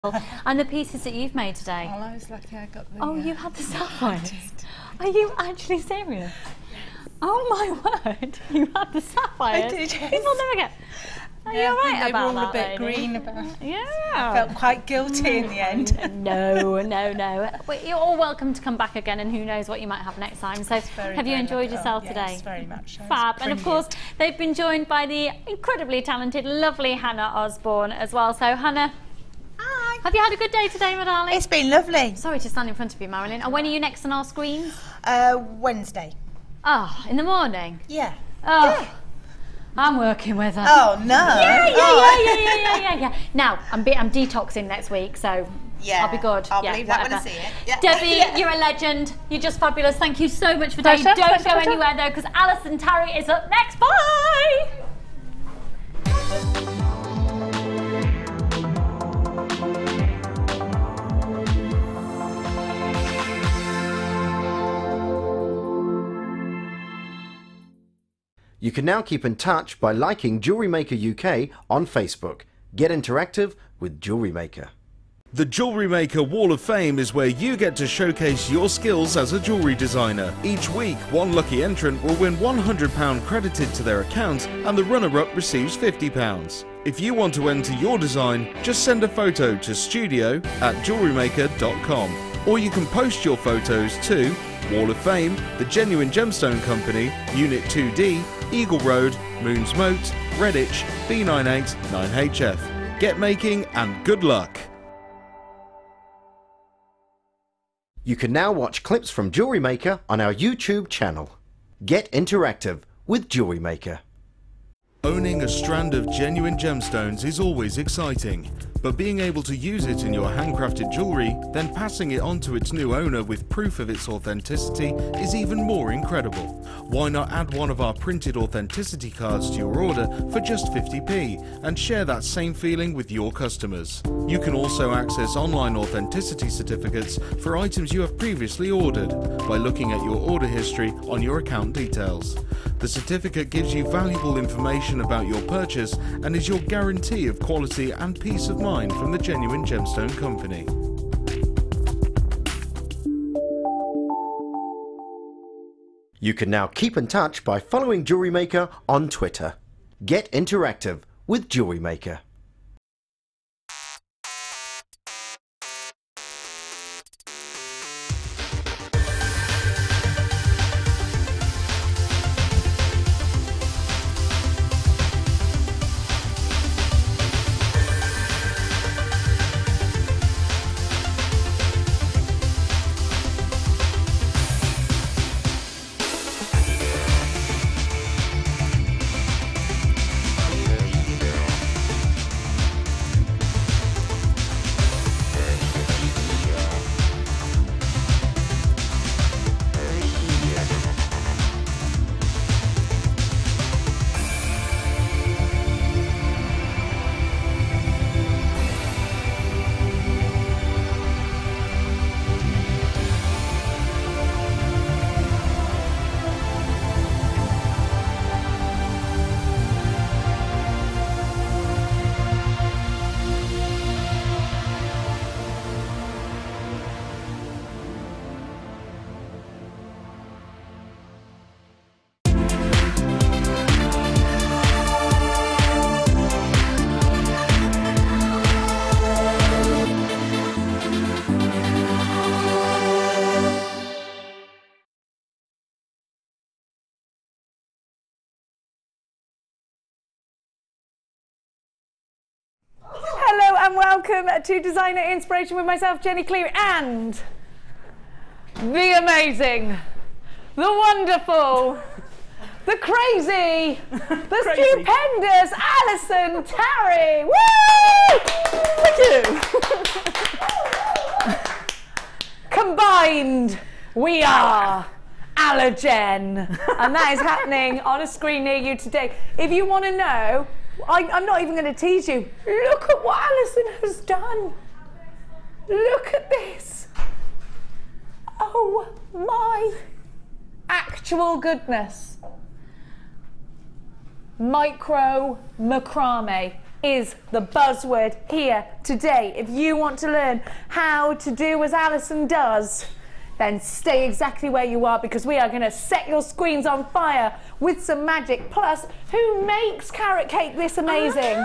And the pieces that you've made today. Well, I was lucky I got the... Oh, you had the sapphires? Are you actually serious? Oh my word, you had the sapphires? I did, yes. People never get... Are you alright about that, They were all a bit lady? green about it. Yeah. I felt quite guilty in the end. No. Well, you're all welcome to come back again, and who knows what you might have next time. So have you enjoyed yourself today? Yes, very much. Fab. And of course, they've been joined by the incredibly talented, lovely Hannah Osborne as well. So Hannah, hi. Have you had a good day today, my darling? It's been lovely. Sorry to stand in front of you, Marilyn. And when are you next on our screens? Wednesday. Oh, in the morning? Yeah. Oh. Yeah. I'm working with her. Oh no! Yeah. Now I'm detoxing next week, so yeah, I'll be good. I'll believe that when I see it. Yeah. Debbie, you're a legend. You're just fabulous. Thank you so much for today. Don't go anywhere though, because Alison Tarry is up next. Bye. You can now keep in touch by liking JewelleryMaker UK on Facebook. Get interactive with JewelleryMaker. The JewelleryMaker Wall of Fame is where you get to showcase your skills as a jewellery designer. Each week, one lucky entrant will win £100 credited to their account and the runner-up receives £50. If you want to enter your design, just send a photo to studio@jewellerymaker.com, or you can post your photos to Wall of Fame, The Genuine Gemstone Company, Unit 2D, Eagle Road, Moons Moat, Redditch, B98 9HF. Get making and good luck! You can now watch clips from JewelleryMaker on our YouTube channel. Get interactive with JewelleryMaker. Owning a strand of genuine gemstones is always exciting, but being able to use it in your handcrafted jewellery, then passing it on to its new owner with proof of its authenticity is even more incredible. Why not add one of our printed authenticity cards to your order for just 50p and share that same feeling with your customers? You can also access online authenticity certificates for items you have previously ordered by looking at your order history on your account details. The certificate gives you valuable information about your purchase and is your guarantee of quality and peace of mind from the Genuine Gemstone Company. You can now keep in touch by following JewelleryMaker on Twitter. Get interactive with JewelleryMaker. Hello and welcome to Designer Inspiration with myself, Jenny Cleary, and the amazing, the wonderful, the crazy, the stupendous Alison Tarry. Woo! Thank you. Combined, we are Allergen, and that is happening on a screen near you today. If you want to know, I'm not even going to tease you. Look at what Alison has done. Look at this. Oh my actual goodness. Micro macrame. is the buzzword here today. If you want to learn how to do as Alison does, then stay exactly where you are, because we are going to set your screens on fire with some magic. Plus, who makes carrot cake this amazing?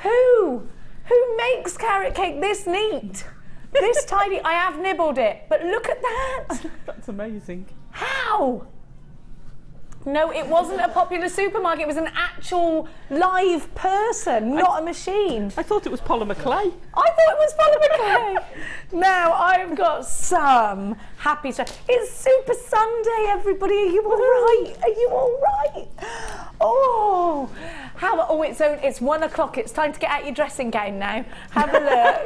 Who makes carrot cake this neat? This tidy? I have nibbled it, but look at that. That's amazing. How? No, it wasn't a popular supermarket. It was an actual live person, not a machine. I thought it was polymer clay. I thought it was polymer clay. Now I've got some happy stuff. It's Super Sunday, everybody. Are you all right? Are you all right? Oh, it's 1 o'clock. It's time to get out your dressing gown now. Have a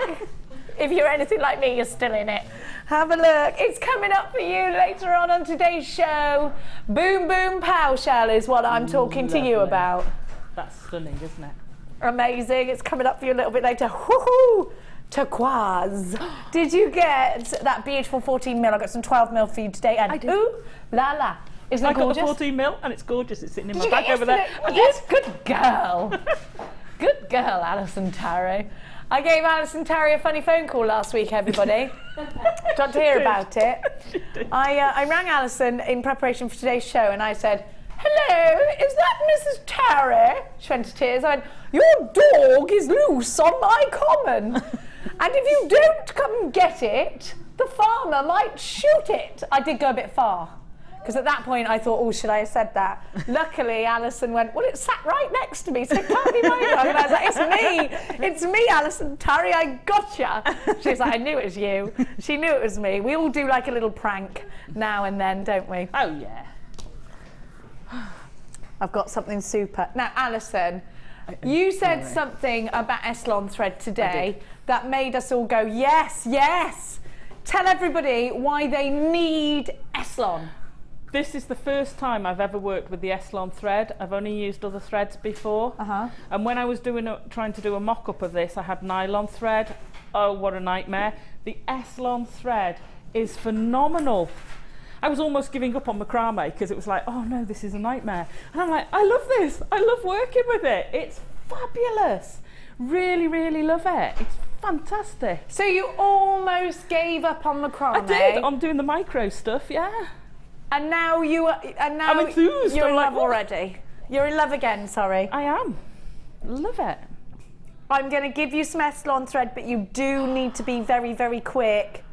look. If you're anything like me, you're still in it. Have a look. It's coming up for you later on today's show. Boom Boom Pow Shell is what I'm talking to you about. That's stunning, isn't it? Amazing. It's coming up for you a little bit later. Woohoo! Turquoise. Did you get that beautiful 14mm? I got some 12mm for you today. And I did. Ooh la la. Isn't it gorgeous? I got the 14mm and it's gorgeous. It's sitting in my bag over there. Yes, good girl. Good girl, Alison Tarry. I gave Alison Tarry a funny phone call last week, everybody. Do you want to hear about it? I rang Alison in preparation for today's show and I said, hello, is that Mrs. Tarry? She went to tears. I went, your dog is loose on my common. And if you don't come and get it, the farmer might shoot it. I did go a bit far. Because at that point I thought, oh, should I have said that? Luckily, Alison went, well, it sat right next to me, so it can't be my dog. And I was like, it's me, Alison Tarry, I gotcha. She's like, I knew it was you. She knew it was me. We all do like a little prank now and then, don't we? Oh, yeah. I've got something super. Now, Alison, you said something about S Lon thread today that made us all go, yes, yes. Tell everybody why they need S Lon. This is the first time I've ever worked with the S Lon thread. I've only used other threads before. And when I was trying to do a mock-up of this, I had nylon thread. Oh, what a nightmare. The S Lon thread is phenomenal. I was almost giving up on macrame because it was like, oh no, this is a nightmare. And I'm like, I love this. I love working with it. It's fabulous. Really, really love it. It's fantastic. So you almost gave up on macrame? I did. I'm doing the micro stuff, yeah. And now I'm enthused. You're in like, love already. You're in love again, sorry. I am. Love it. I'm going to give you some S Lon thread, but you do need to be very, very quick.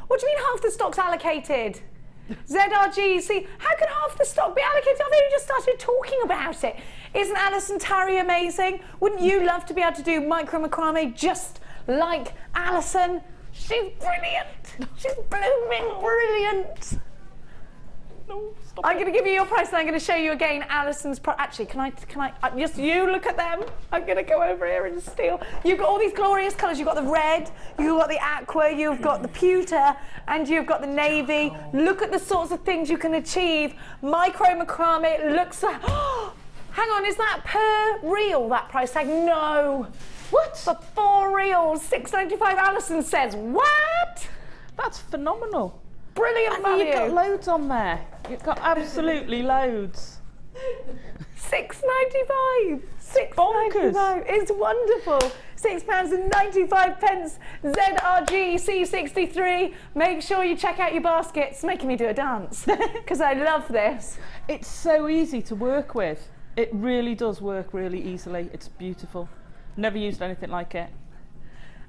What do you mean half the stock's allocated? ZRG, see, how can half the stock be allocated? I've only just started talking about it. Isn't Alison Tarry amazing? Wouldn't you love to be able to do micro macrame just like Alison? She's brilliant. She's blooming brilliant. No, stop I'm going to give you your price and I'm going to show you again Alison's price. Actually, can I just you look at them? I'm going to go over here and steal. You've got all these glorious colours. You've got the red, you've got the aqua, you've got the pewter, and you've got the navy. Look at the sorts of things you can achieve. Micro macrame looks like... Hang on, is that per reel, that price tag? No. What? For 4 reels, $6.95, Alison says. What? That's phenomenal. Brilliant value. You've got loads on there. You've got absolutely loads. $6.95. $6.95. It's wonderful. £6.95. ZRG C63. Make sure you check out your basket. It's making me do a dance because I love this. It's so easy to work with. It really does work really easily. It's beautiful. Never used anything like it.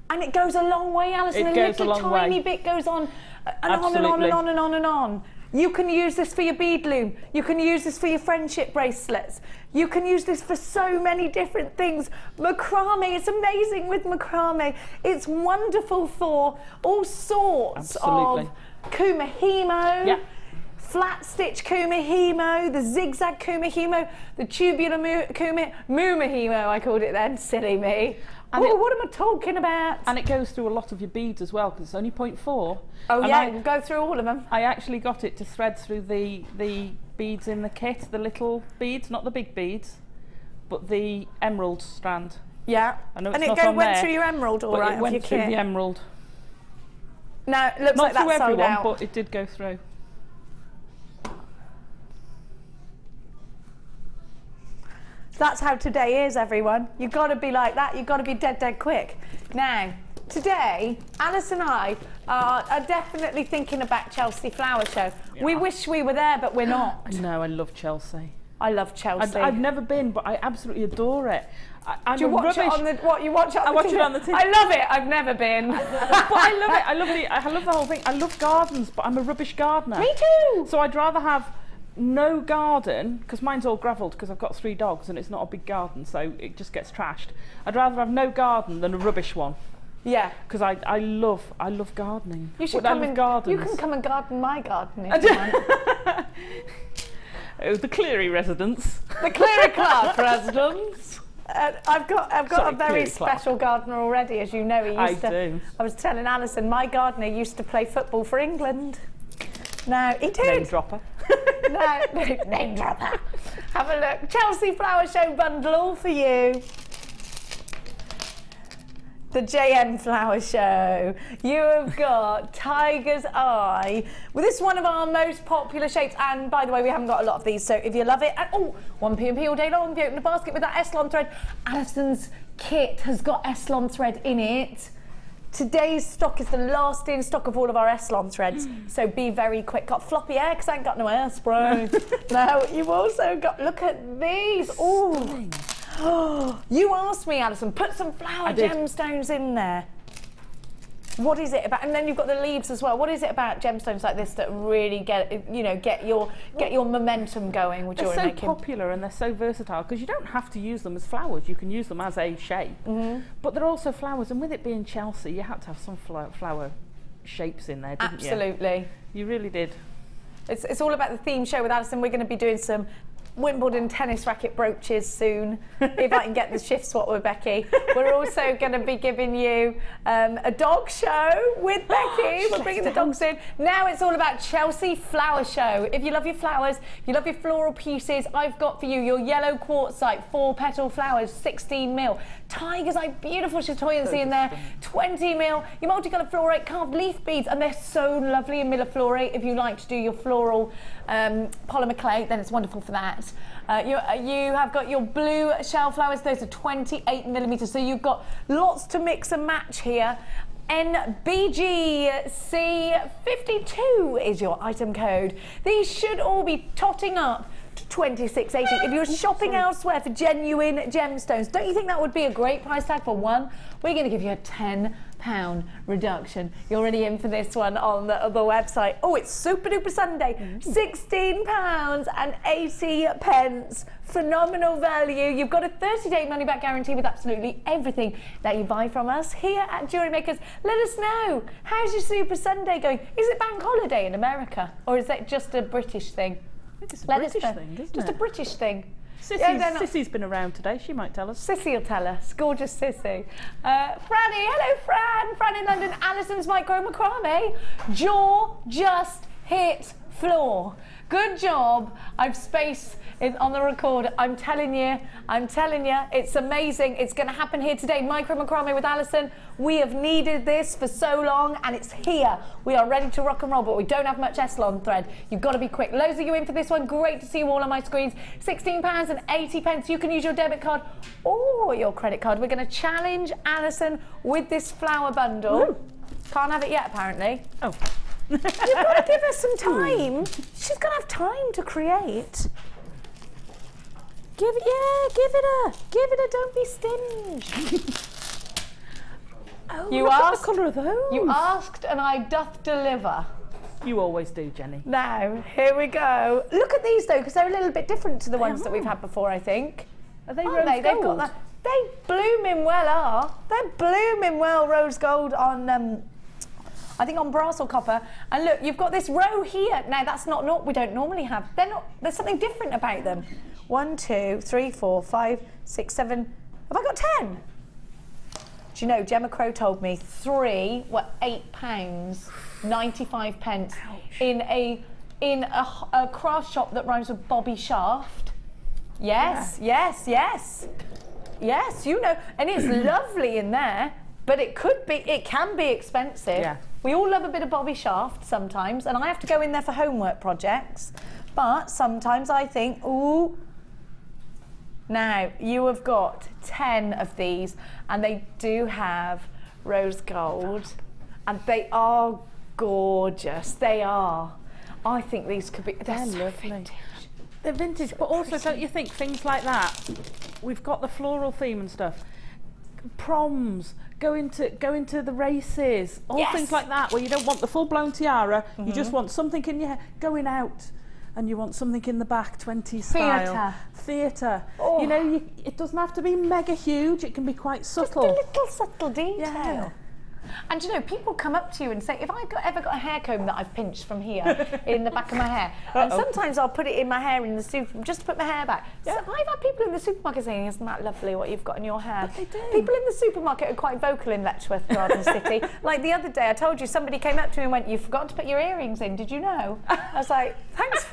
And it goes a long way, Alison. It goes a long way. Tiny bit goes on and on and on and on and on and on. You can use this for your bead loom. You can use this for your friendship bracelets. You can use this for so many different things. Macrame, it's amazing with macrame. It's wonderful for all sorts of kumihimo. Yeah. Flat stitch kumihimo, the zigzag kumihimo, the tubular mumihimo, I called it then, silly me. And what am I talking about? And it goes through a lot of your beads as well, because it's only 0.4. Oh yeah, we'll go through all of them. I actually got it to thread through the beads in the kit, the little beads, not the big beads, but the emerald strand. Yeah, I know and it's it went through your emerald all right. It went through the emerald. Now, it looks not like that's through everyone, sold out. but it did go through. That's how today is, everyone. You've got to be like that. You've got to be dead, dead quick. Now, today, Alice and I are definitely thinking about Chelsea Flower Show. Yeah. We wish we were there, but we're not. No, I love Chelsea. I love Chelsea. I've never been, but I absolutely adore it. Do you watch it on the what? You watch it on the TV? I watch it on the TV. I love it. I've never been. But I love it. I love the whole thing. I love gardens, but I'm a rubbish gardener. Me too. So I'd rather have no garden, because mine's all gravelled because I've got 3 dogs and it's not a big garden, so it just gets trashed. I'd rather have no garden than a rubbish one. Yeah, because I love gardening. You should come and garden. You can come and garden my garden if you want. Oh, the Cleary residence. The Cleary Clark residence. I've got a very special gardener already, as you know. I was telling Alison, my gardener used to play football for England. No, he did. Name dropper. No, name dropper. Have a look. Chelsea Flower Show bundle all for you. The JM Flower Show. You have got Tiger's Eye. Well, this is one of our most popular shapes, and by the way, we haven't got a lot of these, so if you love it, and oh, 1p&p all day long, if you open a basket with that S Lon thread, Alison's kit has got S Lon thread in it. Today's stock is the last in stock of all of our S Lon threads, so be very quick. Got floppy hair because I ain't got no hairspray. No, you've also got, look at these. Oh, you asked me, Alison, put some flower gemstones in there. What is it about? And then you've got the leaves as well. What is it about gemstones like this that really get your momentum going with jewellery making? They're so popular and they're so versatile because you don't have to use them as flowers. You can use them as a shape. But they're also flowers, and with it being Chelsea, you had to have some flower shapes in there, didn't you? Absolutely. You really did. It's all about the theme show with Alison. We're going to be doing some Wimbledon tennis racket brooches soon, if I can get the shift swap with Becky. We're also going to be giving you a dog show with Becky. We're bringing the dogs in. Now it's all about Chelsea Flower Show. If you love your flowers, you love your floral pieces, I've got for you your yellow quartzite 4-petal flowers, 16 mil. Tiger's Eye, beautiful chatoyancy in there, 20 mil. Your multicolour Flourite carved leaf beads, and they're so lovely in Miller Flourite. If you like to do your floral polymer clay, then it's wonderful for that. You have got your blue shell flowers, those are 28 millimetres, so you've got lots to mix and match here. NBGC52 is your item code. These should all be totting up to $26.80. If you're shopping elsewhere for genuine gemstones, don't you think that would be a great price tag for one? We're going to give you a £10 reduction. You're already in for this one on the website. Oh, it's Super Duper Sunday. £16.80. Phenomenal value. You've got a 30-day money-back guarantee with absolutely everything that you buy from us here at JewelleryMakers. Let us know. How's your Super Sunday going? Is it bank holiday in America, or is that just a British thing? It's a British thing, isn't it? Just a British thing. Sissy's been around today, she might tell us. Sissy will tell us, gorgeous Sissy. Franny, hello Fran. Fran in London, Alison's Macrame. Jaw just hit floor. Good job. I've spaced on the record. I'm telling you, it's amazing. It's going to happen here today. Macrame with Alison. We have needed this for so long, and it's here. We are ready to rock and roll, but we don't have much S Lon thread. You've got to be quick. Loads of you in for this one. Great to see you all on my screens. £16.80. You can use your debit card or your credit card. We're going to challenge Alison with this flower bundle. Ooh. Can't have it yet, apparently. Oh. You've got to give her some time. She's going to have time to create. Give it her. Don't be stingy. Oh, you asked the colour of those. You asked, and I doth deliver. You always do, Jenny. Now, here we go. Look at these though, because they're a little bit different to the ones that we've had before, I think. Are they rose gold? They've got that. They blooming well are. They're blooming well rose gold on, I think on brass or copper. And look, you've got this row here. Now, that's not we don't normally have. There's something different about them. 1, 2, 3, 4, 5, 6, 7. Have I got 10? Do you know, Gemma Crow told me 3 were £8.95 pence in a craft shop that rhymes with Bobby Shaft. Yes, yeah. yes, you know, and it's lovely in there, but it can be expensive. Yeah. We all love a bit of Bobby Shaft sometimes, and I have to go in there for homework projects, but sometimes I think, ooh, Now, you have got 10 of these, and they do have rose gold, and they are gorgeous. They are. I think these could be, they're so lovely. vintage. They're vintage, but also don't you think things like that? We've got the floral theme and stuff. Proms, going to the races, all things like that, where you don't want the full-blown tiara, you just want something in your hair, going out, and you want something in the back, 20s style. Theatre. Oh. You know, it doesn't have to be mega huge, it can be quite subtle. Just a little subtle detail. Yeah. And you know, people come up to you and say, if I ever got a hair comb that I've pinched from here in the back of my hair, and sometimes I'll put it in my hair in the super, just to put my hair back. So I've had people in the supermarket saying, isn't that lovely what you've got in your hair? But they do. People in the supermarket are quite vocal in Letchworth Garden City. Like the other day, I told you, somebody came up to me and went, you forgot to put your earrings in, did you know? I was like, thanks.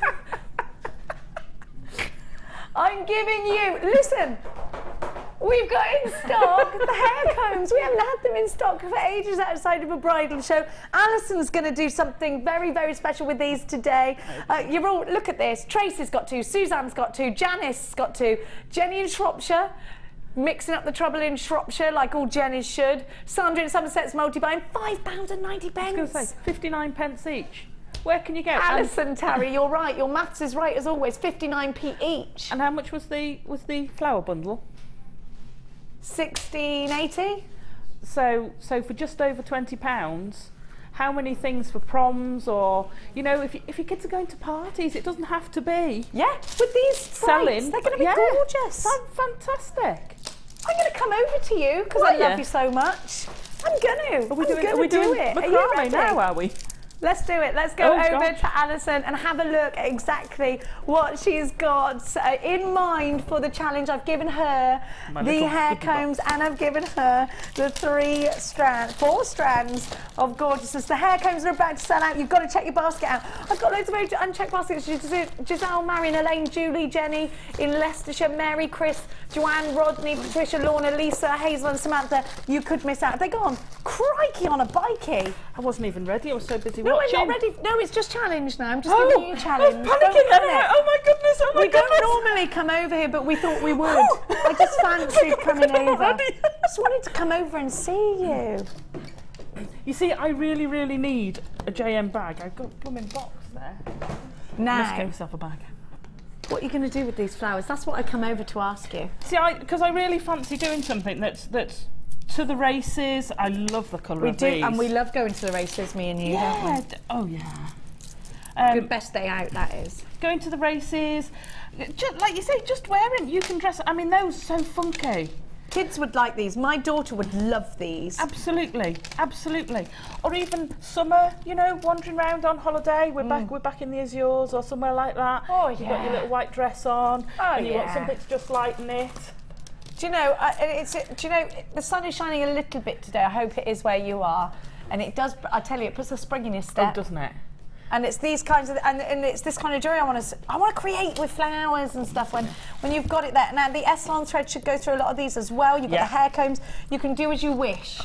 I'm giving you, listen. We've got in stock the hair combs. We haven't had them in stock for ages outside of a bridal show. Alison's going to do something very, very special with these today. You're all, look at this. Tracy's got two, Suzanne's got two, Janice's got two, Jenny in Shropshire, mixing up the trouble in Shropshire like all Jennies should. Sandra in Somerset's multi-buying, £5.90. I was going to say, 59 pence each. Where can you go? Alison, Terry, you're right. Your maths is right as always. 59p each. And how much was the flower bundle? $16.80. So for just over £20, how many things for proms, or you know, if your kids are going to parties, it doesn't have to be. Yeah, with these selling, they're going to be gorgeous. Fantastic. I'm going to come over to you because I love you so much. I'm going to. Are we doing it? Macrame now? Are we? Let's do it. Let's go over to Alison and have a look at exactly what she's got in mind for the challenge. I've given her the hair combs and I've given her the 4 strands of gorgeousness. The hair combs are about to sell out. You've got to check your basket out. I've got loads of unchecked baskets. Giselle, Marion, Elaine, Julie, Jenny in Leicestershire, Mary, Chris, Joanne, Rodney, Patricia, Lorna, Lisa, Hazel and Samantha. You could miss out. They're gone. Crikey on a bikey. I wasn't even ready. I was so busy No, watching. I'm not ready. No, it's just challenge now. I'm just giving you a challenge. I'm panicking. Oh my goodness. Oh my we goodness. don't normally come over here, but we thought we would. I just fancied coming over. I just wanted to come over and see you. You see, I really, really need a JM bag. I've got a blooming box there. Now, Let's get myself a bag. What are you going to do with these flowers? That's what I come over to ask you. See, because I really fancy doing something that's to the races. I love the colour of these. We do, and we love going to the races, me and you, don't we? Oh yeah. Good best day out, that is. Going to the races, just, like you say, just wearing. You can dress. I mean, those are so funky. Kids would like these. My daughter would love these. Absolutely, absolutely. Or even summer, you know, wandering around on holiday. We're back in the Azores or somewhere like that. Oh You've got your little white dress on, and you want something to just lighten it. Do you know? The sun is shining a little bit today. I hope it is where you are, and it does. I tell you, it puts a spring in your step. Oh, doesn't it? And it's these kinds of, and it's this kind of jewellery I want to create with flowers and stuff when you've got it there. Now the S Lon thread should go through a lot of these as well. You've got the hair combs. You can do as you wish.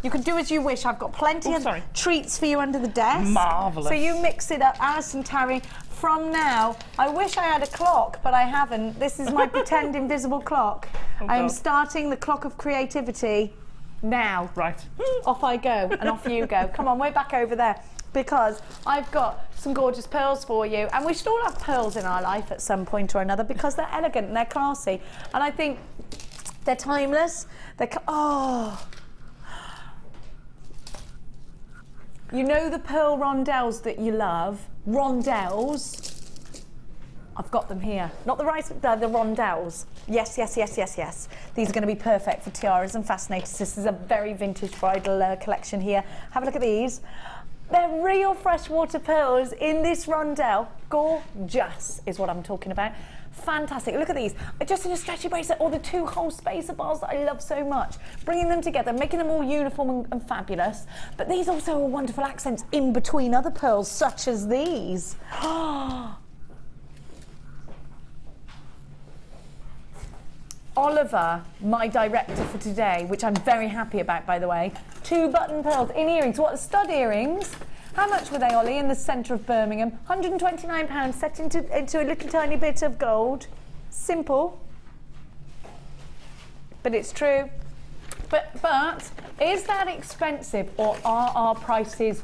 You can do as you wish. I've got plenty of treats for you under the desk. Marvellous. So you mix it up, Alison Tarry. From now, I wish I had a clock, but I haven't. This is my pretend invisible clock. I am starting the clock of creativity now. Right. Off I go, and off you go. Come on, we're back over there. Because I've got some gorgeous pearls for you, and we should all have pearls in our life at some point or another because they're elegant and they're classy, and I think they're timeless. You know the pearl rondelles that you love? Rondelles. I've got them here. Not the the rondelles. Yes, yes, yes, yes, yes. These are going to be perfect for tiaras and fascinators. This is a very vintage bridal collection here. Have a look at these. They're real freshwater pearls in this rondelle. Gorgeous is what I'm talking about. Fantastic. Look at these. Just in a stretchy bracelet, or the 2-hole spacer bars that I love so much. Bringing them together, making them all uniform and fabulous. But these also are wonderful accents in between other pearls, such as these. Oliver, my director for today, which I'm very happy about, by the way, 2 button pearls in earrings. What, stud earrings? How much were they, Ollie, in the centre of Birmingham? £129, set into a little tiny bit of gold. Simple. but it's true. But is that expensive, or are our prices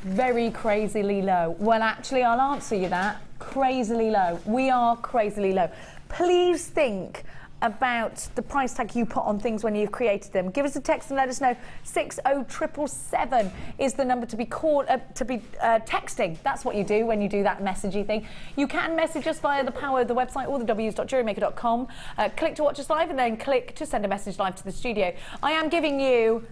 very crazily low? Well, actually, I'll answer you that. Crazily low. We are crazily low. Please think about the price tag you put on things when you've created them. Give us a text and let us know. 60777 is the number to be called, texting. That's what you do when you do that messagey thing. You can message us via the power of the website, all the w's.jewellerymaker.com. Click to watch us live and then click to send a message live to the studio. I am giving you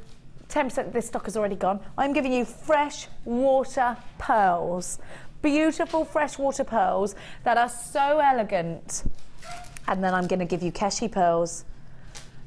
10% of this stock has already gone. I'm giving you freshwater pearls. Beautiful freshwater pearls that are so elegant. And then I'm going to give you Keshi pearls.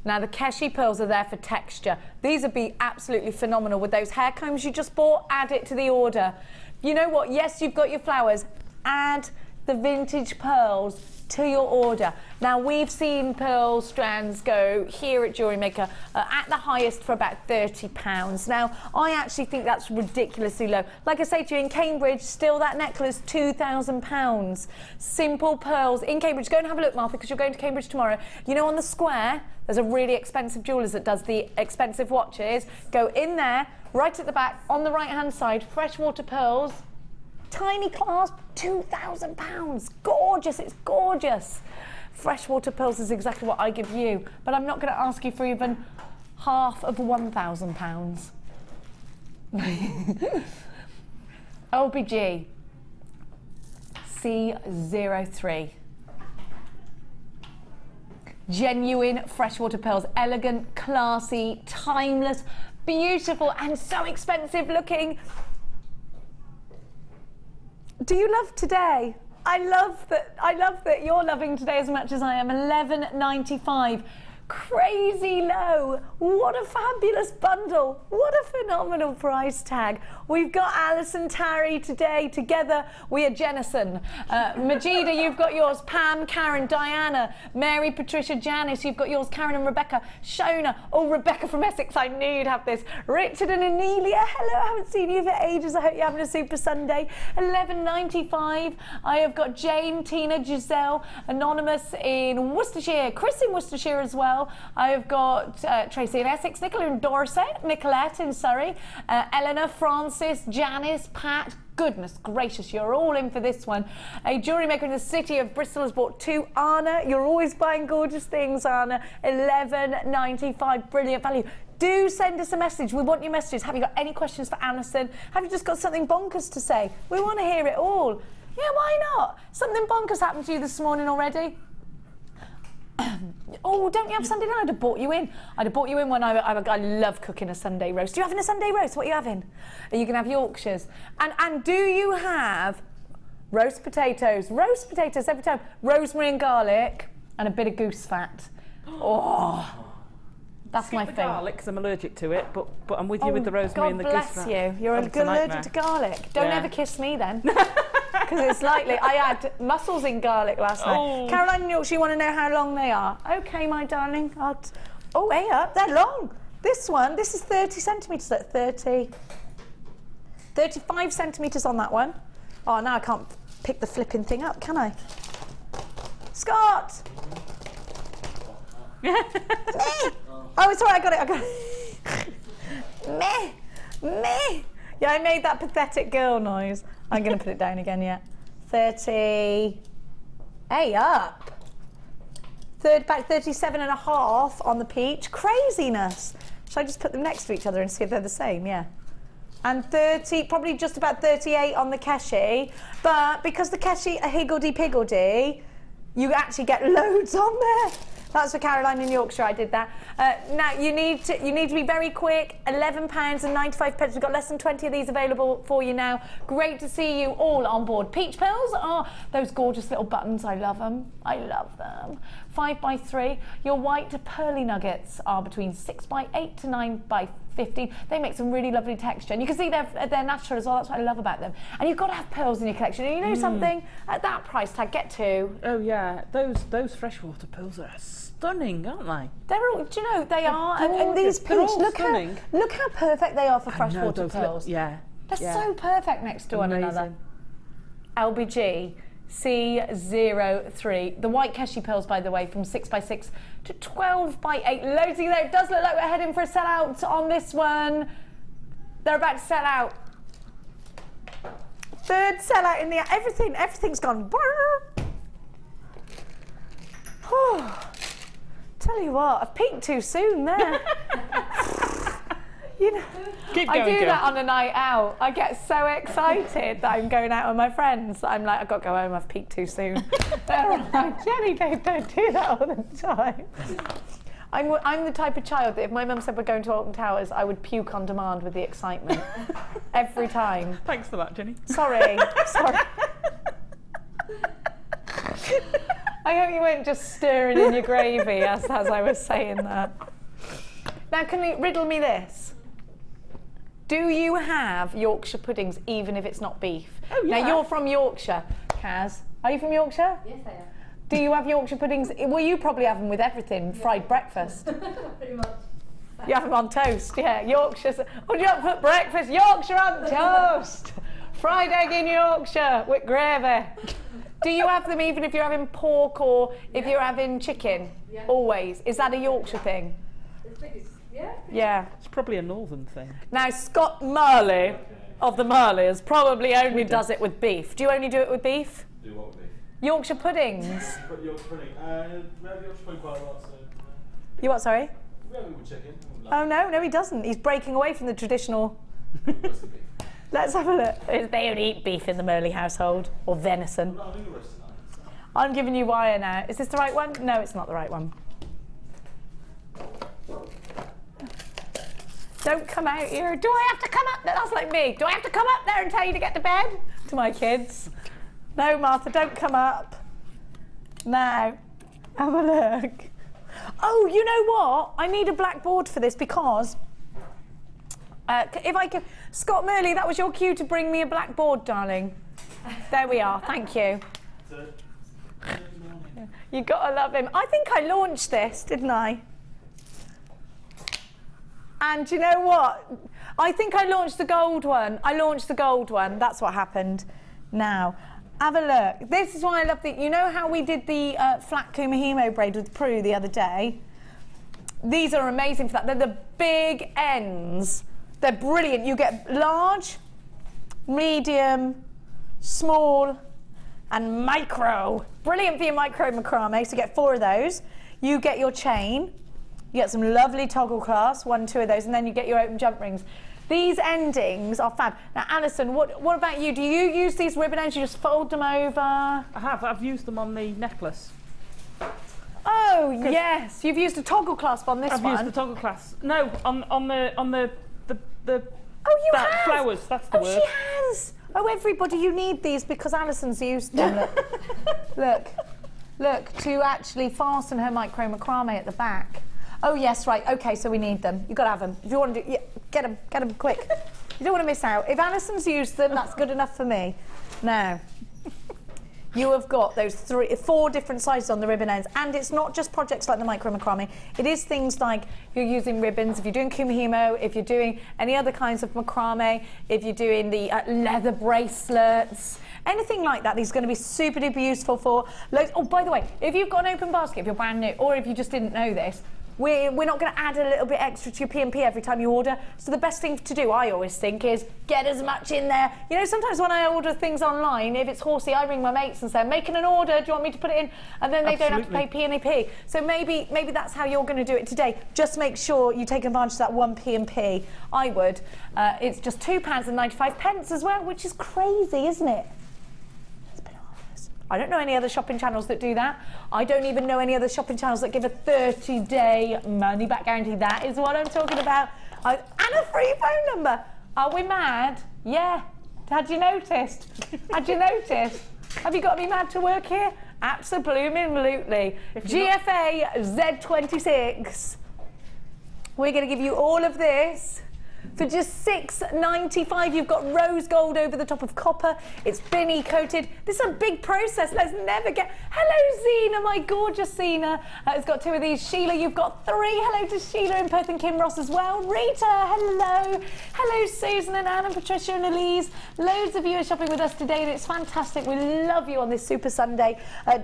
Now the Keshi pearls are there for texture. These would be absolutely phenomenal with those hair combs you just bought. Add it to the order. You know what? Yes, you've got your flowers. Add the vintage pearls to your order. Now we've seen pearl strands go here at JewelleryMaker at the highest for about £30. Now I actually think that's ridiculously low. Like I say to you, in Cambridge, still that necklace £2,000. Simple pearls in Cambridge. Go and have a look, Martha, because you're going to Cambridge tomorrow. You know, on the square there's a really expensive jewellers that does the expensive watches. Go in there, right at the back on the right hand side, freshwater pearls. Tiny clasp, £2,000. Gorgeous, it's gorgeous. Freshwater pearls is exactly what I give you, but I'm not going to ask you for even half of £1,000. LBG C03. Genuine freshwater pearls, elegant, classy, timeless, beautiful, and so expensive looking. Do you love today? I love that you're loving today as much as I am. £11.95. Crazy low. What a fabulous bundle. What a phenomenal price tag. We've got Alison, Tarry today. Together we are Jennison. Majida, you've got yours. Pam, Karen, Diana, Mary, Patricia, Janice, you've got yours. Karen and Rebecca. Shona. Oh, Rebecca from Essex, I knew you'd have this. Richard and Anelia, hello, I haven't seen you for ages. I hope you're having a super Sunday. £11.95. I have got Jane, Tina, Giselle, Anonymous in Worcestershire, Chris in Worcestershire as well. I've got Tracy in Essex, Nicola in Dorset, Nicolette in Surrey, Eleanor, Francis, Janice, Pat. Goodness gracious, you're all in for this one. A jewellery maker in the city of Bristol has bought two. Anna, you're always buying gorgeous things, Anna. £11.95, brilliant value. Do send us a message. We want your messages. Have you got any questions for Alison? Have you just got something bonkers to say? We want to hear it all. Yeah, why not? Something bonkers happened to you this morning already? Oh, don't you have Sunday night? I'd have brought you in. I'd have brought you in when I love cooking a Sunday roast. Are you having a Sunday roast? What are you having? Are you going to have Yorkshires? And do you have roast potatoes? Roast potatoes every time. Rosemary and garlic and a bit of goose fat. Oh, that's my favourite. Garlic, because I'm allergic to it, but I'm with you with the rosemary and the goose fat. God bless you. You're allergic to garlic. Don't ever kiss me then. Because it's likely. I had mussels in garlic last night. Caroline and Yorkshire, you want to know how long they are? Okay, my darling. Oh, hey up, they're long. This is 30 centimetres, 35 centimetres on that one. Oh, now I can't pick the flipping thing up, can I? Scott! Meh! Oh, it's all right, I got it. Meh! Meh! Yeah, I made that pathetic girl noise. I'm going to put it down again, yeah. 30. Hey, up. About 37 and a half on the peach. Craziness. Should I just put them next to each other and see if they're the same? Yeah. And 30, probably just about 38 on the Keshi. But because the Keshi are higgledy-piggledy, you actually get loads on there. That's for Caroline in Yorkshire, I did that. Now, you need to be very quick, £11.95. We've got less than 20 of these available for you now. Great to see you all on board. Peach pearls are those gorgeous little buttons. I love them. I love them. 5x3. Your white pearly nuggets are between 6x8 to 9x15. They make some really lovely texture. And you can see they're natural as well. That's what I love about them. And you've got to have pearls in your collection. And you know something? At that price tag, get two. Oh, yeah. Those freshwater pearls are stunning, aren't they? They're all, do you know, they are. And these peach, look how perfect they are for freshwater pearls. Yeah. They're so perfect next to one another. LBG C03. The white cashew pearls, by the way, from 6x6 to 12x8. Loads there. It does look like we're heading for a sellout on this one. They're about to sell out. Third sellout in the everything's gone. Oh, tell you what, I've peaked too soon there. You know, I do that on a night out. I get so excited that I'm going out with my friends. I'm like, I've got to go home, I've peaked too soon. They're like, Jenny, don't do that all the time. I'm the type of child that if my mum said we're going to Alton Towers, I would puke on demand with the excitement. Every time. Thanks for that, Jenny. Sorry. I hope you weren't just stirring in your gravy as I was saying that. Now, can you riddle me this? Do you have Yorkshire puddings even if it's not beef? Oh, yeah. Now, you're from Yorkshire, Kaz. Are you from Yorkshire? Yes, I am. Do you have Yorkshire puddings? Well, you probably have them with everything, fried breakfast. Pretty much. You have them on toast, yeah. Yorkshire. What do you have for breakfast? Yorkshire on toast. Fried egg in Yorkshire with gravy. Do you have them even if you're having pork or if you're having chicken? Yeah. Always. Is that a Yorkshire thing? Yeah. Yeah. It's probably a northern thing. Now, Scott Marley of the Marleys probably only does it with beef. Do you only do it with beef? Do what with beef? Yorkshire puddings. Yorkshire pudding. We have Yorkshire pudding quite a lot, so... You what, sorry? We have it with chicken. Oh, no, he doesn't. He's breaking away from the traditional... What's the beef? Let's have a look. They only eat beef in the Merley household, or venison. No, I'll do the rest tonight. I'm giving you wire now. Is this the right one? No, it's not the right one. Don't come out here. Do I have to come up there? That's like me. Do I have to come up there and tell you to get to bed? To my kids. No, Martha, don't come up. Now, have a look. Oh, you know what? I need a blackboard for this because if I could... Scott Merley, that was your cue to bring me a blackboard, darling. There we are. Thank you. You've got to love him. I think I launched this, didn't I? And you know what? I think I launched the gold one. That's what happened. Now, have a look. This is why I love the... You know how we did the flat Kumahimo braid with Prue the other day? These are amazing for that. They're the big ends. They're brilliant. You get large, medium, small, and micro. Brilliant for your micro macrame. So you get 4 of those. You get your chain. You get some lovely toggle clasps, 1, 2 of those, and then you get your open jump rings. These endings are fab. Now, Alison, what about you? Do you use these ribbon ends? You just fold them over? I have. I've used them on the necklace. Oh, yes. You've used a toggle clasp on this one. I've used the toggle clasp. No, on the Oh, you have? Flowers, that's the word. Oh, she has. Oh, everybody, you need these because Alison's used them. Look, to actually fasten her micro macrame at the back. Oh, yes, right. Okay, so we need them. You've got to have them. If you want to do... Yeah, get them quick. You don't want to miss out. If Alison's used them, that's good enough for me. Now, you have got those 4 different sizes on the ribbon ends, and it's not just projects like the micro macrame. It is things like if you're using ribbons, if you're doing kumihimo, if you're doing any other kinds of macrame, if you're doing the leather bracelets, anything like that. These are going to be super duper useful for loads. Oh, by the way, if you've got an open basket, if you're brand new, or if you just didn't know this, we're not going to add a little bit extra to your P&P every time you order. So the best thing to do, I always think, is get as much in there. You know, sometimes when I order things online, if it's horsey, I ring my mates and say, I'm making an order, do you want me to put it in? And then they don't have to pay P&P. So maybe that's how you're going to do it today. Just make sure you take advantage of that 1 P&P. I would. It's just £2.95 as well, which is crazy, isn't it? I don't know any other shopping channels that do that. I don't even know any other shopping channels that give a 30-day money-back guarantee. That is what I'm talking about. And a free phone number. Are we mad? Yeah. Had you noticed? Had you noticed? Have you got me mad to work here? Absolutely. GFA Z26. We're going to give you all of this For just $6.95, you've got rose gold over the top of copper. It's binny coated. This is a big process. Let's never get... Hello, Zena, my gorgeous Zena. It's got 2 of these. Sheila, you've got 3. Hello to Sheila in Perth and Kim Ross as well. Rita, hello. Hello, Susan and Anne and Patricia and Elise. Loads of you are shopping with us today, and it's fantastic. We love you on this Super Sunday.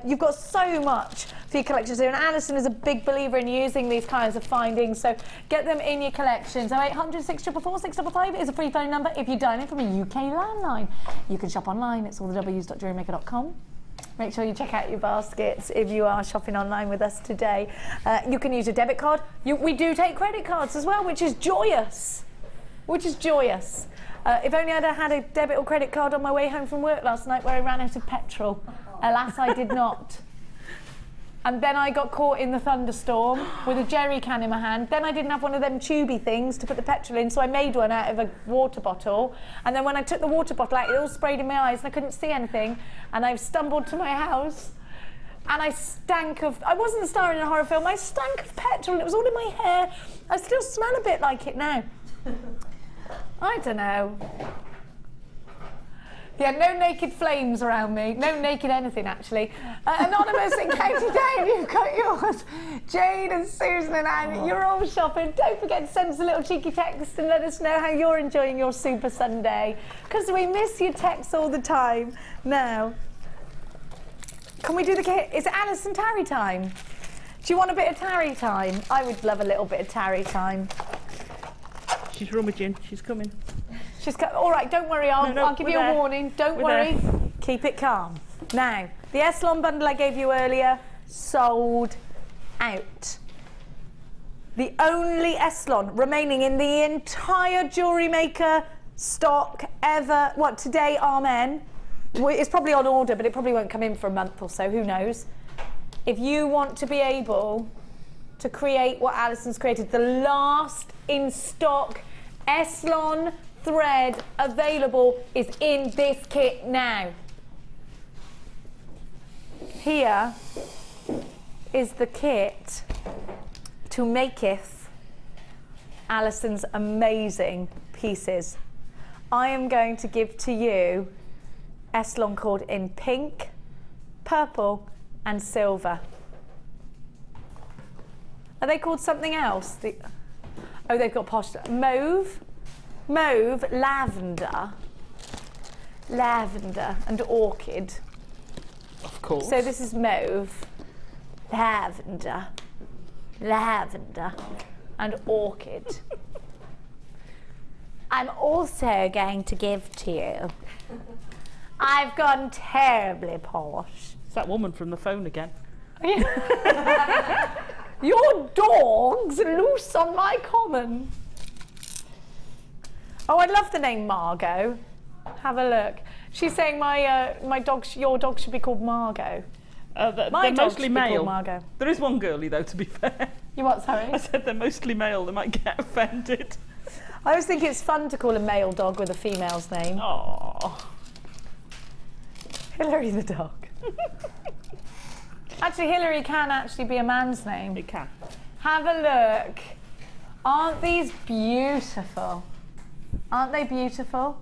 You've got so much for your collections here, and Alison is a big believer in using these kinds of findings, so get them in your collections. 0800 644 655 is a free phone number if you dial in from a UK landline. You can shop online. It's all the w's.jewellerymaker.com. Make sure you check out your baskets if you are shopping online with us today. You can use a debit card. We do take credit cards as well, which is joyous. If only I'd had a debit or credit card on my way home from work last night where I ran out of petrol. Alas, I did not. And then I got caught in the thunderstorm with a jerry can in my hand. Then I didn't have one of them tubey things to put the petrol in, so I made one out of a water bottle. And then when I took the water bottle out, it all sprayed in my eyes and I couldn't see anything. And I stumbled to my house and I stank of... I wasn't starring in a horror film, I stank of petrol and it was all in my hair. I still smell a bit like it now. I don't know. Yeah, no naked flames around me. No naked anything, actually. Anonymous in County Down, you've got yours. Jane and Susan and Anne, you're all shopping. Don't forget to send us a little cheeky text and let us know how you're enjoying your Super Sunday, because we miss your texts all the time. Now, can we do the kit? Is it Alison Tarry time? Do you want a bit of Tarry time? I would love a little bit of Tarry time. She's rummaging. She's coming. All right, don't worry, I'll give you a warning. Don't worry, keep it calm. Now, the S Lon bundle I gave you earlier, sold out. The only S Lon remaining in the entire Jewellery Maker stock ever. What, today, amen? It's probably on order, but it probably won't come in for a month or so, who knows? If you want to be able to create what Alison's created, the last in stock S Lon thread available is in this kit now. Here is the kit to maketh Alison's amazing pieces. I am going to give to you S Lon cord in pink, purple and silver. Are they called something else? Oh, they've got posh. Mauve, lavender, and orchid. Of course. So this is mauve, lavender, and orchid. I'm also going to give to you. I've gone terribly posh. It's that woman from the phone again. Your dog's loose on my common. Oh, I love the name Margot. Have a look. She's saying your dog should be called Margot. They're mostly male. Margot. There is one girlie though, to be fair. You what, sorry? I said they're mostly male, they might get offended. I always think it's fun to call a male dog with a female's name. Oh. Hillary the dog. Actually, Hillary can actually be a man's name. It can. Have a look. Aren't these beautiful? Aren't they beautiful?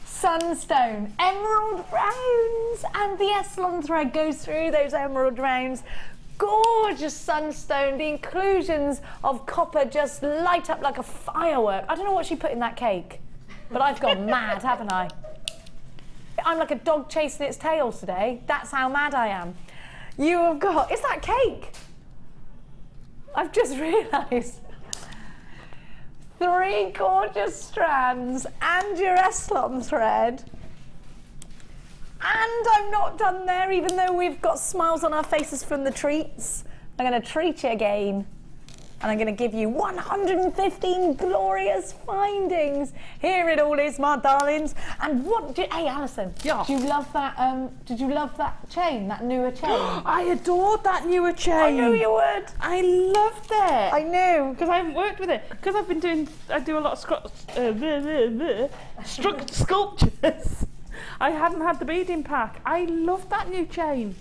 Sunstone, emerald rounds, and the S Lon thread goes through those emerald rounds. Gorgeous sunstone. The inclusions of copper just light up like a firework. I don't know what she put in that cake, but I've gone mad, haven't I? I'm like a dog chasing its tail today. That's how mad I am. You have got, is that cake? I've just realised. 3 gorgeous strands and your S Lon thread. And I'm not done there, even though we've got smiles on our faces from the treats. I'm going to treat you again. And I'm going to give you 115 glorious findings. Here it all is, my darlings. And hey, Alison, yeah. Did you love that chain, that newer chain? I adored that newer chain. I knew you would. I loved it. I knew. Because I haven't worked with it. Because I do a lot of sculptures. I hadn't had the beading pack. I loved that new chain.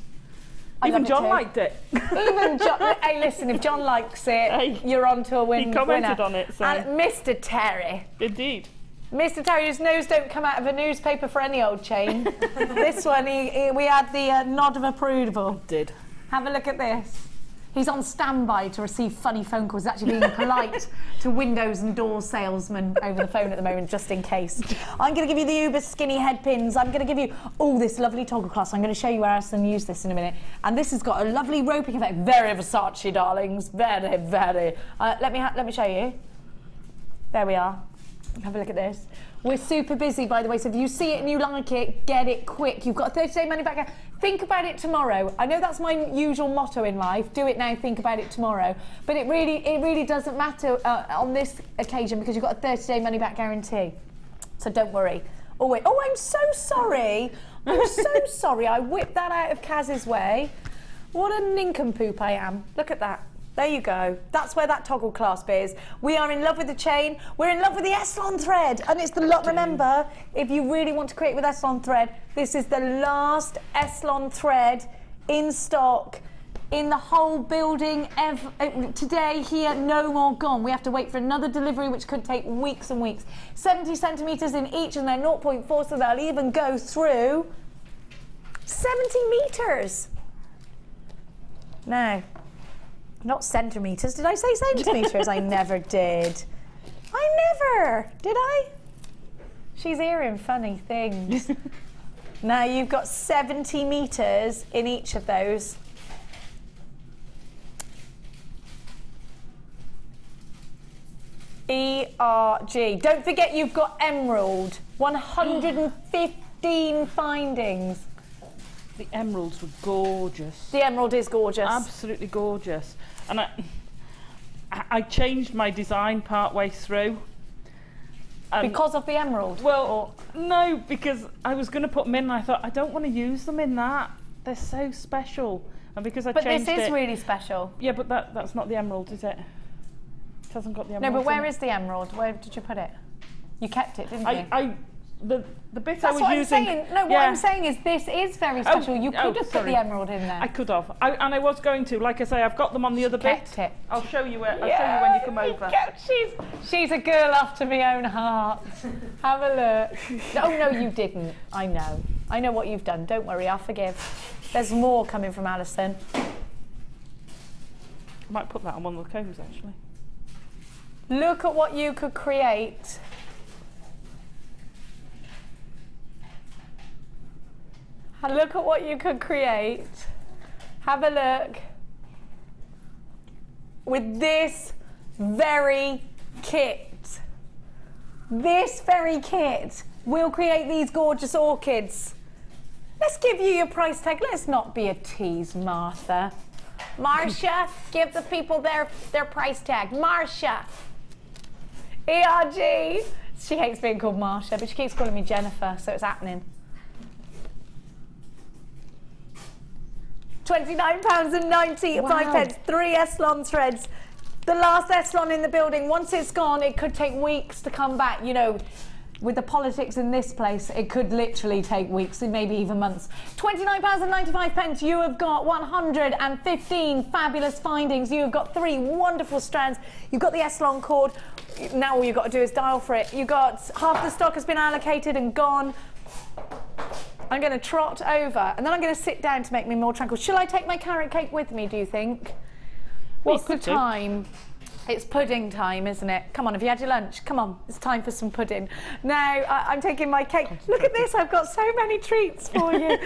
Even John liked it. Even John. Hey, listen, if John likes it, Hey, you're on to a winner. He commented on it, so. And Mr. Terry. Indeed. Mr. Terry's nose don't come out of a newspaper for any old chain. This one, we had the nod of approval. Did. Have a look at this. He's on standby to receive funny phone calls. He's actually being polite to windows and door salesmen over the phone at the moment, just in case. I'm going to give you the uber skinny head pins. I'm going to give you this lovely toggle clasp. I'm going to show you where Alison used this in a minute. And this has got a lovely roping effect. Very Versace, darlings. Very, very. Let me show you. There we are. Have a look at this. We're super busy, by the way, so if you see it and you like it, get it quick. You've got a 30-day money back. Think about it tomorrow. I know that's my usual motto in life. Do it now, think about it tomorrow. But it really doesn't matter on this occasion because you've got a 30-day money back guarantee. So don't worry. Oh, wait. Oh, I'm so sorry. I'm so sorry. I whipped that out of Kaz's way. What a nincompoop I am. Look at that. There you go. That's where that toggle clasp is. We are in love with the chain. We're in love with the S Lon thread. And it's the lot. Remember, if you really want to create with S Lon thread, this is the last S Lon thread in stock in the whole building. Today, here, no more gone. We have to wait for another delivery, which could take weeks and weeks. 70 centimetres in each, and they're 0.4, so they'll even go through 70 metres. Now, not centimetres. Did I say centimetres? I never did. I never. Did I? She's hearing funny things. Now you've got 70 metres in each of those. ERG. Don't forget you've got emerald. 115 findings. The emeralds were gorgeous. The emerald is gorgeous. Absolutely gorgeous. And I changed my design part way through. Because of the emerald? Well, no, because I was going to put them in and I thought, I don't want to use them in that. They're so special. And because I changed it... But this is really special. Yeah, but that's not the emerald, is it? It hasn't got the emerald. No, but where is the emerald? Where did you put it? You kept it, didn't you? The bit That's I was what using... I'm saying. No, what I'm saying is this is very special. You could have put the emerald in there. I could have. And I was going to. Like I say, I've got them on the other bit. Kept it. I'll show you where. I'll show you when you come over. She's a girl after my own heart. Have a look. Oh, no, you didn't. I know. I know what you've done. Don't worry, I'll forgive. There's more coming from Alison. I might put that on one of the combs, actually. Look at what you could create. Look at what you could create. Have a look. With this very kit. This very kit will create these gorgeous orchids. Let's give you your price tag. Let's not be a tease, Martha. Marcia, give the people their price tag. Marcia. ERG. She hates being called Marcia, but she keeps calling me Jennifer, so it's happening. £29.95. Wow. 3 S Lon threads. The last S Lon in the building. Once it's gone, it could take weeks to come back. You know, with the politics in this place, it could literally take weeks, maybe even months. £29.95. You have got 115 fabulous findings. You have got 3 wonderful strands. You've got the S Lon cord. Now all you've got to do is dial for it. You got half the stock has been allocated and gone. I'm going to trot over and then I'm going to sit down to make me more tranquil. Shall I take my carrot cake with me, do you think? What's the time? It's pudding time, isn't it? Come on, have you had your lunch? Come on, it's time for some pudding. Now, I'm taking my cake. Look at this, I've got so many treats for you.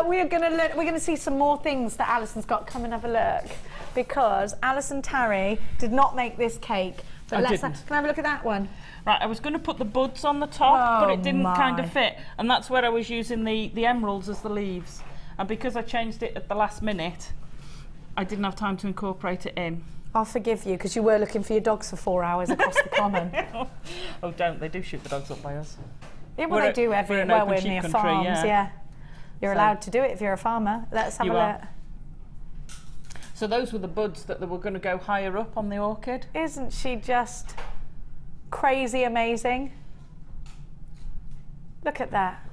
We're going to see some more things that Alison's got. Come and have a look. Because Alison Tarry did not make this cake. But can I have a look at that one? Right, I was going to put the buds on the top, but it didn't kind of fit. And that's where I was using the emeralds as the leaves. And because I changed it at the last minute, I didn't have time to incorporate it in. I'll forgive you, because you were looking for your dogs for 4 hours across the common. Oh, don't. They do shoot the dogs up by us. Yeah, well, they do everywhere. We're near farms, yeah. You're allowed to do it if you're a farmer. Let's have a look. So those were the buds that were going to go higher up on the orchid. Isn't she just crazy amazing? Look at that.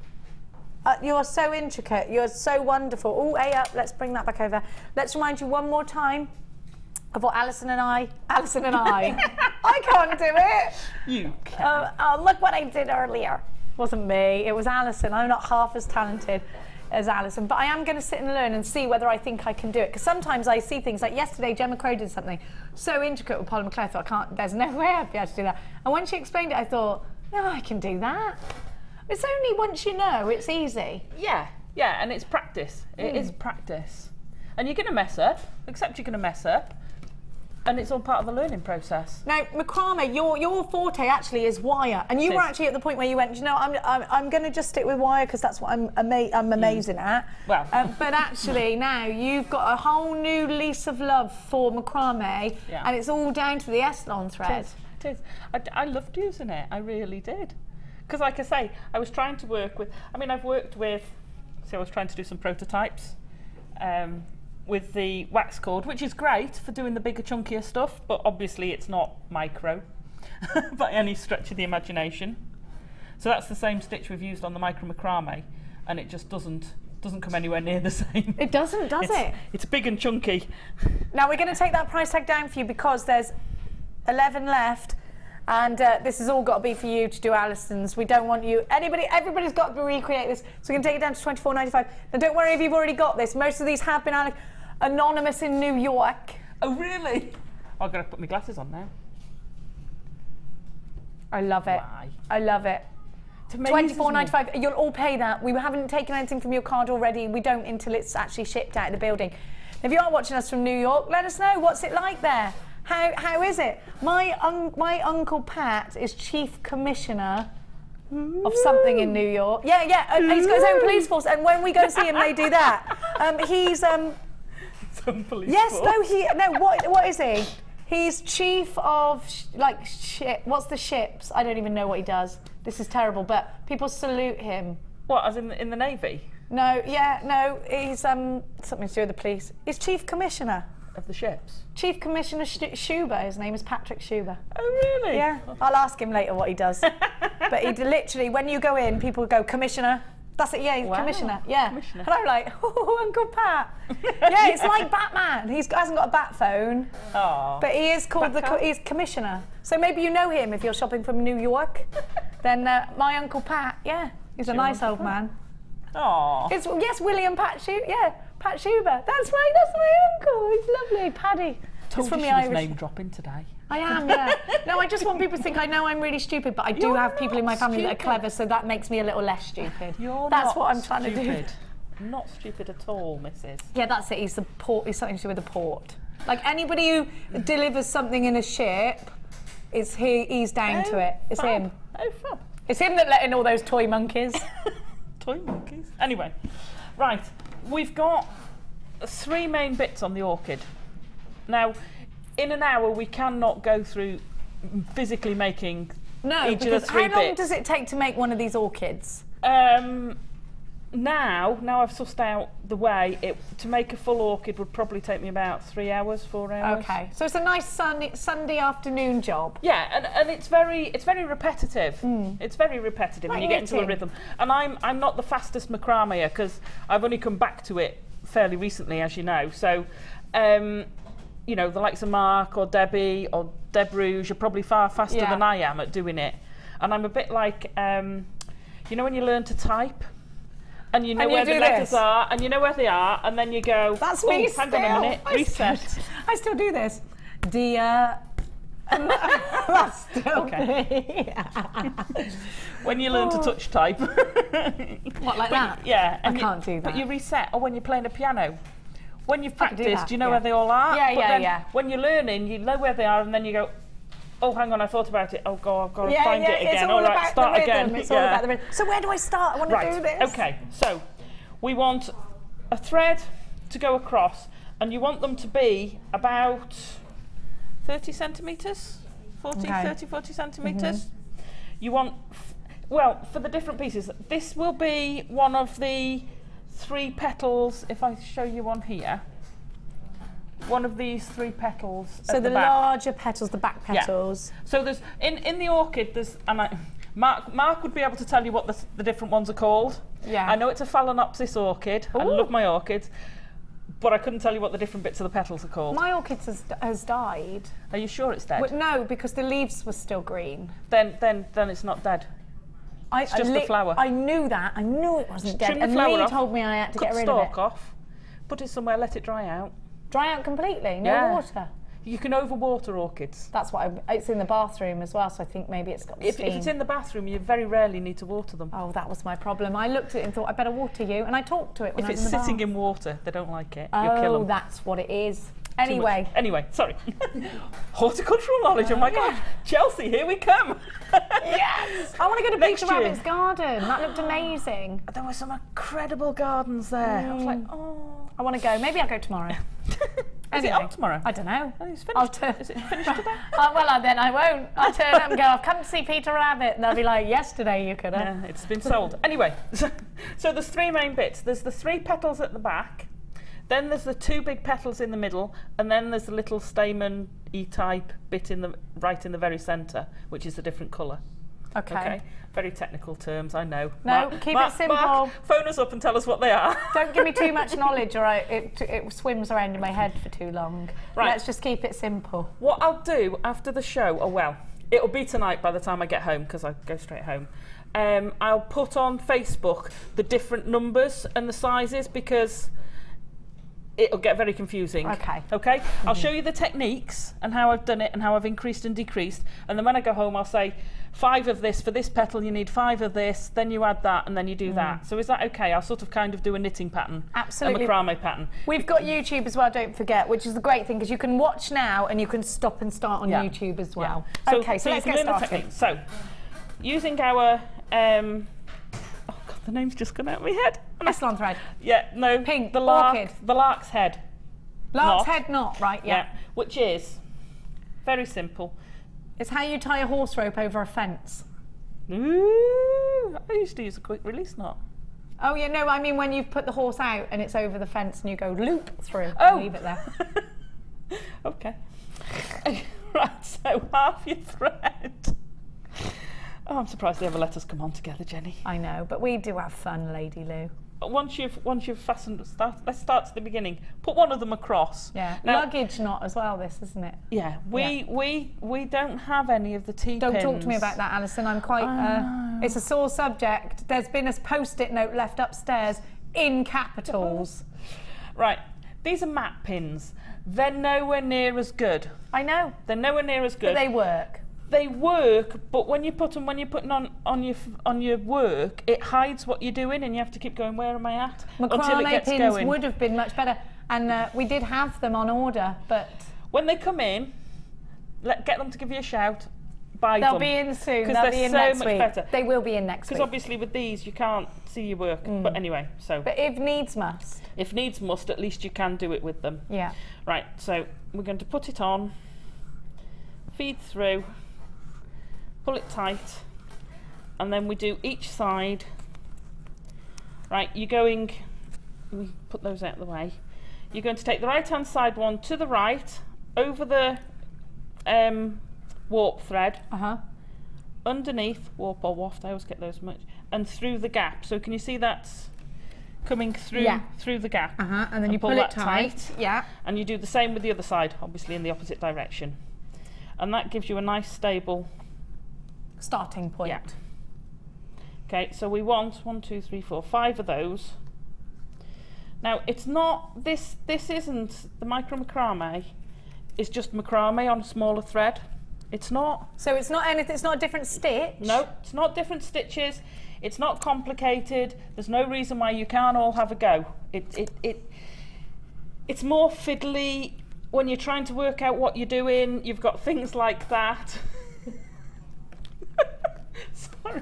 You're so intricate. You're so wonderful. Oh, A up. Let's bring that back over. Let's remind you one more time of what Alison and I I can't do it. You can. Oh, look what I did earlier. Wasn't me. It was Alison. I'm not half as talented as Alison, but I am going to sit and learn and see whether I think I can do it. Because sometimes I see things like yesterday, Gemma Crow did something so intricate with polymer clay. I thought, there's no way I'd be able to do that. And when she explained it, I thought, no, I can do that. It's only once you know, it's easy. Yeah, and it's practice. It is practice. And you're going to mess up, except you're going to mess up. And it's all part of the learning process. Now, macrame, your forte actually is wire, and you were actually at the point where you went, you know, I'm going to just stick with wire because that's what I'm amazing at. Well, but actually now you've got a whole new lease of love for macrame, and it's all down to the S Lon thread. It is. I loved using it. I really did. Because, like I say, I was trying to work with. I mean, I've worked with. So I was trying to do some prototypes. With the wax cord, which is great for doing the bigger, chunkier stuff, but obviously it's not micro by any stretch of the imagination. So that's the same stitch we've used on the micro macrame, and it just doesn't come anywhere near the same. It doesn't, does it? It's big and chunky. Now we're going to take that price tag down for you because there's 11 left, and this has all got to be for you to do Alison's. We don't want you, everybody's got to recreate this, so we can take it down to £24.95. Now don't worry if you've already got this. Most of these have been anonymous in New York. Oh really? I've got to put my glasses on now. I love it. Why? I love it. £24.95. You'll all pay that. We haven't taken anything from your card already. We don't until it's actually shipped out of the building. If you are watching us from New York, let us know. What's it like there? How is it? My Uncle Pat is Chief Commissioner of something in New York. Yeah. He's got his own police force, and when we go see him, they do that. He's Some police yes, force. What is he? He's chief of what's the ships? I don't even know what he does. This is terrible, but people salute him. What, as in the Navy? No, he's something to do with the police. He's Chief Commissioner. Of the ships? Chief Commissioner Schuber, his name is Patrick Schuber. Oh really? Yeah, I'll ask him later what he does. But he literally, when you go in, people go, Commissioner. That's it, yeah, he's Commissioner. Yeah. Commissioner. And I'm like, oh, Uncle Pat. Yeah, it's like Batman. He hasn't got a bat phone. Aww. But he is called he's Commissioner. So maybe you know him if you're shopping from New York. Then my Uncle Pat, yeah, he's a nice old man. Aww. Yes, William Pat Schuber. Yeah, Pat Schuber. That's my uncle. He's lovely, Paddy. Told you she was name dropping today. I am, yeah. No, I just want people to think I know I'm really stupid, but I do have people in my family that are clever, so that makes me a little less stupid. That's what I'm trying to do. Not stupid at all, Mrs. Yeah, that's it. He's something to do with the port. Like anybody who delivers something in a ship, he's down to it. It's him. Oh, fab. It's him that let in all those toy monkeys. Toy monkeys? Anyway, right. We've got 3 main bits on the orchid. Now, in an hour, we cannot go through physically making each of the 3 bits. How long does it take to make one of these orchids? Now I've sussed out the way, to make a full orchid would probably take me about 3 hours, 4 hours. Okay, so it's a nice Sunday afternoon job. Yeah, and it's very repetitive. It's very repetitive when you get into a rhythm. And I'm not the fastest macrameer because I've only come back to it fairly recently, as you know. So, you know, the likes of Mark or Debbie or Deb Rouge are probably far faster than I am at doing it. And I'm a bit like, you know, when you learn to type. And you know where the letters are, and you know where they are, and then you go, that's me still. Hang on a minute, reset. I still do this. Dear. That's still me. When you learn to touch type. What, like that? Yeah. I can't do that. But you reset, or when you're playing a piano. When you've practiced, you know where they all are. Yeah. When you're learning, you know where they are, and then you go, oh, hang on, I thought about it. Oh, God, I've got to find it again. It's all about start the rhythm. again. It's all about the rhythm. So where do I start? I want to do this. Okay, so we want a thread to go across, and you want them to be about 30 centimetres, 40 centimetres. You want, well, for the different pieces, this will be one of the 3 petals, if I show you one here. One of these 3 petals. So the larger petals, the back petals. Yeah. So there's in the orchid, there's Mark would be able to tell you what the different ones are called. Yeah. I know it's a Phalaenopsis orchid. Ooh. I love my orchids, but I couldn't tell you what the different bits of the petals are called. My orchid has died. Are you sure it's dead? Well, no, because the leaves were still green. Then it's not dead. It's just the flower. I knew that. I knew it wasn't dead. Trim the And flower Lee off, told me I had to cut get the rid of it. stalk off, put it somewhere, let it dry out. Dry out completely, no Yeah. water. You can overwater orchids. That's what it's in the bathroom as well, so I think maybe it's got the If steam. it's in the bathroom, you very rarely need to water them. Oh, that was my problem. I looked at it and thought, I better water you, and I talked to it when If I was it's in the sitting bath. in water, they don't like it. You'll kill Oh, them. that's what it is. Too Anyway. much. Anyway, sorry. Horticultural knowledge, oh my God. Chelsea, here we come. Yes! I want to go to Next Peter year. Rabbit's garden. That looked amazing. There were some incredible gardens there. I was like, oh. I want to go. Maybe I'll go tomorrow. Is it on tomorrow? I don't know. Oh, it's I'll finished. Is it finished today? Then I won't. I'll turn up and go, I've come to see Peter Rabbit. And they'll be like, yesterday you could have. Yeah, it's been sold. Anyway, so there's three main bits. There's the three petals at the back, then there's the two big petals in the middle, and then there's the little stamen E-type bit right in the very centre, which is a different colour. Okay. Very technical terms, I know. No, keep it simple. Mark, phone us up and tell us what they are. Don't give me too much knowledge or it swims around in my head for too long. Right. Let's just keep it simple. What I'll do after the show, it'll be tonight by the time I get home, because I go straight home. I'll put on Facebook the different numbers and the sizes, because it'll get very confusing. Okay. Okay? I'll show you the techniques and how I've done it and how I've increased and decreased. And then when I go home, I'll say 5 of this for this petal, you need 5 of this, then you add that, and then you do that. So is that okay? I'll sort of kind of do a knitting pattern. Absolutely. A macrame pattern. We've got YouTube as well, don't forget, which is the great thing, because you can watch now and you can stop and start on YouTube as well. Yeah. Okay, so you let's can get learn the started. technique. So, using our, oh God, the name's just gone out of my head. S Lon thread. Yeah, no. Pink, the orchid. The lark's head. Lark's Knot. head knot, right, yeah. Which is very simple. It's how you tie a horse rope over a fence. Ooh, I used to use a quick release knot. Oh, yeah, no, I mean when you've put the horse out and it's over the fence and you go loop through Oh. and leave it there. Okay. Right, so half your thread. Oh, I'm surprised they ever let us come on together, Jenny. I know, but we do have fun, Lady Lou. Once you've fastened, let's start at the beginning. Put one of them across. Yeah, Now, luggage knot as well, this, isn't it? yeah, we don't have any of the T-pins. Don't talk to me about that, Alison. I'm quite, it's a sore subject. There's been a post-it note left upstairs in capitals. Right, these are mat pins. They're nowhere near as good. I know, They're nowhere near as good. but they work. They work, but when you're putting on your work, it hides what you're doing, and you have to keep going. Where am I at? Until it Macrame gets pins going. would have been much better, and we did have them on order, but When they come in, get them to give you a shout. Buy they'll them. be in soon. 'Cause They'll they're be in so next much week. better. They will be in next Because week. obviously with these you can't see your work. But anyway, so But if needs must. if needs must, at least you can do it with them. Yeah. Right, so we're going to put it on, feed through, pull it tight, and then we do each side. Right, we put those out of the way. You're going to take the right hand side one to the right, over the warp thread, underneath, warp or waft, I always get those much, and through the gap. So can you see that's coming through through the gap? And then you pull it that tight. Yeah. And you do the same with the other side, obviously in the opposite direction. And that gives you a nice stable Starting point. Yeah. Okay, so we want 1, 2, 3, 4, 5 of those. Now it's not this isn't the micro macrame, it's just macrame on a smaller thread. It's not. So it's not anything, it's not a different stitch? No, it's not different stitches. It's not complicated. There's no reason why you can't all have a go. It's more fiddly when you're trying to work out what you're doing. You've got things like that. Sorry.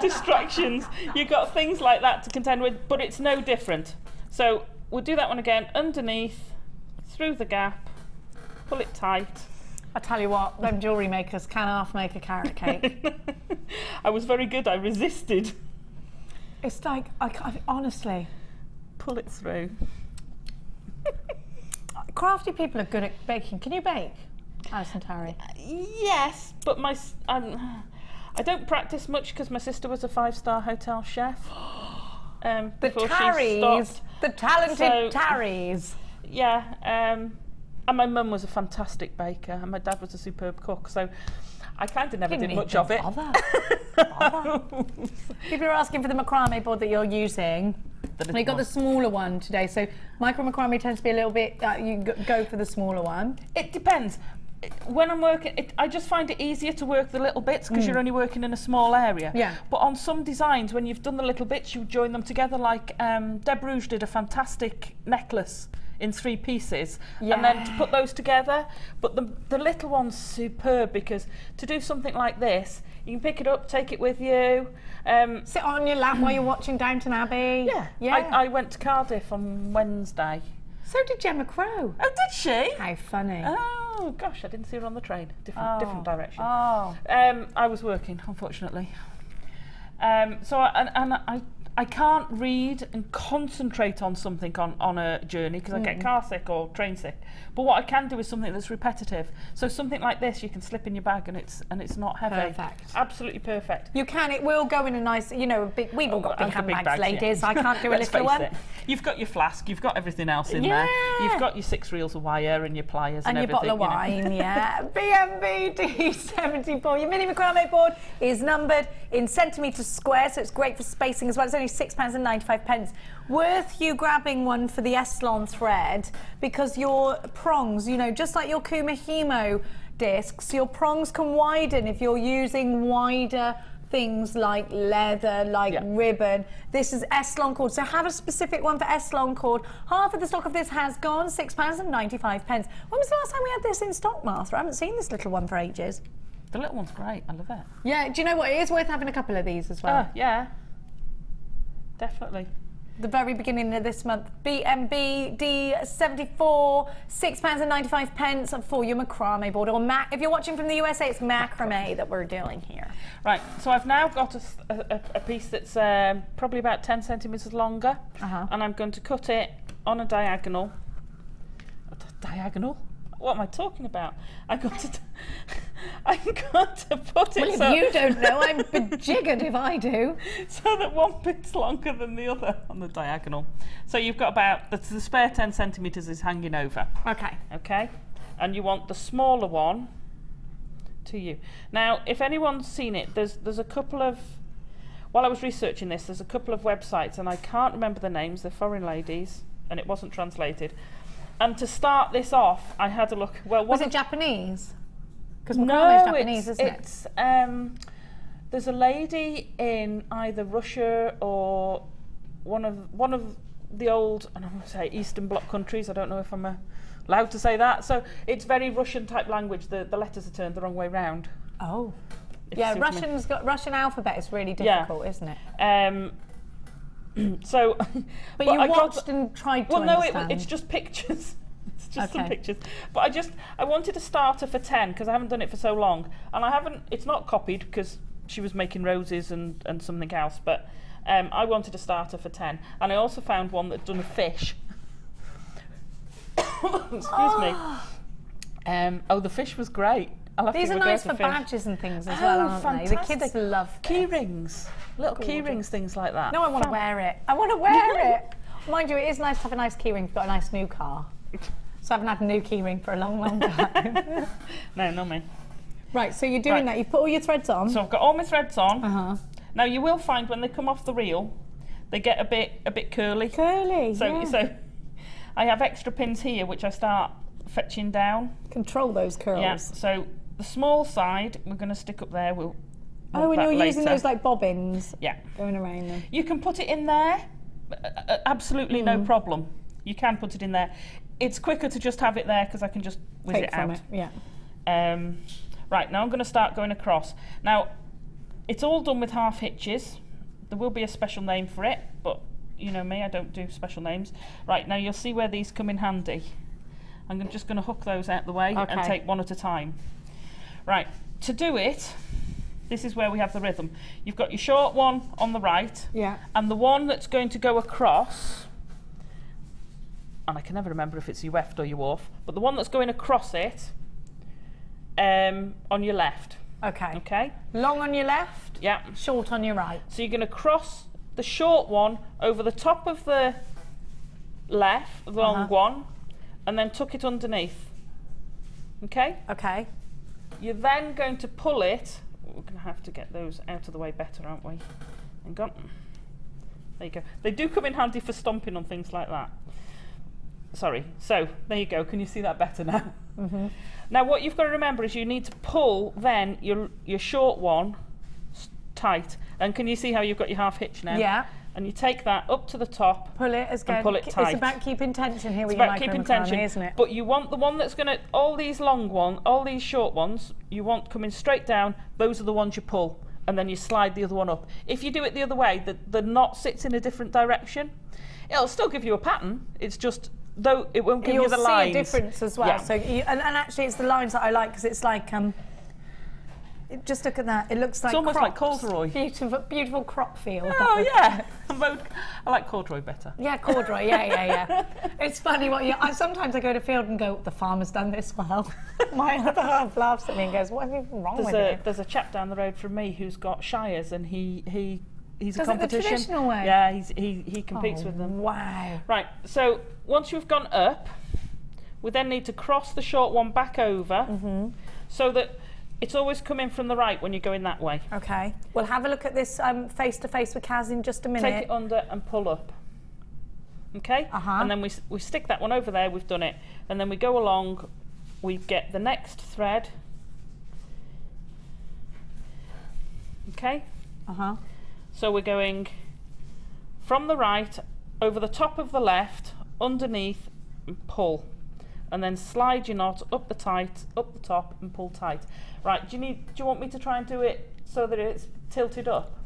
Distractions. You've got things like that to contend with, but it's no different. So we'll do that one again. Underneath, through the gap, pull it tight. I tell you what, them jewellery makers can half make a carrot cake. I was very good. I resisted. It's like, honestly. Pull it through. Crafty people are good at baking. Can you bake, Alison Tarry? Yes, but I don't practice much because my sister was a 5-star hotel chef. The before she Tarries, stopped. the talented So- Tarries. Yeah, and my mum was a fantastic baker, and my dad was a superb cook. So I kind of never did much of it. People are asking for the macrame board that you're using. We got the smaller one today, so micro macrame tends to be a little bit. You go for the smaller one. It depends. When I'm working, I just find it easier to work the little bits because you're only working in a small area. Yeah. But on some designs, when you've done the little bits, you join them together. Like Deb Rouge did a fantastic necklace in 3 pieces, and then to put those together. But the little one's superb because to do something like this, you can pick it up, take it with you. Sit on your lap while you're watching Downton Abbey. Yeah. I went to Cardiff on Wednesday. So did Gemma Crow. Oh, did she? How funny. Oh gosh, I didn't see her on the train. Different direction. Oh. I was working, unfortunately. So I can't read and concentrate on something on a journey because I get car sick or train sick. But what I can do is something that's repetitive. So something like this you can slip in your bag and it's not heavy. Perfect. Absolutely perfect. You can. It will go in a nice, you know, a big. We've all got big handbags, ladies. Yeah. I can't do a Let's little face one. it. You've got your flask. You've got everything else in there. You've got your 6 reels of wire and your pliers and your everything. bottle of wine, yeah. BMB D74. Your mini macrame board is numbered in centimetres square, so it's great for spacing as well. It's only £6.95. Worth you grabbing one for the S Lon thread because your prongs, you know, just like your Kumahimo discs, your prongs can widen if you're using wider things like leather, like ribbon. This is S Lon cord, so have a specific one for S Lon cord. Half of the stock of this has gone, £6.95. When was the last time we had this in stock, Martha? I haven't seen this little one for ages. The little one's great. I love it. Yeah, do you know what? It is worth having a couple of these as well. Yeah. Definitely. The very beginning of this month, BMB D74, £6.95 for your macrame board. Or if you're watching from the USA, it's macrame that we're doing here. Right, so I've now got a piece that's probably about 10 centimetres longer, and I'm going to cut it on a diagonal. Diagonal? What am I talking about? I've got to put it. Well, if you don't know, I'm bejiggered if I do. So that one bit's longer than the other on the diagonal. So you've got about the spare 10 centimetres is hanging over. Okay. Okay, and you want the smaller one to you. Now, if anyone's seen it, there's a couple of. While I was researching this, there's a couple of websites, and I can't remember the names. They're foreign ladies, and it wasn't translated. And to start this off, I had a look. Well, was it Japanese? Because macrame is Japanese, isn't it? It's there's a lady in either Russia or one of the old, and I'm going to say Eastern Bloc countries. I don't know if I'm allowed to say that. So it's very Russian type language. The letters are turned the wrong way round. Oh. Yeah, Russian alphabet is really difficult, isn't it? So, but you watched and tried to understand. Well, no, it's just pictures. It's just some pictures. But I wanted a starter for 10 because I haven't done it for so long, and I haven't. It's not copied because she was making roses and something else. But I wanted a starter for 10, and I also found one that'd done a fish. Excuse me. The fish was great. These are nice for badges and things as well, aren't fantastic. they? The kids love key rings, little key rings, things like that. No, I want to wear it. I want to wear it. Mind you, it is nice to have a nice key ring if you've got a nice new car. So I haven't had a new key ring for a long, long time. No, not me. Right, so you're doing that. You put all your threads on. So I've got all my threads on. Now you will find when they come off the reel, they get a bit curly. Curly. So I have extra pins here which I start fetching down. Control those curls. Yeah. So the small side we're going to stick up there. And you're using those like bobbins. Yeah. Going around them. You can put it in there. Absolutely no problem. You can put it in there. It's quicker to just have it there because I can just whiz it out. Yeah. Right, now I'm going to start going across. Now, it's all done with half hitches. There will be a special name for it, but you know me, I don't do special names. Right, now you'll see where these come in handy. I'm just going to hook those out the way and take one at a time. Right, to do it, this is where we have the rhythm. You've got your short one on the right, and the one that's going to go across, and I can never remember if it's your weft or your wharf, but the one that's going across it on your left. Okay. Okay. Long on your left, Yeah. short on your right. So you're going to cross the short one over the top of the left, the long one, and then tuck it underneath. Okay? Okay. You're then going to pull it. We're going to have to get those out of the way better, aren't we? Hang on. There you go. They do come in handy for stomping on things like that. Sorry. So, there you go. Can you see that better now? Mm-hmm. Now, what you've got to remember is you need to pull then your short one tight. And can you see how you've got your half hitch now? Yeah. And you take that up to the top. Pull it as good. And pull it tight. It's about keeping tension here It's with your about keeping macrame, tension, isn't it? but you want the one that's going to, all these long ones, all these short ones, you want coming straight down, those are the ones you pull, and then you slide the other one up. If you do it the other way, the knot sits in a different direction. It'll still give you a pattern, it's just, though it won't give you the lines. You'll see a difference as well. Yeah. So and actually it's the lines that I like, because it's like, just look at that. It looks like it's almost crops. like corduroy. Beautiful, beautiful crop field. Oh yeah, I like corduroy better. Yeah, corduroy. Yeah. It's funny what sometimes I go to field and go, the farmer's done this well. My other half laughs at me and goes, what is even wrong with you? There's a chap down the road from me who's got shires, and he's Does a competition. it the traditional way? Yeah, he competes with them. Wow. Right. So once you've gone up, we then need to cross the short one back over, so that it's always coming from the right when you're going that way. Okay. We'll have a look at this face to face with Kaz in just a minute. Take it under and pull up. Okay? And then we stick that one over there, we've done it. And then we go along, we get the next thread. Okay? So we're going from the right, over the top of the left, underneath, and pull. And then slide your knot up the top and pull tight. Right, do you want me to try and do it so that it's tilted up?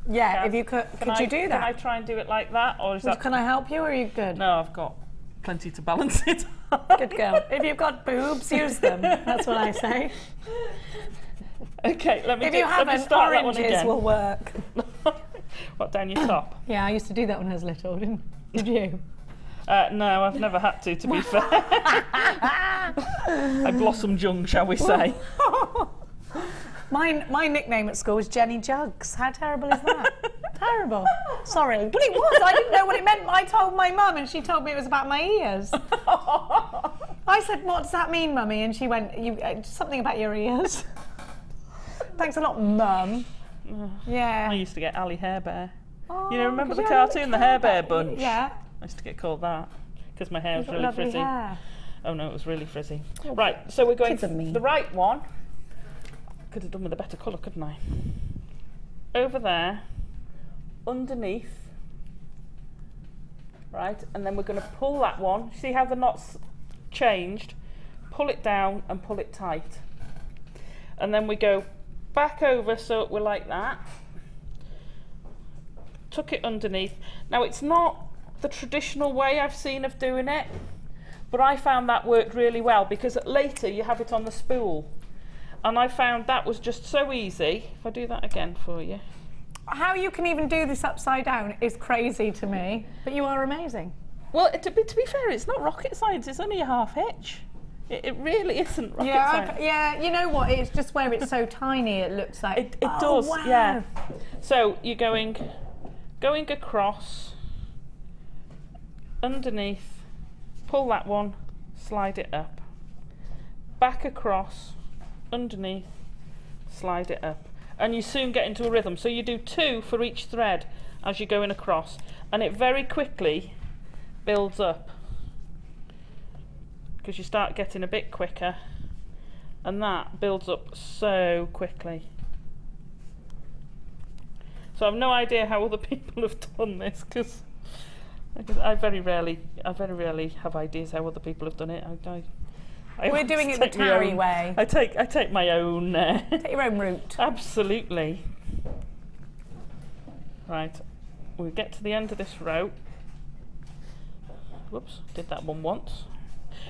Yeah, if you could you do that? Can I try and do it like that, or is that? Can I help you, or are you good? No, I've got plenty to balance it. Good girl. If you've got boobs, use them. That's what I say. Okay, let me. If you haven't, start that one oranges again. will work. What, down your top? Yeah, I used to do that when I was little. Did you? No, I've never had to be fair. I blossomed young, shall we say. My nickname at school was Jenny Jugs. How terrible is that? Terrible. Sorry. But it was. I didn't know what it meant. I told my mum and she told me it was about my ears. I said, what does that mean, Mummy? And she went, something about your ears. Thanks a lot, Mum. Yeah. I used to get Ali Hair Bear. Oh, You know, remember the cartoon, the Hair Bear Bunch? Yeah. I used to get called that because my hair was really Lovely frizzy. hair. Oh no, it was really frizzy. Right, so we're going Kids are mean. the right one. Could have done with a better colour, couldn't I? Over there, underneath. Right, and then we're going to pull that one. See how the knot's changed? Pull it down and pull it tight. And then we go back over so we're like that. Tuck it underneath. Now it's not the traditional way I've seen of doing it, but I found that worked really well because later you have it on the spool, and I found that was just so easy. If I do that again for you. How you can even do this upside down is crazy to me, but you are amazing. Well, to be fair, it's not rocket science, it's only a half hitch. It really isn't rocket science. Yeah, you know what, it's just where it's so tiny it looks like. It does, wow. yeah. So you're going across, underneath, pull that one, slide it up, back across, underneath, slide it up, and you soon get into a rhythm. So you do 2 for each thread as you're going across, and it very quickly builds up because you start getting a bit quicker, and that builds up so quickly. So I've no idea how other people have done this because I very rarely have ideas how other people have done it. We're doing it the Tarry way. I take my own. Take your own route. Absolutely. Right, we get to the end of this row. Whoops, did that one once.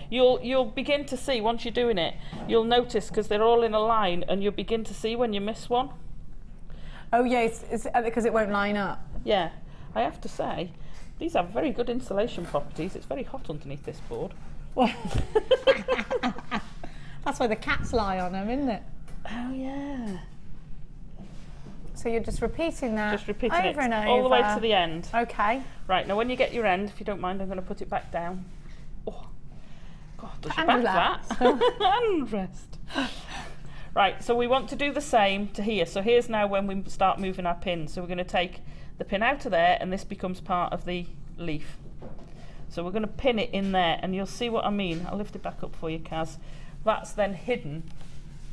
You'll begin to see once you're doing it. You'll notice because they're all in a line, and you'll begin to see when you miss one. Oh yeah, it's because it won't line up. Yeah, I have to say, these have very good insulation properties. It's very hot underneath this board. Well, that's why the cats lie on them, isn't it? Oh yeah. So you're just repeating that Just repeating over it and over. all the way to the end. Okay. Right, now when you get your end, if you don't mind, I'm going to put it back down. Oh, God, does your And back that? And rest. Right, so we want to do the same to here. So here's now when we start moving our pins. So we're going to take the pin out of there, and this becomes part of the leaf. So we're going to pin it in there, and you'll see what I mean. I'll lift it back up for you, Kaz. That's then hidden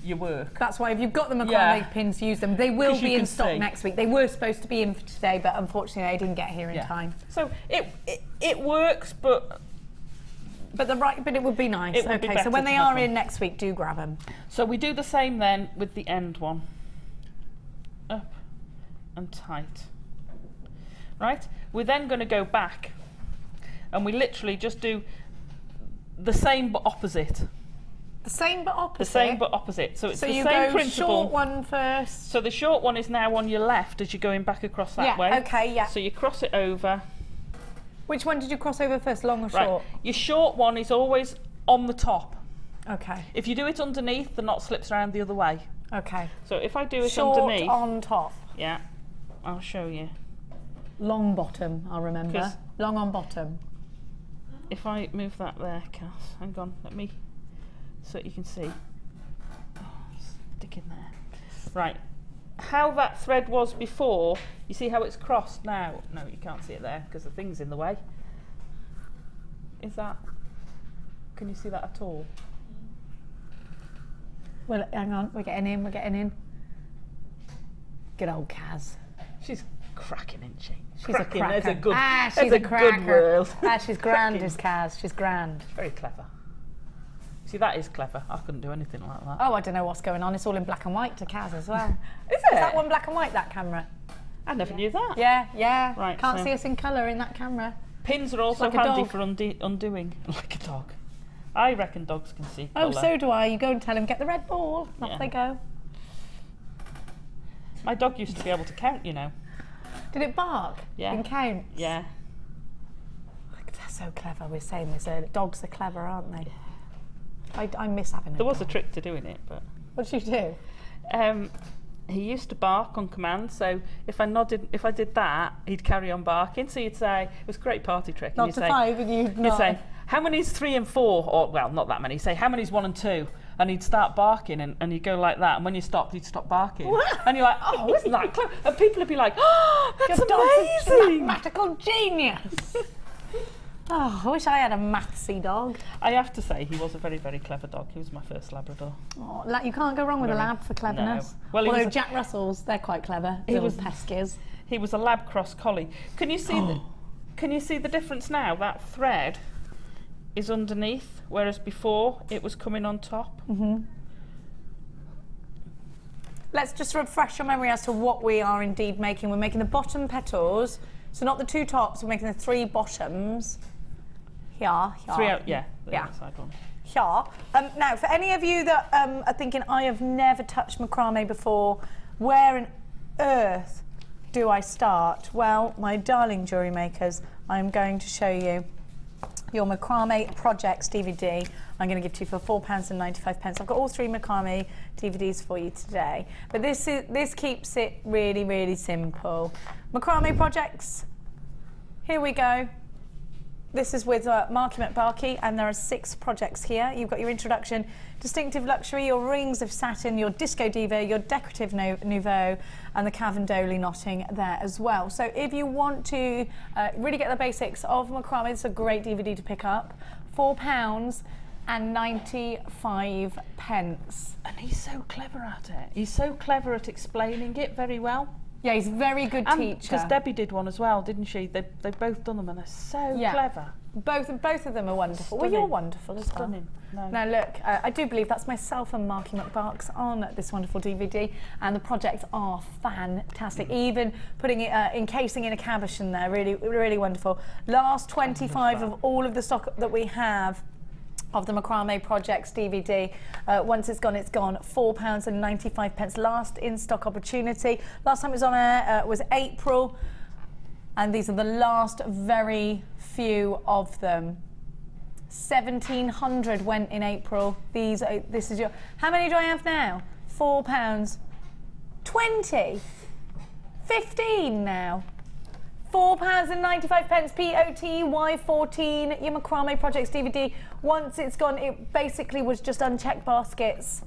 your work. That's why if you've got the macrame pins, use them. They will be in stock see. next week. They were supposed to be in for today, but unfortunately they didn't get here in time. So it works, but it would be nice. It would be okay, better so when to they have are them. in next week, do grab them. So we do the same then with the end one. Up and tight. Right? We're then going to go back, and we literally just do the same but opposite. The same but opposite? The same but opposite. So it's the you same go principle. short one first. So the short one is now on your left as you're going back across that way. Okay, yeah. So you cross it over. Which one did you cross over first, long or Right. short? Your short one is always on the top. Okay. If you do it underneath, the knot slips around the other way. Okay. So if I do it Short underneath, on top. yeah, I'll show you. Long bottom, I'll remember. 'Cause- Long on bottom. If I move that there, Cass, hang on, let me, so you can see. Oh, stick in there. Right, how that thread was before, you see how it's crossed now? No, you can't see it there because the thing's in the way. Is that, can you see that at all? Well, hang on, we're getting in. Good old Kaz. She's cracking, isn't she? She's a cracker. There's a good, she's there's a good cracker. word. She's grand, is Kaz. She's grand. Very clever. See, that is clever. I couldn't do anything like that. Oh, I don't know what's going on. It's all in black and white to Kaz as well. Is it? Is that one black and white, that camera? I never knew that. Yeah. Right, Can't so- see us in colour in that camera. Pins are also like a handy dog. for undoing, like a dog. I reckon dogs can see colour. Oh, so do I. You go and tell him, get the red ball. Off Yeah. they go. My dog used to be able to count, you know. Did it bark? Yeah. And count? Yeah. They're so clever. We're saying this. Dogs are clever, aren't they? I miss having a There was a dog. trick to doing it, but What did you do? he used to bark on command. So if I did that, he'd carry on barking. So you'd say, it was a great party trick. Not you'd to say, 5 and you'd You'd not. say, how many's 3 and 4? Or, well, not that many. Say, how many's 1 and 2? And he'd start barking, and he'd go like that. And when you stopped, he'd stop barking. And you're like, oh, isn't that clever? And people would be like, oh, that's Your dog's a amazing. mathematical genius. Oh, I wish I had a mathsy dog. I have to say, he was a very, very clever dog. He was my first Labrador. Oh, you can't go wrong with a lab for cleverness. No. Well, he although was Jack Russells, they're quite clever. He Little was- peskies. He was a lab cross collie. Can you see can you see the difference now? That thread is underneath, whereas before it was coming on top. Let's just refresh your memory as to what we are indeed making. We're making the bottom petals, so not the 2 tops, we're making the 3 bottoms. Here. 3 out, yeah. The Yeah. outside one. Here. Now, for any of you that are thinking, I have never touched macrame before, where on earth do I start? Well, my darling jewellery makers, I'm going to show you your Macrame Projects DVD. I'm going to give to you for £4.95. I've got all 3 macrame DVDs for you today. But this keeps it really, really simple. Macrame Projects, here we go. This is with Marky McBarkey, and there are 6 projects here. You've got your introduction, distinctive luxury, your rings of satin, your disco diva, your decorative nouveau, and the Cavendoli knotting there as well. So if you want to really get the basics of macrame, it's a great DVD to pick up. £4.95. And he's so clever at it. He's so clever at explaining it very well. Yeah, he's a very good teacher. Because Debbie did one as well, didn't she? They've both done them, and they're so clever. Both of them are wonderful. Well, Stunning. you're wonderful as well. Stunning. No. Now look, I do believe that's myself and Marky McBarks on this wonderful DVD, and the projects are fantastic. Even putting it, encasing in a cabochon there, really, really wonderful. Last 25 of all of the stock that we have of the Macrame Projects DVD. Once it's gone, it's gone. £4.95. Last in stock opportunity. Last time it was on air was April, and these are the last very few of them. 1,700 went in April. This is your. How many do I have now? £4. 20. 15 now. £4.95 POTY14, your macrame projects DVD. Once it's gone, it basically was just unchecked baskets.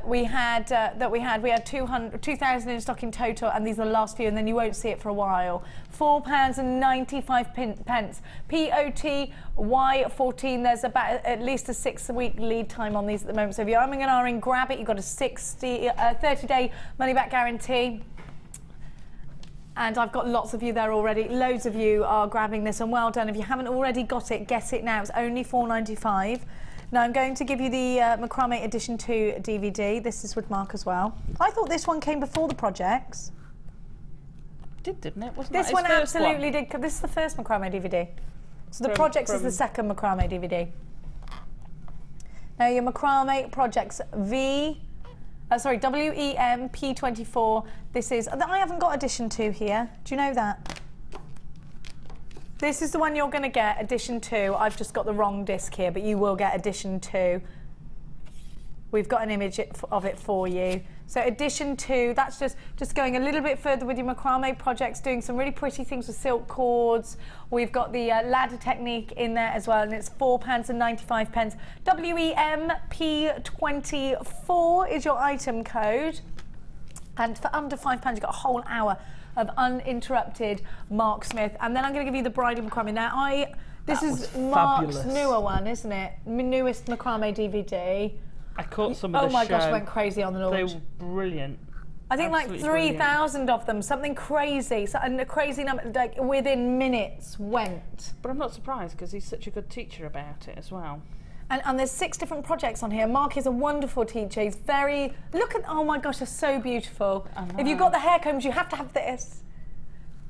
We had 2,000 in stock in total, and these are the last few, and then you won't see it for a while. £4.95 POTY14. There's about at least a 6-week lead time on these at the moment. So if you're umming and ahhing, grab it. You've got a 30-day money-back guarantee. And I've got lots of you there already. Loads of you are grabbing this, and well done. If you haven't already got it, get it now. It's only £4.95. Now I'm going to give you the Macrame Edition 2 DVD. This is with Mark as well. I thought this one came before the projects. Didn't it? Wasn't this that one his first absolutely one? did. This is the first Macrame DVD. So the projects is the second Macrame DVD. Now your Macrame projects WEM P24. This is, I haven't got edition 2 here. Do you know that? This is the one you're going to get, edition 2. I've just got the wrong disc here, but you will get edition 2. We've got an image of it for you. So edition 2, that's just going a little bit further with your macrame projects, doing some really pretty things with silk cords. We've got the ladder technique in there as well, and it's £4.95. WEM P24 is your item code. And for under £5, you've got a whole hour of uninterrupted Mark Smith. And then I'm going to give you the bridal macrame. Now, this is Mark's fabulous. newer one, isn't it? Newest macrame DVD. I caught some of the Oh my gosh, show. went crazy on the launch. They were brilliant. I think Absolutely like 3,000 of them, something crazy, and a crazy number, like within minutes went. But I'm not surprised because he's such a good teacher about it as well. And there's 6 different projects on here. Mark is a wonderful teacher. He's very, look at, oh my gosh, they're so beautiful. If you've got the hair combs, you have to have this.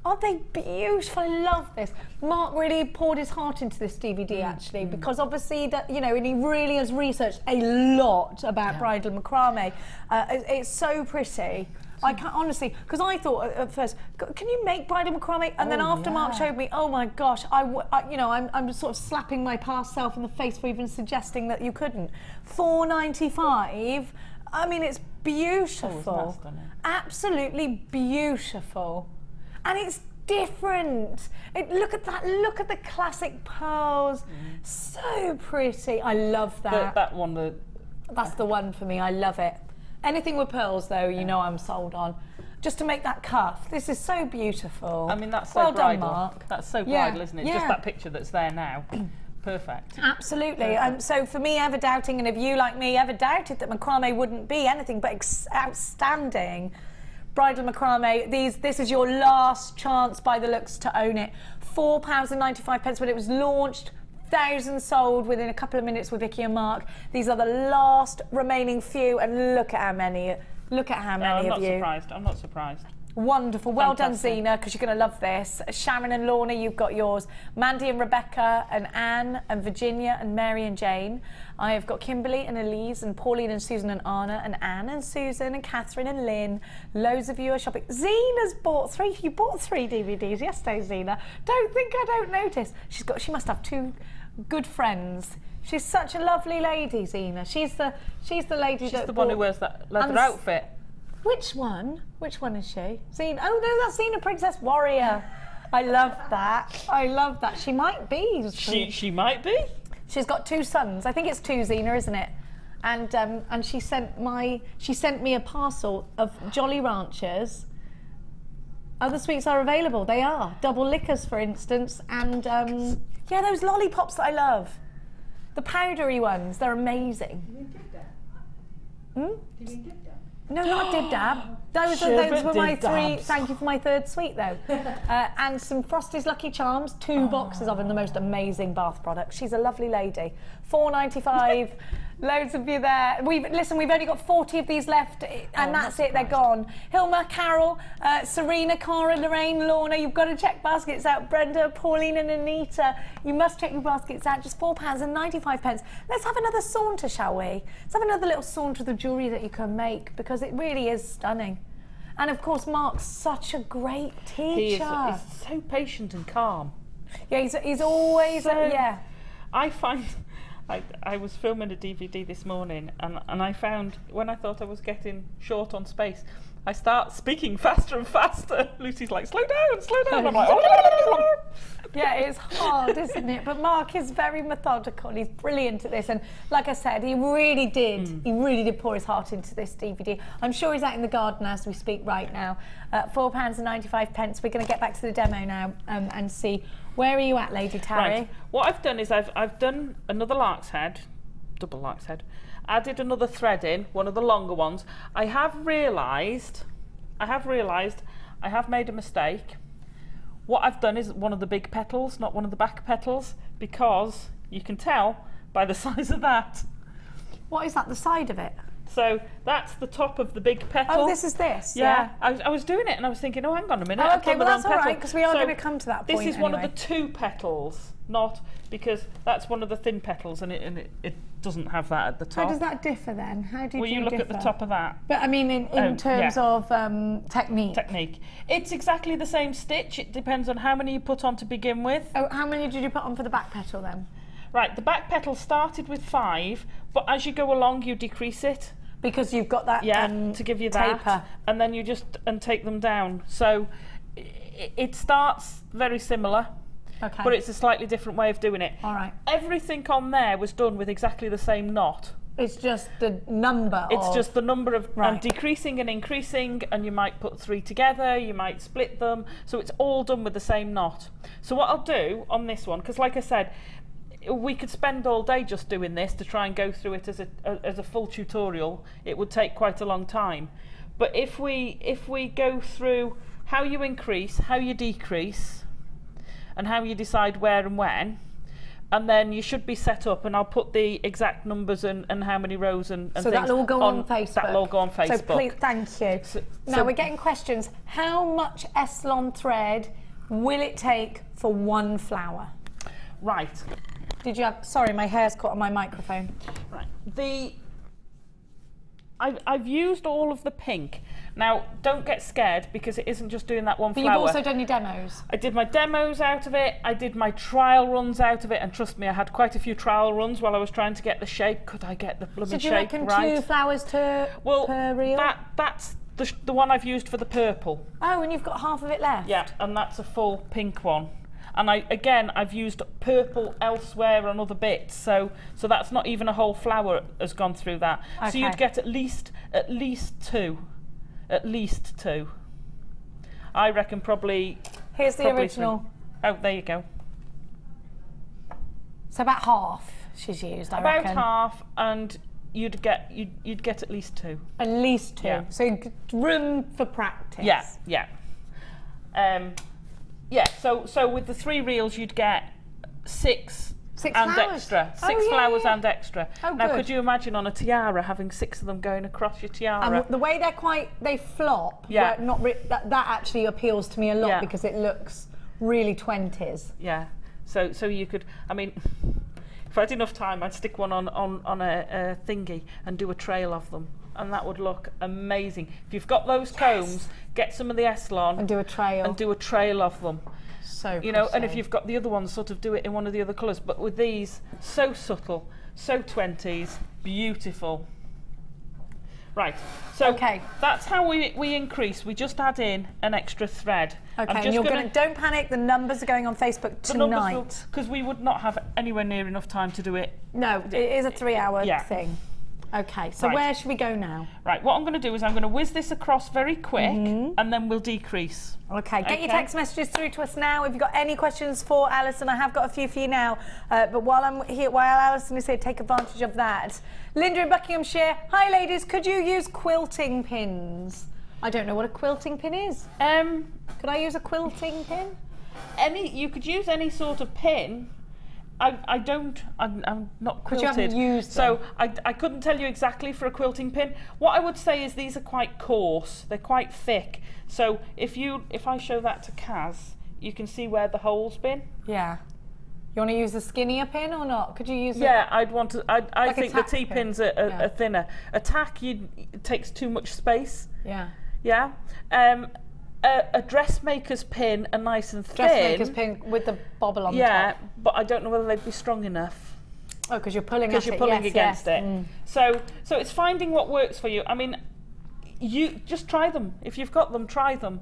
Aren't they beautiful? I love this. Mark really poured his heart into this DVD actually, because obviously that, you know, and he really has researched a lot about bridal macrame. It's so pretty. I can't honestly, because I thought at first, can you make bridal macrame? And then after Mark showed me, oh my gosh, you know, I'm sort of slapping my past self in the face for even suggesting that you couldn't. £4.95. I mean, it's beautiful. Absolutely beautiful. And it's different. Look at that, look at the classic pearls. So pretty. I love that. That one, that's the one for me. I love it. Anything with pearls, though, you know I'm sold on. Just to make that cuff. This is so beautiful. I mean, that's so well bridal. done, Mark. That's so bridal, isn't it? Yeah. Just that picture that's there now. Perfect. Absolutely. So for me, ever doubting, and if you, like me, ever doubted that macrame wouldn't be anything but outstanding, bridal macrame, this is your last chance by the looks to own it. £4.95 when it was launched. Thousands sold within a couple of minutes with Vicky and Mark. These are the last remaining few, and look at how many. Look at how many of you. I'm not surprised. Wonderful. Well done, Fantastic. Zena, because you're going to love this. Sharon and Lorna, you've got yours. Mandy and Rebecca and Anne and Virginia and Mary and Jane. I have got Kimberly and Elise and Pauline and Susan and Anna and Anne and Susan and Catherine and Lynn. Loads of you are shopping. Zena's bought 3. You bought 3 DVDs yesterday, Zena. Don't think I don't notice. She must have 2 good friends. She's such a lovely lady, Zena. She's the lady She's the one who wears that leather outfit. Which one? Which one is she? Zena. Oh no, that's Zena Princess Warrior. I love that. I love that. She might be. She might be. She's got 2 sons. I think it's 2, Zena, isn't it? And she sent me a parcel of Jolly Ranchers. Other sweets are available. They are double liquors, for instance, and yeah, those lollipops that I love, the powdery ones. They're amazing. You did that. Hmm? Did you did that? No, not dib dab. Those were my 3. Thank you for my 3rd sweet though. And some Frosty's Lucky Charms, 2 boxes of them, the most amazing bath products. She's a lovely lady. £4.95. Loads of you there. We've only got 40 of these left, and that's it. They're gone. Hilma, Carol, Serena, Cara, Lorraine, Lorna. You've got to check baskets out. Brenda, Pauline, and Anita. You must check your baskets out. Just £4.95. Let's have another saunter, shall we? Let's have another little saunter of the jewellery that you can make, because it really is stunning. And of course, Mark's such a great teacher. He's so patient and calm. Yeah, he's always So, yeah. I find I was filming a DVD this morning, and I found when I thought I was getting short on space, I start speaking faster and faster. Lucy's like, slow down, slow down. I'm like, oh. Yeah, it's hard, isn't it? But Mark is very methodical. He's brilliant at this, and like I said, he really did. He really did pour his heart into this DVD. I'm sure he's out in the garden as we speak right now. £4.95. We're going to get back to the demo now and see. Where are you at, Lady Tarry? Right. What I've done is I've done another lark's head, double lark's head. Added another thread in, one of the longer ones. I have realised I have made a mistake. What I've done is one of the big petals, not one of the back petals, because you can tell by the size of that. What is that, the side of it? So that's the top of the big petal. Oh, this is this? Yeah. I was doing it and I was thinking, oh, hang on a minute. Oh, okay, well that's all right, because we are going to come to that point. This is one of the two petals, not because that's one of the thin petals, and it doesn't have that at the top. How does that differ then? How do you Well, you look at the top of that. But I mean, in terms of technique. Technique. It's exactly the same stitch. It depends on how many you put on to begin with. Oh, how many did you put on for the back petal then? Right, the back petal started with 5, but as you go along, you decrease it. Because you've got that to give you that taper. And then you just take them down. So it starts very similar, but it's a slightly different way of doing it. All right. Everything on there was done with exactly the same knot. It's just the number. It's just the number of decreasing and increasing, and you might put 3 together, you might split them. So it's all done with the same knot. So what I'll do on this one, because like I said, we could spend all day just doing this to try and go through it as a full tutorial. It would take quite a long time. But if we go through how you increase, how you decrease, and how you decide where and when, and then you should be set up, and I'll put the exact numbers and how many rows and so things. That'll all go on Facebook. That'll all go on Facebook. So please, thank you. Now we're getting questions. How much S Lon thread will it take for one flower? Right. Did you have? Sorry, my hair's caught on my microphone. Right. I've used all of the pink. Now, don't get scared because it isn't just doing that one flower. But you've also done your demos. I did my demos out of it. I did my trial runs out of it, and trust me, I had quite a few trial runs while I was trying to get the shape. Could I get the blooming shape right? So do you reckon 2 flowers per reel? That's the one I've used for the purple. Oh, and you've got half of it left. Yeah, and that's a full pink one. And I've used purple elsewhere on other bits, so that's not even a whole flower has gone through that. Okay. So you'd get at least 2. At least 2. I reckon probably. Here's the original. 3. Oh, there you go. So about half she's used. I reckon. About half, and you'd get at least 2. At least 2. Yeah. So room for practice. Yeah, yeah. Yeah, so with the 3 reels you'd get 6 and flowers. Extra. 6 flowers and extra. Oh, now good. Could you imagine on a tiara having 6 of them going across your tiara? And the way they flop, yeah. that actually appeals to me a lot because it looks really 20s. Yeah, so you could, I mean, if I had enough time I'd stick one on a thingy and do a trail of them. And that would look amazing. If you've got those combs, get some of the S Lon and do a trail. And do a trail of them. So you know, and if you've got the other ones, sort of do it in one of the other colours. But with these, so subtle, so 20s, beautiful. Right. So that's how we increase. We just add in an extra thread. Okay. And you're don't panic. The numbers are going on Facebook tonight. Because we would not have anywhere near enough time to do it. No, it is a 3-hour thing. Okay, so where should we go now? Right, what I'm going to do is I'm going to whiz this across very quick and then we'll decrease. Okay, get your text messages through to us now. If you've got any questions for Alison, I have got a few for you now. But while Alison is here, take advantage of that. Linda in Buckinghamshire, hi ladies, could you use quilting pins? I don't know what a quilting pin is. Could I use a quilting pin? You could use any sort of pin. I'm not quilted, you haven't used so I couldn't tell you exactly for a quilting pin. What I would say is these are quite coarse, they're quite thick. So if I show that to Kaz, you can see where the hole's been. Yeah. You want to use a skinnier pin or not? Could you use? Yeah, I'd want to. I think the T-pins are thinner. A tack, it takes too much space. Yeah. Yeah. A dressmaker's pin are nice and thin. Dressmaker's pin with the bobble on the top. Yeah, but I don't know whether they'd be strong enough. Oh, because you're pulling because you're pulling against it. So it's finding what works for you. I mean, you just try them. If you've got them, try them.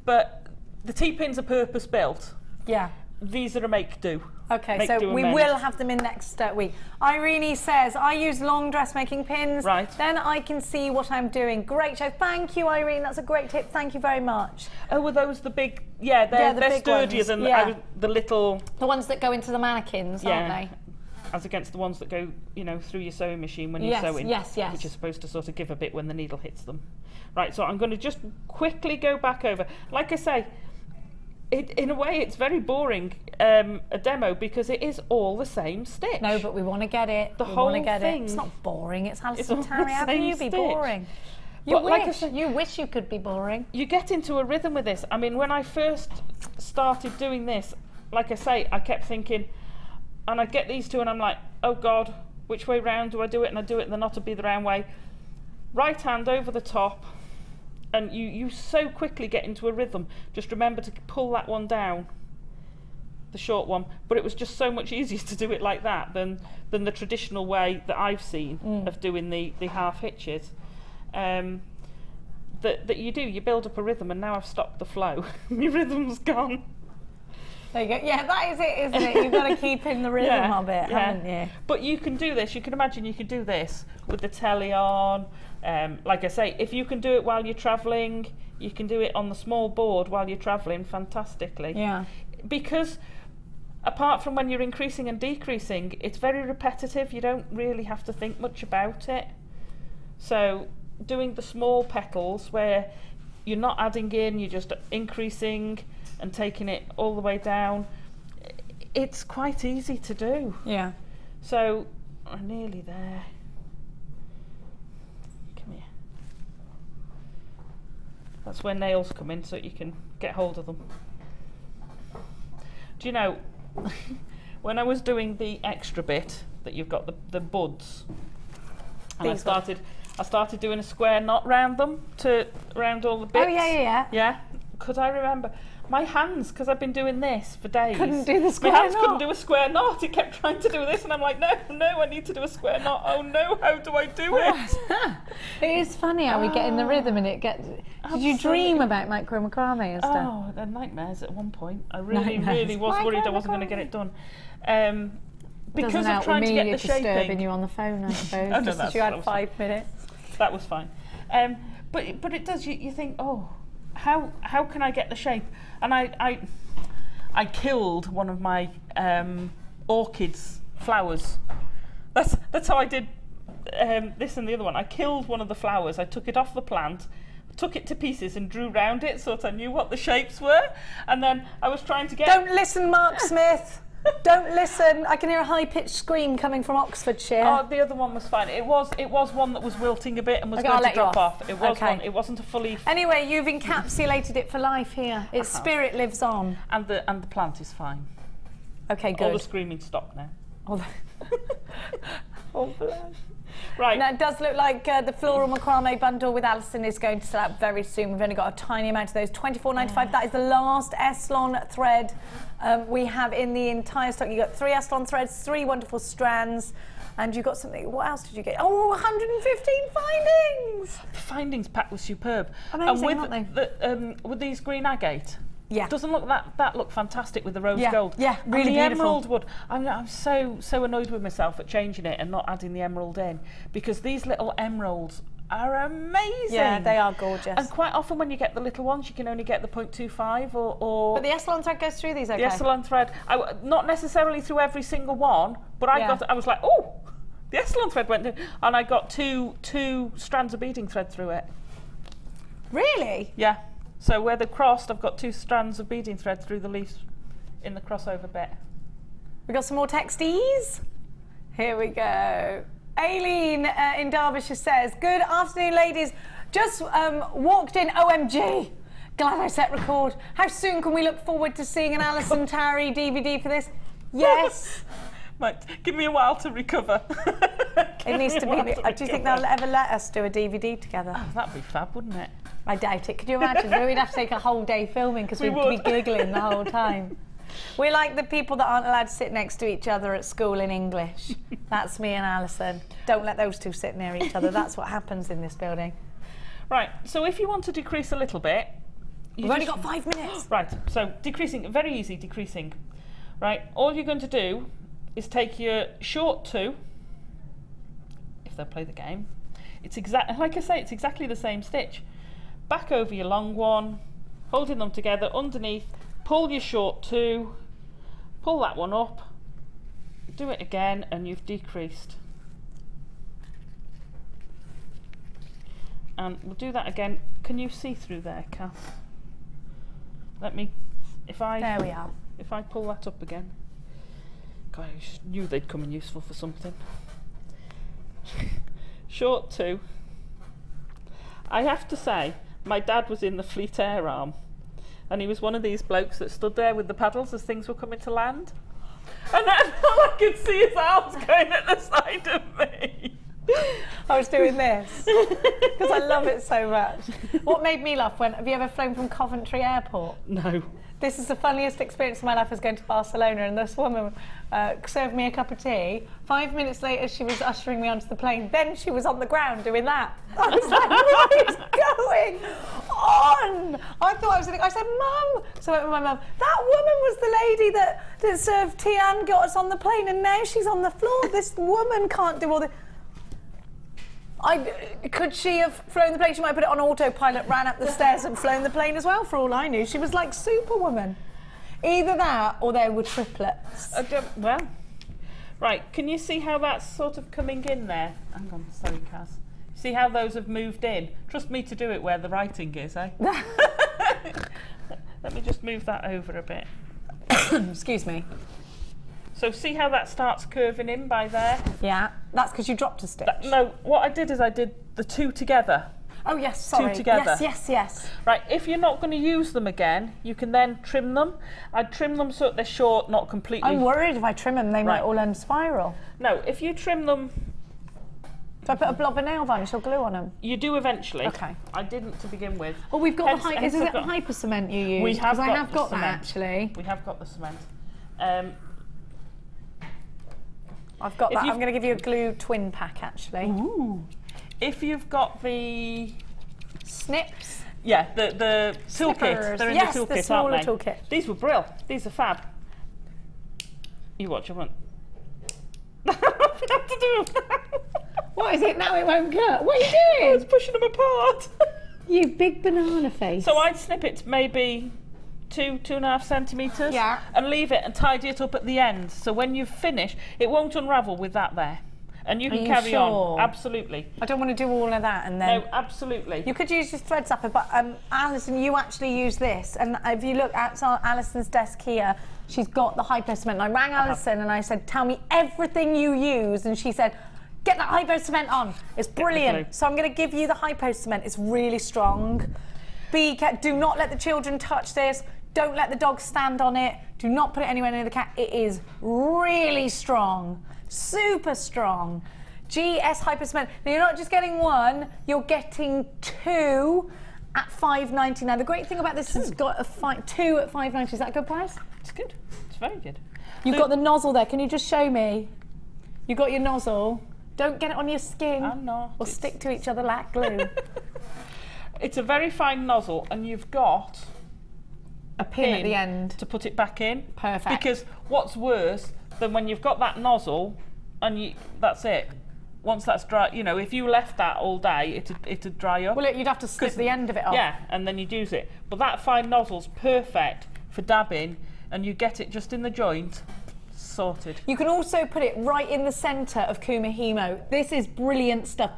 But the T-pins are purpose built. Yeah. These are a make do. Okay, so we will have them in next week. Irene says, I use long dressmaking pins. Right. Then I can see what I'm doing. Great show. Thank you, Irene. That's a great tip. Thank you very much. Oh, were those the big? Yeah, they're sturdier than the little. The ones that go into the mannequins, aren't they? As against the ones that go, you know, through your sewing machine when you're sewing. Yes. Which is supposed to sort of give a bit when the needle hits them. Right, so I'm going to just quickly go back over. Like I say, in a way, it's very boring, a demo, because it is all the same stitch. No, but we want to get it. The whole thing. It's not boring. It's Alison Tarry. How can you be boring? You wish you could be boring. You get into a rhythm with this. I mean, when I first started doing this, like I say, I kept thinking, and I'd get these two, and I'm like, oh God, which way round do I do it? And I do it, and the knot would be the round way. Right hand over the top. And you so quickly get into a rhythm. Just remember to pull that one down, the short one. But it was just so much easier to do it like that than the traditional way that I've seen of doing the half hitches. That you build up a rhythm, and now I've stopped the flow. My rhythm's gone. There you go. Yeah, that is it, isn't it? You've got to keep in the rhythm of it, haven't you? But you can do this. You can imagine you could do this with the telly on. Like I say, if you can do it while you're travelling, you can do it on the small board while you're travelling fantastically. Yeah. Because apart from when you're increasing and decreasing, it's very repetitive. You don't really have to think much about it. So doing the small petals where you're not adding in, you're just increasing and taking it all the way down, it's quite easy to do. Yeah. So I'm nearly there. Come here. That's where nails come in, so you can get hold of them. Do you know, when I was doing the extra bit that you've got the buds, and I started doing a square knot round them round all the bits. Oh yeah. Yeah. Could I remember? My hands, because I've been doing this for days. Couldn't do the square knot. My hands couldn't do a square knot. It kept trying to do this, and I'm like, no, I need to do a square knot. Oh no, how do I do it? It is funny how we get in the rhythm and it gets. Did you dream about macrame and stuff? Oh, they're nightmares at one point. I really was worried I wasn't going to get it done. Because of trying to get the shaping. Disturbing you on the phone, I suppose. Oh, no, just as you had 5 minutes. That was fine. But it does. You think, oh, how can I get the shape? And I killed one of my orchids flowers. That's how I did this and the other one. I killed one of the flowers. I took it off the plant, took it to pieces and drew round it so that I knew what the shapes were. And then I was trying to get... Don't listen, Mark Smith. Don't listen. I can hear a high-pitched scream coming from Oxfordshire. Oh, the other one was fine. It was one that was wilting a bit and was going to drop off. It was one. It wasn't a fully... Anyway, you've encapsulated it for life here. Its spirit lives on. And the plant is fine. Okay, good. All the screaming stopped now. Oh, right. Now, it does look like the floral macrame bundle with Alison is going to sell out very soon. We've only got a tiny amount of those, £24.95. That is the last S Lon thread we have in the entire stock. You got 3 S Lon threads, 3 wonderful strands, and you got something. What else did you get? Oh, 115 findings. The findings pack was superb. Amazing, and with with these green agate. Yeah. Doesn't look that look fantastic with the rose gold. Yeah, really and the beautiful. Emerald wood. I'm so annoyed with myself at changing it and not adding the emerald in, because these little emeralds are amazing. Yeah, they are gorgeous. And quite often when you get the little ones, you can only get the 0.25 or... But the S Lon thread goes through these, okay? The S Lon thread, not necessarily through every single one, but I was like, oh, the S Lon thread went through, and I got two strands of beading thread through it. Really? Yeah. So where they're crossed, I've got 2 strands of beading thread through the leaves in the crossover bit. We got some more texties. Here we go. Aileen in Derbyshire says, good afternoon, ladies. Just walked in, OMG. Glad I set record. How soon can we look forward to seeing an Alison Tarry DVD for this? Yes. Right, give me a while to recover. It needs to be. Do you think they'll ever let us do a DVD together? Oh, that'd be fab, wouldn't it? I doubt it. Could you imagine? We'd have to take a whole day filming because we'd be giggling the whole time. We're like the people that aren't allowed to sit next to each other at school in English. That's me and Alison. Don't let those two sit near each other. That's what happens in this building. Right, so if you want to decrease a little bit... We've only got 5 minutes. Right, so decreasing, very easy decreasing. Right, all you're going to do is take your short 2, if they'll play the game. It's like I say, it's exactly the same stitch. Back over your long one, holding them together underneath, pull your short 2, pull that one up, do it again, and you've decreased. And we'll do that again. Can you see through there, Kath? Let me, there we are. If I pull that up again. God, I just knew they'd come in useful for something. Short 2. I have to say, my dad was in the Fleet Air Arm, and he was one of these blokes that stood there with the paddles as things were coming to land. And then all I could see his arms going at the side of me. I was doing this because I love it so much. What made me laugh, have you ever flown from Coventry Airport? No. This is the funniest experience of my life, was going to Barcelona, and this woman served me a cup of tea. 5 minutes later, she was ushering me onto the plane. Then she was on the ground doing that. I was like, what is going on? I thought I was I said, Mum. So I went with my mum. That woman was the lady that served tea and got us on the plane, and now she's on the floor. This woman can't do all the... Could she have flown the plane? She might have put it on autopilot, ran up the stairs and flown the plane as well, for all I knew. She was like Superwoman. Either that or they were triplets. Well, right, can you see how that's sort of coming in there? Hang on, sorry, Kaz. See how those have moved in? Trust me to do it where the writing is, eh? Let me just move that over a bit. Excuse me. So see how that starts curving in by there? Yeah, that's because you dropped a stitch. No, what I did is I did the 2 together. Oh yes, sorry. 2 together. Yes. Right, if you're not going to use them again, you can then trim them. I'd trim them so that they're short, not completely... I'm worried if I trim them, they might all unspiral. No, if you trim them... Do I put a blob of nail varnish or glue on them? You do eventually. Okay. I didn't to begin with. Oh, we've got is it hyper cement you use? We have got, I have got cement. that actually. We have got the cement. I've got that. I'm going to give you a glue twin pack actually. Ooh. If you've got the snips. Yeah, the toolkit. They're in the toolkit, the smaller aren't they? toolkit. These were brill. These are fab. You watch, I won't. I have to do What is it now? It won't cut. What are you doing? I was pushing them apart. You big banana face. So I'd snip it maybe 2.5 centimetres. Yeah. And leave it and tidy it up at the end. So when you finish, it won't unravel with that there. And you can carry on. Absolutely. I don't want to do all of that and then... No, absolutely. You could use your thread zapper, but Alison, you actually use this. And if you look at Alison's desk here, she's got the hypo cement. And I rang Alison and I said, tell me everything you use. And she said, get that hypo cement on. It's brilliant. So I'm going to give you the hypo cement. It's really strong. Do not let the children touch this. Don't let the dog stand on it. Do not put it anywhere near the cat. It is really strong. Super strong. GS Hyper Cement. Now you're not just getting one, you're getting 2 at $5.90. Now the great thing about this is it's got a 2 at $5.90. Is that a good price? It's good. It's very good. You've got the nozzle there. Can you just show me? You got your nozzle. Don't get it on your skin. I'm not. Or stick to each other like glue. It's a very fine nozzle, and you've got a pin at the end to put it back in. Perfect. Because what's worse than when you've got that nozzle and that's it. Once that's dry, you know, if you left that all day, it'd dry up. Well, you'd have to snip the end of it off. Yeah, and then you'd use it. But that fine nozzle's perfect for dabbing, and you get it just in the joint. Sorted. You can also put it right in the centre of Kumahimo. This is brilliant stuff.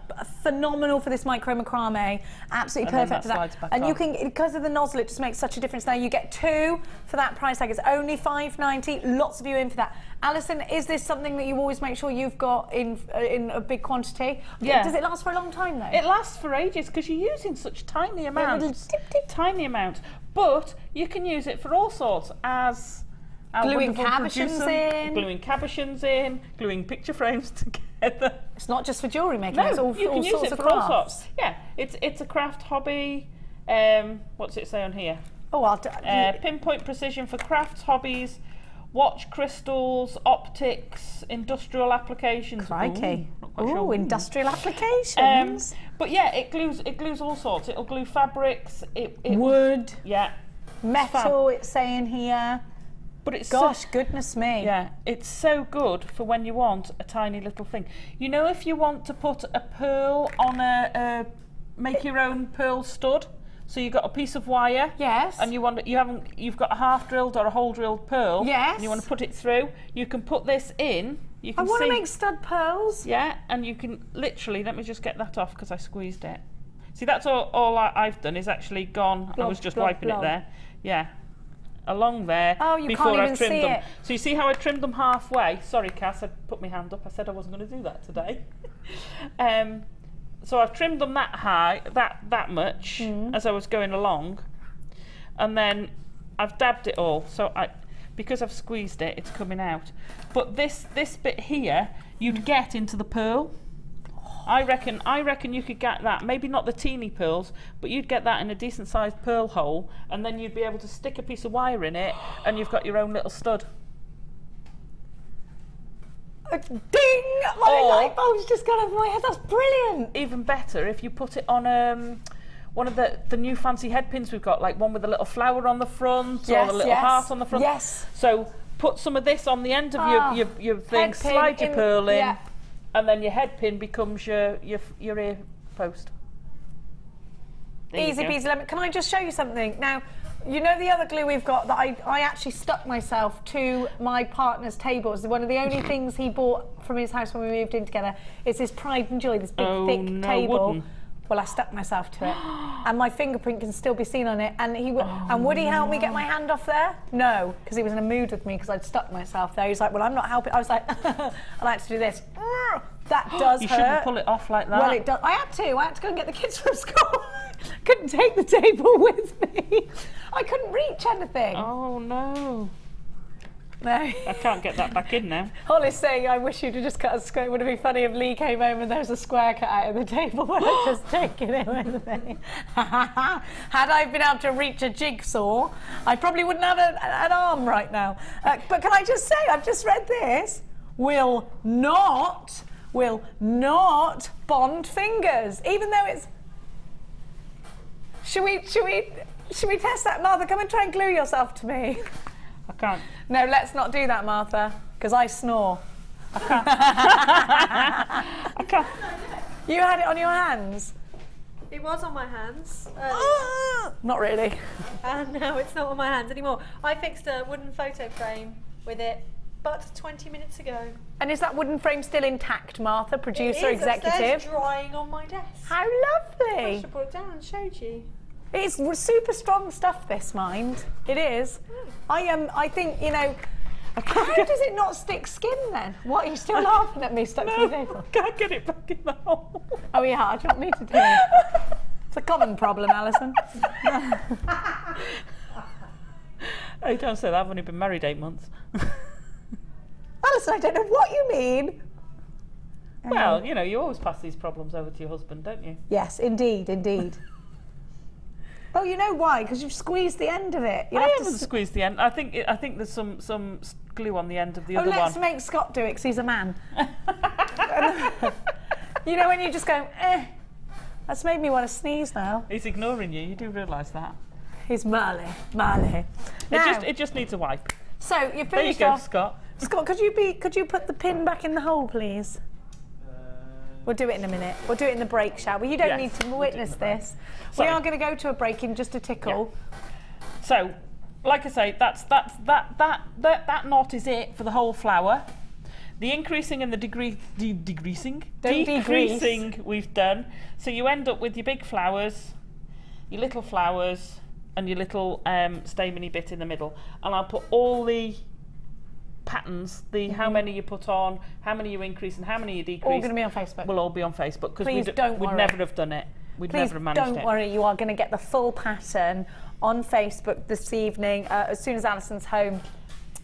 Phenomenal for this micro macrame. Absolutely perfect for that. And you can, because of the nozzle, it just makes such a difference. Now you get 2 for that price tag. It's only $5.90. Lots of you in for that. Alison, is this something that you always make sure you've got in a big quantity? Yeah. Does it last for a long time though? It lasts for ages because you're using such tiny amounts. Tiny amounts. But you can use it for all sorts as gluing cabochons in. Gluing cabochons in, gluing picture frames together. It's not just for jewellery making, no, it's all, you can all use sorts it of for crafts. all sorts. Yeah, it's a craft hobby. What's it say on here? Oh, I'll do pinpoint precision for crafts, hobbies, watch crystals, optics, industrial applications. Crikey. Ooh, not quite Ooh, sure. industrial applications. But yeah, it glues all sorts. It'll glue fabrics, Wood. Yeah. Metal, it's saying here. But it's Gosh, goodness me. Yeah, it's so good for when you want a tiny little thing. You know, if you want to put a pearl on make your own pearl stud. So you've got a piece of wire. Yes. And you've got a half drilled or a hole drilled pearl. Yes. And you want to put it through. You can put this in. You can I want to make stud pearls. Yeah, and you can literally, let me just get that off because I squeezed it. See, that's all I've done is actually gone. I was just wiping it there. Yeah. Along there before I've trimmed them. So you see how I trimmed them halfway? Sorry, Cass, I put my hand up. I said I wasn't going to do that today. So I've trimmed them that high, that much as I was going along, and then I've dabbed it all. So because I've squeezed it, it's coming out. But this bit here, you'd get into the pearl. I reckon you could get that. Maybe not the teeny pearls, but you'd get that in a decent sized pearl hole, and then you'd be able to stick a piece of wire in it, and you've got your own little stud. Ding! My light bulb's just gone over my head. That's brilliant. Even better if you put it on one of the new fancy head pins we've got, like one with a little flower on the front or the little heart on the front. Yes. So put some of this on the end of your thing, slide your pearl in, and then your head pin becomes your ear post. Easy peasy. Can I just show you something? Now, you know the other glue we've got that I actually stuck myself to my partner's table. It's one of the only things he bought from his house when we moved in together. It's this Pride and Joy, this big thick table. Wooden. Well, I stuck myself to it, and my fingerprint can still be seen on it. And would he help me get my hand off there? No, because he was in a mood with me because I'd stuck myself there. He's like, "Well, I'm not helping." I was like, "I like to do this." That does You hurt. shouldn't pull it off like that. Well, it does. I had to go and get the kids from school. Couldn't take the table with me. I couldn't reach anything. Oh no. No. I can't get that back in now. Holly's saying, I wish you'd have just cut a square. Would it be funny if Lee came home and there was a square cut out of the table when I'd just taken it with me? Had I been able to reach a jigsaw, I probably wouldn't have an arm right now. But can I just say, I've just read this. Will not bond fingers, even though it's... Should we test that, Martha? Come and try and glue yourself to me. I can't. No, let's not do that, Martha, because I snore. I can't. I can't. You had it on your hands? It was on my hands. Not really. And now it's not on my hands anymore. I fixed a wooden photo frame with it but 20 minutes ago. And is that wooden frame still intact, Martha, producer, it is executive? It's drying on my desk. How I lovely. should put it down and showed you. It's super strong stuff, this, mind. It is. I think, you know, how does it not stick skin then? What, are you still laughing at me stuck to the table? I can't get it back in the hole. Oh, yeah, do you want me to do it? It's a common problem, Alison. Hey, don't say that. I've only been married 8 months. Alison, I don't know what you mean. Well, you know, you always pass these problems over to your husband, don't you? Yes, indeed, indeed. Oh, you know why? Because you've squeezed the end of it. I haven't squeezed the end. I think there's some glue on the end of the other one. Let's make Scott do it because he's a man. You know when you just go, eh. That's made me want to sneeze now. He's ignoring you. You do realise that. He's Marley. It just needs a wipe. So you finished There you go, off. Scott. Scott, could you put the pin back in the hole, please? We'll do it in a minute. We'll do it in the break, shall we? You don't need to witness this. We are going to go to a break in just a tickle. Yeah. So, like I say, that knot is it for the whole flower. The increasing and the decreasing we've done. So you end up with your big flowers, your little flowers, and your little stameny bit in the middle. And I'll put all the patterns, how many you put on, how many you increase and how many you decrease. All going to be on Facebook. Will all be on Facebook because we'd worry. never have done it. We'd never have managed it. Don't worry, you are going to get the full pattern on Facebook this evening as soon as Alison's home.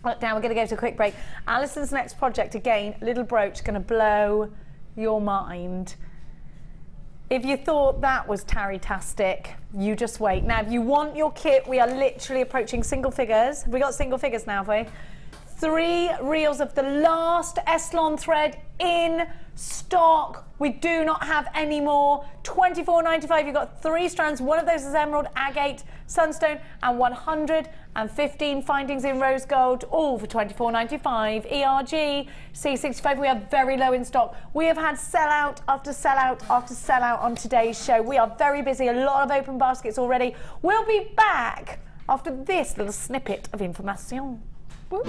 Now we're going to go to a quick break. Alison's next project, again, little brooch, going to blow your mind. If you thought that was tarry-tastic, you just wait. Now, if you want your kit, we are literally approaching single figures. Have we got single figures now, have we? 3 reels of the last S Lon thread in stock. We do not have any more. $24.95. You've got 3 strands. One of those is emerald, agate, sunstone, and 115 findings in rose gold, all for $24.95. ERG, C65. We are very low in stock. We have had sellout after sellout after sellout on today's show. We are very busy. A lot of open baskets already. We'll be back after this little snippet of information. Woo.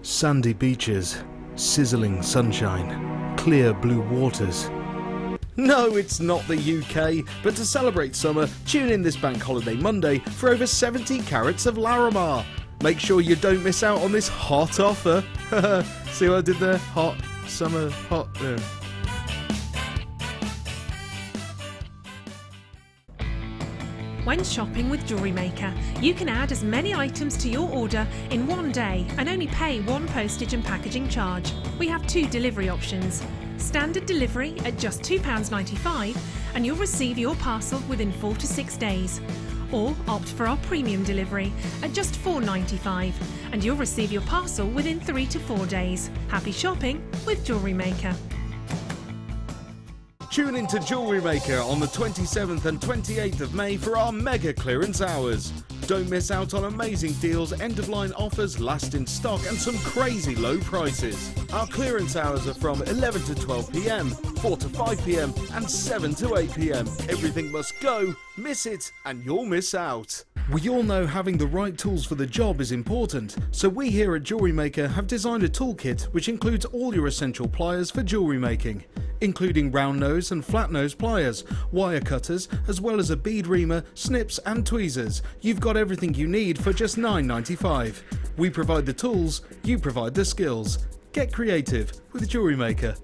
Sandy beaches, sizzling sunshine, clear blue waters. No, it's not the UK, but to celebrate summer, tune in this Bank Holiday Monday for over 70 carats of Larimar. Make sure you don't miss out on this hot offer. See what I did there? Hot, summer, hot. When shopping with JewelleryMaker, you can add as many items to your order in one day and only pay 1 postage and packaging charge. We have 2 delivery options. Standard delivery at just £2.95 and you'll receive your parcel within 4 to 6 days. Or opt for our premium delivery at just £4.95 and you'll receive your parcel within 3 to 4 days. Happy shopping with JewelleryMaker. Tune into JewelleryMaker on the 27th and 28th of May for our mega clearance hours. Don't miss out on amazing deals, end-of-line offers, last in stock and some crazy low prices. Our clearance hours are from 11 to 12 PM, 4 to 5 PM and 7 to 8 PM. Everything must go, miss it and you'll miss out. We all know having the right tools for the job is important, so we here at JewelleryMaker have designed a toolkit which includes all your essential pliers for jewellery making, including round nose and flat nose pliers, wire cutters, as well as a bead reamer, snips and tweezers. You've got everything you need for just $9.95. We provide the tools, you provide the skills. Get creative with JewelleryMaker.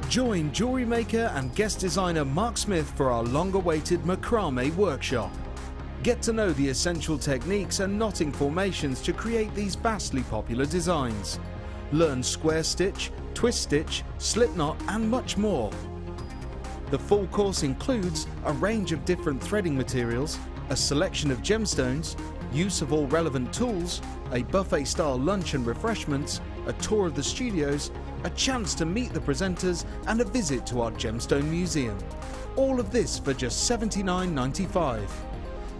Join JewelleryMaker and guest designer Mark Smith for our long-awaited macrame workshop. Get to know the essential techniques and knotting formations to create these vastly popular designs. Learn square stitch, twist stitch, slip knot and much more. The full course includes a range of different threading materials, a selection of gemstones, use of all relevant tools, a buffet-style lunch and refreshments, a tour of the studios, a chance to meet the presenters and a visit to our Gemstone Museum. All of this for just $79.95.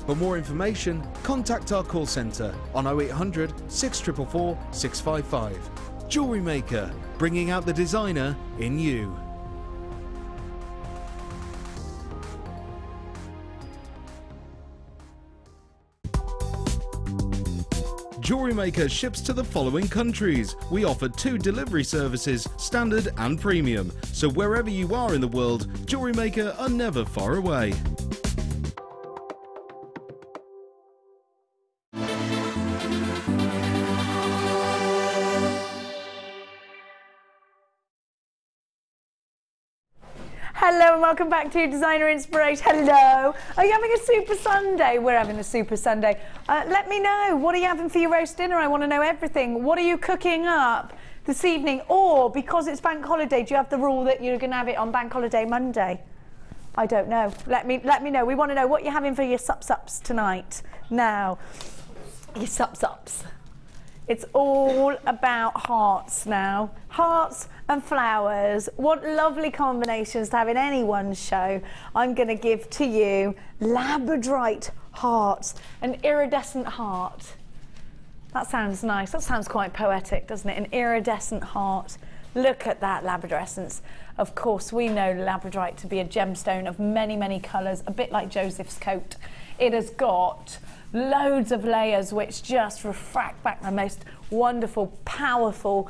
For more information, contact our call centre on 0800 644 655. JewelleryMaker, bringing out the designer in you. JewelleryMaker ships to the following countries. We offer 2 delivery services, standard and premium. So wherever you are in the world, JewelleryMaker are never far away. Hello and welcome back to Designer Inspiration. Hello. Are you having a super Sunday? We're having a super Sunday. Let me know. What are you having for your roast dinner? I want to know everything. What are you cooking up this evening? Or because it's bank holiday, do you have the rule that you're going to have it on bank holiday Monday? I don't know. Let me know. We want to know what you're having for your sups tonight. Now, your sups. It's all about hearts now. Hearts and flowers. What lovely combinations to have in anyone's show. I'm going to give to you labradorite hearts, an iridescent heart. That sounds nice. That sounds quite poetic, doesn't it? An iridescent heart. Look at that labradorescence. Of course, we know labradorite to be a gemstone of many, many colours, a bit like Joseph's coat. It has got loads of layers which just refract back the most wonderful, powerful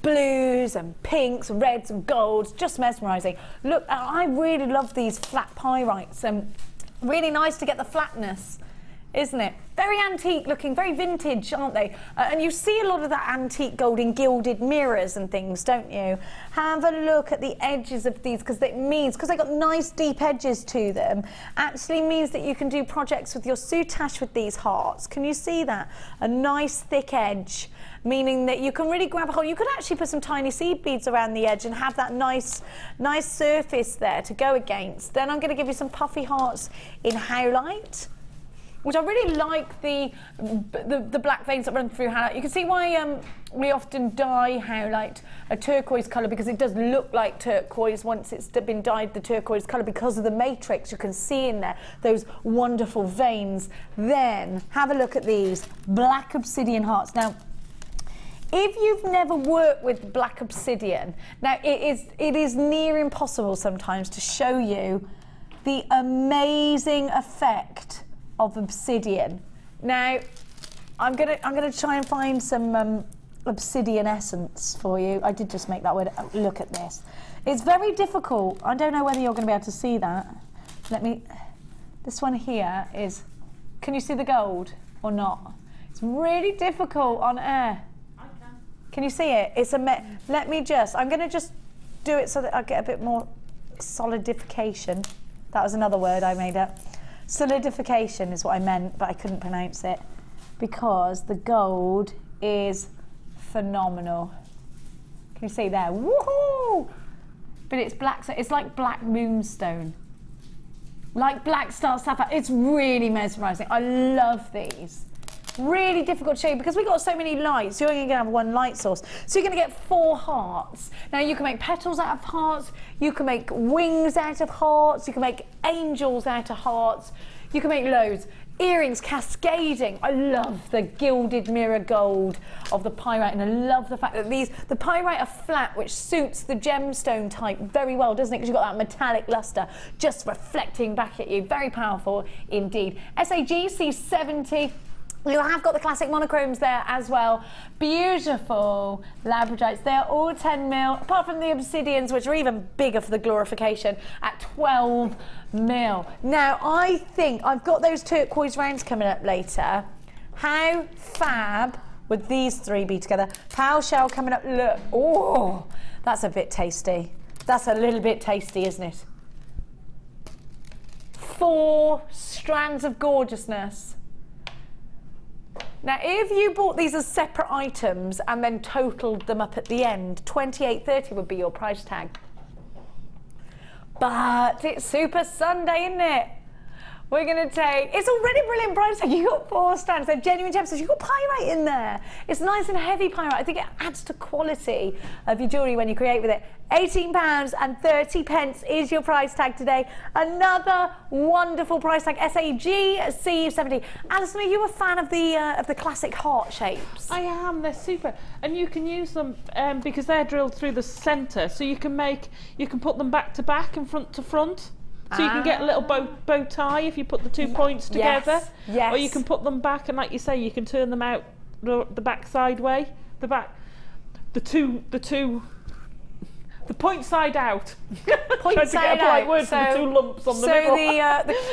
blues and pinks, reds and golds, just mesmerising. Look, I really love these flat pyrites, and really nice to get the flatness isn't it? Very antique looking, very vintage, aren't they? And you see a lot of that antique gold in gilded mirrors and things, don't you? Have a look at the edges of these, because it means, because they've got nice deep edges to them, actually means that you can do projects with your soutache with these hearts. Can you see that? A nice thick edge, meaning that you can really grab a hold. You could actually put some tiny seed beads around the edge and have that nice surface there to go against. Then I'm going to give you some puffy hearts in howlite, which I really like the black veins that run through howlite. You can see why we often dye howlite a turquoise colour, because it does look like turquoise once it's been dyed the turquoise colour, because of the matrix you can see in there, those wonderful veins. Then have a look at these black obsidian hearts. Now, if you've never worked with black obsidian, now it is near impossible sometimes to show you the amazing effect of obsidian. Now, I'm gonna try and find some obsidian essence for you. I did just make that word. Look at this. It's very difficult. I don't know whether you're going to be able to see that. This one here is. Can you see the gold or not? It's really difficult on air. Can you see it? It's a. Let me just. I'm going to just do it so that I get a bit more solidification. That was another word I made up. Solidification is what I meant, but I couldn't pronounce it because the gold is phenomenal. Can you see there? Woohoo! But it's black. So it's like black moonstone, like black star sapphire. It's really mesmerising. I love these. Really difficult to show you because we've got so many lights. You're only going to have one light source. So you're going to get 4 hearts. Now you can make petals out of hearts. You can make wings out of hearts. You can make angels out of hearts. You can make loads. Earrings cascading. I love the gilded mirror gold of the pyrite, and I love the fact that the pyrite are flat, which suits the gemstone type very well, doesn't it? Because you've got that metallic luster just reflecting back at you. Very powerful indeed. SAGC 70. You have got the classic monochromes there as well. Beautiful labradotes. They're all 10 mil, apart from the obsidians, which are even bigger for the glorification, at 12 mil. Now, I think I've got those turquoise rounds coming up later. How fab would these 3 be together? Pal shell coming up. Look, oh, that's a bit tasty. That's a little bit tasty, isn't it? 4 strands of gorgeousness. Now, if you bought these as separate items and then totaled them up at the end, $28.30 would be your price tag. But it's Super Sunday, isn't it? We're going to take, it's already brilliant price tag. You've got 4 strands, they're genuine gemstones. You've got pyrite in there. It's nice and heavy pyrite. I think it adds to quality of your jewellery when you create with it. £18.30 is your price tag today. Another wonderful price tag, SAGC 70. Alison, are you a fan of the classic heart shapes? I am, they're super. And you can use them because they're drilled through the centre, so you can put them back to back and front to front. So you can get a little bow tie if you put the 2 points together. Yes. Or you can put them back, and like you say, you can turn them out the back side way. The point side out. Point side out. Word for the 2 lumps on the middle.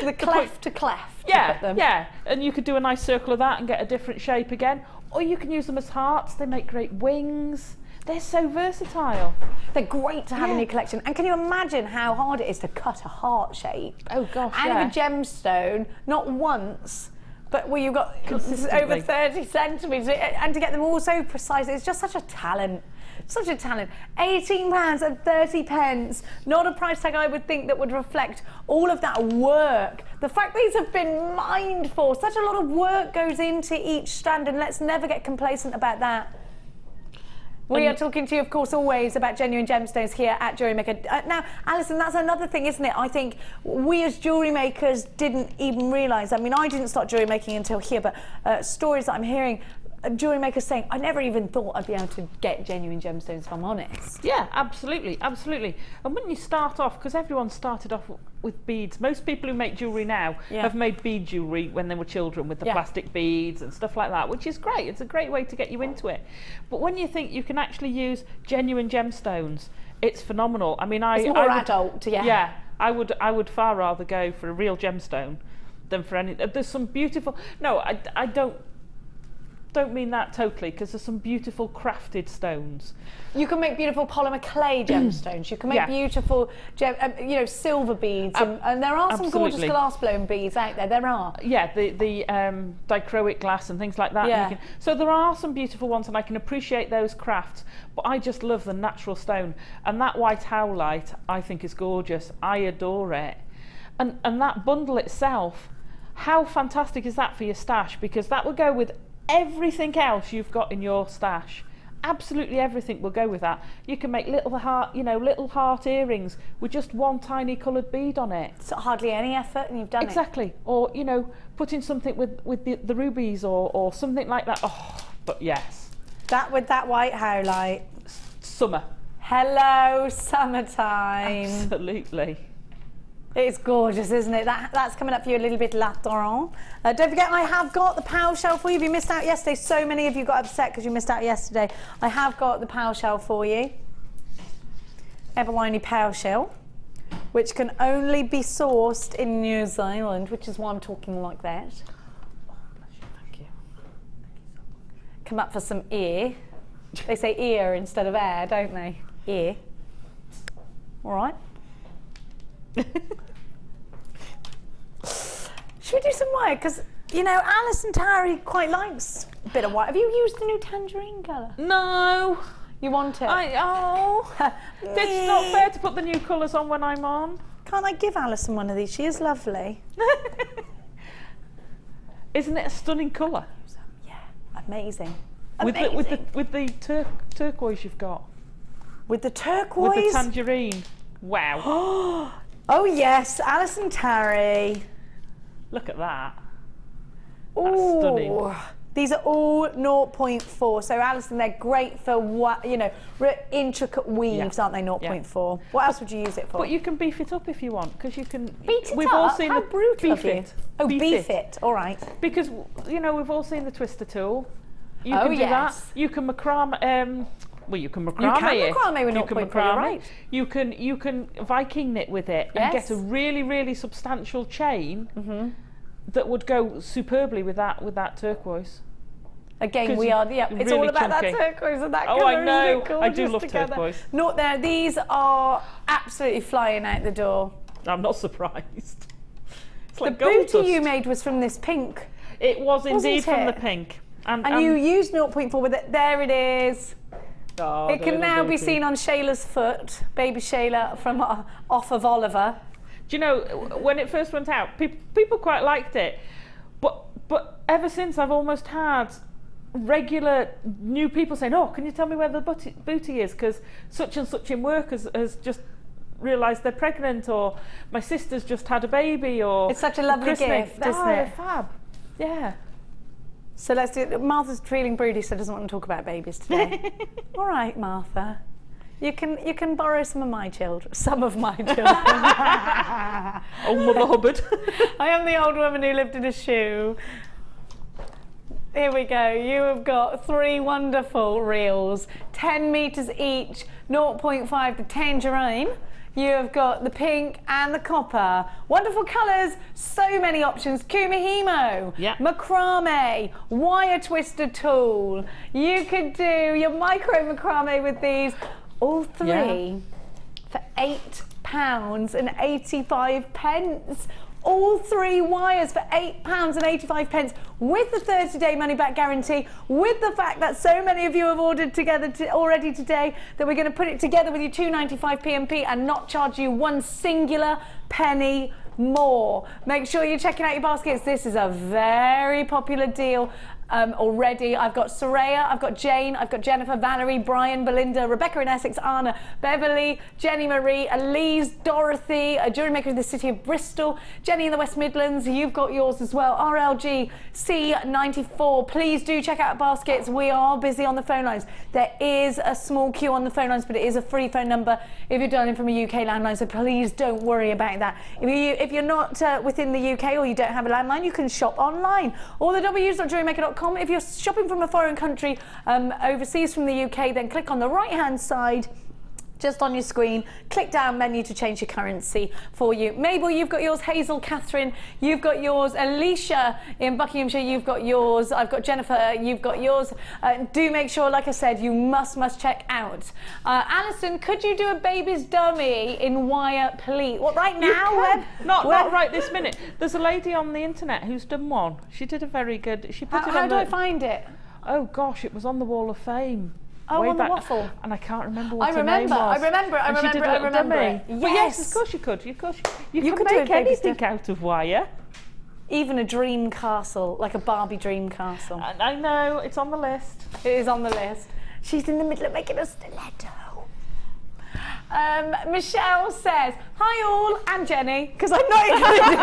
So the cleft to cleft. Yeah. And you could do a nice circle of that and get a different shape again. Or you can use them as hearts. They make great wings. They're so versatile. They're great to have in your collection. And can you imagine how hard it is to cut a heart shape? Oh gosh, out of a gemstone, not once, but where you've got over 30 centimetres, and to get them all so precise, it's just such a talent. Such a talent. £18.30. Not a price tag I would think that would reflect all of that work. The fact these have been mined for. Such a lot of work goes into each strand, and let's never get complacent about that. We are talking to you, of course, always about genuine gemstones here at JewelleryMaker. Now, Alison, that's another thing, isn't it? I think we as jewellery makers didn't even realise. I mean, I didn't start jewellery making until here, but stories that I'm hearing, jewellery makers saying, I never even thought I'd be able to get genuine gemstones, if I'm honest. Yeah, absolutely, absolutely. And when you start off, because everyone started off with beads, most people who make jewellery now have made bead jewellery when they were children with the plastic beads and stuff like that, which is great. It's a great way to get you into it. But when you think you can actually use genuine gemstones, it's phenomenal. I mean, it's more adult, Yeah, I would far rather go for a real gemstone than for any. There's some beautiful. No, I don't mean that totally, because there's some beautiful crafted stones. You can make beautiful polymer clay gemstones. You can make beautiful, you know, silver beads, and there are some gorgeous glass blown beads out there. There are. Yeah, the dichroic glass and things like that. Yeah. So there are some beautiful ones, and I can appreciate those crafts. But I just love the natural stone, and that white howlite I think is gorgeous. I adore it, and that bundle itself. How fantastic is that for your stash? Because that will go with everything else you've got in your stash. Absolutely everything will go with that. You can make little heart, you know, little heart earrings with just one tiny coloured bead on it. It's hardly any effort, and you've done it. Exactly. Or, you know, putting something with the rubies or something like that. Oh, but yes. That with that white howlite. Summer. Hello, summertime. Absolutely. It's gorgeous, isn't it? That's coming up for you a little bit later on. Don't forget, I have got the POW shell for you. If you missed out yesterday, so many of you got upset because you missed out yesterday. I have got the POW shell for you. Everliney POW shell, which can only be sourced in New Zealand, which is why I'm talking like that. Oh, bless you, thank you. Come up for some ear. They say ear instead of air, don't they? Ear. All right. Should we do some white? Because, you know, Alison Tarry quite likes a bit of white. Have you used the new tangerine colour? No. You want it? It's not fair to put the new colours on when I'm on. Can't I give Alison one of these? She is lovely. Isn't it a stunning colour? Yeah, amazing. With the turquoise you've got. With the turquoise? With the tangerine. Wow. Oh yes, Alison Tarry. Look at that. That's stunning. These are all 0.4. So Alison, they're great for what, you know, intricate weaves, aren't they? 0.4. What else would you use it for? But you can beef it up if you want, because you can. Beat it we've up? all seen How the brutal beef of you. it. Oh, beef it. All right. Because, you know, we've all seen the twister tool. You can do that. You can macrame. Well, you can macrame it. You can macrame with 0.4, you're right. You can Viking knit with it and get a really, really substantial chain that would go superbly with that turquoise. Again, we are, it's really all about chunky. that turquoise and that colour. colour. I know. I do love together. turquoise. Not there. These are absolutely flying out the door. I'm not surprised. It's like the booty you made was from this pink. It was indeed from the pink. And you used 0.4 with it. There it is. Oh, it can now be seen on Shayla's foot, baby Shayla from off of Oliver. Do you know, when it first went out, people quite liked it, but ever since I've almost had regular new people saying, "Oh, can you tell me where the booty is? Because such and such in work has just realised they're pregnant, or my sister's just had a baby, or it's such a lovely gift, isn't it? Fab, yeah." So let's do it. Martha's feeling broody, so doesn't want to talk about babies today. All right, Martha. You can borrow some of my children. Some of my children. Oh, Mother Hubbard. I am the old woman who lived in a shoe. Here we go. You have got 3 wonderful reels, 10 metres each, 0.5 the tangerine. You have got the pink and the copper. Wonderful colours, so many options. Kumihimo, macrame, wire twister tool. You could do your micro macrame with these, all 3 for £8.85. All 3 wires for £8.85 with the 30-day money-back guarantee, with the fact that so many of you have ordered together already today that we're going to put it together with you £2.95 PMP and not charge you 1 singular penny more. Make sure you're checking out your baskets. This is a very popular deal. Already. I've got Soraya, I've got Jane, I've got Jennifer, Valerie, Brian, Belinda, Rebecca in Essex, Anna, Beverly, Jenny Marie, Elise, Dorothy, a JewelleryMaker in the city of Bristol, Jenny in the West Midlands, you've got yours as well, RLG, C94. Please do check out baskets. We are busy on the phone lines. There is a small queue on the phone lines, but it is a free phone number if you're dialing from a UK landline, so please don't worry about that. If you're not within the UK or you don't have a landline, you can shop online. All the W's.JewelleryMaker.com. If you're shopping from a foreign country overseas from the UK, then click on the right hand side just on your screen. Click down menu to change your currency for you. Mabel, you've got yours. Hazel, Catherine, you've got yours. Alicia in Buckinghamshire, you've got yours. I've got Jennifer, you've got yours. Do make sure, like I said, you must check out. Alison, could you do a baby's dummy in wire, please? What, right now, Web? Not right this minute. There's a lady on the internet who's done one. She did a very good. She put it on. How do I find it? Oh gosh, it was on the Wall of Fame. Oh, way on back, the waffle. And I can't remember what I her name was. I remember it. Yes. But yes, of course you could. You could could make do a anything out of wire. Even a dream castle, like a Barbie dream castle. I know, it's on the list. It is on the list. She's in the middle of making a stiletto. Michelle says, hi all, and Jenny, because I'm not included.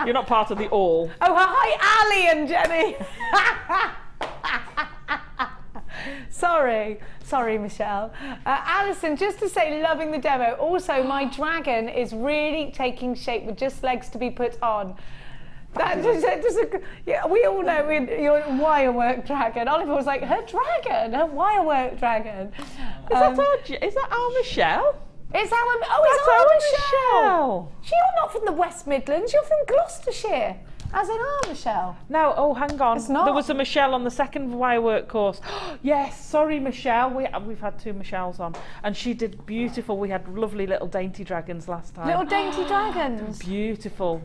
You're not part of the all. Oh, hi Ali and Jenny. Sorry, Michelle. Alison, just to say, loving the demo. Also, my dragon is really taking shape with just legs to be put on. Yeah, we all know your wire work dragon. Oliver was like, her wire work dragon. Is that our Michelle? It's our Michelle. You're not from the West Midlands, you're from Gloucestershire. As in our Michelle. No, oh, hang on. It's not. There was a Michelle on the second wire work course. Yes, sorry, Michelle. We've had 2 Michelles on, and she did beautiful. We had lovely little dainty dragons last time. Little dainty dragons. Beautiful.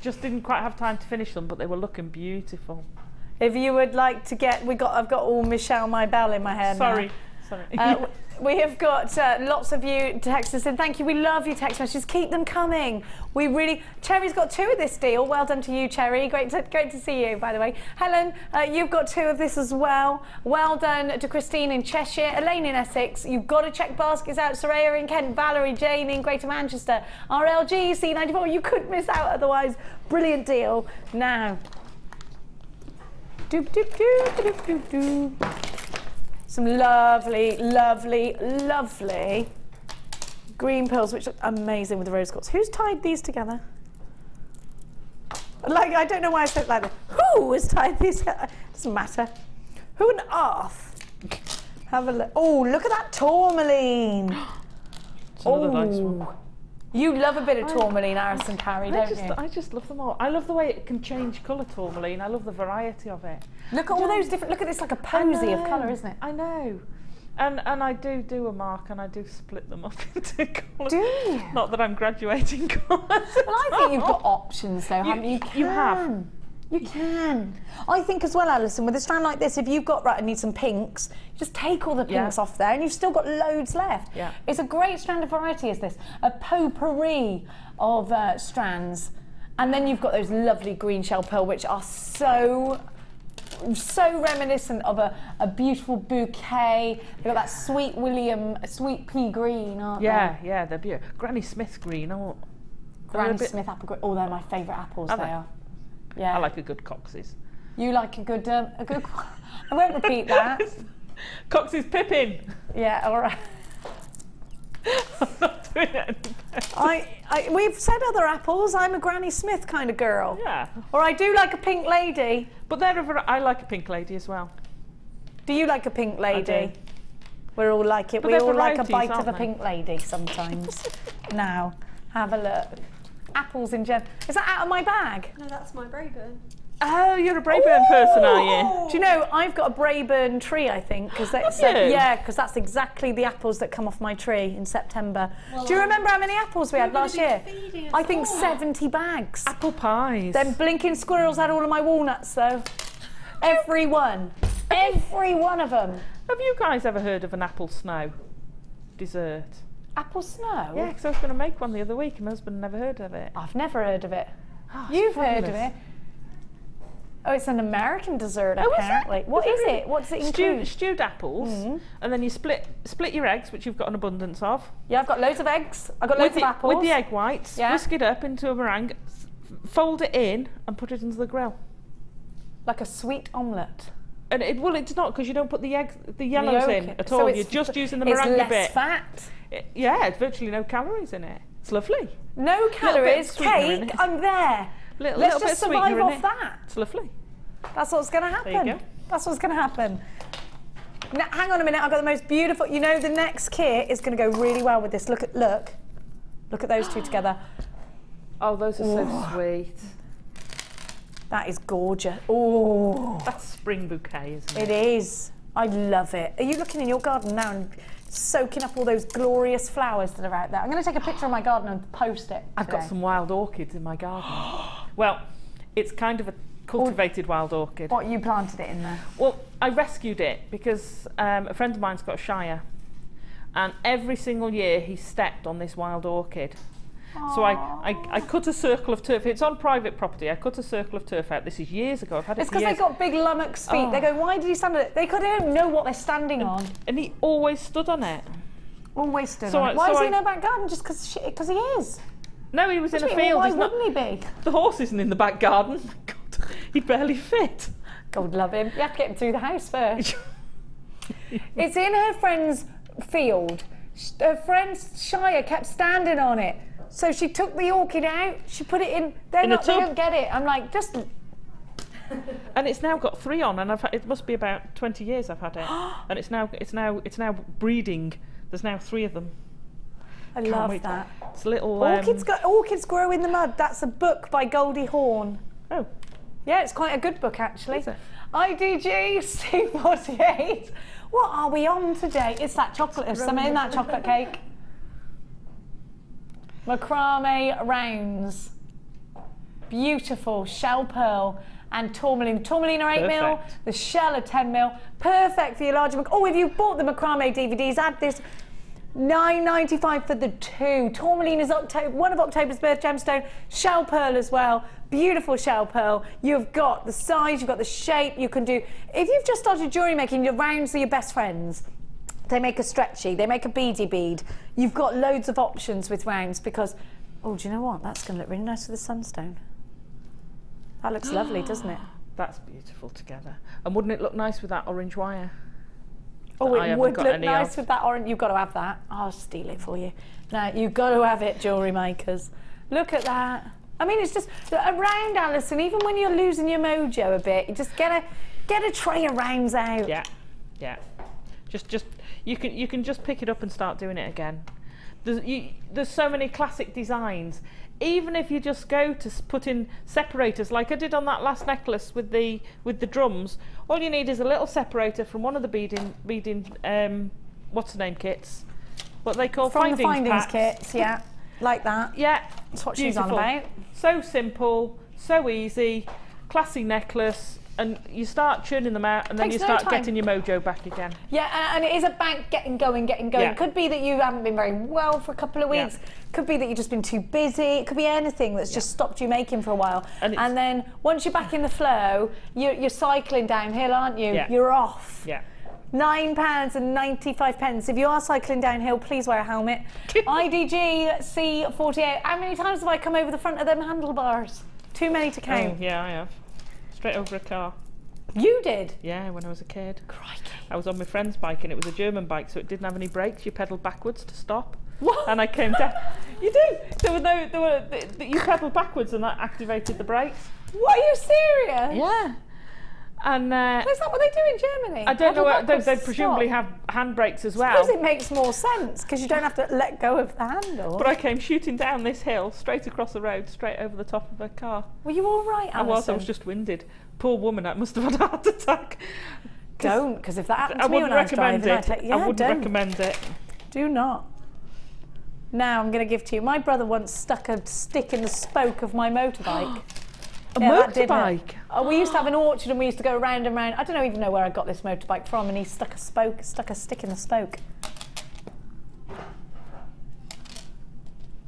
Just didn't quite have time to finish them, but they were looking beautiful. If you would like to get, I've got all Michelle My Belle in my hair now. Sorry. We have got lots of you text us in. Thank you. We love your text messages. Keep them coming. Cherry's got 2 of this deal. Well done to you, Cherry. Great to see you, by the way. Helen, you've got 2 of this as well. Well done to Christine in Cheshire, Elaine in Essex. You've got to check baskets out. Soraya in Kent, Valerie, Jane in Greater Manchester, RLG, C94. You couldn't miss out otherwise. Brilliant deal. Now, some lovely green pearls, which look amazing with the rose quartz. Who's tied these together? Like, I don't know why I said it like that. Who has tied these together? Doesn't matter. Who on earth? Have a look. Oh, look at that tourmaline. It's another nice one. You love a bit of tourmaline, Alison Carey, don't you? I just love them all. I love the way it can change colour, tourmaline. I love the variety of it. Look at all those different. Look at this, like a posy of colour, isn't it? I know. And I do a mark, and I do split them up into colours. Do you? Not that I'm graduating colours. Well, I think you've got options, though, haven't you? You have. You can. I think as well, Alison, with a strand like this, if you've got, right, I need some pinks, you just take all the pinks off there and you've still got loads left. Yeah. It's a great strand of variety, is this. A potpourri of strands. And then you've got those lovely green shell pearl, which are so reminiscent of a beautiful bouquet. They've got that sweet pea green, aren't they? Yeah, they're beautiful. Granny Smith green, Granny Smith apple green. Oh, they're my favourite apples, they are. Yeah. I like a good Cox's. You like a good I won't repeat that. Cox's Pippin. Yeah, all right. I'm not doing it anymore. We've said other apples. I'm a Granny Smith kind of girl. Yeah. Or I do like a pink lady. But I like a pink lady as well. Do you like a pink lady? I do. We all like it. But we all like a bite of a they? pink lady sometimes. Now, have a look. Apples in general. Is that out of my bag? No, that's my Braeburn. Oh, you're a Braeburn person, are you? Do you know, I've got a Braeburn tree, I think. Yeah, because that's exactly the apples that come off my tree in September. Well, do you remember how many apples we had last year? I think 70 bags. Apple pies. Them blinking squirrels had all of my walnuts, though. Every one. Every one of them. Have you guys ever heard of an apple snow dessert? Apple snow? Yeah, because I was going to make one the other week and my husband never heard of it. I've never heard of it. Oh, You've heard of it? Oh, it's an American dessert, apparently. What is it? What does it include? Stewed apples, and then you split your eggs, which you've got an abundance of. Yeah, I've got loads of eggs. I've got loads of apples. With the egg whites, whisk it up into a meringue, fold it in, and put it into the grill. Like a sweet omelette. And it's not, because you don't put the yellows in at all. You're just using the meringue bit. It's less fat. It's virtually no calories in it. It's lovely. No calories, cake, I'm there. Let's just survive off that. It's lovely. That's what's going to happen. There you go. That's what's going to happen. Now, hang on a minute, I've got the most beautiful, you know, the next kit is going to go really well with this. Look at those two together. Oh, those are so sweet. That is gorgeous. Oh, that's spring bouquet, isn't it? It is. I love it. Are you looking in your garden now and soaking up all those glorious flowers that are out there? I'm going to take a picture of my garden and post it. I've got some wild orchids in my garden. Well, it's kind of a cultivated wild orchid. What, you planted it in there? Well, I rescued it because a friend of mine's got a shire, and every single year he stepped on this wild orchid. Aww. So I cut a circle of turf. It's on private property. I cut a circle of turf out. This is years ago. I've had it It's for years. because they've got big lummox feet. Oh. They go, why did he stand on it? They don't know what they're standing on. And he always stood on it. Always stood on it. Why is he in a back garden? Just because he is? No, he was in a field. Why wouldn't he be? The horse isn't in the back garden. God, he'd barely fit. God love him. You have to get him through the house first. It's in her friend's field. Her friend's shire kept standing on it. So she took the orchid out, she put it in. They don't get it. I'm like, just. And it's now got 3 on, and it must be about 20 years I've had it, and it's now breeding. There's now 3 of them. I love that. It's a little. Orchids grow in the mud. That's a book by Goldie Hawn. Oh. Yeah, it's quite a good book actually. Is it? IDG C48. What are we on today? It's that chocolate. There's some in that chocolate cake. Macrame rounds. Beautiful shell pearl and tourmaline. Tourmaline are 8mm, the shell are 10mm. Perfect for your larger book. Oh, if you've bought the Macrame DVDs, add this. $9.95 for the 2. Tourmaline is one of October's birth gemstone. Shell pearl as well. Beautiful shell pearl. You've got the size, you've got the shape. You can do. If you've just started jewellery making, your rounds are your best friends. They make a stretchy, they make a beady bead. You've got loads of options with rounds because, oh, do you know what? That's going to look really nice with the sunstone. That looks lovely, doesn't it? That's beautiful together. And wouldn't it look nice with that orange wire? Oh, it would look nice with that orange. You've got to have that. I'll steal it for you. No, you've got to have it, jewellery makers. Look at that. I mean, it's just around, Alison. Even when you're losing your mojo a bit, you just get a tray of rounds out. Yeah, yeah. Just you can just pick it up and start doing it again. There's so many classic designs. Even if you just go to put in separators, like I did on that last necklace with the drums, all you need is a little separator from one of the beading what's the name kits? What they call findings kits, yeah, like that. Yeah, that's what she's on about. So simple, so easy, classy necklace. And you start churning them out, and then you start getting your mojo back again. Yeah, and it is about getting going. Yeah. It could be that you haven't been very well for a couple of weeks. Yeah. Could be that you've just been too busy. It could be anything that's just stopped you making for a while. And then once you're back in the flow, you're cycling downhill, aren't you? Yeah. You're off. Yeah. £9.95. If you are cycling downhill, please wear a helmet. IDG C48. How many times have I come over the front of them handlebars? Too many to count. Oh, yeah, I have. Straight over a car. You did? Yeah, when I was a kid. Crikey. I was on my friend's bike, and it was a German bike, so it didn't have any brakes. You pedalled backwards to stop. What? And I came down. You do. You pedalled backwards, and that activated the brakes. What, are you serious? Yeah. And is that what they do in Germany? I don't know. They presumably have handbrakes as well. I suppose it makes more sense because you don't have to let go of the handle. But I came shooting down this hill, straight across the road, straight over the top of a car. Were you all right, Alison? I was just winded. Poor woman, I must have had a heart attack. Don't, because if that happened to me when I was driving, I wouldn't recommend it. Do not. Now I'm going to give to you. My brother once stuck a stick in the spoke of my motorbike. A motorbike? Oh, we used to have an orchard and we used to go round and round. I don't even know where I got this motorbike from, and he stuck a stick in the spoke.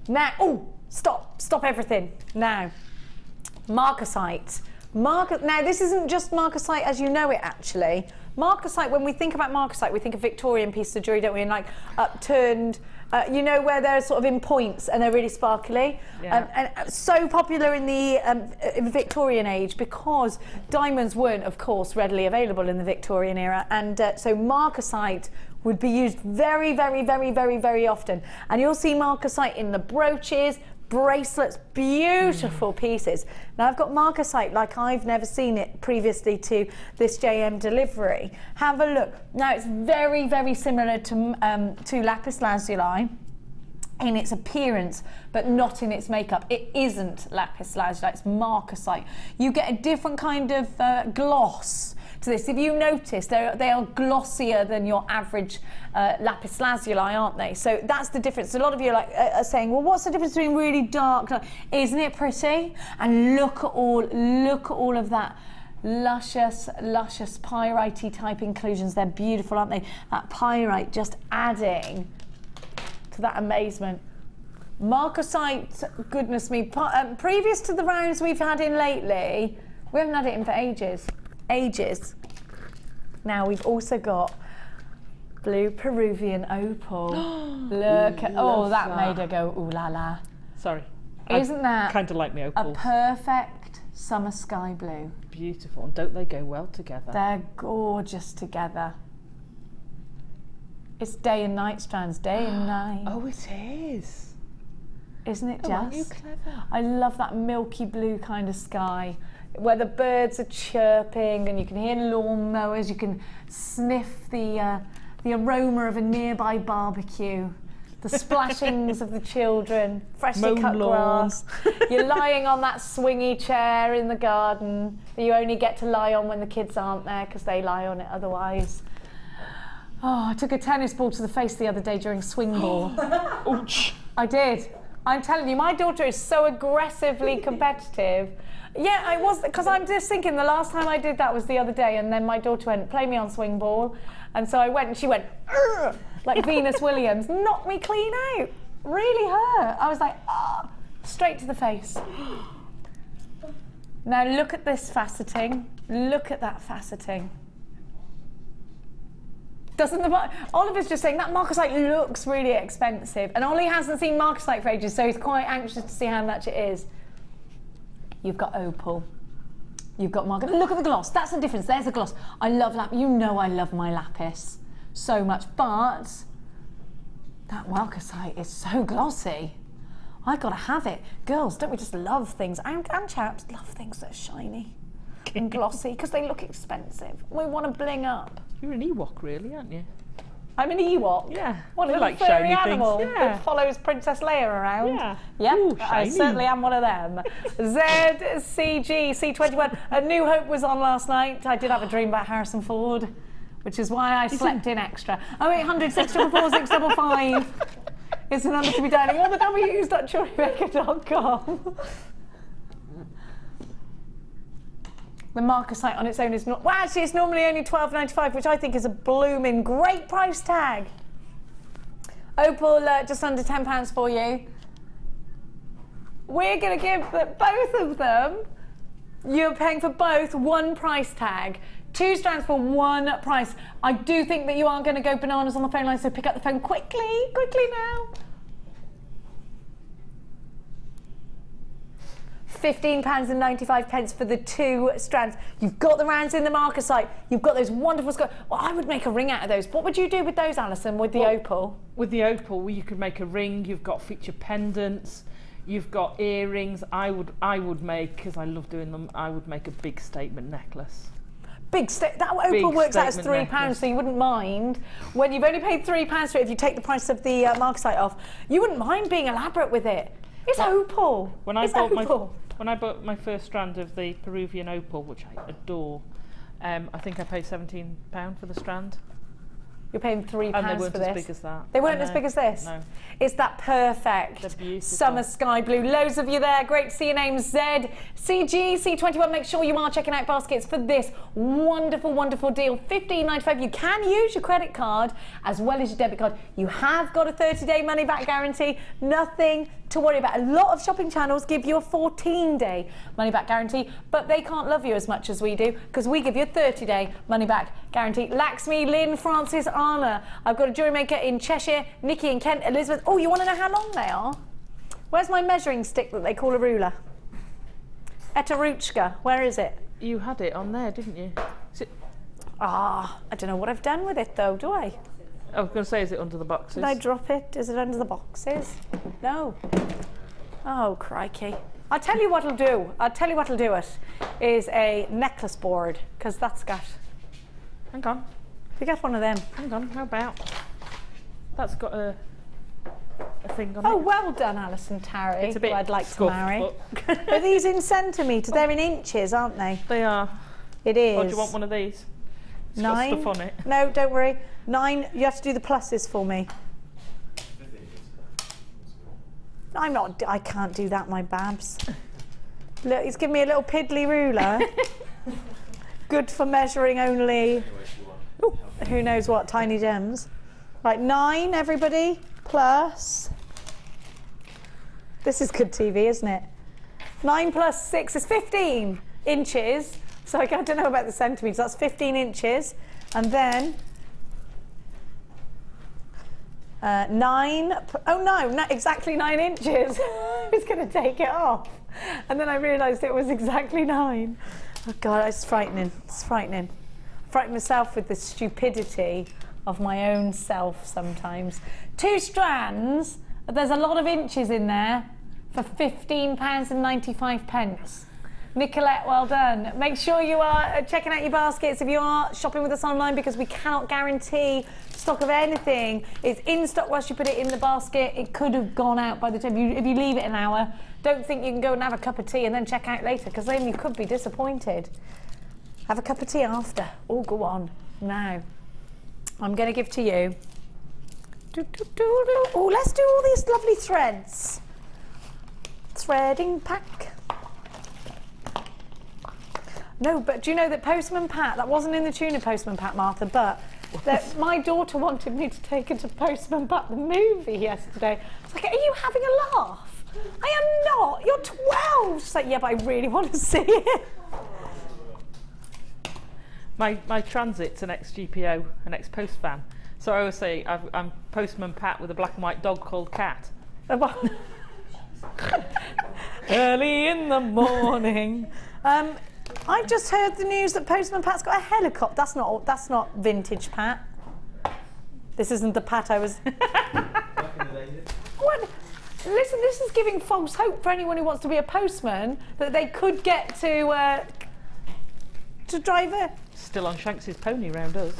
Now, oh, stop everything. Now, marcasite. Now, this isn't just marcasite as you know it, actually. Marcasite, when we think about marcasite, we think of Victorian pieces of jewellery, don't we? And like upturned, you know, where they're sort of in points and they're really sparkly. Yeah. And so popular in the Victorian age because diamonds weren't, of course, readily available in the Victorian era. And so marcasite would be used very, very, very, very, very often. And you'll see marcasite in the brooches, bracelets, beautiful pieces. Now I've got marcasite like I've never seen it previously to this JM delivery. Have a look. Now it's very, very similar to lapis lazuli in its appearance, but not in its makeup. It isn't lapis lazuli, it's marcasite. You get a different kind of gloss to this. If you notice, they are glossier than your average lapis lazuli, aren't they? So that's the difference. A lot of you are saying, well, what's the difference between really dark? Isn't it pretty? And look at all of that luscious pyrite-y type inclusions. They're beautiful, aren't they? That pyrite just adding to that amazement. Marcasite, goodness me, previous to the rounds we've had in lately, we haven't had it in for ages. Now we've also got blue Peruvian opal. Look at, that made her go ooh la la. Sorry. Isn't that kind of like me opals? A perfect summer sky blue. Beautiful, and don't they go well together? They're gorgeous together. It's day and night strands, day and night. Oh, it is. Isn't it just? Aren't you clever? I love that milky blue kind of sky where the birds are chirping and you can hear lawnmowers, you can sniff the aroma of a nearby barbecue, the splashings of the children, freshly cut grass. You're lying on that swingy chair in the garden that you only get to lie on when the kids aren't there because they lie on it otherwise. Oh, I took a tennis ball to the face the other day during swing ball. Ouch. I did. I'm telling you, my daughter is so aggressively competitive. Yeah, I was, because I'm just thinking the last time I did that was the other day, and then my daughter went, play me on swing ball. And so I went and she went, like Venus Williams, knocked me clean out. Really hurt. I was like, straight to the face. Now look at this faceting. Look at that faceting. Doesn't Oliver's just saying that marcasite looks really expensive, and Ollie hasn't seen marcasite for ages, so he's quite anxious to see how much it is. You've got opal, you've got marcasite. Look at the gloss. That's the difference. There's a gloss. I love lapis. You know I love my lapis so much, but that marcasite is so glossy. I gotta have it. Girls, don't we just love things? And chaps love things that are shiny and glossy because they look expensive. We want to bling up. You're an Ewok, really, aren't you? I'm an Ewok. Yeah. What a like furry shiny animal things. that follows Princess Leia around. Yeah. Yep, Ooh, I shiny. certainly am one of them. ZCG C21. A New Hope was on last night. I did have a dream about Harrison Ford, which is why I slept in extra. 0800 644 655. It's an number to be dialing. All the W's.JewelleryMaker.com. The marcasite on its own is not, well, actually it's normally only £12.95, which I think is a blooming great price tag. Opal, just under £10 for you. We're going to give both of them, you're paying for both one price tag. 2 strands for one price. I do think that you are going to go bananas on the phone line, so pick up the phone quickly now. £15.95 for the 2 strands. You've got the rounds in the marcasite. You've got those wonderful squares. Well, I would make a ring out of those. What would you do with those, Alison, with the opal? With the opal, you could make a ring. You've got feature pendants. You've got earrings. I would make, because I love doing them, I would make a big statement necklace. That opal works out as £3, so you wouldn't mind. When you've only paid £3 for it, if you take the price of the marcasite off, you wouldn't mind being elaborate with it. It's opal. When I bought my first strand of the Peruvian opal, which I adore, I think I paid £17 for the strand. You're paying £3 for this. And they weren't as big as that. They weren't as big as this? No. It's that perfect summer sky blue. Loads of you there. Great to see your names. Z, CG, C21. Make sure you are checking out baskets for this wonderful, wonderful deal. $15.95. You can use your credit card as well as your debit card. You have got a 30-day money-back guarantee. Nothing to worry about. A lot of shopping channels give you a 14-day money-back guarantee, but they can't love you as much as we do because we give you a 30-day money-back guarantee. Laxmi, Lynn, Francis, Anna. I've got a jewellery maker in Cheshire, Nikki in Kent, Elizabeth. Oh, you want to know how long they are? Where's my measuring stick that they call a ruler? Etaruchka, where is it? You had it on there, didn't you? I don't know what I've done with it though, do I? I was going to say, is it under the boxes? Did I drop it? Is it under the boxes? No. Oh, crikey. I'll tell you what'll do. I'll tell you what'll do it is a necklace board, because that's got... Hang on. You get one of them. Hang on, how about... That's got a thing on it. Oh, well done, Alison Tarry. It's a bit who I'd like to scuffed, marry. but- Are these in centimetres? They're in inches, aren't they? They are. It is. Or do you want one of these? It's 9. got stuff on it. No, don't worry. 9. You have to do the pluses for me. I'm not. I can't do that, my babs. Look, he's giving me a little piddly ruler. Good for measuring only. Ooh, who knows what tiny gems. Right, 9, everybody. Plus. This is good TV, isn't it? 9 plus 6 is 15 inches. So I don't know about the centimetres. That's 15 inches, and then 9. Oh no, exactly 9 inches. I was going to take it off, and then I realised it was exactly 9. Oh God, it's frightening. It's frightening. I frighten myself with the stupidity of my own self sometimes. 2 strands. There's a lot of inches in there for £15.95. Nicolette, well done. Make sure you are checking out your baskets if you are shopping with us online, because we cannot guarantee stock of anything. It's in stock whilst you put it in the basket. It could have gone out by the time if you leave it an hour. Don't think you can go and have a cup of tea and then check out later, because then you could be disappointed. Have a cup of tea after. Oh, go on. Now, I'm going to give to you. Oh, let's do all these lovely threads. Threading pack. No, but do you know that Postman Pat, that wasn't in the tune of Postman Pat, Martha, but that my daughter wanted me to take her to Postman Pat, the movie, yesterday. I was like, are you having a laugh? I am not. You're 12. She's like, yeah, but I really want to see it. My transit's an ex-GPO, an ex-post van. So I always say I'm Postman Pat with a black and white dog called Cat. Early in the morning. I've just heard the news that Postman Pat's got a helicopter. That's not vintage Pat. This isn't the Pat I was. What? Listen, this is giving false hope for anyone who wants to be a postman that they could get to drive a. Still on Shanks's pony round us.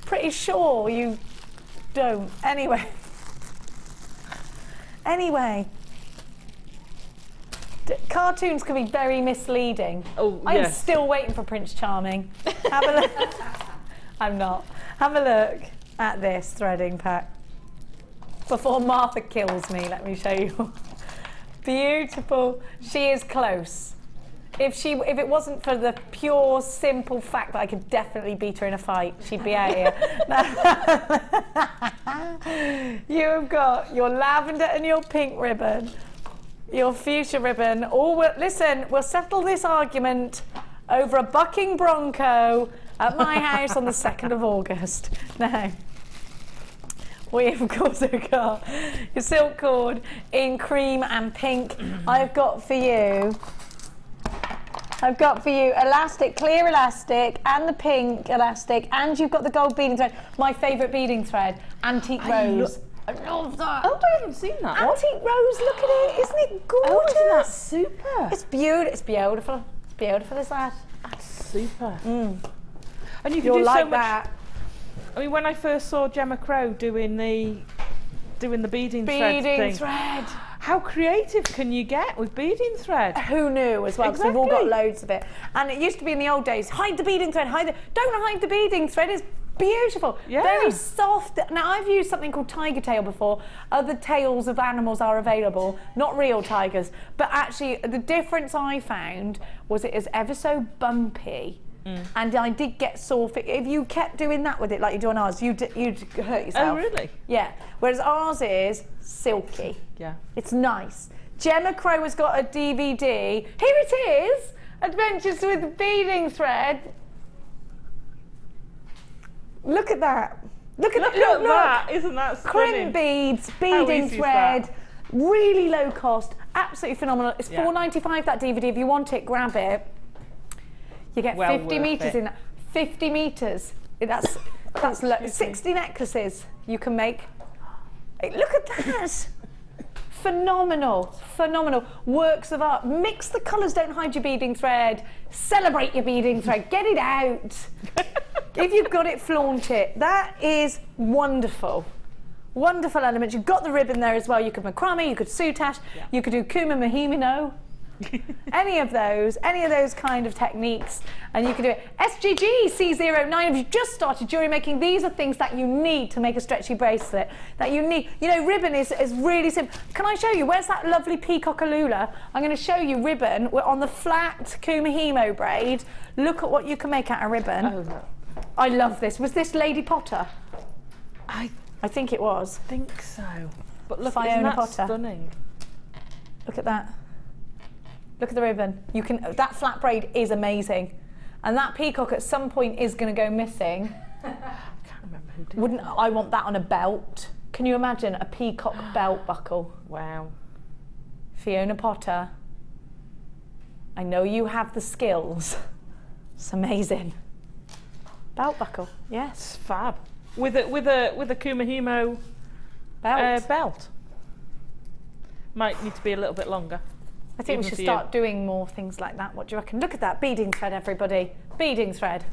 Pretty sure you don't. Anyway. Cartoons can be very misleading. Oh, I'm yes. still waiting for Prince Charming. Have a look. I'm not. Have a look at this threading pack. Before Martha kills me, let me show you. Beautiful. She is close. If it wasn't for the pure, simple fact that I could definitely beat her in a fight, she'd be out here. You have got your lavender and your pink ribbon. Your fuchsia ribbon. Listen, we'll settle this argument over a bucking bronco at my house on the 2nd of August. Now, we of course have got your silk cord in cream and pink. I've got for you elastic, clear elastic, and the pink elastic, and you've got the gold beading thread. My favourite beading thread, antique rose. I love that. Oh, I haven't seen that. Antique rose, look at it. Isn't it gorgeous? Oh, isn't that super? It's beautiful. It's beautiful. It's beautiful, is that? That's super. And you can You'll do like so much. that. I mean, when I first saw Gemma Crow doing the beading thread. How creative can you get with beading thread? Who knew as well, because we've all got loads of it. And it used to be in the old days, hide the beading thread, don't hide the beading thread, it's beautiful. Yeah. Very soft. Now, I've used something called tiger tail before. Other tails of animals are available, not real tigers. But actually, the difference I found was it is ever so bumpy. And I did get sore feet. If you kept doing that with it like you do on ours, you'd hurt yourself. Oh, really? Yeah. Whereas ours is silky. Yeah. It's nice. Gemma Crow has got a DVD. Here it is. Adventures with Beading Thread. Look at that. Look at that. Isn't that stunning? Crimp beads, beading thread. Really low cost. Absolutely phenomenal. It's £4.95 that DVD. If you want it, grab it. You get 50 metres in that. 50 metres. That's 60 necklaces you can make. Hey, look at that. phenomenal, phenomenal works of art. Mix the colours, don't hide your beading thread. Celebrate your beading thread, get it out. If you've got it, flaunt it. That is wonderful. Wonderful elements. You've got the ribbon there as well. You could macrame, you could soutache, you could do kuma mahimino. any of those kind of techniques, and you can do it. SGG C09, if you've just started jewellery making, these are things that you need to make a stretchy bracelet, that you need. You know, ribbon is really simple. Can I show you? Where's that lovely peacock alula? I'm going to show you ribbon. We're on the flat kumahimo braid. Look at what you can make out of ribbon. Oh, no. I love this. Was this Lady Potter? I think it was. I think so. But look, Fiona isn't that Potter. Stunning. Look at that. Look at the ribbon. You can. That flat braid is amazing, and that peacock at some point is going to go missing. I can't remember who did. Wouldn't I want that on a belt? Can you imagine a peacock belt buckle? Wow. Fiona Potter. I know you have the skills. It's amazing. Belt buckle. Yes. Fab. With a kumahimo belt. Might need to be a little bit longer. I think we should start doing more things like that. What do you reckon? Look at that beading thread, everybody. Beading thread.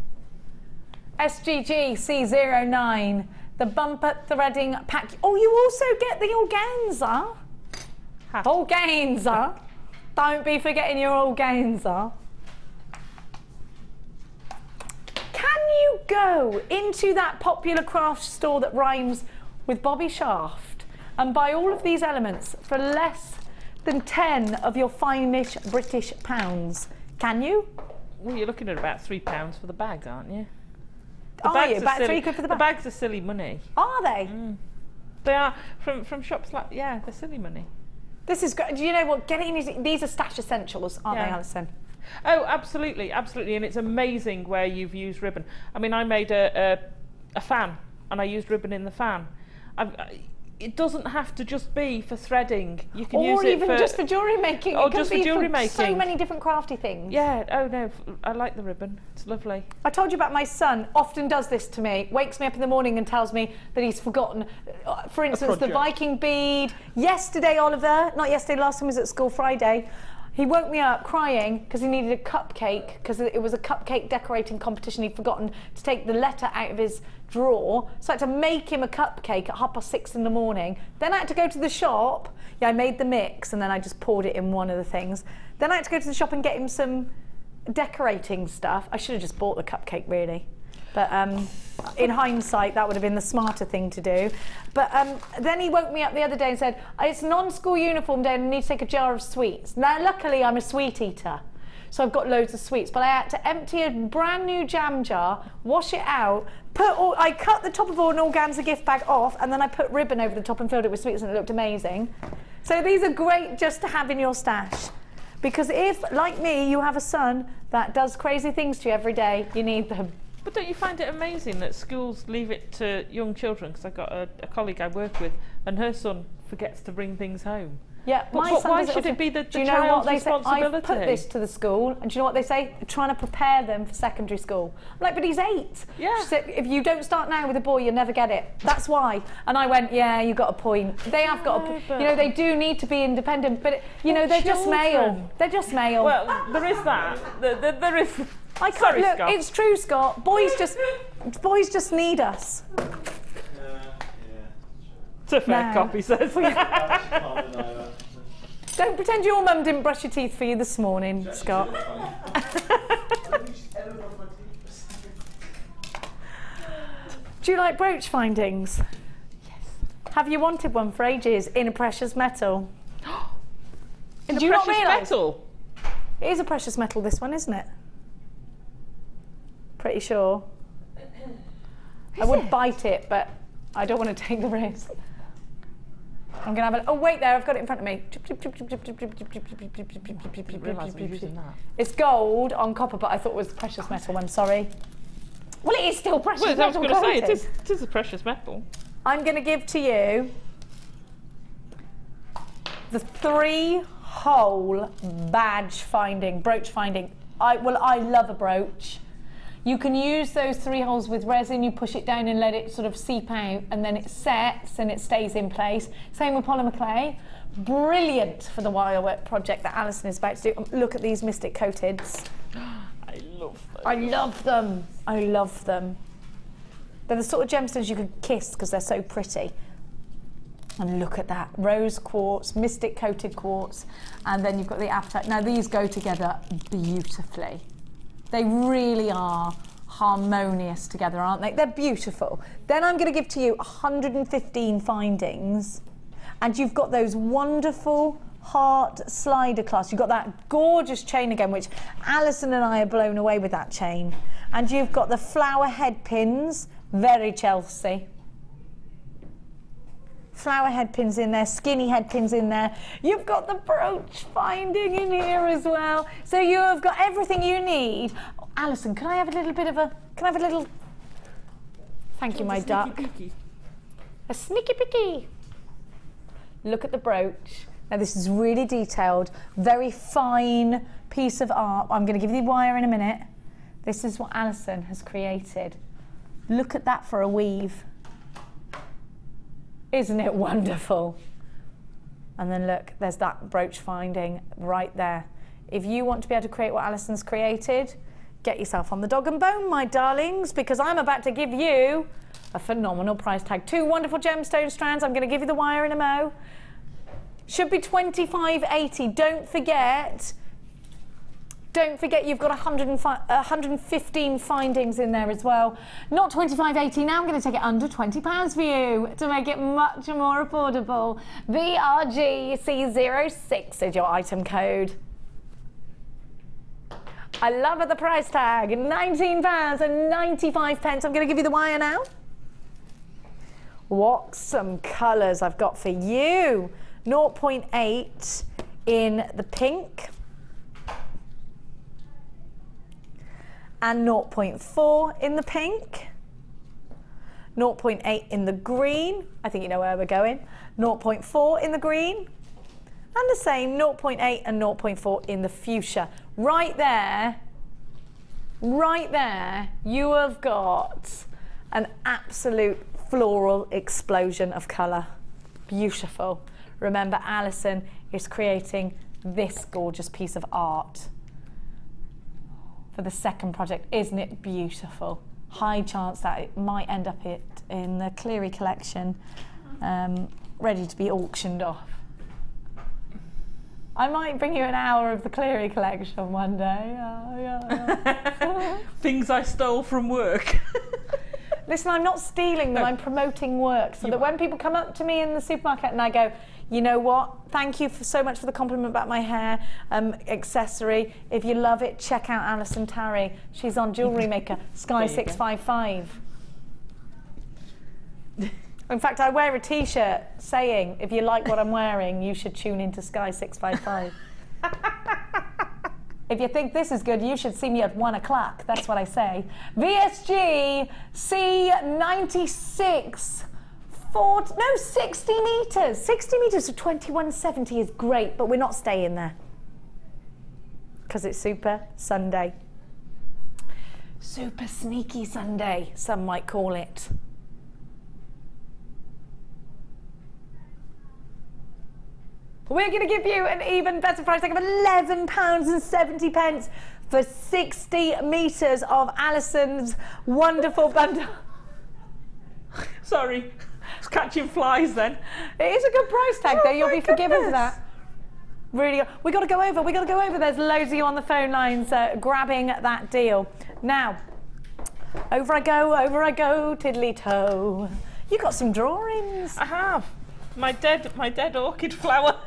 SGG C09, the bumper threading pack. Oh, you also get the organza. Organza. Don't be forgetting your organza. Can you go into that popular craft store that rhymes with Bobby Shaft and buy all of these elements for less than 10 of your fine-ish British pounds? Can you? Well, you're looking at about £3 for the bags, aren't you? Are you? About £3 for the bag? The bags are silly money. Are they? Mm. They are from shops like, yeah, they're silly money. This is great. Do you know what? These are stash essentials, aren't they, Alison? Oh, absolutely, absolutely, and it's amazing where you've used ribbon. I mean, I made a fan, and I used ribbon in the fan. It doesn't have to just be for threading. You can use it for... Or even just for jewellery making. Or just for jewellery making. So many different crafty things. Yeah, oh no, I like the ribbon. It's lovely. I told you about my son, often does this to me, wakes me up in the morning and tells me that he's forgotten, for instance, the Viking bead. Yesterday, Oliver, not yesterday, last time he was at school, Friday, he woke me up crying because he needed a cupcake, because it was a cupcake decorating competition. He'd forgotten to take the letter out of his drawer, so I had to make him a cupcake at 6:30 in the morning. Then I had to go to the shop. Yeah, I made the mix and then I just poured it in one of the things. Then I had to go to the shop and get him some decorating stuff. I should have just bought the cupcake, really. But in hindsight, that would have been the smarter thing to do. But then he woke me up the other day and said, it's non-school uniform day and I need to take a jar of sweets. Now, luckily, I'm a sweet eater, so I've got loads of sweets. But I had to empty a brand new jam jar, wash it out, I cut the top of an organza gift bag off, and then I put ribbon over the top and filled it with sweets, and it looked amazing. So these are great just to have in your stash. Because if, like me, you have a son that does crazy things to you every day, you need them. But don't you find it amazing that schools leave it to young children? Because I've got a colleague I work with, and her son forgets to bring things home. Yeah, but why should it be the child's responsibility? I've put this to the school, and do you know what they say? They're trying to prepare them for secondary school. I'm like, but he's 8. Yeah. She said, if you don't start now with a boy, you'll never get it. That's why. And I went, yeah, you got a point. They have got a point. You know, they do need to be independent, but you know, they're just male. They're just male. Well, there is that. There is. I can't. Sorry, look, Scott. it's true, Scott. Boys just need us. It's a fair copy, says. Don't pretend your mum didn't brush your teeth for you this morning, Scott. Do you like brooch findings? Yes. Have you wanted one for ages in a precious metal? In a precious metal? It is a precious metal, this one, isn't it? Pretty sure. I would bite it, but I don't want to take the risk. I'm going to have a... Oh, wait there, I've got it in front of me. It's gold on copper, but I thought it was precious metal one, sorry. Well, it is still precious metal. I was going to say, it is a precious metal. I'm going to give to you the 3-hole badge finding, brooch finding. I love a brooch. You can use those 3 holes with resin, you push it down and let it sort of seep out, and then it sets and it stays in place. Same with polymer clay. brilliant for the wire work project that Alison is about to do. Look at these Mystic Coateds. I love them. I love them. I love them. They're the sort of gemstones you could kiss because they're so pretty. And look at that, rose quartz, Mystic Coated quartz, and then you've got the apatite. Now these go together beautifully. They really are harmonious together, aren't they? They're beautiful. Then I'm going to give to you 115 findings, and you've got those wonderful heart slider clasps. You've got that gorgeous chain again, which Alison and I are blown away with that chain. And you've got the flower head pins, very Chelsea. Flower head pins in there, skinny head pins in there. You've got the brooch finding in here as well. So you have got everything you need. Oh, Alison, can I have a little bit of a, can I have a little, thank you, my duck. A sneaky picky. Look at the brooch. Now this is really detailed, very fine piece of art. I'm going to give you the wire in a minute. This is what Alison has created. Look at that for a weave. Isn't it wonderful? And then look, there's that brooch finding right there. If you want to be able to create what Alison's created, get yourself on the dog and bone, my darlings, because I'm about to give you a phenomenal price tag. 2 wonderful gemstone strands. I'm going to give you the wire in a mo. Should be $25.80. Don't forget you've got 115 findings in there as well. Not $25.80. Now I'm going to take it under £20 for you to make it much more affordable. VRGC06 is your item code. I love it, the price tag, £19.95. I'm going to give you the wire now. What some colours I've got for you. 0.8 in the pink. And 0.4 in the pink, 0.8 in the green, I think you know where we're going, 0.4 in the green, and the same 0.8 and 0.4 in the fuchsia. Right there, you have got an absolute floral explosion of colour. Beautiful. Remember, Alison is creating this gorgeous piece of art for the second project. Isn't it beautiful? High chance that it might end up in the Cleary collection, ready to be auctioned off. I might bring you an hour of the Cleary collection one day. Yeah. Things I stole from work. Listen, I'm not stealing them, I'm promoting work, so that when people come up to me in the supermarket and I go, you know what, thank you so much for the compliment about my hair accessory. If you love it, check out Alison Tarry. She's on JewelleryMaker, Sky 655. In fact, I wear a t-shirt saying, if you like what I'm wearing, you should tune into Sky 655. If you think this is good, you should see me at 1 o'clock. That's what I say. VSG C96. 60 metres. 60 metres of 2170 is great, but we're not staying there. Because it's Super Sunday. Super Sneaky Sunday, some might call it. We're going to give you an even better price tag of £11.70 for 60 metres of Alison's wonderful bundle. Sorry, it's catching flies then. It is a good price tag though, you'll be forgiven for that. Really, we got to go over, There's loads of you on the phone lines grabbing that deal. Now, over I go, tiddly-toe. You got some drawings. I have. My dead orchid flower.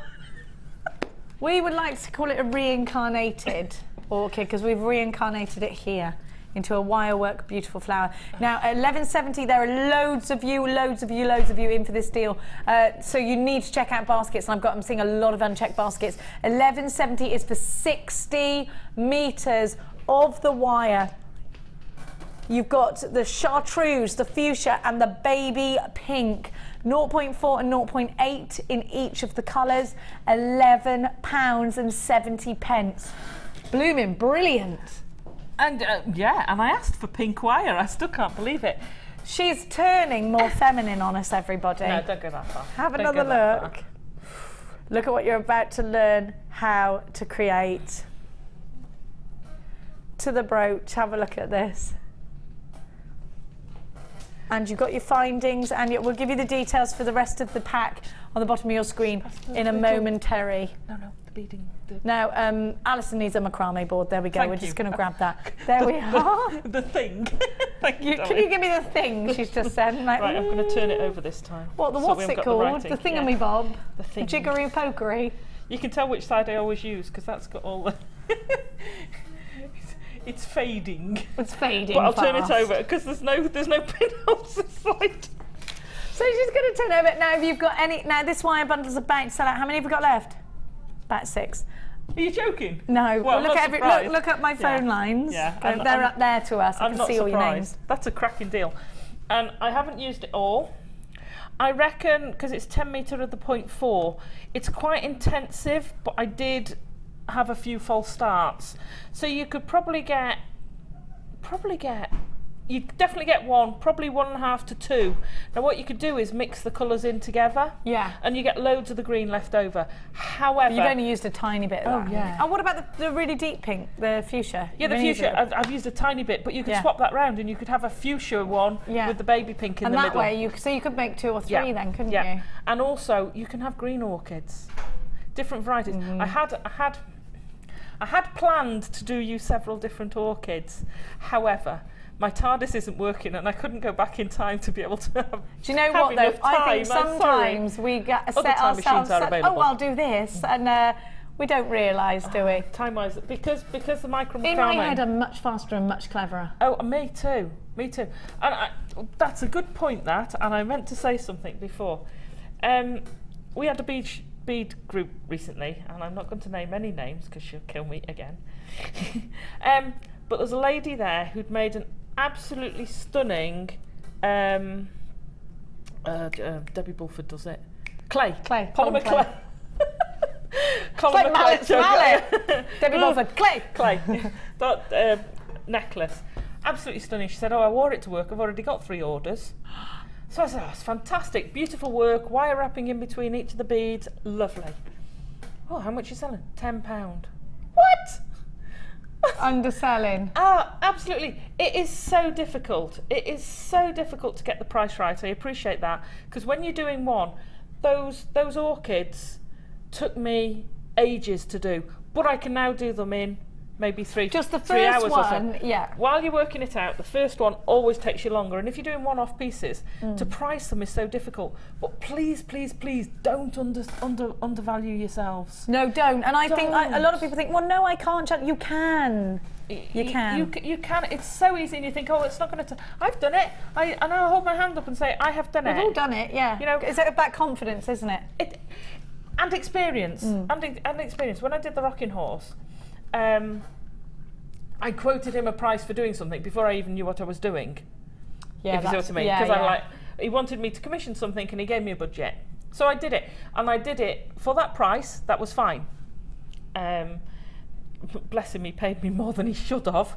We would like to call it a reincarnated orchid because we've reincarnated it here into a wire work beautiful flower. Now at $11.70 there are loads of you in for this deal. So you need to check out baskets, and I'm seeing a lot of unchecked baskets. $11.70 is for 60 meters of the wire. You've got the chartreuse, the fuchsia and the baby pink. 0.4 and 0.8 in each of the colours, £11.70. Blooming brilliant. And yeah, and I asked for pink wire. I still can't believe it. She's turning more feminine on us, everybody. No, don't go that far. Have another look. Look at what you're about to learn how to create. To the brooch, have a look at this. And you've got your findings, and we'll give you the details for the rest of the pack on the bottom of your screen in a momentary. No, the beading. Now, Alison needs a macrame board. There we go. Thank We're you. just going to grab that. There we are. The thing. Thank you, Can you give me the thing she's just said? Like, right, I'm going to turn it over this time. What? So What's we it haven't got called? the The writing. thingamabob. The thing. Jiggery pokery. You can tell which side I always use because that's got all the. It's fading. It's fading. But I'll turn it over because there's no pinholes this side. So she's going to turn over. Now, if you've got any, now this wire bundle's about to sell out. How many have we got left? About 6. Are you joking? No. Well, look I'm at look at my phone lines. Yeah. They're up there to us. I I'm can not see all your names. surprised. That's a cracking deal. And I haven't used it all. I reckon because it's 10 metre of the 0.4, it's quite intensive, but I did have a few false starts. So you could probably get, you definitely get one, probably 1.5 to 2. Now what you could do is mix the colours in together. Yeah. And you get loads of the green left over. However, You've only used a tiny bit of that. yeah. Oh, what about the really deep pink, the fuchsia? Yeah, the fuchsia, I've used a tiny bit, but you could swap that round and you could have a fuchsia one with the baby pink in the middle. And that way, you could make 2 or 3 then, couldn't you? And also, you can have green orchids, different varieties. I had planned to use several different orchids. However, my TARDIS isn't working and I couldn't go back in time to be able to have. Do you know what though? I think sometimes we set ourselves up, oh, I'll do this, and we don't realise, do we? Time-wise, because the macrame. In my head, I'm much faster and much cleverer. Oh, me too. And that's a good point, that, and I meant to say something before. We had a bead group recently, and I'm not going to name any names because she'll kill me again. But there's a lady there who'd made an absolutely stunning. Debbie Bulford does it. Polymer clay. Polymer mallet. Debbie Bulford. Clay. That necklace. Absolutely stunning. She said, "Oh, I wore it to work. I've already got 3 orders." So I said, "Oh, it's fantastic, beautiful work, wire wrapping in between each of the beads, lovely." Oh, how much are you selling? £10. What? Underselling. Oh, absolutely. It is so difficult. It is so difficult to get the price right. I appreciate that because when you're doing one, those orchids took me ages to do, but I can now do them in maybe 3 just the 3 hours first or so. one, yeah. While you're working it out, the first one always takes you longer. And if you're doing one-off pieces, to price them is so difficult. But please, please, please don't undervalue yourselves. No, don't. And I think a lot of people think, well, no, I can't. You can. You can. You can. It's so easy, and you think, oh, it's not going to. I've done it. And I'll hold my hand up and say, I have done it. We've all done it. Yeah. You know, it's about confidence, isn't it? And experience. And experience. When I did the rocking horse. I quoted him a price for doing something before I even knew what I was doing. Yeah, if you see what I mean. Because he wanted me to commission something and he gave me a budget. So I did it. And I did it for that price. That was fine. Bless him, he paid me more than he should have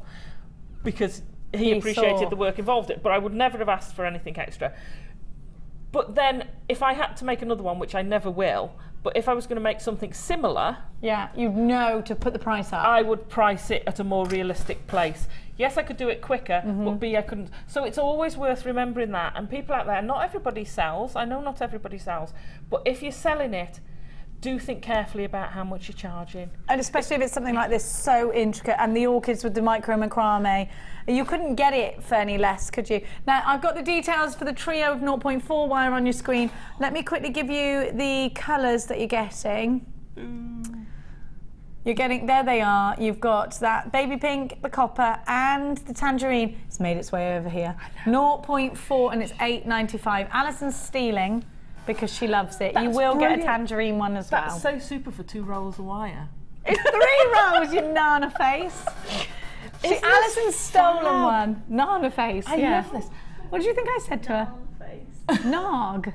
because he appreciated the work involved. But I would never have asked for anything extra. But then if I had to make another one, which I never will, but if I was going to make something similar... Yeah, you'd know to put the price up. I would price it at a more realistic place. Yes, I could do it quicker, but B, I couldn't. So it's always worth remembering that. And people out there, not everybody sells. I know not everybody sells. But if you're selling it, do think carefully about how much you're charging. And especially if it's something like this, so intricate, and the orchids with the micro macrame, you couldn't get it for any less, could you? Now, I've got the details for the trio of 0.4 wire on your screen. Let me quickly give you the colours that you're getting. You're getting, there they are, you've got that baby pink, the copper, and the tangerine. It's made its way over here. 0.4, and it's £8.95. Alison's stealing, because she loves it. You will get a tangerine one as well. That's so super for 2 rolls of wire. It's 3 rolls, you nana face. Alison's stolen one. Nana face, I love this. What did you think I said to her? Nog.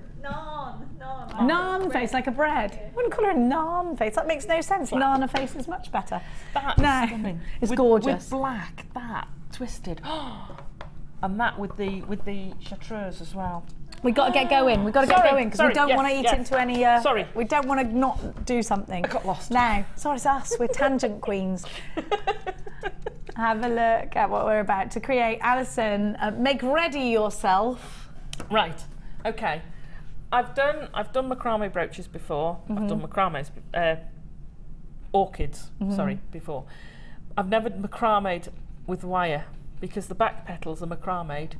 Naan face, like a bread. I wouldn't call her a naan face. That makes no sense. Nana face is much better. That's stunning. It's gorgeous. With black, that twisted. And that with the chartreuse as well. We got to get going. We got to get going because we don't want to eat into any. Sorry. We don't want to not do something. I got lost. Now, sorry, it's us. We're tangent queens. Have a look at what we're about to create. Alison, make ready yourself. Right. Okay. I've done macrame brooches before. I've done macrames, orchids. Sorry, before. I've never macramed with wire because the back petals are macramed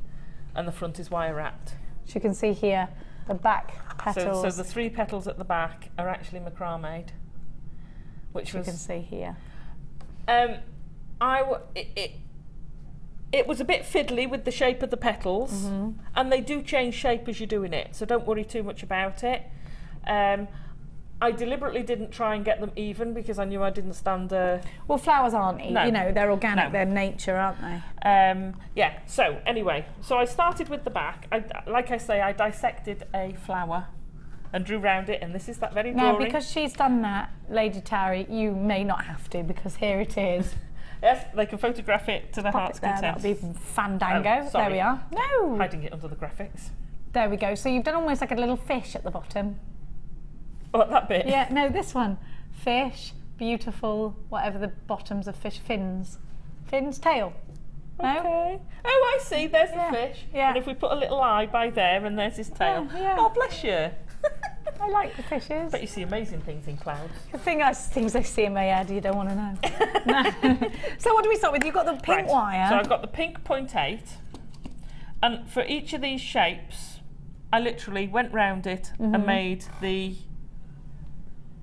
and the front is wire wrapped. As you can see here, the back petals. So the 3 petals at the back are actually macramed, which you can see here. It was a bit fiddly with the shape of the petals, and they do change shape as you're doing it, so don't worry too much about it. I deliberately didn't try and get them even because I knew I didn't stand well, flowers aren't, you know, they're organic, they're nature, aren't they? Yeah, so anyway, so I started with the back. Like I say, I dissected a flower and drew round it, and this is that very drawing. Now, because she's done that, Lady Tarry, you may not have to, because here it is. Yes, they can photograph it to the heart's content. That'll be fandango. There we are. No! Hiding it under the graphics. There we go. So you've done almost like a little fish at the bottom. What, that bit? Yeah, no, this one. Fish, beautiful, whatever the bottoms of fish, fins. Fins, tail. No? Okay. Oh, I see, there's the fish. Yeah. And if we put a little eye by there and there's his tail. Yeah. Oh, bless you. I like the fishes. But you see amazing things in clouds. The things I see in my head you don't want to know. No. So what do we start with? You've got the pink wire. So I've got the pink 0.8. And for each of these shapes, I literally went round it and made the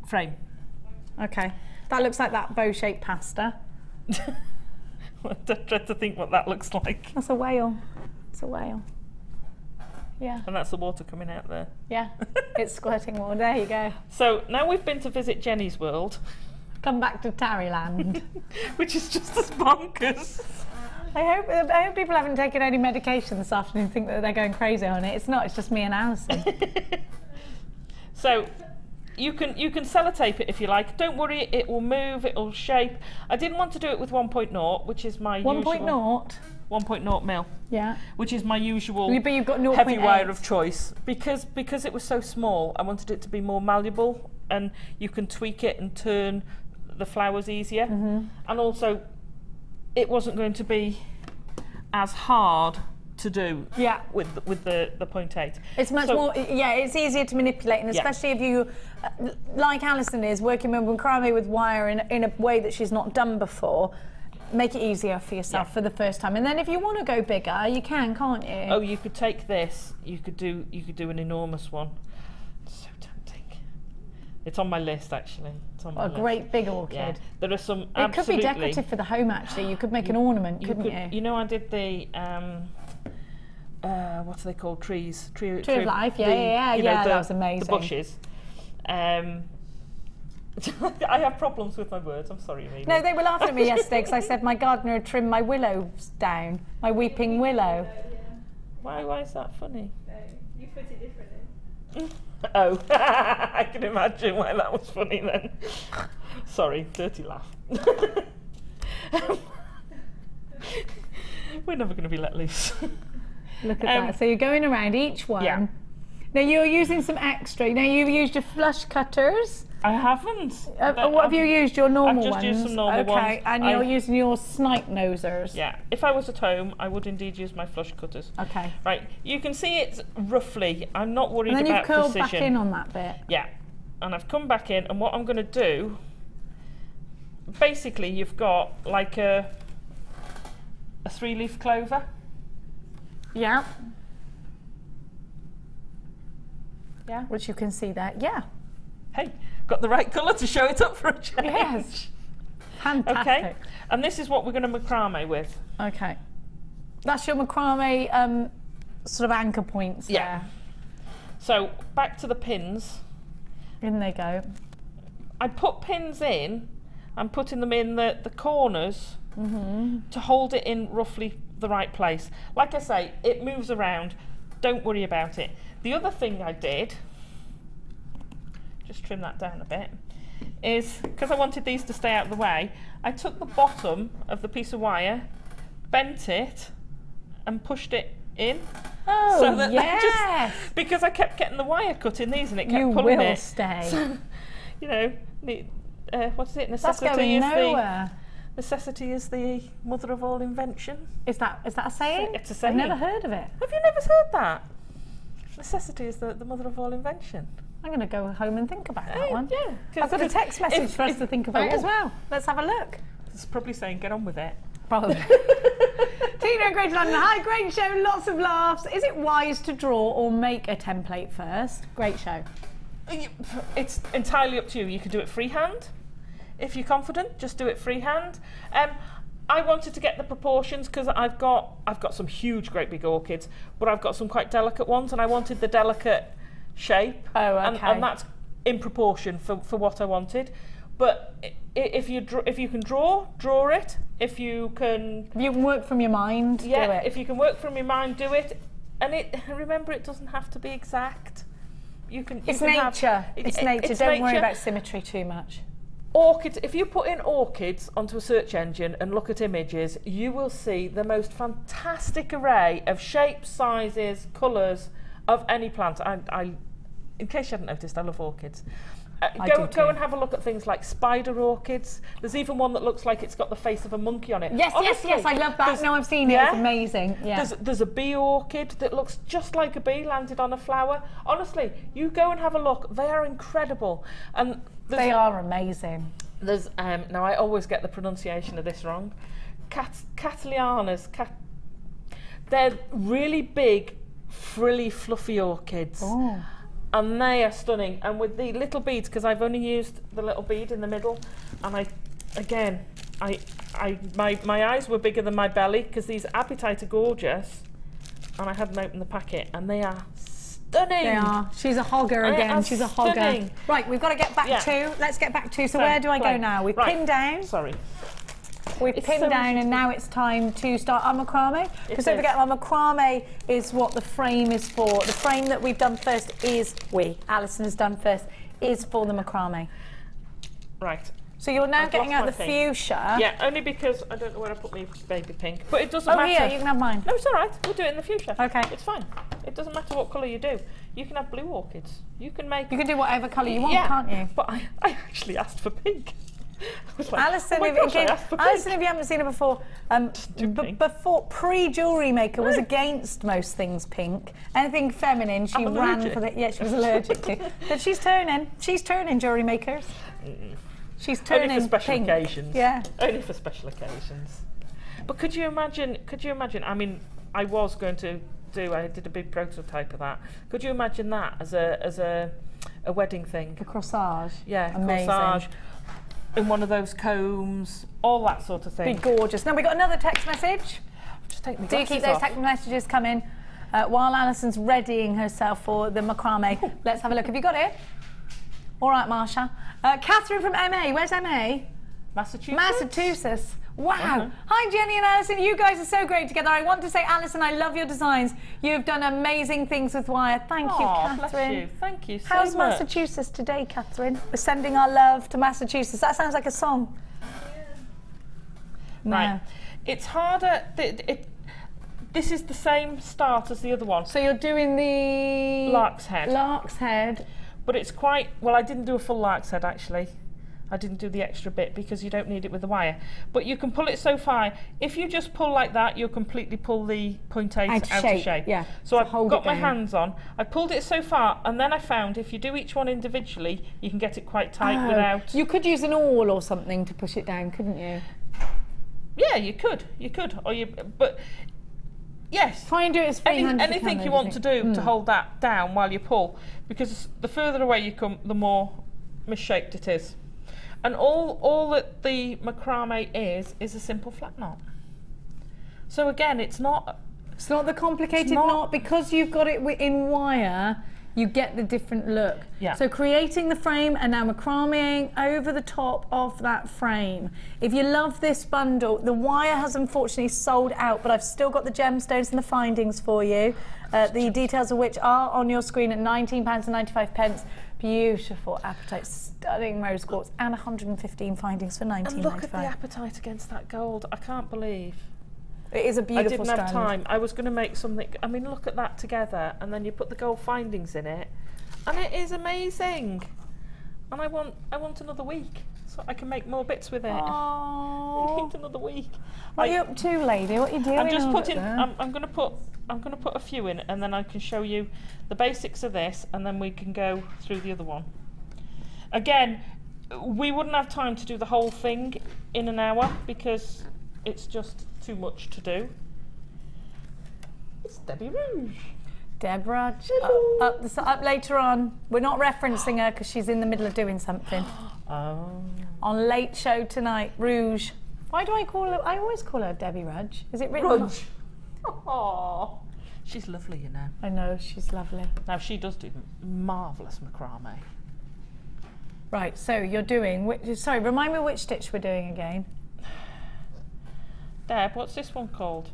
frame. Okay. That looks like that bow-shaped pasta. I dread to think what that looks like. That's a whale. It's a whale. Yeah. And that's the water coming out there. Yeah. It's squirting water. There you go. So now we've been to visit Jenny's world. Come back to Tarryland. Which is just as bonkers. I hope people haven't taken any medication this afternoon and think that they're going crazy on it. It's not, it's just me and Alison. So you can sellotape it if you like. Don't worry, it will move, it will shape. I didn't want to do it with 1.0, which is my usual 1.0 mil. Yeah. Which is my usual but you've got 0.8. heavy wire of choice. Because it was so small, I wanted it to be more malleable and you can tweak it and turn the flowers easier. And also it wasn't going to be as hard to do with the 0.8. It's much more, it's easier to manipulate, and especially if you, like Alison is, working with macrame with wire in a way that she's not done before, make it easier for yourself for the first time. And then if you want to go bigger, you can, can't you? Oh, you could take this, you could do an enormous one. So tempting. It's on my list, actually. It's on my list. Great big orchid. Yeah. There are some It could be decorative for the home, actually. You could make an ornament, couldn't you? You know, I did the what are they called? Trees. Tree of life. That was amazing. The bushes. I have problems with my words. I'm sorry, Amelia. No, they were laughing at me yesterday because I said my gardener had trimmed my willows down, my weeping willow. Why is that funny? You put it differently. Oh, I can imagine why that was funny then. Sorry, dirty laugh. We're never going to be let loose. Look at that. So you're going around each one. Yeah. Now you're using some extra. Now you've used your flush cutters. I haven't. What have you used? Your normal ones? I've just used some normal ones. Okay, and you're using your snipe nosers. Yeah. If I was at home, I would indeed use my flush cutters. Okay. Right. You can see it roughly. I'm not worried about precision. And then you've curled back in on that bit. Yeah. And I've come back in, and what I'm going to do, basically, you've got like a 3-leaf clover. Yeah. Yeah. Which you can see there. Yeah. Hey, got the right colour to show it up for a change. Yes. Fantastic. Okay. And this is what we're going to macrame with. Okay. That's your macrame sort of anchor points there. So back to the pins. In they go. I put pins in. I'm putting them in the corners to hold it in roughly the right place. Like I say, it moves around. Don't worry about it. The other thing I did, just trim that down a bit, is because I wanted these to stay out of the way, I took the bottom of the piece of wire, bent it, and pushed it in. Oh, so that yes. because I kept getting the wire cut in these and it kept You pulling will it. stay. So, you know, what is it? That's going nowhere. Necessity is the mother of all invention. Is that a saying? It's a saying. I've never heard of it. Have you never heard that? Necessity is the mother of all invention. I'm going to go home and think about that one. Yeah. I've got a text message for us to think about as well. Let's have a look. It's probably saying get on with it. Probably. Tina in Greater London. Hi, great show, lots of laughs. Is it wise to draw or make a template first? Great show. It's entirely up to you. You can do it freehand. If you're confident, just do it freehand. I wanted to get the proportions because I've got some huge, great big orchids, but I've got some quite delicate ones, and I wanted the delicate shape. Oh, okay. And that's in proportion for what I wanted. But if you can draw it. If you can work from your mind, do it. If you can work from your mind, do it. And remember, it doesn't have to be exact. It's nature. It's nature. Don't worry about symmetry too much. Orchids, if you put in orchids onto a search engine and look at images, you will see the most fantastic array of shapes, sizes, colours of any plant. In case you hadn't noticed, I love orchids. Go and have a look at things like spider orchids. There's even one that looks like it's got the face of a monkey on it. Yes, yes, I love that. No, I've seen it. It's amazing. Yeah. There's a bee orchid that looks just like a bee landed on a flower. Honestly, you go and have a look. They are incredible. And they are amazing. There's now I always get the pronunciation of this wrong. Catalianas. They're really big, frilly, fluffy orchids. Oh. And they are stunning. And with the little beads, because I've only used the little bead in the middle, and my eyes were bigger than my belly because these apatite are gorgeous, and I hadn't opened the packet, and they are stunning. They are. She's a hogger again. She's a hogger. Stunning. Right, we've got to get back to. Let's get back to. So where do I go now? We've pinned down. Sorry. We've pinned down, and now it's time to start our macrame. Because don't forget, our macrame is what the frame is for. The frame that we've done first Alison has done first, is for the macrame. Right. So you're now getting out the fuchsia. Yeah, only because I don't know where I put my baby pink. But it doesn't matter. Oh, here, you can have mine. No, it's all right. We'll do it in the fuchsia. Okay. It's fine. It doesn't matter what colour you do. You can have blue orchids. You can do whatever colour you want, can't you? But I actually asked for pink. Like, Alison, Alison, if you haven't seen her before, pre-JewelleryMaker was against most things pink. Anything feminine, she ran for the. Yeah, she was allergic to. But she's turning. She's turning, JewelleryMakers. She's turning only for special pink. occasions. Yeah. Only for special occasions. But could you imagine? I mean, I was going to do. I did a big prototype of that. Could you imagine that as a wedding thing? A corsage. Yeah, amazing. Corsage. In one of those combs, all that sort of thing. Be gorgeous. Now we got another text message. Just take my Do keep those text messages coming while Alison's readying herself for the macrame. Let's have a look. Have you got it? All right, Marsha. Catherine from MA. Where's MA? Massachusetts. Wow. Hi, Jenny and Alison. You guys are so great together. I want to say, Alison, I love your designs. You've done amazing things with wire. Thank you, Catherine. Bless you. Thank you so How's much. Massachusetts today, Catherine? We're sending our love to Massachusetts. That sounds like a song. Yeah. Right. It's harder. This is the same start as the other one. So you're doing the... Lark's head. Lark's head. But it's quite... Well, I didn't do a full lark's head, actually. I didn't do the extra bit because you don't need it with the wire. But you can pull it so far. If you just pull like that, you'll completely pull the 0.8 out of shape. Yeah. So I've got my hands on. I pulled it so far, and then I found if you do each one individually, you can get it quite tight without... You could use an awl or something to push it down, couldn't you? Yeah, you could. But yes. Try and do it as freehand as anything you want to do to hold that down while you pull, because the further away you come, the more misshaped it is. And all that the macrame is a simple flat knot. So again, it's not the complicated knot, because you've got it in wire. You get the different look. Yeah. So creating the frame and now macrameing over the top of that frame. If you love this bundle, the wire has unfortunately sold out, but I've still got the gemstones and the findings for you. The details of which are on your screen at £19.95. Beautiful apatite, stunning rose quartz, and 115 findings for £19.95. And look at the apatite against that gold. I can't believe. It is a beautiful I didn't have strand. time. I was going to make something. I mean, look at that together, and then you put the gold findings in it, and it is amazing. And I want another week so I can make more bits with it. I need another week. What are you up to, lady? What are you doing? I'm just putting. I'm going to put a few in, and then I can show you the basics of this, and then we can go through the other one. Again, we wouldn't have time to do the whole thing in an hour because it's just too much to do. It's Debbie Rouge. Deborah, up later on. We're not referencing her because she's in the middle of doing something. On Late Show tonight, Rouge. Why do I call her? I always call her Debbie Rudge. Is it written? Rudge. Oh, she's lovely, you know. I know, she's lovely. Now she does do marvellous macrame. Right, so you're doing. Sorry, remind me which stitch we're doing again. Deb, what's this one called?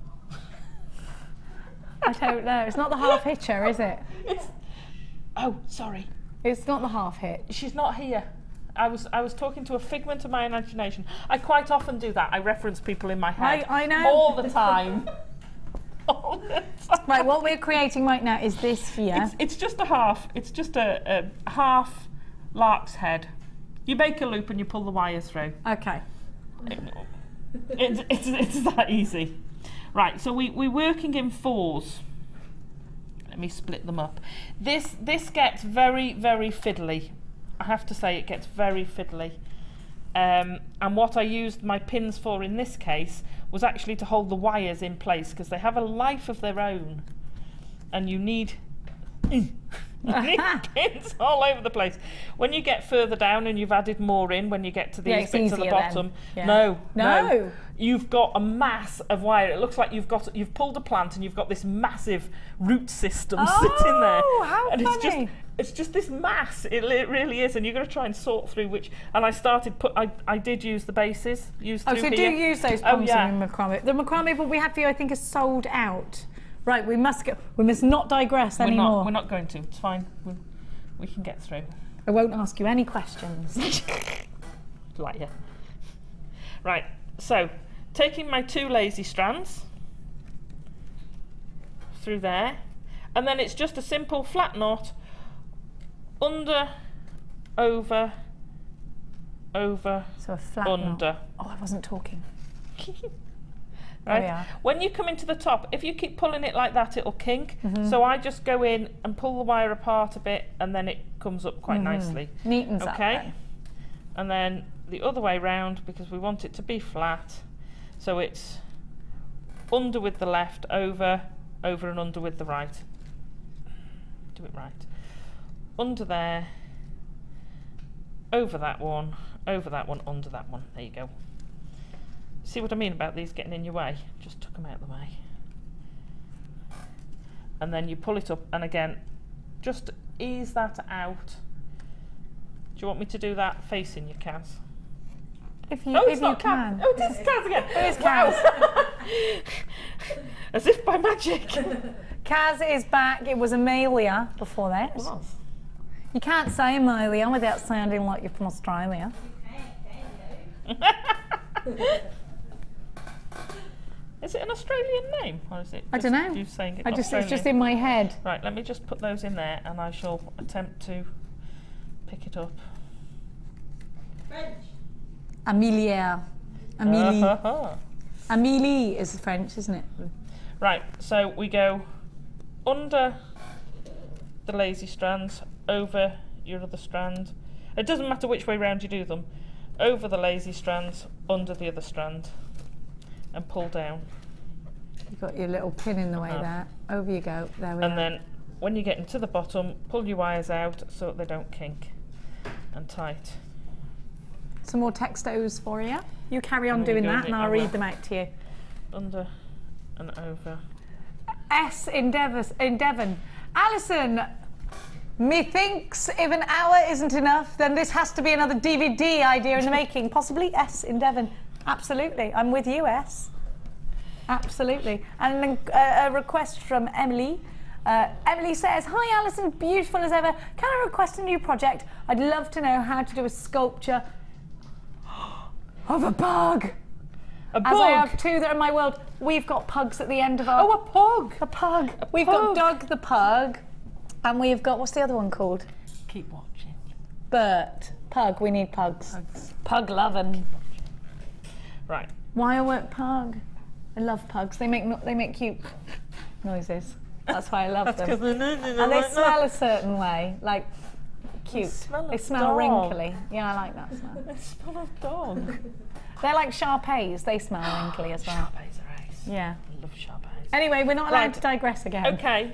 I don't know. It's not the half hitcher, is it? Oh, sorry. It's not the half hitch. She's not here. I was talking to a figment of my imagination. I quite often do that. I reference people in my head. I know. All the time. All the time. Right, what we're creating right now is this here. It's just a half. It's just a half lark's head. You make a loop and you pull the wire through. Okay. It's that easy. Right, so we're working in fours. Let me split them up. This gets very, very fiddly. I have to say it gets very fiddly. And what I used my pins for in this case was actually to hold the wires in place because they have a life of their own. And you need pins all over the place. When you get further down and you've added more in, when you get to these bits at the bottom, no, you've got a mass of wire. It looks like you've pulled a plant and you've got this massive root system sitting there. Oh, how and funny! It's just this mass. It really is, and you're going to try and sort through which. And I did use the bases. So do use those pumps in macrame. The macrame what we had for you, I think, is sold out. Right, we must not digress anymore. We're not going to. It's fine. We can get through. I won't ask you any questions. Like you. Right. So, taking my 2 lazy strands through there, and then it's just a simple flat knot under, over, so a flat under. knot. Oh, I wasn't talking. Right. There we are. When you come into the top, if you keep pulling it like that, it'll kink. So I just go in and pull the wire apart a bit, and then it comes up quite nicely. Neatens up. Okay. And then the other way round, because we want it to be flat. So it's under with the left, over and under with the right. Do it right. Under there, over that one, under that one. There you go. See what I mean about these getting in your way? Just took them out of the way. And then you pull it up, and again, just ease that out. Do you want me to do that facing you, Kaz? If you not can. Oh, it is Kaz again. It is Kaz. As if by magic. Kaz is back. It was Amelia before that. It was. You can't say Amelia without sounding like you're from Australia. Is it an Australian name, or is it? I don't know. You saying it? It's just in my head. Right. Let me just put those in there, and I shall attempt to pick it up. French. Amelia. Amélie. Amélie is French, isn't it? Right. So we go under the lazy strands, over your other strand. It doesn't matter which way round you do them. Over the lazy strands, under the other strand, and pull down. You've got your little pin in the way there. Over you go. There we are. And then when you get into the bottom, pull your wires out so that they don't kink and tight. Some more textos for you. You carry on doing that and I'll read them out to you. Under and over. S in Devon. Alison, methinks if an hour isn't enough, then this has to be another DVD idea in the making. Possibly S in Devon. Absolutely. I'm with you, S. Absolutely. And then a request from Emily. Emily says, hi Alison, beautiful as ever. Can I request a new project? I'd love to know how to do a sculpture of a bug. A As I bug? have two that are in my world. We've got pugs at the end of our... Oh, a pug. A pug. We've got Doug the pug. And we've got, what's the other one called? Keep watching. Bert. Pug. We need pugs. Pug loving. Right. Wirework pug. I love pugs. They make cute noises. That's why I love them. And they smell a certain way, like cute. They smell wrinkly. Yeah, I like that smell. They smell of dog. They're like Shar-Peis. They smell wrinkly as well. Shar-Peis are ace. Yeah. I love Shar-Peis. Anyway, we're not allowed to digress again. Okay.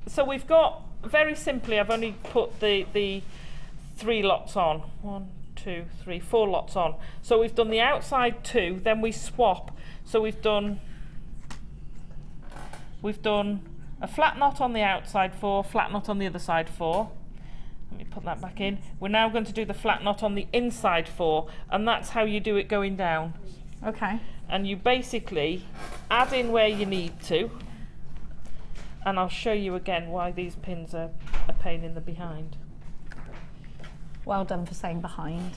So we've got, very simply, I've only put the 3 lots on. 1, 2, 3, 4 lots on. So we've done the outside 2, then we swap. So we've done a flat knot on the outside 4, flat knot on the other side 4. Let me put that back in. We're now going to do the flat knot on the inside 4, and that's how you do it going down. Okay. And you basically add in where you need to, and I'll show you again why these pins are a pain in the behind. Well done for saying behind.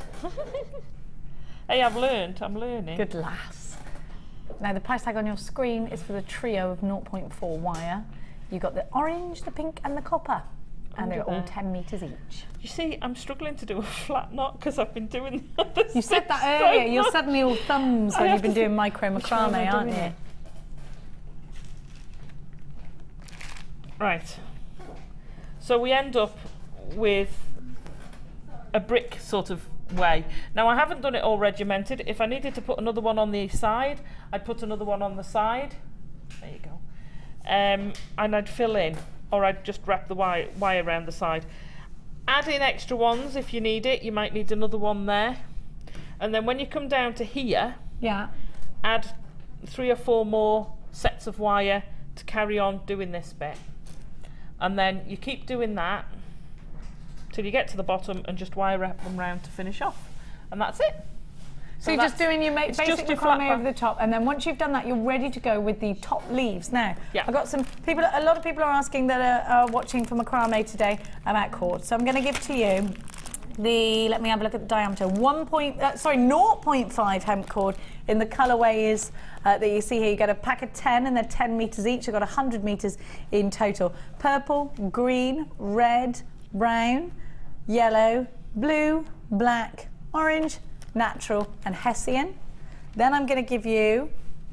Hey, I'm learning. Good lass. Now the price tag on your screen is for the trio of 0.4 wire. You've got the orange, the pink and the copper. And they're all 10 metres each. You see, I'm struggling to do a flat knot because I've been doing the other You said that earlier. So you're suddenly all thumbs when you've been doing macrame, aren't you? Right. So we end up with a brick sort of way. Now I haven't done it all regimented. If I needed to put another one on the side, I'd put another one on the side. There you go. And I'd fill in, or I'd just wrap the wire around the side. Add in extra ones if you need it. You might need another one there. And then when you come down to here, add 3 or 4 more sets of wire to carry on doing this bit. And then you keep doing that till you get to the bottom and just wire wrap them round to finish off. And that's it. So you're just doing your basic macrame over the top, and then once you've done that, you're ready to go with the top leaves. Now, I've got some people, a lot of people are asking that are watching for macrame today about cord. So I'm going to give to you the, let me have a look at the diameter, 0.5 hemp cord in the colourways that you see here. You get a pack of 10 and they're 10 metres each. You've got 100 metres in total. Purple, green, red, brown, yellow, blue, black, orange, natural and Hessian. Then I'm going to give you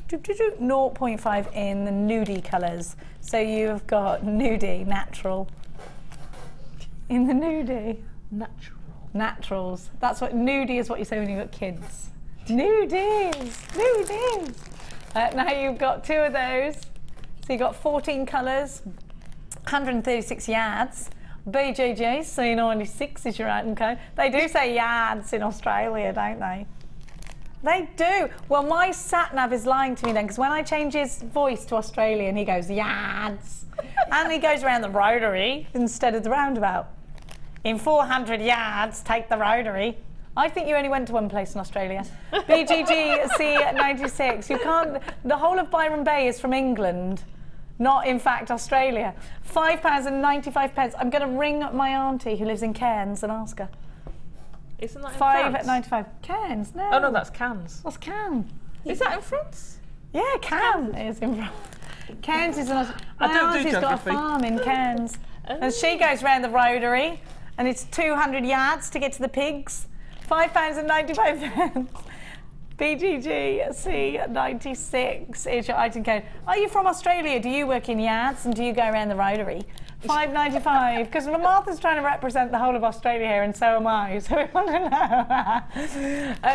0.5 in the nudie colours. So you've got nudie, natural. In the nudie. Natural. Naturals. That's what nudie is, what you say when you've got kids. Nudies. Nudies. Now you've got 2 of those. So you've got 14 colours, 136 yards. BJJ, C96 is your item code. They do say yards in Australia, don't they? They do. Well, my sat-nav is lying to me then, because when I change his voice to Australian, he goes, yards. And he goes around the rotary instead of the roundabout. In 400 yards, take the rotary. I think you only went to one place in Australia. BGG C96. You can't, the whole of Byron Bay is from England. Not, in fact, Australia. £5.95. I'm going to ring my auntie who lives in Cairns and ask her. Isn't that in France? £5.95. Cairns? No. Oh no, that's Cannes. What's Cannes? Is that in France? Yeah, Cannes is in France. Cairns is in Australia. I don't do auntie's got a geography. farm in Cairns. And she goes round the rotary, and it's 200 yards to get to the pigs. £5.95. BGG C96 is your item code. Are you from Australia? Do you work in yards and do you go around the rotary? £5.95, because Martha's trying to represent the whole of Australia here, and so am I, so we want to know.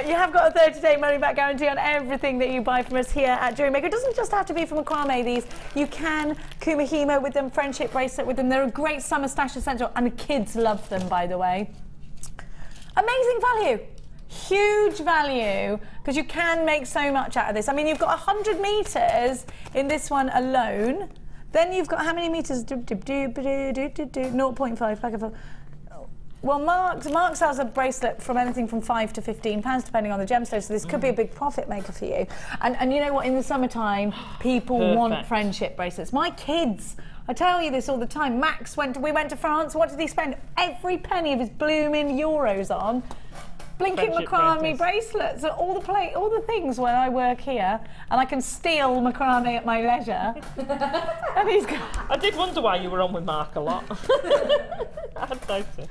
You have got a 30-day money-back guarantee on everything that you buy from us here at JewelleryMaker. It doesn't just have to be from macrame, these. You can kumahimo with them, friendship bracelet with them. They're a great summer stash essential, and the kids love them, by the way. Amazing value. Huge value, because you can make so much out of this. I mean, you've got 100 metres in this one alone. Then you've got how many metres? 0.5 pack of. Well, Mark sells a bracelet from anything from £5 to £15, depending on the gemstone. So this could be a big profit maker for you. And you know what? In the summertime, people want friendship bracelets. My kids. I tell you this all the time. Max we went to France. What did he spend every penny of his blooming euros on? blinking Friendship macrame bracelets, and all the things when I work here, and I can steal macrame at my leisure. And he's got... I did wonder why you were on with Mark a lot. I had noticed.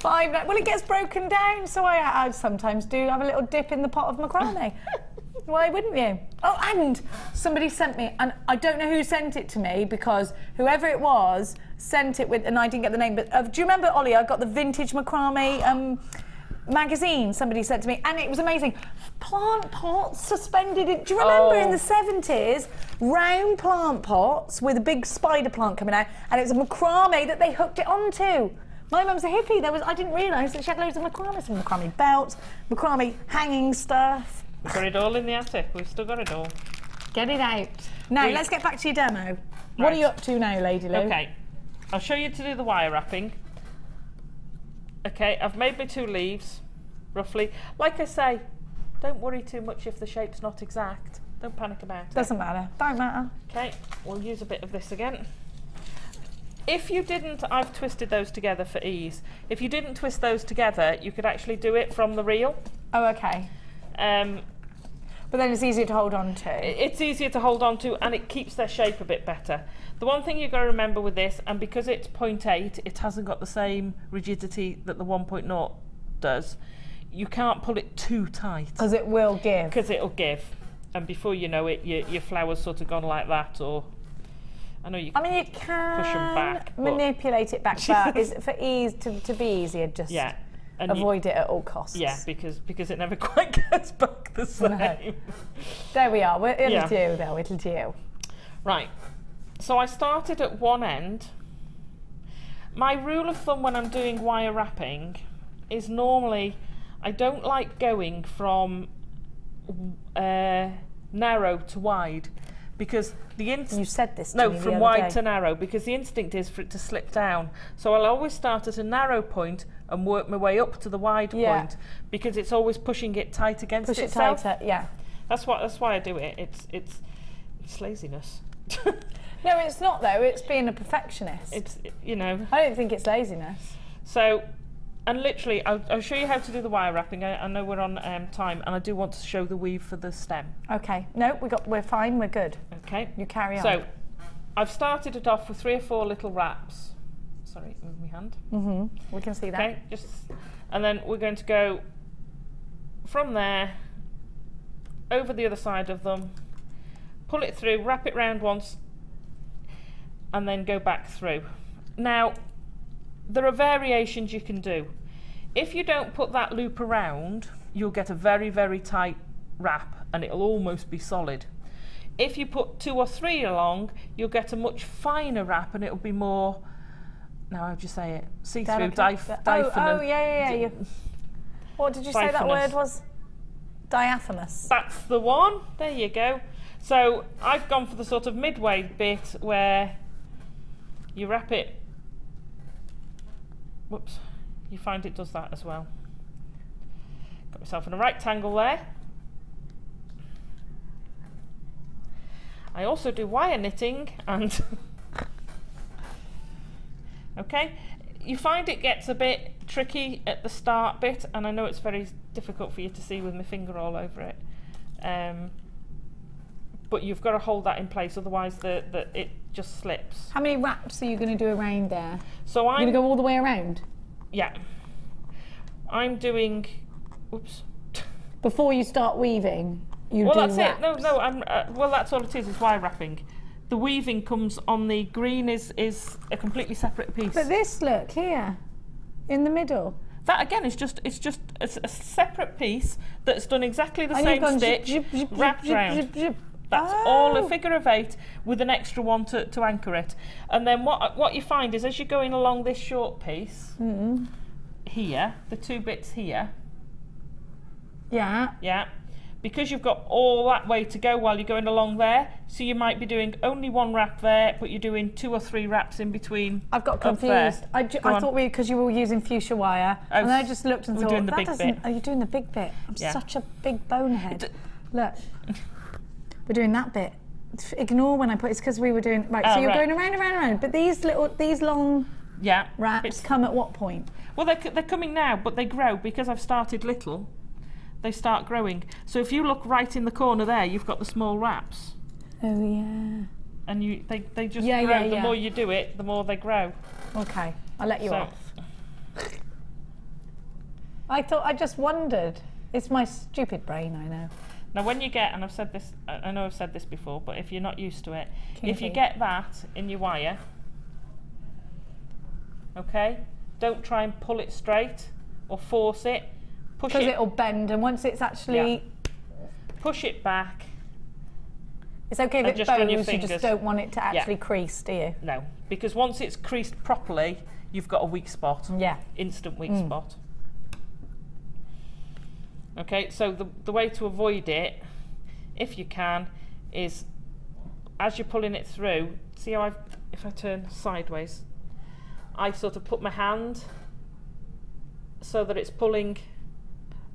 Well, it gets broken down, so I sometimes do have a little dip in the pot of macrame. Why wouldn't you? Oh, and somebody sent me, and I don't know who sent it to me, because whoever it was sent it with, and I didn't get the name, but do you remember, Ollie, I got the vintage macrame magazine somebody sent to me, and it was amazing. Plant pots suspended in, do you remember in the 70s, round plant pots with a big spider plant coming out, and it was a macrame that they hooked it onto. My mum's a hippie. I didn't realise that she had loads of macrame, some macrame belts, macrame hanging stuff. We've got it all in the attic. We've still got it all. Get it out. Now, let's get back to your demo. Right. What are you up to now, Lady Lou? Okay, I'll show you to do the wire wrapping. Okay, I've made my 2 leaves, roughly. Like I say, don't worry too much if the shape's not exact. Don't panic about it. Doesn't matter. Don't matter. Okay, we'll use a bit of this again. If you didn't, I've twisted those together for ease. If you didn't twist those together, you could actually do it from the reel. Oh, okay. But then it's easier to hold on to. It's easier to hold on to, and it keeps their shape a bit better. The one thing you've got to remember with this, and because it's 0.8, it hasn't got the same rigidity that the 1.0 does, you can't pull it too tight. Because it will give. Because it'll give. And before you know it, your flower's sort of gone like that, or... I know you can you can push them back, manipulate it back, but is it for ease, to be easier, just... Yeah. And avoid it at all costs. Yeah, because it never quite gets back the same. No. There we are. It'll do, though. It'll do. Right. So I started at one end. My rule of thumb when I'm doing wire wrapping is normally I don't like going from narrow to wide, because the instinct... You said this to me from wide to narrow, because the instinct is for it to slip down. So I'll always start at a narrow point and work my way up to the wide point, because it's always pushing it tight against itself. Push it tighter, yeah. That's why I do it. It's laziness. No, it's not though. It's being a perfectionist. It's, you know. I don't think it's laziness. So, and literally, I'll show you how to do the wire wrapping. I know we're on time, and I do want to show the weave for the stem. Okay. No, we're fine. We're good. Okay. You carry on. So, I've started it off with 3 or 4 little wraps. Sorry, move my hand. We can see that. Okay, and then we're going to go from there over the other side of them, pull it through, wrap it round once, and then go back through. Now, there are variations you can do. If you don't put that loop around, you'll get a very, very tight wrap, and it'll almost be solid. If you put 2 or 3 along, you'll get a much finer wrap, and it'll be more... Now, how'd you say it? See-through, diaphanous. Oh, yeah. What did you say that word was? Diaphanous. That's the one. There you go. So I've gone for the sort of midway bit where you wrap it. Whoops. You find it does that as well. Got myself in a rectangle there. I also do wire knitting and... Okay, you find it gets a bit tricky at the start bit, and I know it's very difficult for you to see with my finger all over it, but you've got to hold that in place, otherwise it just slips. How many wraps are you going to do around there? So I'm going to go all the way around? Yeah. I'm doing... Oops. Before you start weaving, you do that's wraps. it. No, well, that's all it is wire wrapping. The weaving comes on the green is a completely separate piece. But this, look here, in the middle. That again is just a separate piece that's done exactly the same stitch, wrapped round. That's all a figure of 8 with an extra one to anchor it. And then what you find is as you're going along this short piece here, the 2 bits here. Yeah. Because you've got all that way to go while you're going along there, so you might be doing only 1 wrap there, but you're doing 2 or 3 wraps in between. I've got confused. I thought because you were using fuchsia wire, and then I just looked and thought, doing the big bit. Oh, you're doing the big bit. I'm such a big bonehead. Look, we're doing that bit. Ignore when I put it's because we were doing right. So you're going around, but these long wraps come at what point? Well, they're coming now, but they grow because I've started little. They start growing. So if you look right in the corner there, you've got the small wraps. Oh yeah. And they just grow. The more you do it, the more they grow. Okay, I'll let you off. I just wondered. It's my stupid brain, I know. Now when you get, and I've said this, I know I've said this before, but if you're not used to it, if you get that in your wire, okay, don't try and pull it straight or force it. Push it. Because it'll bend, and once it's actually... Push it back. It's okay if it bows, you just don't want it to actually crease, do you? No, because once it's creased properly, you've got a weak spot. Yeah. Instant weak spot. Okay, so the way to avoid it, if you can, is as you're pulling it through, see how if I turn sideways, I sort of put my hand so that it's pulling.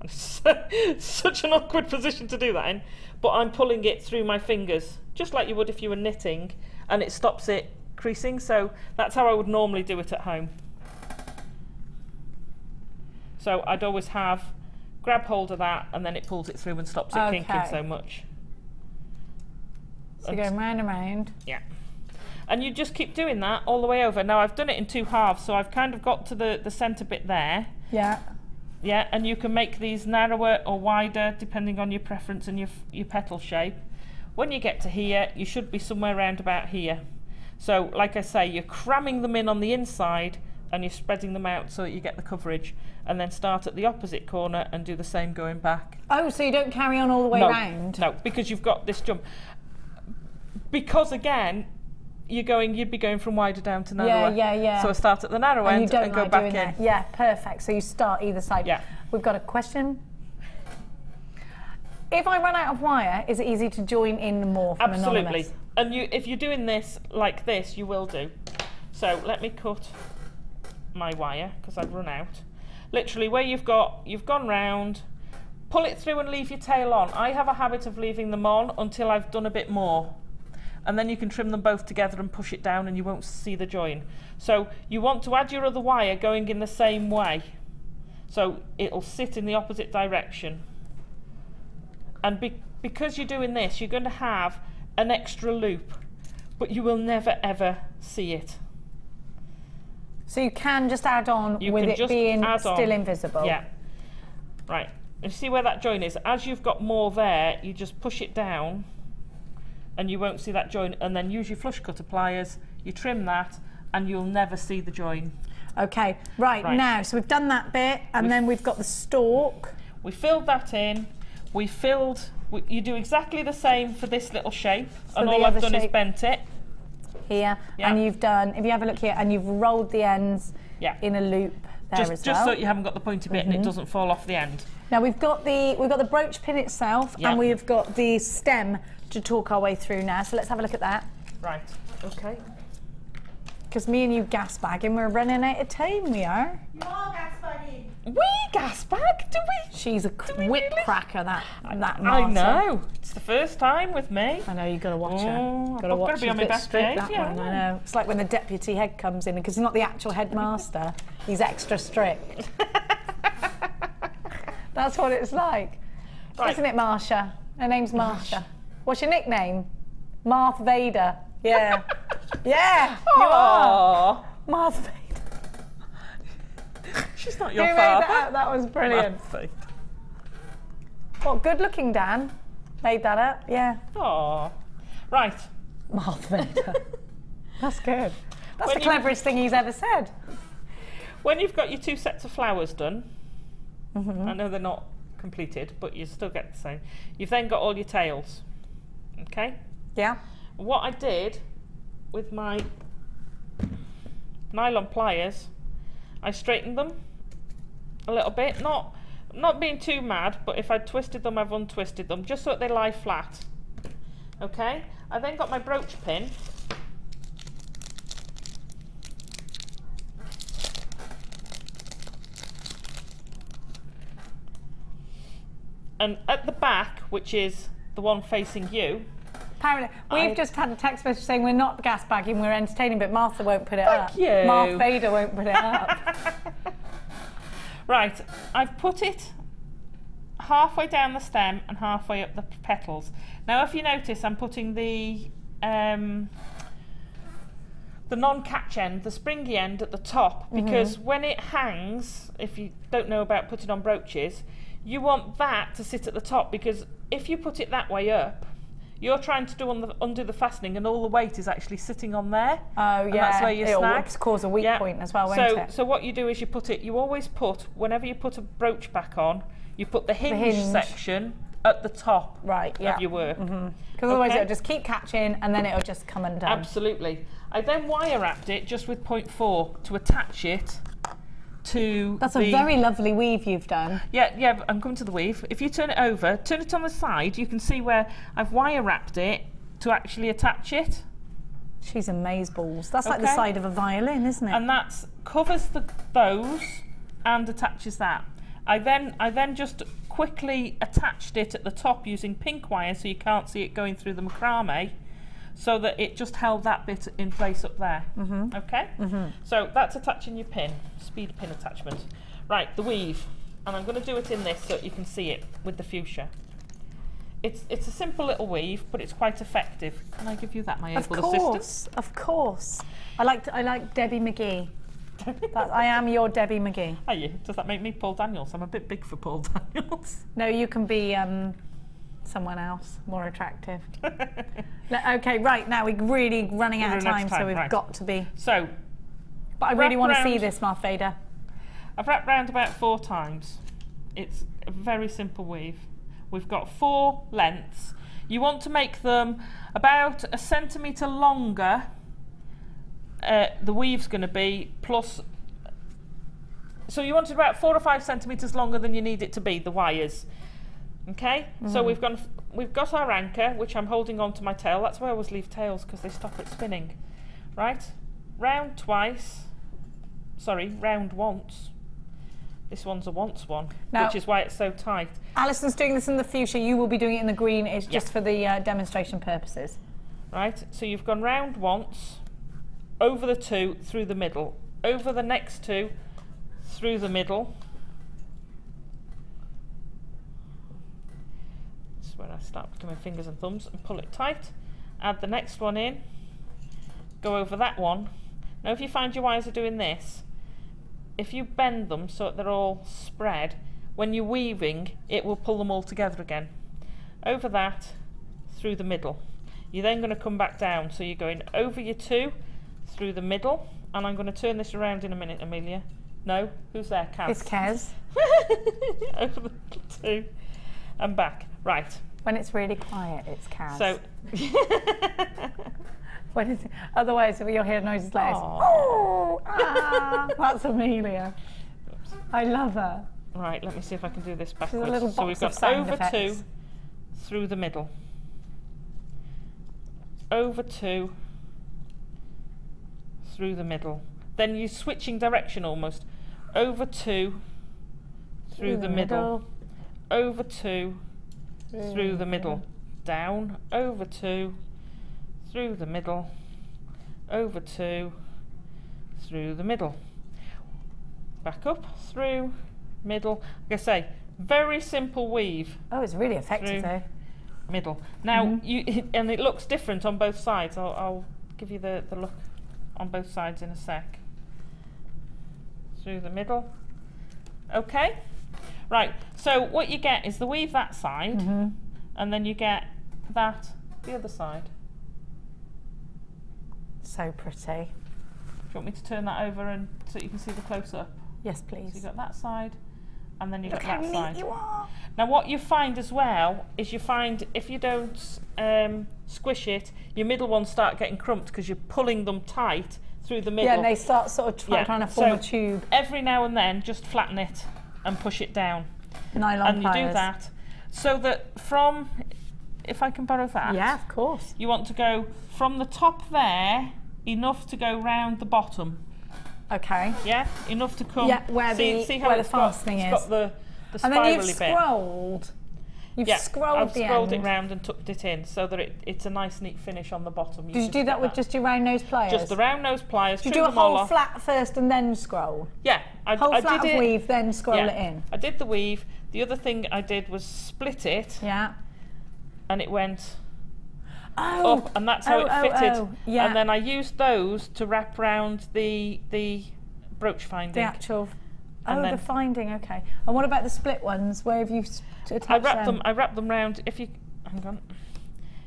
Such an awkward position to do that in, but I'm pulling it through my fingers, just like you would if you were knitting, and it stops it creasing. So that's how I would normally do it at home. So I'd always grab hold of that, and then it pulls it through and stops it kinking so much. So going round and round. Yeah. And you just keep doing that all the way over. Now I've done it in 2 halves, so I've kind of got to the centre bit there. Yeah. Yeah, and you can make these narrower or wider depending on your preference and your petal shape. When you get to here, you should be somewhere around about here. So like I say, you're cramming them in on the inside and you're spreading them out so that you get the coverage, and then start at the opposite corner and do the same going back. Oh, so you don't carry on all the way round? No, because you've got this jump. Because again, you'd be going from wider down to narrower. Yeah. So I start at the narrow end and go back in. That. Yeah, perfect. So you start either side. Yeah. We've got a question. If I run out of wire, is it easy to join in more from Absolutely. Anonymous? And if you're doing this like this, you will do. So let me cut my wire because I've run out. Literally where you've gone round, pull it through and leave your tail on. I have a habit of leaving them on until I've done a bit more. And then you can trim them both together and push it down and you won't see the join. So you want to add your other wire going in the same way. So it'll sit in the opposite direction. And because you're doing this, you're going to have an extra loop, but you will never ever see it. So you can just add on with it being still invisible? Yeah. Right. And see where that join is? As you've got more there, you just push it down and you won't see that join, and then use your flush cutter pliers, you trim that, and you'll never see the join. Okay, right. Now, so we've done that bit, and then we've got the stalk. We filled that in, you do exactly the same for this little shape, and all I've done is bent it. Here, and you've done, if you have a look here, and you've rolled the ends in a loop there as well. Just so you haven't got the pointy bit and it doesn't fall off the end. Now we've got the brooch pin itself, and we've got the stem to talk our way through now. So let's have a look at that. Right. Okay. Because me and you gas bagging, we're running out of time. We are. You are gas bagging. We gas bag? Do we? She's a whip cracker. That Martha. I know. It's the first time with me. I know. You got to watch her. Got to watch her. Be on my best behaviour. I know. It's like when the deputy head comes in, because he's not the actual headmaster. He's extra strict. That's what it's like, isn't it, Marsha? Her name's Marsha. What's your nickname? Marth Vader. Yeah. Yeah, you are. Marth Vader. She's not your father. father. Made that up? That was brilliant. What, good looking Dan made that up? Yeah. Oh, right. Marth Vader. That's good. That's the cleverest thing he's ever said. When you've got your 2 sets of flowers done, I know they're not completed, but you still get the same. You've then got all your tails. Okay? Yeah. What I did with my nylon pliers, I straightened them a little bit, not being too mad, but if I'd twisted them, I've untwisted them, just so that they lie flat. Okay? I then got my brooch pin. And at the back, which is the one facing you, Apparently, we've just had a text message saying we're not gas bagging, we're entertaining, but Martha won't put it up. Thank you. Martha Vader won't put it up. Right, I've put it halfway down the stem and halfway up the petals. Now, if you notice, I'm putting the non-catch end, the springy end at the top, because when it hangs, if you don't know about putting on brooches, you want that to sit at the top, because if you put it that way up, you're trying to undo the fastening and all the weight is actually sitting on there. Oh, yeah. That's where you snag. It'll cause a weak point as well, won't it? So what you do is you always put, whenever you put a brooch back on, you put the hinge section at the top of your work. Because otherwise it'll just keep catching and then it'll just come undone. Absolutely. I then wire wrapped it just with 0.4 to attach it to That's a very lovely weave you've done. Yeah, I'm coming to the weave. If you turn it over, turn it on the side, you can see where I've wire wrapped it to actually attach it. She's amazeballs. That's like the side of a violin, isn't it? And that covers those and attaches that. I then just quickly attached it at the top using pink wire so you can't see it going through the macrame, so that it just held that bit in place up there. Okay? So that's attaching your pin, speed pin attachment. Right, the weave. And I'm going to do it in this so you can see it with the fuchsia. It's a simple little weave, but it's quite effective. Can I give you that, my able assistant? Of course. I like Debbie McGee. I am your Debbie McGee. Are you? Does that make me Paul Daniels? I'm a bit big for Paul Daniels. No, you can be someone else, more attractive. Okay, right, now we're really running out of time, so we've got to be. So, but I really want to see this, Martha Vader. I've wrapped round about 4 times. It's a very simple weave. We've got 4 lengths. You want to make them about 1 centimetre longer. The weave's going to be plus. So you want it about 4 or 5 centimetres longer than you need it to be, the wires. Okay, so we've got our anchor, which I'm holding on to my tail. That's why I always leave tails, because they stop it spinning. Right, round twice. Sorry, round once. This one's a once one, now, which is why it's so tight. Alison's doing this in the fuchsia. You will be doing it in the green. It's just for the demonstration purposes. Right, so you've gone round once, over the 2, through the middle, over the next 2, through the middle. Where I start putting my fingers and thumbs and pull it tight, add the next one in, go over that one. Now if you find your wires are doing this, if you bend them so that they're all spread, when you're weaving it will pull them all together again. Over that, through the middle. You're then going to come back down, so you're going over your 2, through the middle, and I'm going to turn this around in a minute, Amelia. No? Who's there? Kaz? It's Kaz. Over the 2 and back. Right. When it's really quiet, it's Kaz. So, when it's, otherwise you'll hear noises like this. Oh, that's Amelia. Oops. I love her. Right, let me see if I can do this backwards. She's a little box so we've got over effects. 2, through the middle. Over 2, through the middle. Then you're switching direction almost. Over 2, through the middle. Over 2, through the middle, down, over 2, through the middle, over 2, through the middle, back up, through, middle. Like I say, very simple weave. Oh, it's really effective though. Middle. Now, and it looks different on both sides. I'll give you the look on both sides in a sec. Through the middle. Okay. Right, so what you get is the weave that side, and then you get that the other side. So pretty. Do you want me to turn that over and so you can see the close-up? Yes, please. So you've got that side, and then you've got that Look how neat you are. Now what you find as well is you find if you don't squish it, your middle ones start getting crumped because you're pulling them tight through the middle. Yeah, and they start sort of trying to form a tube. Every now and then, just flatten it and push it down. Nylon and you do that so that from, if I can borrow that. Yeah, of course. You want to go from the top there, enough to go round the bottom. Okay. Yeah, enough to come. Yeah, where see how where it's the fastening got, is. the and then you've bit. scrolled. You've scrolled I've the scrolled end. it round and tucked it in so that it's a nice neat finish on the bottom. Did you do that with just your round nose pliers? Just the round nose pliers. Did you do a whole flat first and then scroll? Yeah, I flat did of weave, then scroll yeah, it in. I did the weave. The other thing I did was split it. Yeah. And it went up, and that's how it fitted. Yeah. And then I used those to wrap round the brooch finding. The actual. And then, the finding. Okay. And what about the split ones? Where have you attached them? I wrapped them round. If you hang on.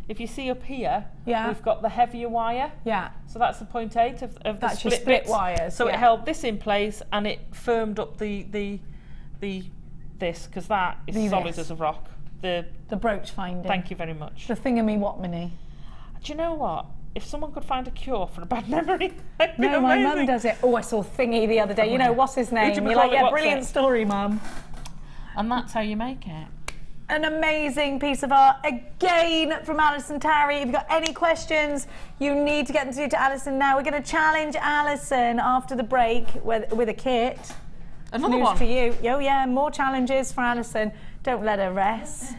If you see up here, yeah, we've got the heavier wire. Yeah. So that's the 0.8 of the that's split your split bits. wires. So yeah. it held this in place and it firmed up the this, because that is solid as a rock. The brooch finding. Thank you very much. The thingammy-whatmany. Do you know what? If someone could find a cure for a bad memory, no, my mum does it. Oh, I saw Thingy the other day. You know, what's his name? You're like, yeah, brilliant story, mum. And that's how you make it. An amazing piece of art again from Alison Tarry. If you've got any questions, you need to get them to Alison now. We're going to challenge Alison after the break with a kit. Another News one for you. Oh yeah, more challenges for Alison. Don't let her rest.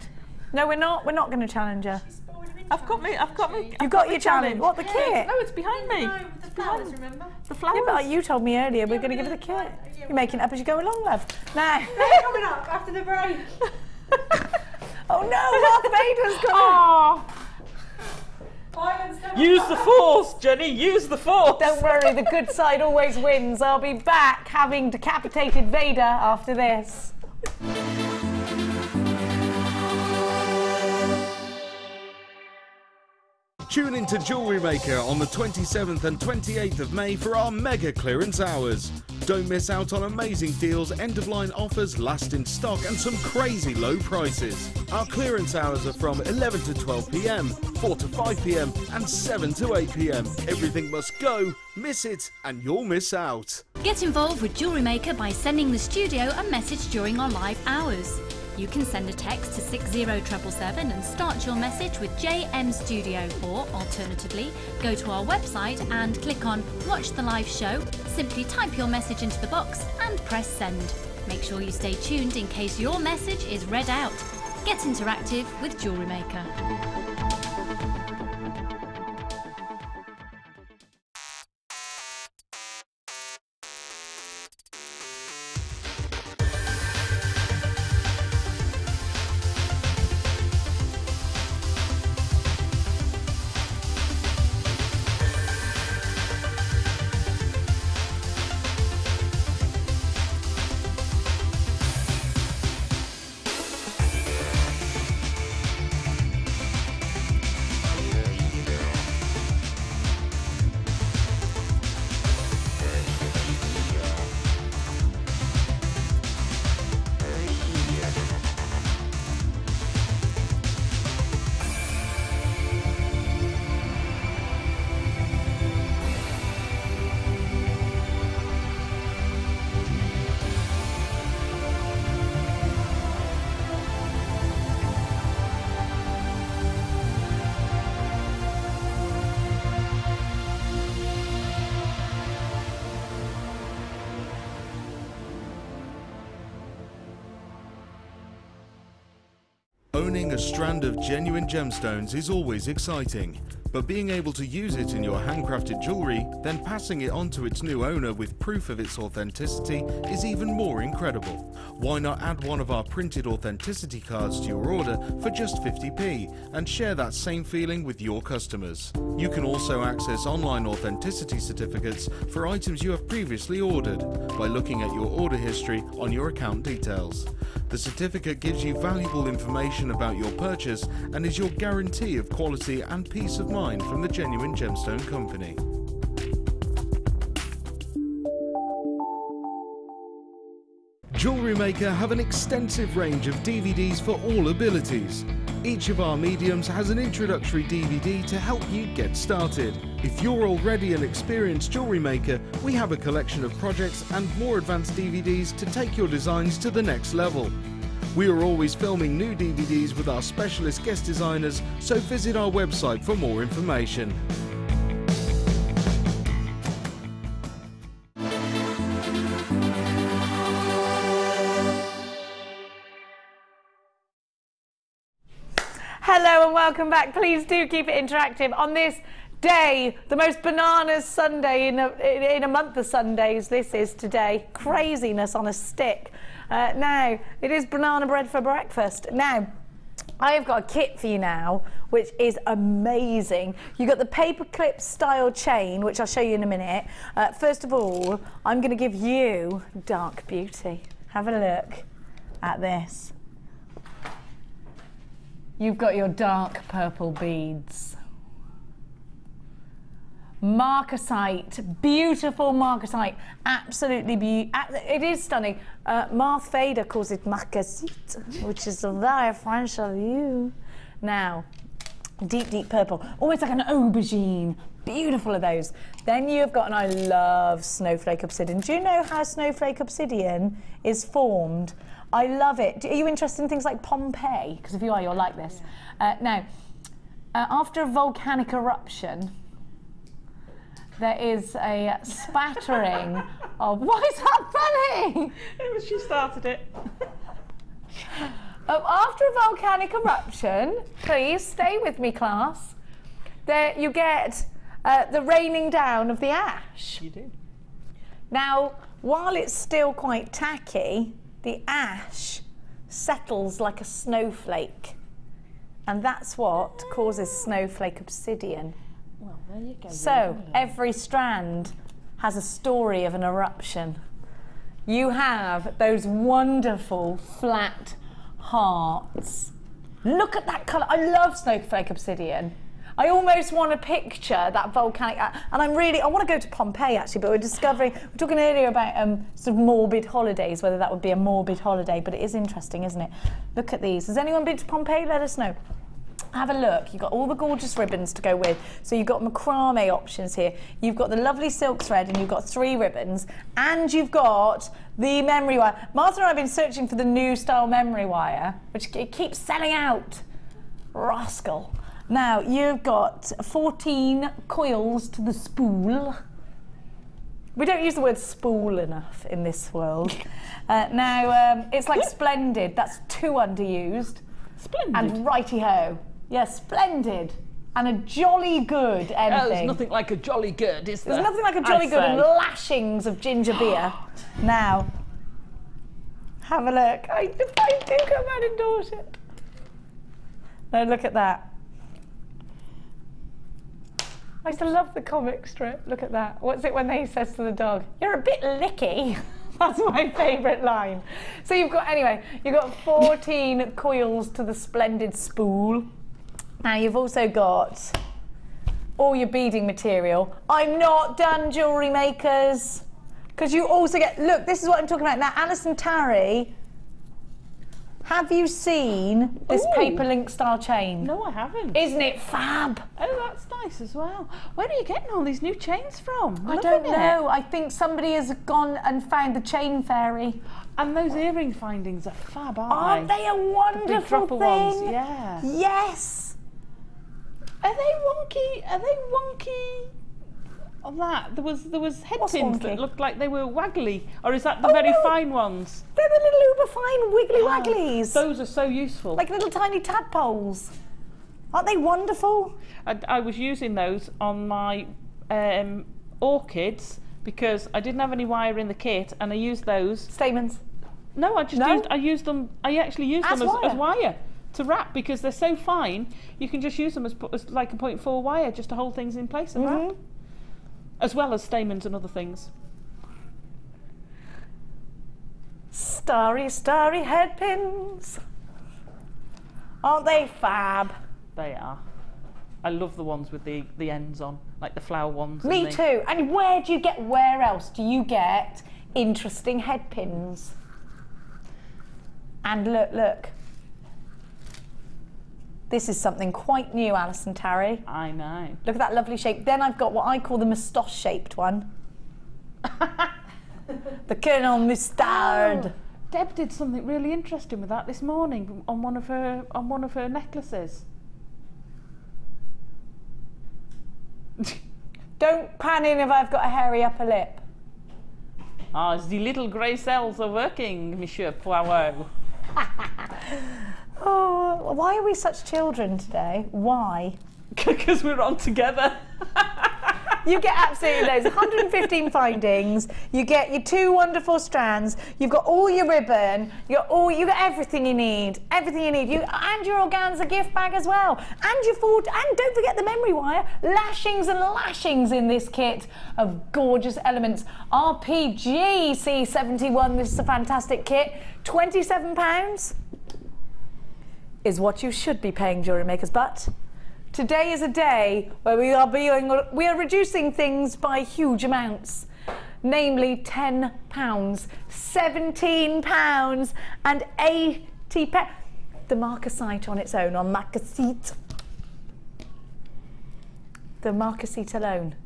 No, we're not. We're not going to challenge her. I've got me. You've got your challenge. What, the kit? No, it's behind me. No, the flowers, remember? The flowers. Yeah, but you told me earlier we're going to give her the kit. You're making it up as you go along, love. Now. They're coming up after the break. Oh no, Darth Vader's coming. Use the force, Jenny, use the force. Don't worry, the good side always wins. I'll be back having decapitated Vader after this. Tune into JewelleryMaker on the 27th and 28th of May for our mega clearance hours. Don't miss out on amazing deals, end-of-line offers, last in stock and some crazy low prices. Our clearance hours are from 11 to 12 p.m, 4 to 5 p.m and 7 to 8 p.m. Everything must go, miss it and you'll miss out. Get involved with JewelleryMaker by sending the studio a message during our live hours. You can send a text to 60777 and start your message with JM Studio, or alternatively, go to our website and click on Watch the Live Show, simply type your message into the box and press send. Make sure you stay tuned in case your message is read out. Get interactive with JewelleryMaker. Owning a strand of genuine gemstones is always exciting, but being able to use it in your handcrafted jewellery, then passing it on to its new owner with proof of its authenticity is even more incredible. Why not add one of our printed authenticity cards to your order for just 50p and share that same feeling with your customers? You can also access online authenticity certificates for items you have previously ordered by looking at your order history on your account details. The certificate gives you valuable information about your purchase and is your guarantee of quality and peace of mind from the Genuine Gemstone Company. JewelleryMaker have an extensive range of DVDs for all abilities. Each of our mediums has an introductory DVD to help you get started. If you're already an experienced jewellery maker, we have a collection of projects and more advanced DVDs to take your designs to the next level. We are always filming new DVDs with our specialist guest designers, so visit our website for more information. Hello and welcome back. Please do keep it interactive on this day, the most bananas Sunday in a month of Sundays. This is today. Craziness on a stick. Now, it is banana bread for breakfast. Now, I have got a kit for you now, which is amazing. You've got the paperclip style chain, which I'll show you in a minute. First of all, I'm going to give you Dark Beauty. Have a look at this. You've got your dark purple beads. Marcasite, beautiful marcasite, absolutely beautiful. It is stunning. Marth Vader calls it marcasite, which is a very French of you. Now, deep, deep purple, almost like an aubergine. Beautiful of those. Then you've got, and I love snowflake obsidian. Do you know how snowflake obsidian is formed? I love it. Are you interested in things like Pompeii? Because if you are, you'll like this. Now, after a volcanic eruption, there is a spattering of... Why is that funny? It was she started it. After a volcanic eruption, please stay with me, class. There you get the raining down of the ash. You do. Now, while it's still quite tacky, the ash settles like a snowflake, and that's what causes snowflake obsidian. Well, there you go. So every strand has a story of an eruption. You have those wonderful flat hearts. Look at that colour. I love snowflake obsidian. I almost want to picture that volcanic, and I want to go to Pompeii actually, but we're talking earlier about sort of morbid holidays, whether that would be a morbid holiday, but it is interesting, isn't it? Look at these. Has anyone been to Pompeii? Let us know. Have a look. You've got all the gorgeous ribbons to go with. So you've got macrame options here. You've got the lovely silk thread, and you've got 3 ribbons, and you've got the memory wire. Martha and I have been searching for the new style memory wire, which it keeps selling out. Rascal. Now, you've got 14 coils to the spool. We don't use the word spool enough in this world. Now, it's like splendid. That's 2 underused. Splendid. And righty-ho. Yeah, splendid. And a jolly good anything. Oh, there's nothing like a jolly good, is there? There's nothing like a jolly good and lashings of ginger beer. Now, have a look. I do come out and endorse it. Now, look at that. I used to love the comic strip. Look at that. What's it when he says to the dog, "You're a bit licky." That's my favourite line. So you've got 14 coils to the splendid spool. Now you've also got all your beading material. I'm not done, jewellery makers, because you also get, look, this is what I'm talking about. Now, Alison Tarry, have you seen this paper link style chain? No, I haven't. Isn't it fab? Oh, that's nice as well. Where are you getting all these new chains from? I don't know. I think somebody has gone and found the chain fairy. And those earring findings are fab, aren't they? Are they a wonderful the big dropper thing? ones, yeah. Yes. Are they wonky? Are they wonky? On that, there was head pins that looked like they were waggly, or is that the very fine ones? They're the little uber fine wiggly wagglies. Those are so useful. Like little tiny tadpoles. Aren't they wonderful? I was using those on my orchids because I didn't have any wire in the kit, and I used those. Stamens? No, I actually used them as wire to wrap, because they're so fine. You can just use them as like a 0.4 wire just to hold things in place and wrap. As well as stamens and other things. Starry, starry head pins. Aren't they fab? They are. I love the ones with the ends on, like the flower ones. Me too. And where else do you get interesting head pins? And look. This is something quite new, Alison Tarry. I know. Look at that lovely shape. Then I've got what I call the moustache-shaped one. The Colonel Mustard. Oh, Deb did something really interesting with that this morning on one of her necklaces. Don't pan in if I've got a hairy upper lip. Ah, the little grey cells are working, Monsieur Poirot. Oh, Why are we such children today? Why? Because we're on together. You get absolutely loads. 115 findings. You get your 2 wonderful strands. You've got all your ribbon. You got everything you need. Everything you need. And your organza gift bag as well. And your and don't forget the memory wire. Lashings and lashings in this kit of gorgeous elements. RPG C71. This is a fantastic kit. £27 is what you should be paying jewellery makers, but today is a day where we are reducing things by huge amounts, namely £10, £17 and £80. The marcasite on its own, on marcasite. The marcasite alone,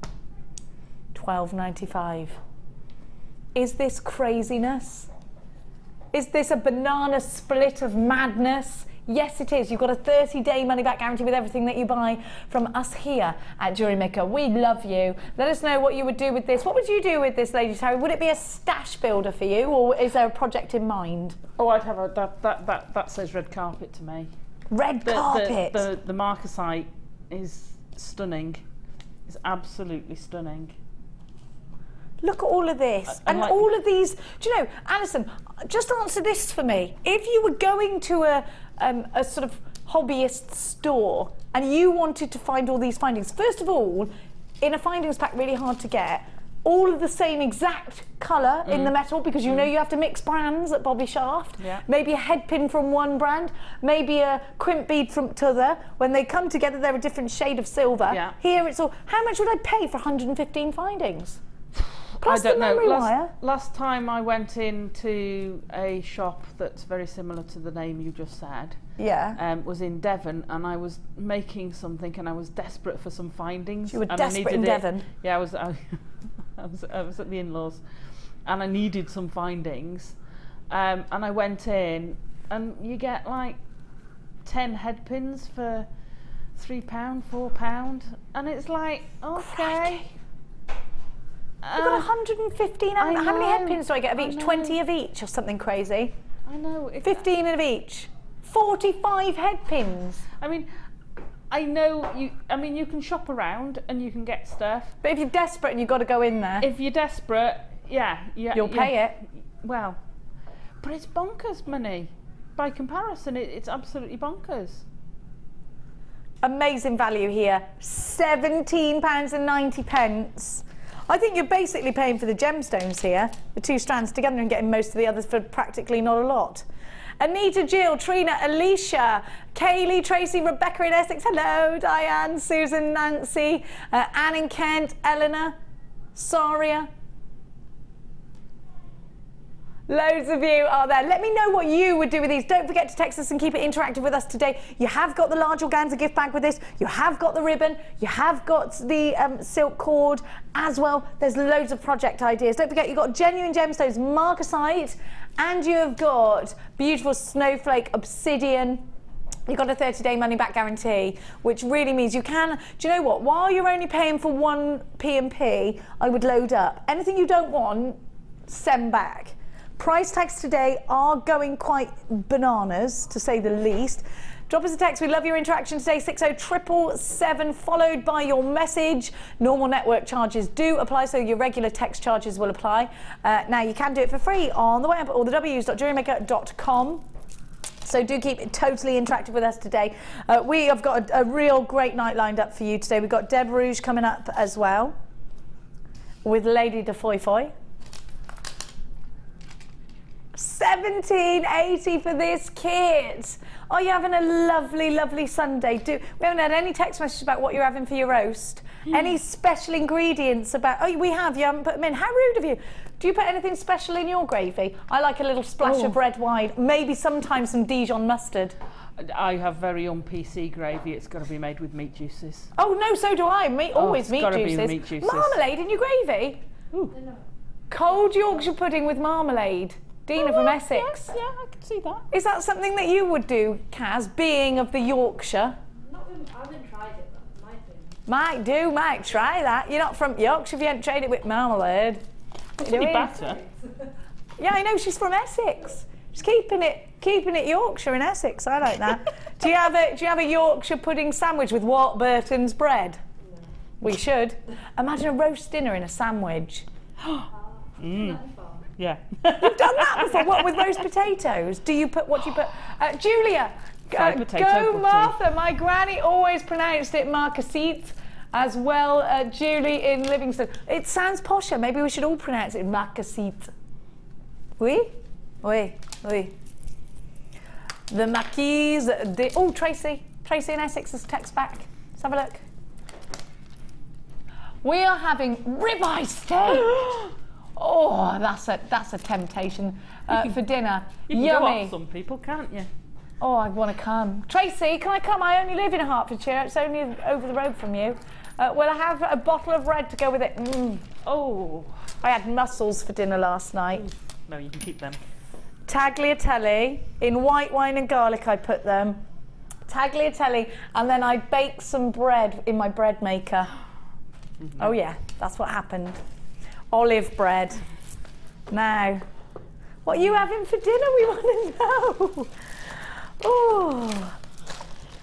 £12.95. Is this craziness? Is this a banana split of madness? Yes, it is. You've got a 30-day money-back guarantee with everything that you buy from us here at JewelleryMaker. We love you. Let us know what you would do with this. What would you do with this, Lady Terry? Would it be a stash builder for you, or is there a project in mind? Oh, I'd have that says red carpet to me. Red carpet? The marcasite is stunning. It's absolutely stunning. Look at all of this. And like, all of these. Do you know, Alison, just answer this for me. If you were going to a sort of hobbyist store and you wanted to find all these findings, first of all, in a findings pack, really hard to get, all of the same exact colour in the metal, because you know you have to mix brands at Bobby Shaft. Yeah. Maybe a head pin from one brand, maybe a crimp bead from t'other. When they come together, they're a different shade of silver. Yeah. Here it's all. How much would I pay for 115 findings? Plus I don't the memory know. wire. Last time I went into a shop that's very similar to the name you just said. Yeah. Was in Devon, and I was making something, and I was desperate for some findings. You were desperate in Devon. Yeah, I was at the in-laws, and I needed some findings, and I went in, and you get like 10 head pins for £3, £4, and it's like, okay. Crikey. You've got 115. How many head pins do I get of each? 20 of each or something crazy? I know. 15 of each. 45 head pins. I mean, I know you. I mean, you can shop around and you can get stuff. But if you're desperate and you've got to go in there. If you're desperate, you'll pay it. Well, but it's bonkers money. By comparison, it's absolutely bonkers. Amazing value here. £17.90. I think you're basically paying for the gemstones here, the 2 strands together, and getting most of the others for practically not a lot. Anita, Jill, Trina, Alicia, Kaylee, Tracy, Rebecca in Essex, hello, Diane, Susan, Nancy, Anne in Kent, Eleanor, Saria. Loads of you are there. Let me know what you would do with these. Don't forget to text us and keep it interactive with us today. You have got the large organza gift bag with this. You have got the ribbon. You have got the silk cord as well. There's loads of project ideas. Don't forget, you've got genuine gemstones, marcasite, and you've got beautiful snowflake obsidian. You've got a 30-day money-back guarantee, which really means you can. Do you know what? While you're only paying for one P&P, I would load up. Anything you don't want, send back. Price tags today are going quite bananas, to say the least. Drop us a text. We love your interaction today. 60777, followed by your message. Normal network charges do apply, so your regular text charges will apply. Now, you can do it for free on the web, or the w's.jewellerymaker.com. So do keep it totally interactive with us today. We have got a real great night lined up for you today. We've got Deb Rouge coming up as well, with Lady de Foy Foy. £17.80 for this kit. Are you having a lovely, lovely Sunday? We haven't had any text messages about what you're having for your roast. Any special ingredients about... Oh, we have. You haven't put them in. How rude of you. Do you put anything special in your gravy? I like a little splash of red wine. Maybe sometimes some Dijon mustard. I have very un-PC gravy. It's got to be made with meat juices. Oh, no, so do I. Always meat juices. Be meat juices. Marmalade in your gravy? Ooh. Cold Yorkshire pudding with marmalade. Dina from Essex. Yeah, I can see that. Is that something that you would do, Kaz, being of the Yorkshire? I haven't tried it, but might do. Might try that. You're not from Yorkshire if you haven't tried it with marmalade. It's only batter. Yeah, I know, she's from Essex. Just keeping it Yorkshire in Essex. I like that. Do you have a Yorkshire pudding sandwich with Warburton's bread? No. We should. Imagine a roast dinner in a sandwich. Yeah. You've done that before. What, with roast potatoes? Do you put, what do you put? Julia, go Martha. My granny always pronounced it marcassite as well. Julie in Livingston. It sounds posher. Maybe we should all pronounce it marcassite. Oui? Oui, oui. The Marquise de... Oh, Tracy. Tracy in Essex has text back. Let's have a look. We are having ribeye steak. Oh, that's a temptation for dinner. You can Yummy. go off some people, can't you? Oh, I want to come. Tracy, can I come? I only live in Hertfordshire. It's only over the road from you. Will I have a bottle of red to go with it? Oh, I had mussels for dinner last night. No, you can keep them. Tagliatelle, in white wine and garlic I put them. Tagliatelle, and then I baked some bread in my bread maker. Oh yeah, that's what happened. Olive bread. Now, what are you having for dinner? We want to know. Oh,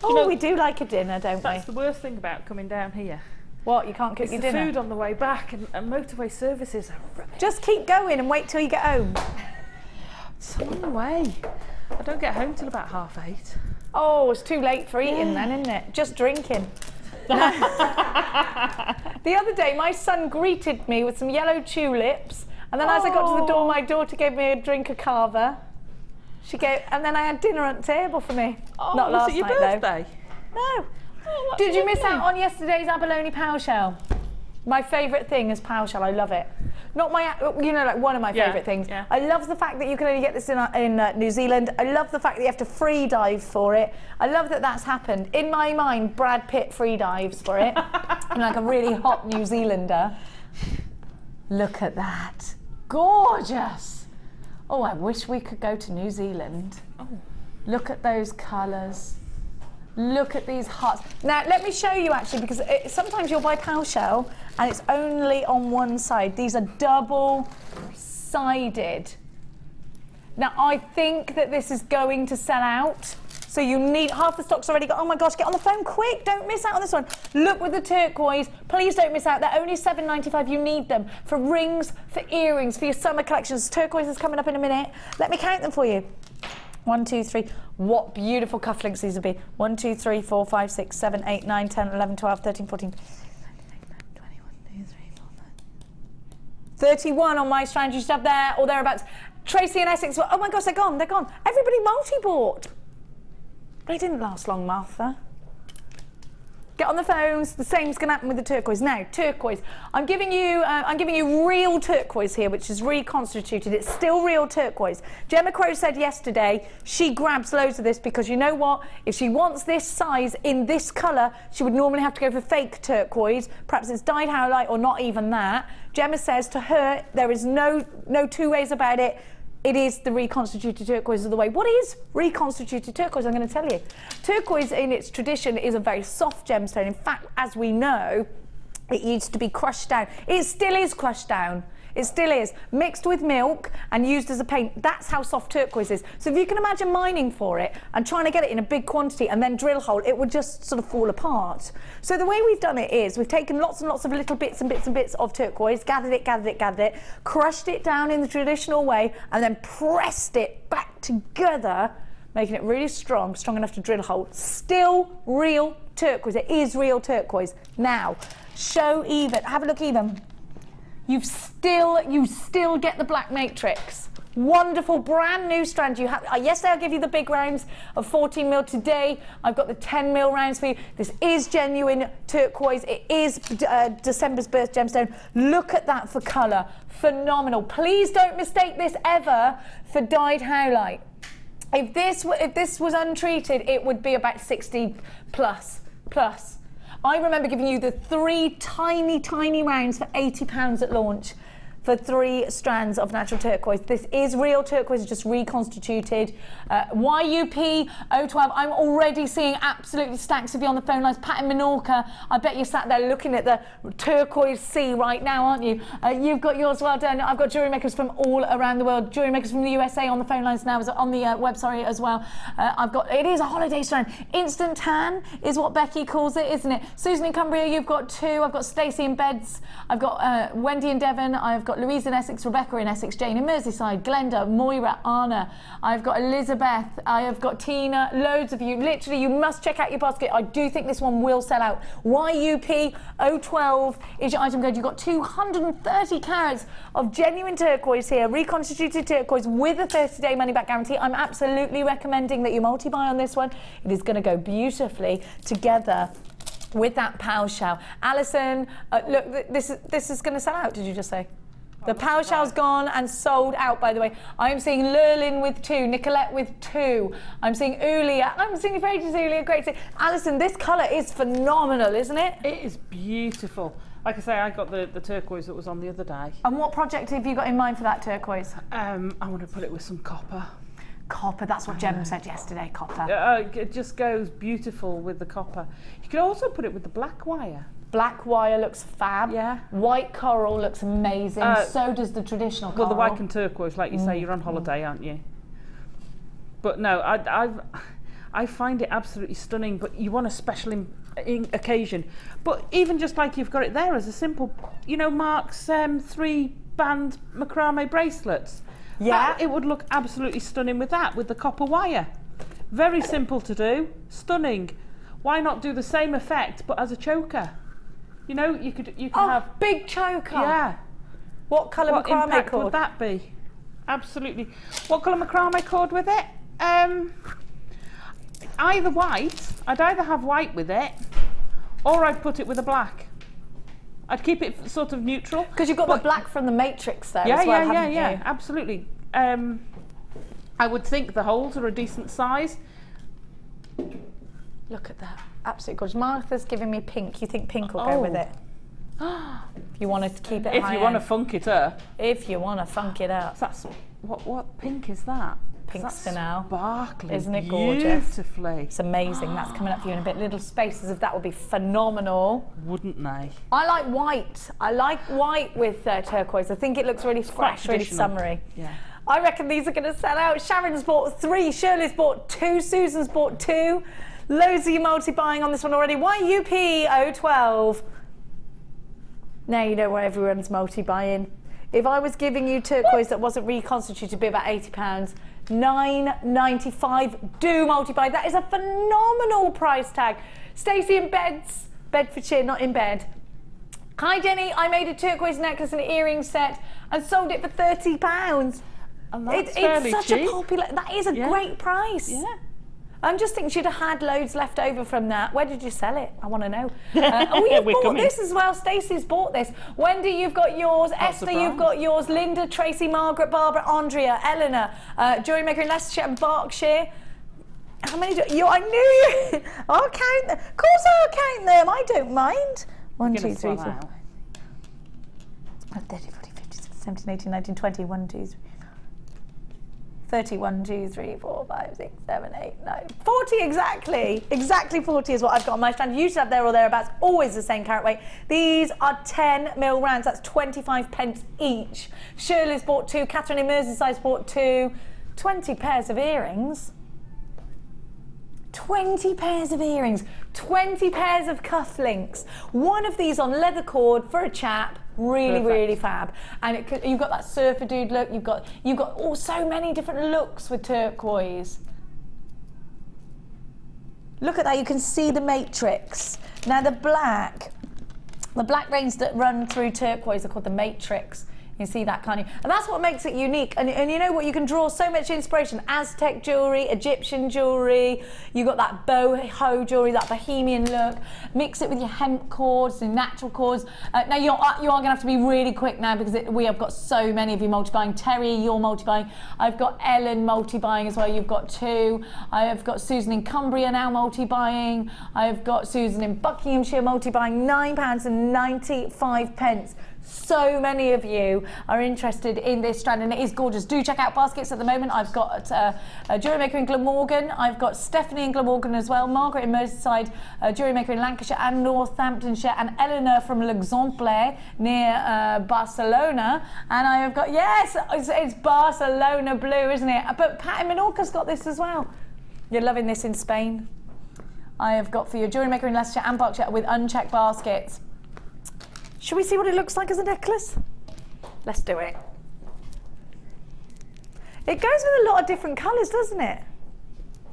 You know, we do like a dinner, don't we? That's the worst thing about coming down here. What, you can't cook your dinner? Food on the way back, and motorway services are rubbish. Just keep going and wait till you get home. It's a long way. I don't get home till about 8:30. Oh, it's too late for eating then, isn't it? Just drinking. The other day, my son greeted me with some yellow tulips, and then as I got to the door, my daughter gave me a drink of cava. And then I had dinner at the table for me. Oh, not last was it your night, birthday? Though. No. Oh, Did you miss out on yesterday's abalone powshell? My favourite thing is powshell. I love it. Not my, like one of my favourite things. Yeah. I love the fact that you can only get this in New Zealand. I love the fact that you have to free dive for it. I love that that's happened. In my mind, Brad Pitt free dives for it. I'm like a really hot New Zealander. Look at that. Gorgeous. Oh, I wish we could go to New Zealand. Oh. Look at those colours. Look at these hearts. Now, let me show you actually, because sometimes you'll buy powshell and it's only on one side. These are double-sided. Now, I think that this is going to sell out. So you need, half the stock's already got, oh my gosh, get on the phone quick, don't miss out on this one. Look with the turquoise, please don't miss out. They're only $7.95, you need them for rings, for earrings, for your summer collections. Turquoise is coming up in a minute. Let me count them for you. 1, 2, 3. What beautiful cufflinks these would be. 1, 2, 3, 4, 5, 6, 7, 8, 9, 10, 11, 12, 13, 14, 15, 21, 2, 3, 4, 5. 31 on my strand. You should have there or thereabouts. Tracy and Essex. Oh my gosh, they're gone. They're gone. Everybody multi-bought. They didn't last long, Martha. Get on the phones. The same's going to happen with the turquoise. Now, turquoise. I'm giving you real turquoise here, which is reconstituted. It's still real turquoise. Gemma Crow said yesterday she grabs loads of this because you know what? If she wants this size in this colour, she would normally have to go for fake turquoise. Perhaps it's dyed howlite or not even that. Gemma says to her, there is no two ways about it. It is the reconstituted turquoise of the way. What is reconstituted turquoise? I'm going to tell you. Turquoise in its tradition is a very soft gemstone. In fact, as we know, it used to be crushed down. It still is crushed down. It still is. Mixed with milk and used as a paint. That's how soft turquoise is. So if you can imagine mining for it and trying to get it in a big quantity and then drill hole, it would just sort of fall apart. So the way we've done it is we've taken lots and lots of little bits and bits and bits of turquoise, gathered it, crushed it down in the traditional way and then pressed it back together, making it really strong enough to drill a hole. Still real turquoise. It is real turquoise. Now, show even. Have a look even. You still get the black matrix. Wonderful, brand new strand. You have. Yesterday I gave you the big rounds of 14 mil. Today I've got the 10 mil rounds for you. This is genuine turquoise. It is December's birth gemstone. Look at that for colour. Phenomenal. Please don't mistake this ever for dyed howlite. If this was untreated, it would be about 60 plus. I remember giving you the 3 tiny rounds for £80 at launch. for 3 strands of natural turquoise. This is real turquoise, just reconstituted. YUP 012. I'm already seeing absolutely stacks of you on the phone lines. Pat in Menorca, I bet you sat there looking at the turquoise sea right now, aren't you? You've got yours well done. I've got jewellery makers from all around the world. Jewellery makers from the USA on the phone lines now, on the website as well. It is a holiday strand. Instant tan is what Becky calls it, isn't it? Susan in Cumbria, you've got 2. I've got Stacey in Beds. I've got Wendy in Devon. I've got Louise in Essex, Rebecca in Essex, Jane in Merseyside, Glenda, Moira, Anna. I've got Elizabeth. I have got Tina. Loads of you. Literally, you must check out your basket. I do think this one will sell out. YUP 012 is your item code. You've got 230 carats of genuine turquoise here, reconstituted turquoise with a 30-day money-back guarantee. I'm absolutely recommending that you multi-buy on this one. It is going to go beautifully together with that pow shell. Alison, look, this is going to sell out, did you just say? The power shell's gone and sold out, by the way. I'm seeing Lurlin with 2, Nicolette with 2. I'm seeing Ulia. I'm seeing for ages, Ulia. Great to see. Alison, this colour is phenomenal, isn't it? It is beautiful. Like I say, I got the turquoise that was on the other day. And what project have you got in mind for that turquoise? I want to put it with some copper. Copper, that's what Jem said yesterday, copper. It just goes beautiful with the copper. You could also put it with the black wire. Black wire looks fab. Yeah. White coral looks amazing. So does the traditional coral. Well, the white and turquoise, like you say, you're on holiday, aren't you? But no, I find it absolutely stunning. But you want a special occasion. But even just like you've got it there as a simple, you know, Mark's 3-band macrame bracelets. Yeah. It would look absolutely stunning with that, with the copper wire. Very simple to do, stunning. Why not do the same effect but as a choker? You know, you could have big choker. Yeah. What colour macrame impact cord would that be? Absolutely. What colour macrame cord with it? Either white. I'd either have white with it, or I'd put it with a black. I'd keep it sort of neutral. Because you've got the black from the Matrix there as well, haven't you? Yeah, absolutely. I would think the holes are a decent size. Look at that. Absolutely gorgeous. Martha's giving me pink. You think pink will go with it? If you want to keep it If you want to funk it up. If you want to funk it up. That's what pink is that? Pink spinel. Sparkly. Isn't it gorgeous? Beautifully. It's amazing. That's coming up for you in a bit. Little spaces of that would be phenomenal. Wouldn't they? I like white. I like white with turquoise. I think it looks really fresh, really summery. Yeah. I reckon these are going to sell out. Sharon's bought 3. Shirley's bought 2. Susan's bought 2. Loads of you multi-buying on this one already. YUP 012. Now you know where everyone's multi-buying. If I was giving you turquoise that wasn't reconstituted, it'd be about £80. £9.95. Do multi-buy. That is a phenomenal price tag. Stacey in Beds, Bedfordshire, not in bed. Hi Jenny, I made a turquoise necklace and earring set and sold it for £30. And that's it's such cheap. A popular. That is a great price. Yeah. I'm just thinking she'd have had loads left over from that. Where did you sell it? I want to know. Oh, you've bought this as well. Stacey's bought this. Wendy, you've got yours. Esther, you've got yours. Linda, Tracy, Margaret, Barbara, Andrea, Eleanor, JewelleryMaker in Leicestershire and Berkshire. How many do you? I knew you. I'll count them. Of course I'll count them. I don't mind. 1, 2, 3, 4, 5, 30, 40, 50, 60, 17, 18, 19, 20. 1, 2, 3. 31, 2, 3, 4, 5, 6, 7, 8, 9, 40 exactly. Exactly 40 is what I've got on my stand. You should have there or thereabouts. Always the same carat weight. These are 10mm rounds. That's 25p each. Shirley's bought 2. Catherine in Merseyside's bought 2. 20 pairs of earrings. 20 pairs of earrings. 20 pairs of cufflinks. One of these on leather cord for a chap. Really, really fab. And you've got that surfer dude look. You've got so many different looks with turquoise. Look at that. You can see the matrix. Now the black veins that run through turquoise are called the matrix. You see that, can't you? And that's what makes it unique. And you know what? You can draw so much inspiration. Aztec jewellery, Egyptian jewellery. You got that boho jewellery, that bohemian look. Mix it with your hemp cords and natural cords. Now you are going to have to be really quick now because we have got so many of you multi-buying. Terry, you're multi-buying. I've got Ellen multi-buying as well. You've got 2. I have got Susan in Cumbria now multi-buying. I have got Susan in Buckinghamshire multi-buying. £9.95. So many of you are interested in this strand, and it is gorgeous. Do check out baskets at the moment. I've got JewelleryMaker in Glamorgan. I've got Stephanie in Glamorgan as well, Margaret in Merseyside, JewelleryMaker in Lancashire and Northamptonshire, and Eleanor from L'Exemple near Barcelona. And I have got, yes, it's Barcelona blue, isn't it? But Pat in Menorca's got this as well. You're loving this in Spain. I have got for you JewelleryMaker in Leicestershire and Berkshire with unchecked baskets. Shall we see what it looks like as a necklace? Let's do it. It goes with a lot of different colours, doesn't it?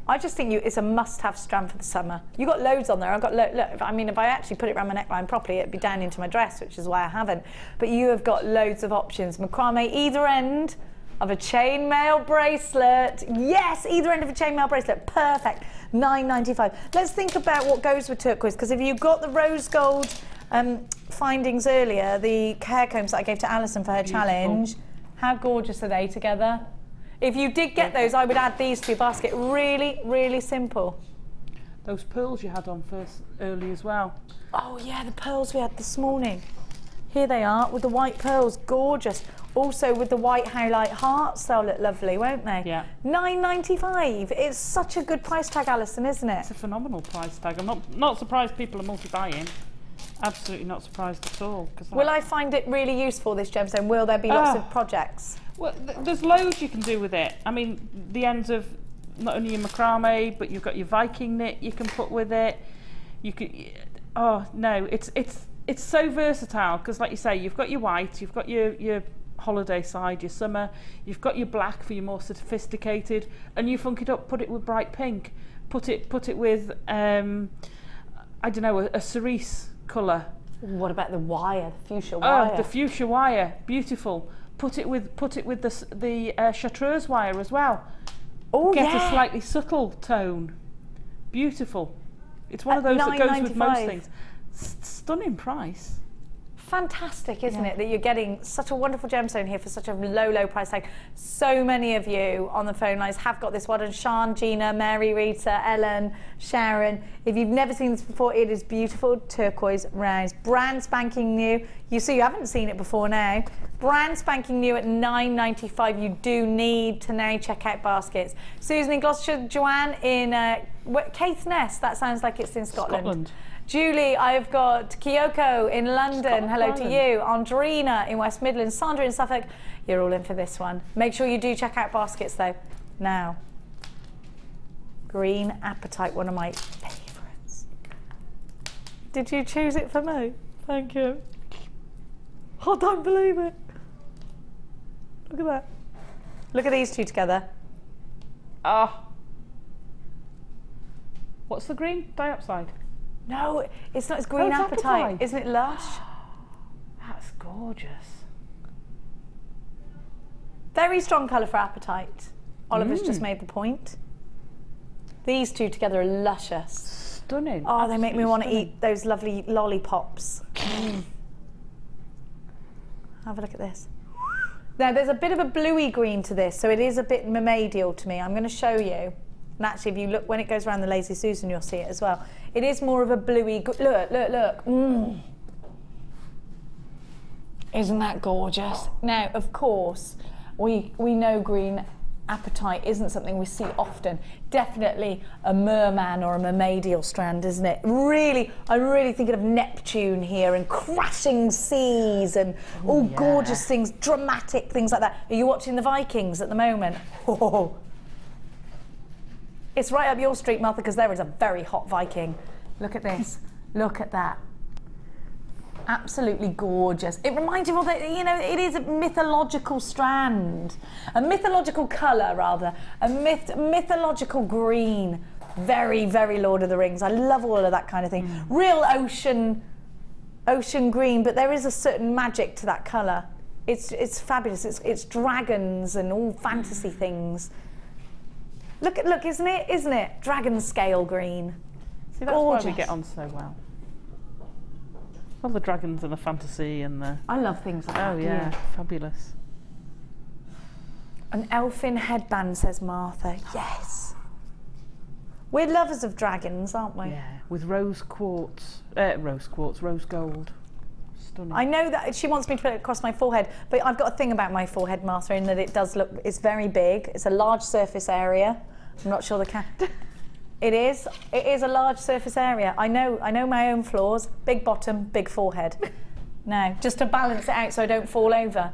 I just think it's a must-have strand for the summer. You've got loads on there. I've got look. I mean, if I actually put it around my neckline properly, it'd be down into my dress, which is why I haven't. But you have got loads of options. Macrame either end of a chainmail bracelet. Yes, either end of a chainmail bracelet. Perfect. $9.95. Let's think about what goes with turquoise, because if you've got the rose gold findings earlier, the hair combs that I gave to Alison for her challenge, how gorgeous are they together? If you did get those, I would add these to your basket. Really, really simple. Those pearls you had on first early as well. Oh yeah, the pearls we had this morning. Here they are with the white pearls, gorgeous. Also with the white highlight hearts, they'll look lovely, won't they? Yeah. $9.95. It's such a good price tag, Alison, isn't it? It's a phenomenal price tag. I'm not surprised people are multi-buying. Absolutely not surprised at all. Will I find it really useful, this gemstone? Will there be lots of projects? Well, there's loads you can do with it. I mean, the ends of not only your macrame, but you've got your Viking knit you can put with it. You could, oh no, it's so versatile, because like you say, you've got your white, you've got your holiday side, your summer, you've got your black for your more sophisticated, and you funk it up, put it with bright pink, put it with I don't know, a cerise colour. What about the wire, the fuchsia wire? Oh, the fuchsia wire, beautiful. Put it with the chartreuse wire as well. Oh, Get a slightly subtle tone. Beautiful. It's one of those that goes with most things. Stunning price. Fantastic, isn't it, that you're getting such a wonderful gemstone here for such a low price tag. So many of you on the phone lines have got this one, and Sean, Gina, Mary, Rita, Ellen, Sharon. If you've never seen this before, it is beautiful turquoise rounds, brand spanking new. You haven't seen it before now. Brand spanking new at $9.95. You do need to now check out baskets. Susan in Gloucestershire, Joanne in Caithness. That sounds like it's in Scotland. Julie, I've got Kyoko in London. Hello to you. Andrina in West Midlands. Sandra in Suffolk. You're all in for this one. Make sure you do check out baskets though. Now, green apatite, one of my favourites. Did you choose it for me? Thank you. I don't believe it. Look at that. Look at these two together. Ah. What's the green diopside? No, it's not. It's green apatite. Isn't it lush? That's gorgeous. Very strong colour for apatite. Oliver's just made the point. These two together are luscious. Stunning. Oh, they make me want to eat those lovely lollipops. Have a look at this. Now, there's a bit of a bluey green to this, so it is a bit mermaidial to me. I'm going to show you. And actually, if you look, when it goes around the Lazy Susan, you'll see it as well. It is more of a bluey, look. Isn't that gorgeous? Now, of course, we know green apatite isn't something we see often. Definitely a merman or a mermaidial strand, isn't it? Really, I'm really thinking of Neptune here, and crashing seas and all gorgeous things, dramatic things like that. Are you watching the Vikings at the moment? Oh. It's right up your street, Martha, because there is a very hot Viking. Look at this. Look at that. Absolutely gorgeous. It reminds you of it is a mythological strand. A mythological colour, rather. A mythological green. Very, very Lord of the Rings. I love all of that kind of thing. Real ocean green, but there is a certain magic to that colour. It's fabulous. It's dragons and all fantasy things. Look, isn't it? Dragon scale green. See, that's why we get on so well. All the dragons and the fantasy and the... I love things like that. Oh yeah, fabulous. An elfin headband, says Martha. Yes. We're lovers of dragons, aren't we? Yeah, with rose gold. stunning. I know that she wants me to put it across my forehead, but I've got a thing about my forehead, Martha, in that it does look, it's very big. It's a large surface area. I'm not sure It is a large surface area. I know my own flaws. Big bottom, big forehead. Now, just to balance it out so I don't fall over.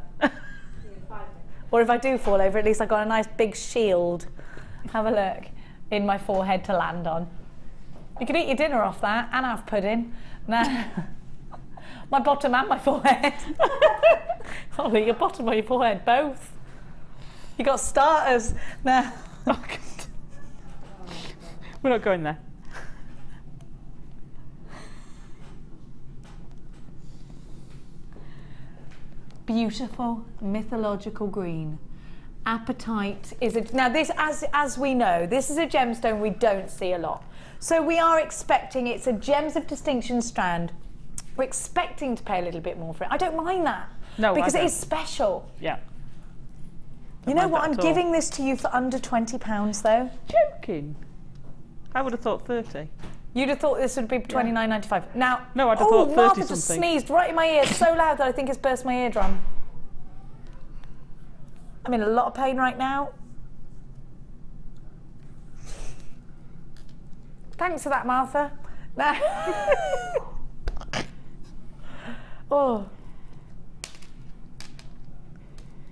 Or if I do fall over, at least I've got a nice big shield. Have a look in my forehead to land on. You can eat your dinner off that and have pudding. Now, my bottom and my forehead. Oh, your bottom or your forehead, both. You got starters. Now. Oh, God. We're not going there. Beautiful mythological green. Apatite is a, now this, as we know, this is a gemstone we don't see a lot. So we are expecting, it's a Gems of Distinction strand. We're expecting to pay a little bit more for it. I don't mind that. No, because it is special. Yeah. You know what? I'm giving this to you for under £20 though. Joking. I would have thought 30. You'd have thought this would be £29.95. Now, no, I'd have thought 30 Martha something. just sneezed right in my ear so loud that I think it's burst my eardrum. I'm in a lot of pain right now. Thanks for that, Martha. Oh.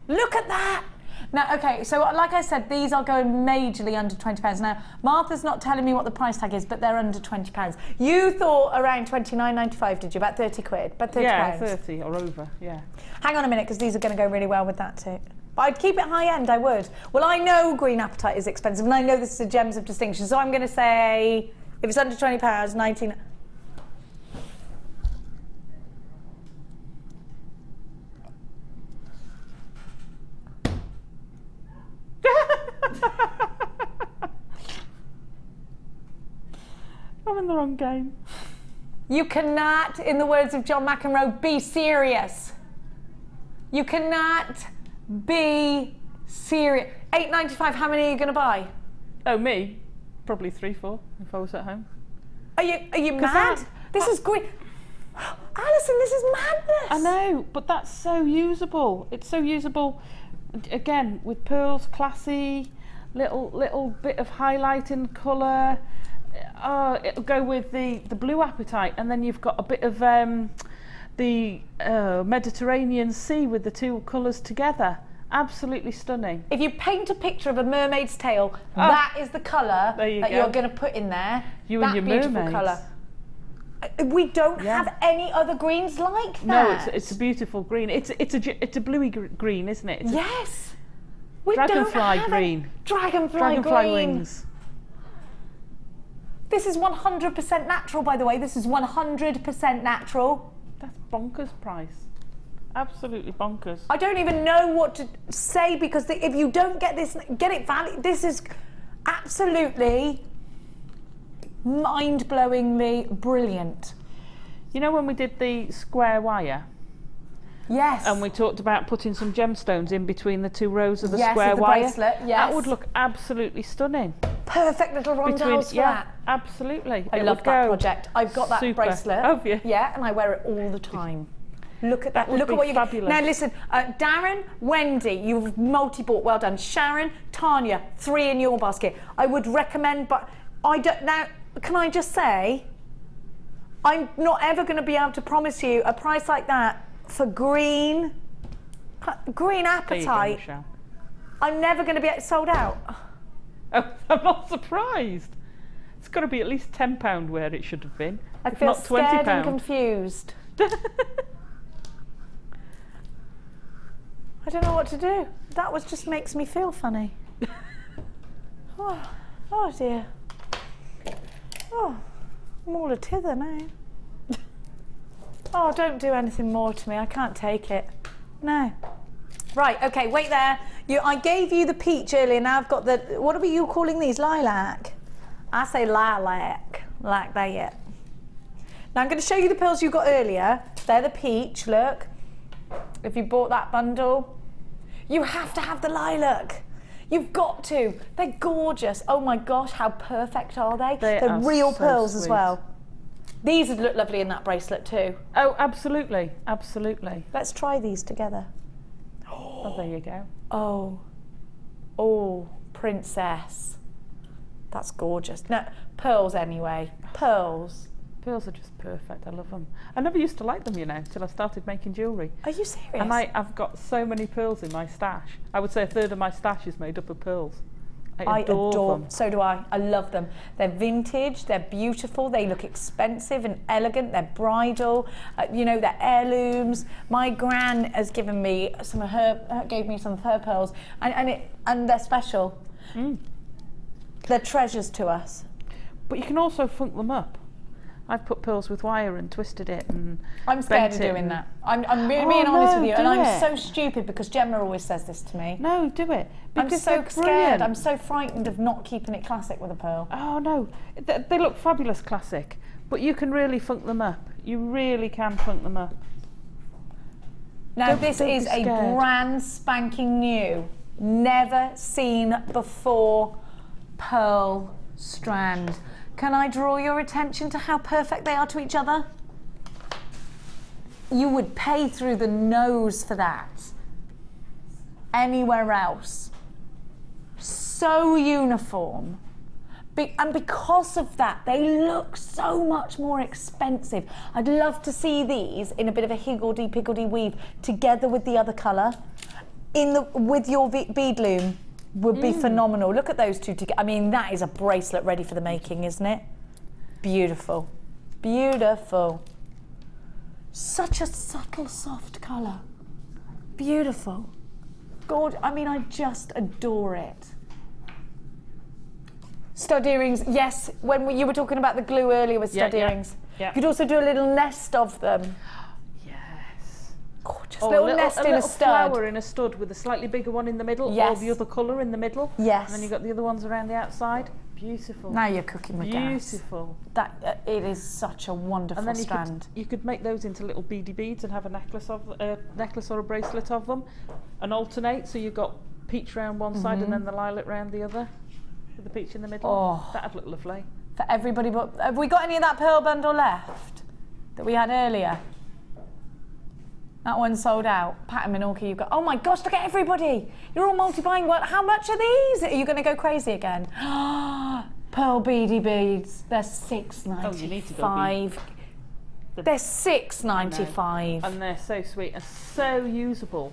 Look at that! Now, okay, so like I said, these are going majorly under £20. Now, Martha's not telling me what the price tag is, but they're under £20. You thought around £29.95, did you? About 30 quid? About 30 yeah, pounds? 30 or over, yeah. Hang on a minute, because these are going to go really well with that too. But I'd keep it high end, I would. Well, I know green apatite is expensive, and I know this is a Gems of Distinction, so I'm going to say, if it's under £20, 19... I'm in the wrong game. You cannot, in the words of John McEnroe, be serious. You cannot be serious. £8.95, how many are you going to buy? Oh, me? Probably 3, 4, if I was at home. Are you mad? This is great. Alison, this is madness. I know, but that's so usable. It's so usable, again, with pearls, classy, little bit of highlight in colour. Oh, it'll go with the blue apatite, and then you've got a bit of the Mediterranean Sea with the two colours together. Absolutely stunning. If you paint a picture of a mermaid's tail, that is the colour that you're going to put in there. You that and your beautiful mermaids. Colour. We don't have any other greens like that. No, it's a beautiful green. It's a bluey green, isn't it? Yes. We dragonfly don't have green. Dragonfly Dragonfly green. wings. This is 100% natural, by the way. This is 100% natural. That's bonkers price. Absolutely bonkers. I don't even know what to say, because if you don't get this, get it valid. This is absolutely mind-blowingly brilliant. You know when we did the square wire? Yes. And we talked about putting some gemstones in between the two rows of the yes, square the wire. Bracelet, yes. That would look absolutely stunning. Perfect little rondelles for that. Absolutely. I love that project. I've got that bracelet. Oh, yeah. Yeah, and I wear it all the time. Look at that. Look at what you fabulous. Now listen, Darren, Wendy, you've multi-bought. Well done. Sharon, Tanya, 3 in your basket. I would recommend, but I don't. Now, can I just say, I'm not ever going to be able to promise you a price like that for green apatite. Go, I'm never going to be sold out. Oh, I'm not surprised. It's got to be at least £10 where it should have been. I if feel not £20. scared and confused. I don't know what to do. That just makes me feel funny. Oh dear. Oh, I'm all a tither now. Oh, don't do anything more to me. I can't take it. No. Right, okay, wait there. I gave you the peach earlier, now I've got the, what are you calling these? Lilac? I say lilac, like that. Now I'm going to show you the pearls you got earlier. They're the peach, look. If you bought that bundle, you have to have the lilac. You've got to. They're gorgeous. Oh my gosh, how perfect are they? They're real so pearls sweet. as well. These would look lovely in that bracelet too. Oh, absolutely, absolutely. Let's try these together. Oh, there you go. Oh, oh, princess. That's gorgeous. No, pearls anyway. Pearls. Pearls are just perfect. I love them. I never used to like them, you know, till I started making jewellery. Are you serious? And I've got so many pearls in my stash. I would say a third of my stash is made up of pearls. I adore them. So do I. I love them. They're vintage, they're beautiful, they look expensive and elegant, they're bridal, you know, they're heirlooms. My gran has given me some of her, gave me some of her pearls, and they're special. They're treasures to us. But you can also funk them up. I've put pearls with wire and twisted it, and I'm scared of doing that. I'm being honest with you, and I'm so stupid because Gemma always says this to me. No, do it. I'm so scared. I'm so frightened of not keeping it classic with a pearl. Oh no, they look fabulous classic, but you can really funk them up. You really can funk them up. Now this is a brand spanking new, never seen before pearl strand. Can I draw your attention to how perfect they are to each other? You would pay through the nose for that. Anywhere else. So uniform. And because of that, they look so much more expensive. I'd love to see these in a bit of a higgledy-piggledy weave together with the other colour. With your bead loom. Would be phenomenal. Look at those two together. I mean, that is a bracelet ready for the making, isn't it? Beautiful. Beautiful. Such a subtle, soft colour. Beautiful. Gorgeous. I mean, I just adore it. Stud earrings, yes. When you were talking about the glue earlier with stud earrings. Yeah. You could also do a little nest of them. Gorgeous. Little nest in a stud. Flower in a stud with a slightly bigger one in the middle, or the other colour in the middle. Yes. And then you've got the other ones around the outside. Beautiful. Now you're cooking with gas. Beautiful. It is such a wonderful and then strand. You could make those into little beady beads and have a necklace or a bracelet of them, and alternate. So you've got peach round one side and then the lilac round the other, with the peach in the middle. Oh, that'd look lovely. For everybody, but have we got any of that pearl bundle left that we had earlier? That one's sold out. Pat and Minorca, you've got, oh my gosh, look at everybody. You're all multi-buying. How much are these? Are you going to go crazy again? Pearl beady beads. They're $6.95. Oh, you need to go They're $6.95. And they're so sweet and so usable.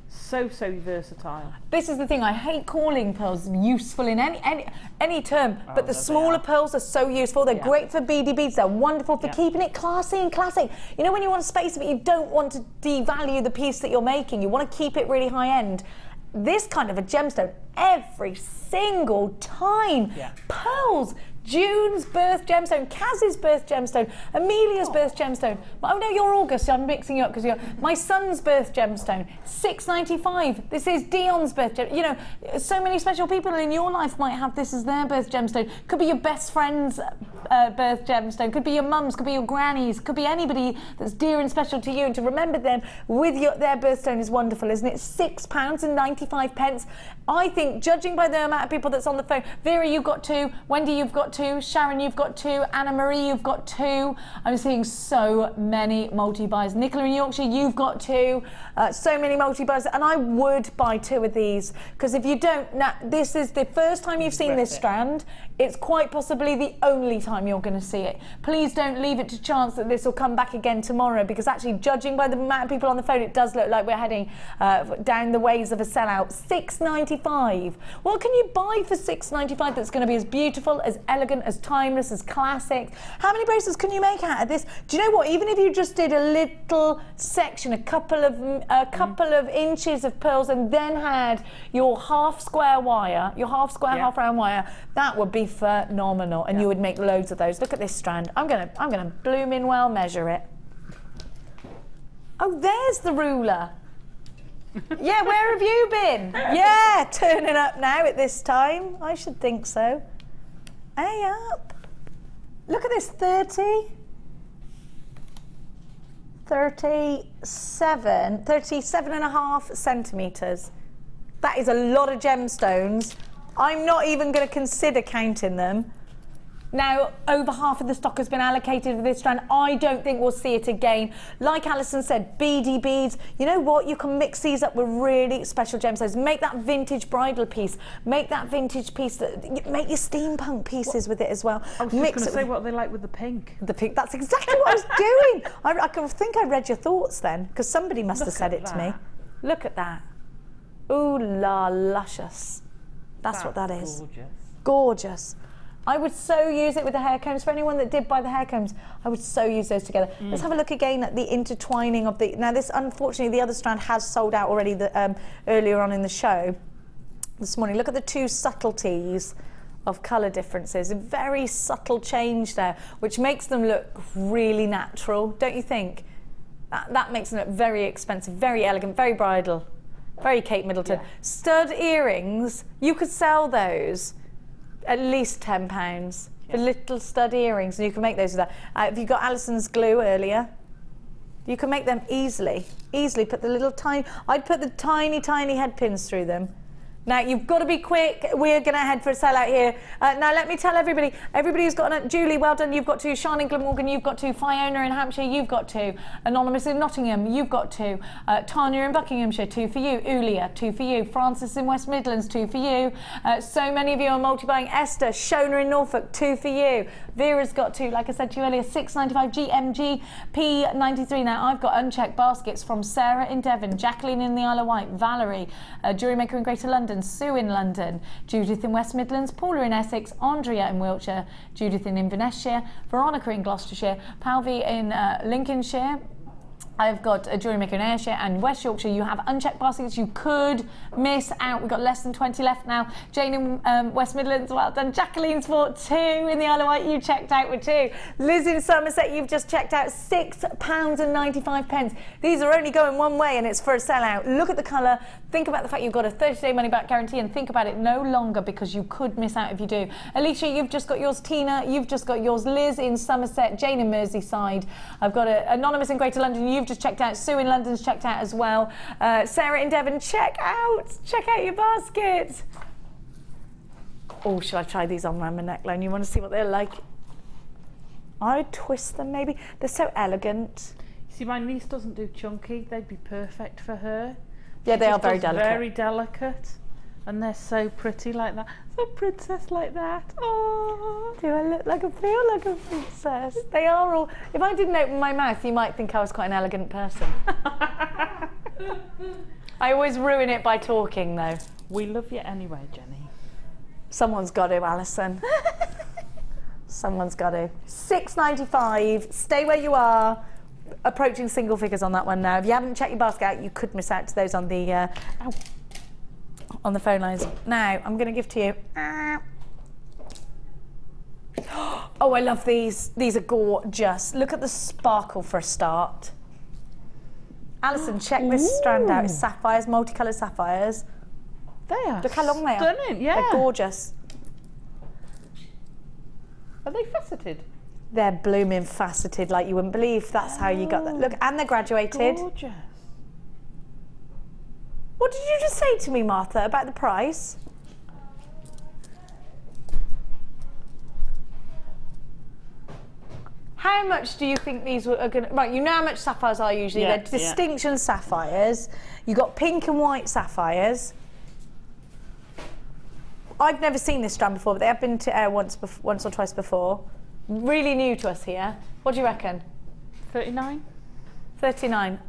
So versatile. This is the thing, I hate calling pearls useful in any term, but the smaller pearls are so useful. They're great for beady beads, they're wonderful for keeping it classy and classic. You know, when you want space but you don't want to devalue the piece that you're making, you want to keep it really high end. This kind of a gemstone, every single time. Pearls. June's birth gemstone, Kaz's birth gemstone, Amelia's birth gemstone. Oh no, you're August, I'm mixing you up because you're my son's birth gemstone, $6.95. This is Dion's birth gemstone. You know, so many special people in your life might have this as their birth gemstone. Could be your best friend's birth gemstone, could be your mum's, could be your granny's, could be anybody that's dear and special to you, and to remember them with their birthstone is wonderful, isn't it? £6.95. I think, judging by the amount of people that's on the phone, Vera, you've got 2, Wendy, you've got 2, Sharon, you've got 2, Anna Marie, you've got 2. I'm seeing so many multi-buys. Nicola in Yorkshire, you've got 2. So many multi-buys, and I would buy 2 of these, because if you don't, now, this is the first time you've seen this strand. It's quite possibly the only time you're going to see it. Please don't leave it to chance that this will come back again tomorrow, because actually, judging by the amount of people on the phone, it does look like we're heading down the ways of a sellout. $6.95. What can you buy for $6.95 that's going to be as beautiful, as elegant, as timeless, as classic? How many bracelets can you make out of this? Do you know what? Even if you just did a little section, a couple of inches of pearls, and then had your half square wire, half round wire, that would be phenomenal, and you would make loads of those. Look at this strand. I'm gonna blooming well measure it. Oh, there's the ruler. Yeah, where have you been? Yeah, turning up now at this time. I should think so. Hey up. Look at this, 37.5 centimetres. That is a lot of gemstones. I'm not even going to consider counting them. Now, over half of the stock has been allocated for this strand. I don't think we'll see it again. Like Alison said, beady beads. You know what? You can mix these up with really special gemstones. Make that vintage bridal piece. Make that vintage piece. Make your steampunk pieces with it as well. I was just going to say what they like with the pink. The pink. That's exactly what I was doing. I think I read your thoughts then, because somebody must have said it to me. Look at that. Ooh la luscious. That's what that is. Gorgeous. Gorgeous. I would so use it with the hair combs. For anyone that did buy the hair combs, I would so use those together. Let's have a look again at the intertwining of the... Now this, unfortunately, the other strand has sold out already earlier on in the show this morning. Look at the two subtleties of colour differences. A very subtle change there, which makes them look really natural, don't you think? That makes them look very expensive, very elegant, very bridal, very Kate Middleton. Yeah. Stud earrings, you could sell those at least £10 for little stud earrings, and you can make those with that. Have you got Alison's glue earlier? You can make them easily. Easily put the little tiny... I'd put the tiny, tiny head pins through them. Now, you've got to be quick. We're going to head for a sellout here. Now, let me tell everybody. Everybody who's got a... Julie, well done. You've got two. Sean in Glamorgan, you've got two. Fiona in Hampshire, you've got two. Anonymous in Nottingham, you've got two. Tanya in Buckinghamshire, two for you. Ulia, two for you. Francis in West Midlands, two for you. So many of you are multi-buying. Esther, Shona in Norfolk, two for you. Vera's got two. Like I said to you earlier, £6.95 GMG P93. Now, I've got unchecked baskets from Sarah in Devon, Jacqueline in the Isle of Wight, Valerie, JewelleryMaker in Greater London, Sue in London, Judith in West Midlands, Paula in Essex, Andrea in Wiltshire, Judith in Inverness-shire, Veronica in Gloucestershire, Palvi in Lincolnshire. I've got a JewelleryMaker in Ayrshire and West Yorkshire. You have unchecked baskets you could miss out. We've got less than 20 left now. Jane in West Midlands, well done. Jacqueline's bought two in the Isle of Wight. You checked out with two. Liz in Somerset, you've just checked out £6.95. These are only going one way and it's for a sellout. Look at the colour. Think about the fact you've got a 30-day money-back guarantee and think about it no longer because you could miss out if you do. Alicia, you've just got yours. Tina, you've just got yours. Liz in Somerset, Jane in Merseyside. I've got Anonymous in Greater London. You've just checked out. Sue in London's checked out as well. Sarah in Devon, check out your basket. Oh, shall I try these on around my neckline? You want to see what they're like? I'd twist them maybe. They're so elegant. See, my niece doesn't do chunky. They'd be perfect for her. Yeah, they are very delicate. Very delicate. And they're so pretty like that. So princess like that. Oh. Do I look like feel like a princess? They are all... If I didn't open my mouth, you might think I was quite an elegant person. I always ruin it by talking, though. We love you anyway, Jenny. Someone's got to, Alison. Someone's got to. £6.95. Stay where you are. Approaching single figures on that one now. If you haven't checked your basket out, you could miss out to those on the... on the phone lines. Now, I'm going to give to you. Oh, I love these. These are gorgeous. Look at the sparkle for a start. Alison, check this strand out. It's sapphires, multicoloured sapphires. They are Look how long they are. Stunning, yeah. They're gorgeous. Are they faceted? They're blooming faceted like you wouldn't believe. That's how you got that. Look, and they're graduated. Gorgeous. What did you just say to me, Martha, about the price? How much do you think these are going to... Right, you know how much sapphires are usually. Yeah, They're distinction sapphires. You've got pink and white sapphires. I've never seen this strand before, but they have been to air once or twice before. Really new to us here. What do you reckon? 39? 39.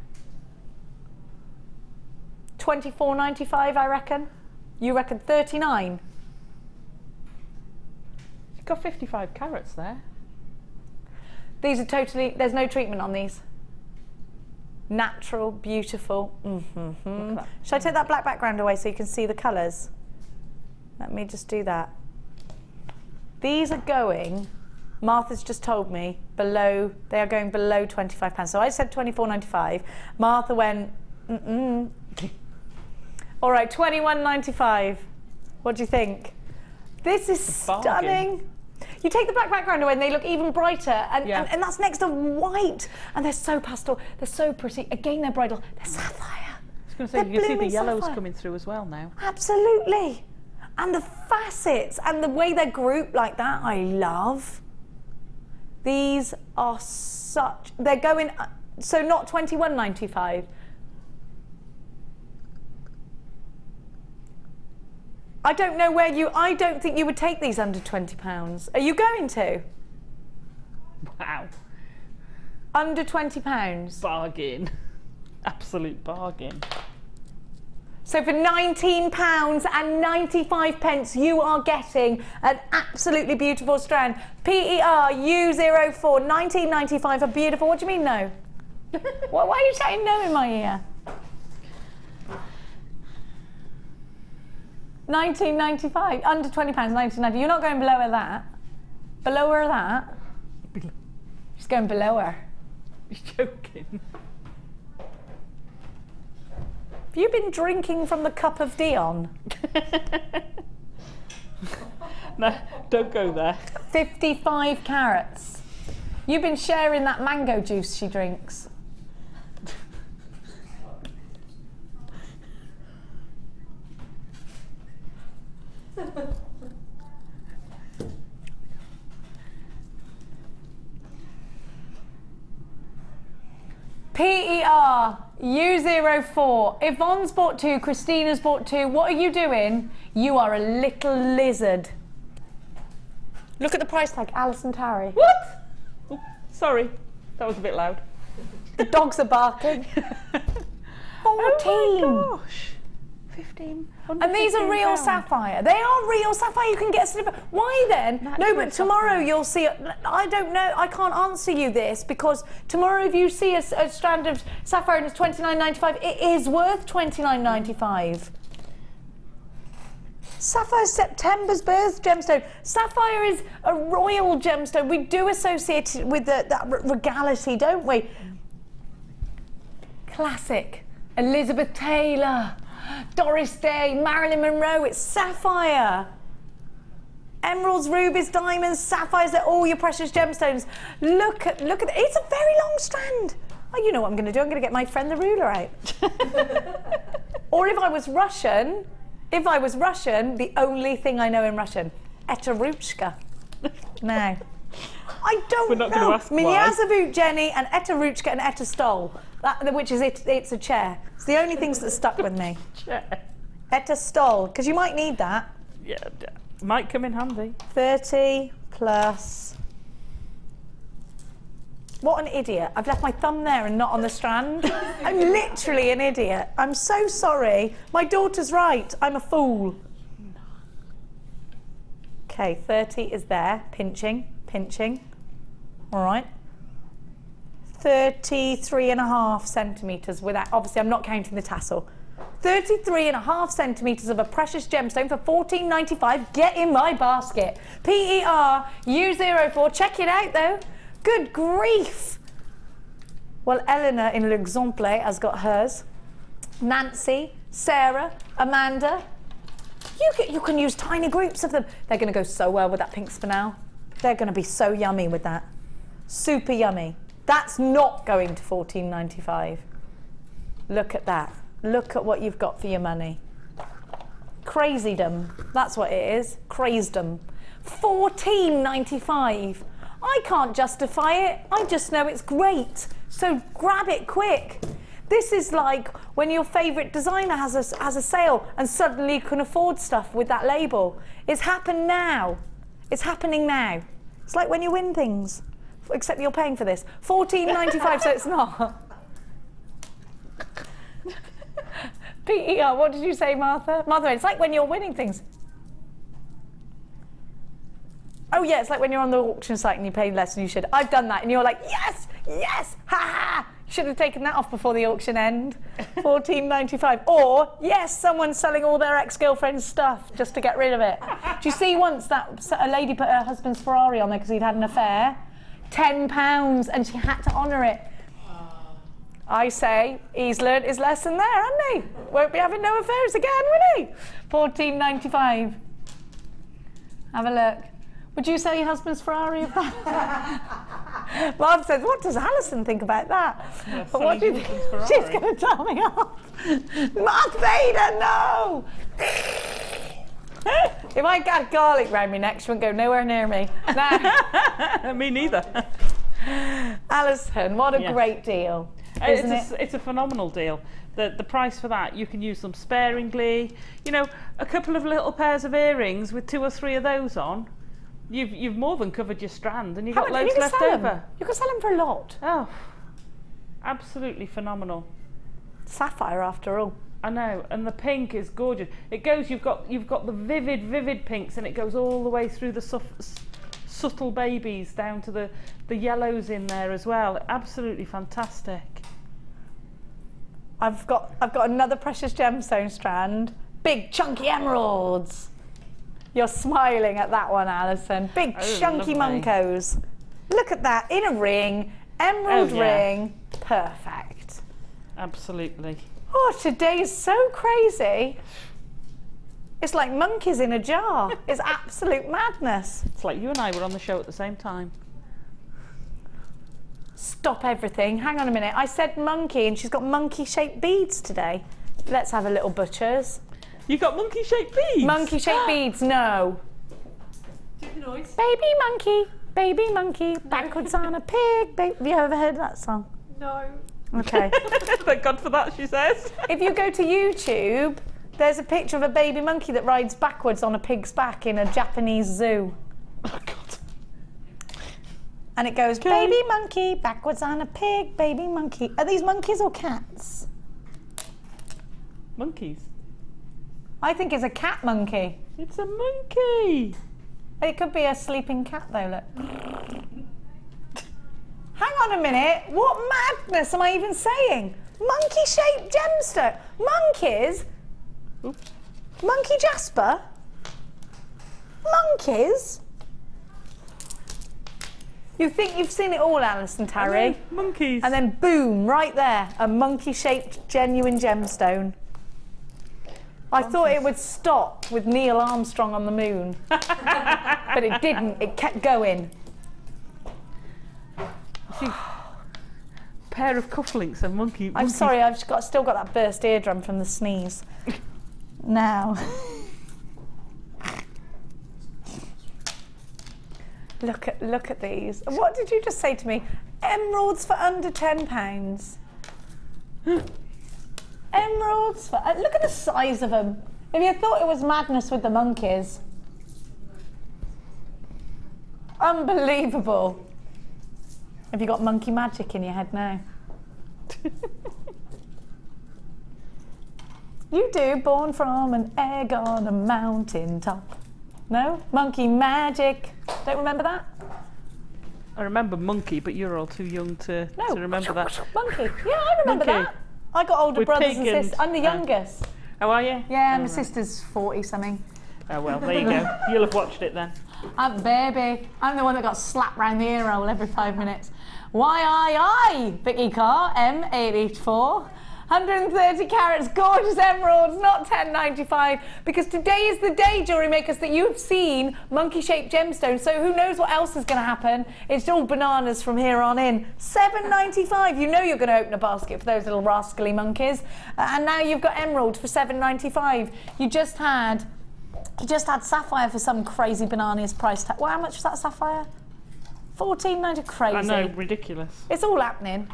24.95, I reckon. You reckon 39? You've got 55 carats there. These are totally, there's no treatment on these. Natural, beautiful. Should I take that black background away so you can see the colours? Let me just do that. These are going, Martha's just told me, below, they are going below £25. So I said 24.95. Martha went, All right, £21.95. What do you think? This is stunning. You take the black background away and they look even brighter, and that's next to white. And they're so pastel, they're so pretty. Again, they're bridal, they're sapphire. I was going to say, you can see the yellows coming through as well now. Absolutely. And the facets and the way they're grouped like that, I love. These are such, they're going, so not £21.95. I don't know where you, I don't think you would take these under £20. Are you going to? Wow. Under £20? Bargain. Absolute bargain. So for £19.95, you are getting an absolutely beautiful strand. PER U04, 19.95, a beautiful. What do you mean no? Why are you saying no in my ear? 19.95, under £20, 19.90. You're not going below her that. Below her that. She's going below her. You're joking. Have you been drinking from the cup of Dion? No, don't go there. 55 carats. You've been sharing that mango juice she drinks. PER U04. Yvonne's bought 2, Christina's bought 2. What are you doing? You are a little lizard. Look at the price tag, Alison Tarry. What? Oh, sorry, that was a bit loud. The dogs are barking. 14. Oh my gosh. 15. And these are real sapphire. They are real sapphire. You can get silver. Why then? No, but tomorrow you'll see. I don't know. I can't answer you this because tomorrow, if you see a strand of sapphire and it's £29.95, it is worth £29.95. Sapphire is September's birth gemstone. Sapphire is a royal gemstone. We do associate it with that regality, don't we? Classic. Elizabeth Taylor. Doris Day, Marilyn Monroe, it's sapphire. Emeralds, rubies, diamonds, sapphires, they're all your precious gemstones. Look at it. It's a very long strand. Oh, you know what I'm going to do? I'm going to get my friend the ruler out. Or if I was Russian, the only thing I know in Russian, eta ruchka. No. I don't know. Меня зовут Jenny and eta ruchka and eta stol. Which is it's a chair. It's the only things that stuck with me. Chair. Eta stol, because you might need that. Yeah, might come in handy. 30 plus. What an idiot. I've left my thumb there and not on the strand. I'm literally an idiot. I'm so sorry. My daughter's right. I'm a fool. Okay, 30 is there. Pinching, pinching. All right. 33.5 centimetres without, obviously I'm not counting the tassel. 33.5 centimetres of a precious gemstone for £14.95. Get in my basket. PER U04. Check it out though. Good grief. Well, Eleanor in L'Exemple has got hers. Nancy, Sarah, Amanda. You can use tiny groups of them. They're going to go so well with that pink spinel. They're going to be so yummy with that. Super yummy. That's not going to £14.95. Look at that. Look at what you've got for your money. Crazydom. That's what it is. Crazedom. £14.95. I can't justify it. I just know it's great. So grab it quick. This is like when your favourite designer has a sale and suddenly you can afford stuff with that label. It's happened now. It's happening now. It's like when you win things. Except you're paying for this. £14.95, so it's not. PER, what did you say, Martha? Martha, it's like when you're winning things. Oh yeah, it's like when you're on the auction site and you pay less than you should. I've done that and you're like, yes, yes, ha ha. Should have taken that off before the auction end. £14.95. Or, yes, someone's selling all their ex-girlfriend's stuff just to get rid of it. Do you see once that a lady put her husband's Ferrari on there because he'd had an affair? £10 and she had to honour it. I say he's learnt his lesson there, hasn't he? Won't be having no affairs again, will he? £14.95. Have a look. Would you sell your husband's Ferrari if that? Marv says, what does Alison think about that? Yeah, but what do you think? She's going to tell me off. Mark Vader, no! If I got garlic round my neck, she wouldn't go nowhere near me. No. Me neither. Alison, what a great deal, isn't it? It's a phenomenal deal. The price for that, you can use them sparingly. You know, a couple of little pairs of earrings with 2 or 3 of those on, you've more than covered your strand, and you've got loads left over. You can sell them for a lot. Oh, absolutely phenomenal. Sapphire after all. I know, and the pink is gorgeous. It goes. You've got the vivid pinks, and it goes all the way through the subtle babies down to the yellows in there as well. Absolutely fantastic. I've got another precious gemstone strand. Big chunky emeralds. You're smiling at that one, Alison. Big chunky munkos. Look at that, in a ring, emerald ring. Perfect. Absolutely. Oh, today is so crazy. It's like monkeys in a jar. It's absolute madness. It's like you and I were on the show at the same time. Stop everything. Hang on a minute. I said monkey and she's got monkey-shaped beads today. Let's have a little butchers. You got monkey-shaped beads? Monkey-shaped beads, no. Do the noise. Baby monkey, backwards on a pig. Have you ever heard that song? No. Okay. Thank God for that, she says. If you go to YouTube, there's a picture of a baby monkey that rides backwards on a pig's back in a Japanese zoo. Oh, God. And it goes, baby monkey, backwards on a pig, baby monkey. Are these monkeys or cats? Monkeys. I think it's a cat monkey. It's a monkey. It could be a sleeping cat though, look. Hang on a minute, what madness am I even saying? Monkey-shaped gemstone. Monkeys? Oops. Monkey Jasper? Monkeys? You think you've seen it all, Alison Tarry? Monkeys. And then boom, right there, a monkey-shaped genuine gemstone. I thought it would stop with Neil Armstrong on the moon, but it didn't. It kept going. Pair of cufflinks and monkey. I'm sorry, I've still got that burst eardrum from the sneeze. Now, look at these. What did you just say to me? Emeralds for under £10. Emeralds for... look at the size of them. If you thought it was madness with the monkeys. Unbelievable. Have you got monkey magic in your head now? You do, born from an egg on a mountain top. No? Monkey magic. Don't remember that? I remember monkey, but you're all too young to remember that. Monkey. Yeah, I remember that. I got older brothers and sisters. I'm the youngest. How are you? Yeah, my sister's 40 something. Oh well, there you go. You'll have watched it then. I'm baby. I'm the one that got slapped round the ear hole every 5 minutes. Why, Vicky Carr, M84. 130 carats, gorgeous emeralds, not $10.95, because today is the day, jewellery makers, that you have seen monkey-shaped gemstones, so who knows what else is going to happen. It's all bananas from here on in. $7.95, you know you're going to open a basket for those little rascally monkeys. And now you've got emerald for $7.95. You just had sapphire for some crazy bananas price tag. Well, how much was that sapphire? $14.90, crazy. I know, ridiculous. It's all happening.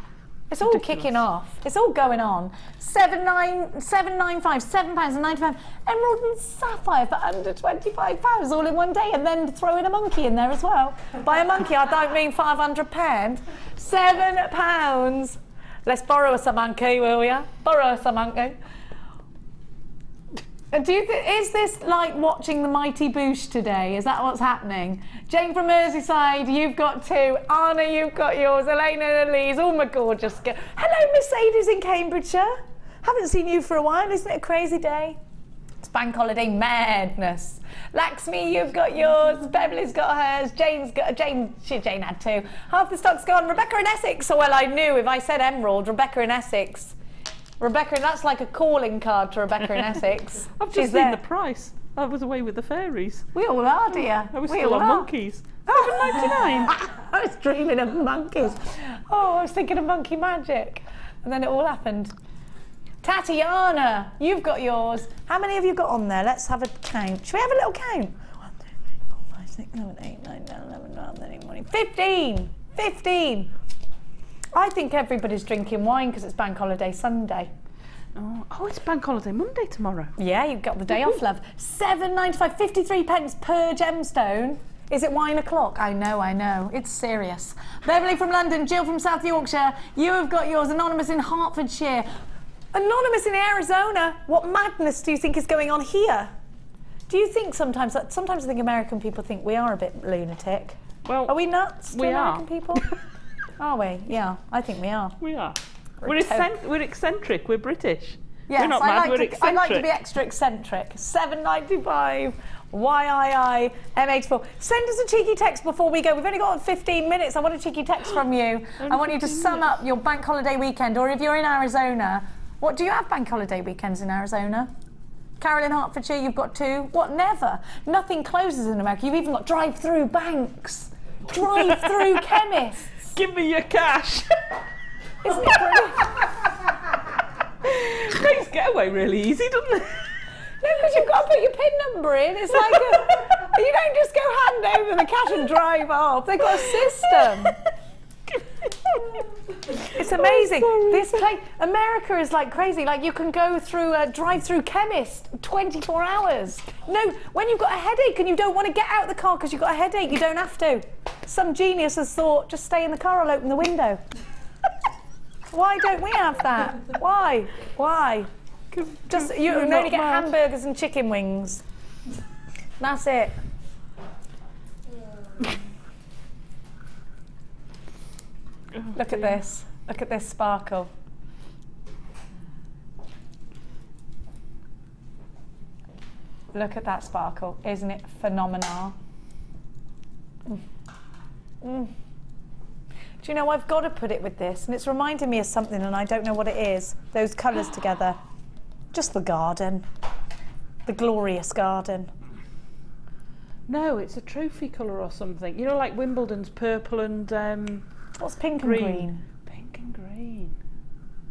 It's all kicking off. It's all going on. £7.95, £7.95. Emerald and sapphire for under £25 all in one day, and then throw in a monkey in there as well. By a monkey, I don't mean £500. £7. Let's borrow us a monkey, will ya? Borrow us a monkey. Do you is this like watching the Mighty Boosh today? Is that what's happening? Jane from Merseyside, you've got 2. Anna, you've got yours. Elena and Elise, all my gorgeous girls. Hello, Mercedes in Cambridgeshire. Haven't seen you for a while. Isn't it a crazy day? It's bank holiday madness. Laxmi, you've got yours. Beverly's got hers. Jane had 2. Half the stock's gone. Rebecca in Essex. So well, I knew if I said emerald, Rebecca in Essex. Rebecca, that's like a calling card to Rebecca in Essex. I've just seen the price. I was away with the fairies. We all are, dear. I was still on monkeys. $7.99. I was dreaming of monkeys. Oh, I was thinking of monkey magic. And then it all happened. Tatiana, you've got yours. How many have you got on there? Let's have a count. Should we have a little count? 1, 2, 3, 4, 5, 6, 7, 8, 9, 10, 11, 12, 13, 14, 15. 15. I think everybody's drinking wine because it's Bank Holiday Sunday. Oh, it's Bank Holiday Monday tomorrow. Yeah, you've got the day off, love. 7.95, 53 pence per gemstone. Is it wine o'clock? I know. It's serious. Beverly from London, Jill from South Yorkshire. You have got yours. Anonymous in Hertfordshire. Anonymous in Arizona. What madness do you think is going on here? Do you think sometimes I think American people think we are a bit lunatic? Well, are we nuts? We American are. people? Are we? Yeah, I think we are. We are. We're eccentric. We're British. Yes, we're not mad. We're eccentric. I like to be extra eccentric. 7.95. YII M84. Send us a cheeky text before we go. We've only got 15 minutes. I want a cheeky text from you. I want you to sum up your bank holiday weekend, or if you're in Arizona, what do you have bank holiday weekends in Arizona? Carol in Hertfordshire, you've got 2. What, never? Nothing closes in America. You've even got drive-through banks, drive-through chemists. Give me your cash. Isn't it brilliant? Things get away really easy, doesn't it? No, because you've got to put your PIN number in. It's like you don't just go hand over the cash and drive off. They've got a system. It's amazing. This place, America is like crazy. Like you can go through a drive-through chemist 24 hours. No, when you've got a headache and you don't want to get out of the car because you've got a headache, you don't have to. Some genius has thought, just stay in the car, I'll open the window. Why don't we have that? Why? Just you can only get hamburgers and chicken wings. That's it. Look at this. Look at this sparkle. Look at that sparkle. Isn't it phenomenal? Do you know, I've got to put it with this, and it's reminding me of something, and I don't know what it is. Those colours together. Just the garden. The glorious garden. No, it's a trophy colour or something. You know, like Wimbledon's purple and what's pink and green? Pink and green.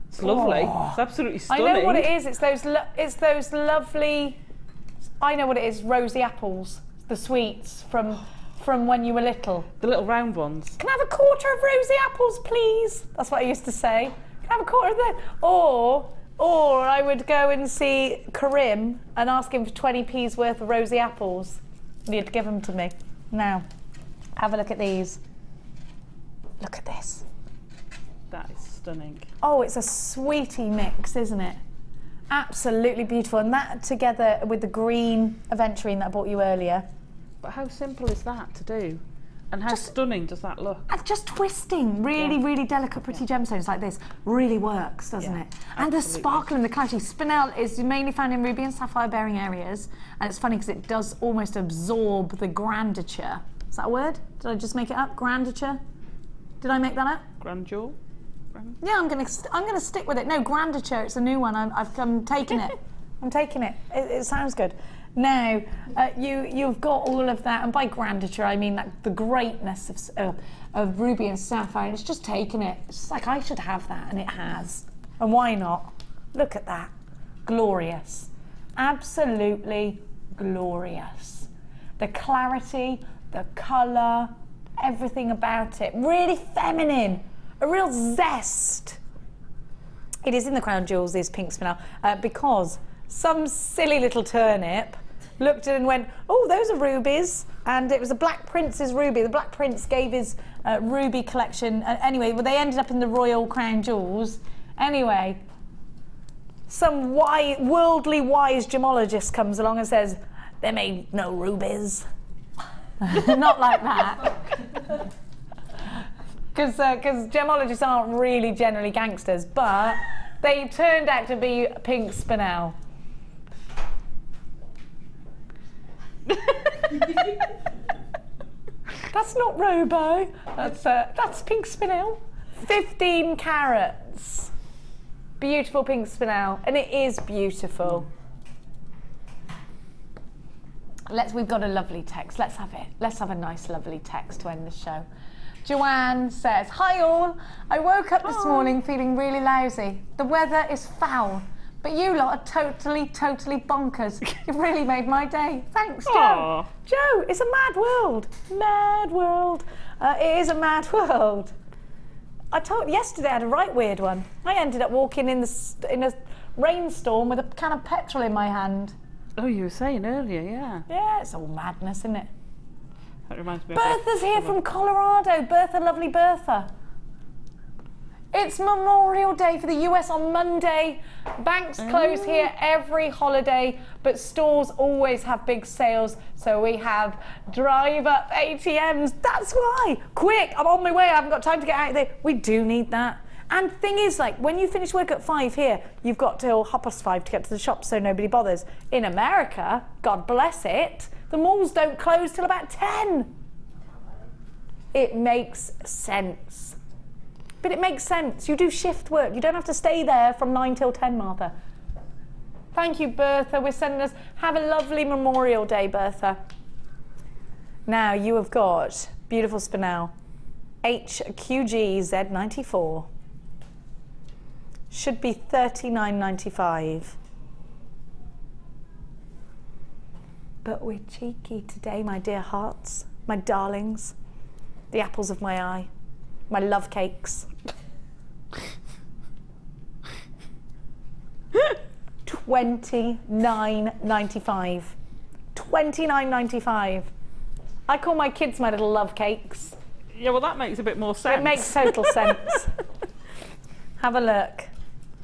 It's lovely. It's absolutely stunning. I know what it is. It's those lovely. I know what it is. Rosy apples, the sweets from when you were little. The little round ones. Can I have a quarter of rosy apples, please? That's what I used to say. Can I have a quarter of that? Or I would go and see Karim and ask him for 20p's worth of rosy apples. And he'd give them to me. Now, have a look at these. Look at this. That is stunning. Oh, it's a sweetie mix, isn't it? Absolutely beautiful. And that together with the green aventurine that I bought you earlier. But how simple is that to do? And how stunning does that look? Just twisting really delicate, pretty gemstones like this really works, doesn't it? And the sparkle and the clarity. Spinel is mainly found in ruby and sapphire bearing areas. And it's funny because it does almost absorb the granditure. Is that a word? Did I just make it up? Granditure? Did I make that up? Grandeur? Yeah, I'm gonna stick with it. No, granditure. It's a new one. I'm taking it. I'm taking it. It sounds good. Now, you've got all of that, and by granditure I mean the greatness of ruby and sapphire. And it's just taken it. It's just like I should have that, and it has. And why not? Look at that. Glorious. Absolutely glorious. The clarity, the colour, everything about it. Really feminine. A real zest. It is in the Crown Jewels, this pink spinel, because some silly little turnip looked at it and went, oh, those are rubies. And it was a Black Prince's ruby. The Black Prince gave his ruby collection. Anyway, well, they ended up in the Royal Crown Jewels. Anyway, some worldly wise gemologist comes along and says, they made no rubies. Not like that. Because gemologists aren't really generally gangsters, but they turned out to be pink spinel. That's not robo. That's pink spinel. 15 carats. Beautiful pink spinel, and it is beautiful. We've got a lovely text. Let's have it. Let's have a nice, lovely text to end the show. Joanne says, hi all. I woke up this morning feeling really lousy. The weather is foul. But you lot are totally, totally bonkers. You've really made my day. Thanks, Joe. Aww. Joe, it's a mad world. Mad world. It is a mad world. I told yesterday I had a right weird one. I ended up walking in a rainstorm with a can of petrol in my hand. Oh, you were saying earlier, yeah. Yeah, it's all madness, isn't it? That reminds me Bertha's here from Colorado. Bertha, lovely Bertha. It's Memorial Day for the US on Monday. Banks close here every holiday, but stores always have big sales. So we have drive-up ATMs. That's why. Quick, I'm on my way. I haven't got time to get out of there. We do need that. And thing is, like, when you finish work at 5 here, you've got till 5:30 to get to the shop, so nobody bothers. In America, God bless it, the malls don't close till about 10. It makes sense. But it makes sense. You do shift work. You don't have to stay there from 9 till 10, Martha. Thank you, Bertha. We're sending us. Have a lovely Memorial Day, Bertha. Now, you have got beautiful spinel. HQGZ94. Should be $39.95. But we're cheeky today, my dear hearts, my darlings, the apples of my eye, my love cakes. $29.95. $29.95. I call my kids my little love cakes. Yeah, well, that makes a bit more sense. It makes total sense. Have a look.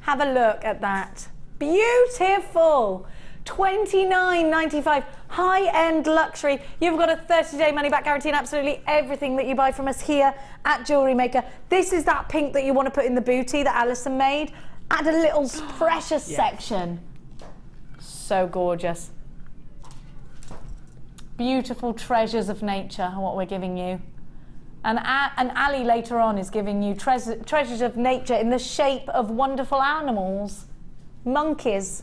Have a look at that. Beautiful. $29.95. High-end luxury. You've got a 30-day money-back guarantee on absolutely everything that you buy from us here at JewelleryMaker. This is that pink that you want to put in the booty that Alison made. Add a little precious section. So gorgeous. Beautiful treasures of nature are what we're giving you. And Ali later on is giving you treasures of nature in the shape of wonderful animals. Monkeys.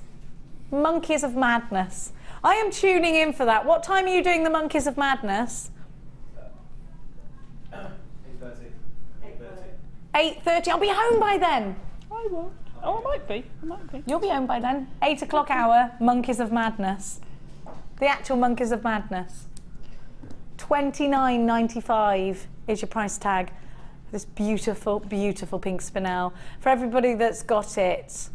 Monkeys of Madness. I am tuning in for that. What time are you doing the Monkeys of Madness? 8:30. 8:30. I'll be home by then. I won't. Oh, I might be. You'll be home by then. 8 o'clock hour, Monkeys of Madness. The actual Monkeys of Madness. $29.95 is your price tag. This beautiful, beautiful pink spinel. For everybody that's got it,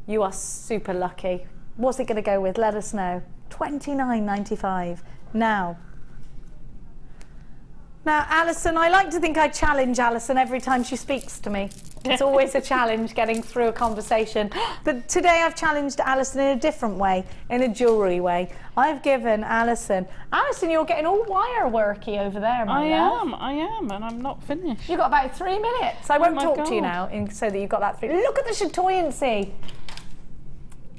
you are super lucky. What's it going to go with? Let us know. $29.95. Now, Alison, I like to think I challenge Alison every time she speaks to me. It's always a challenge getting through a conversation. But today I've challenged Alison in a different way, in a jewellery way. I've given Alison, you're getting all wire worky over there, my love. I am, and I'm not finished. You've got about 3 minutes. I won't talk to you now so that you've got that 3. Look at the chatoyancy.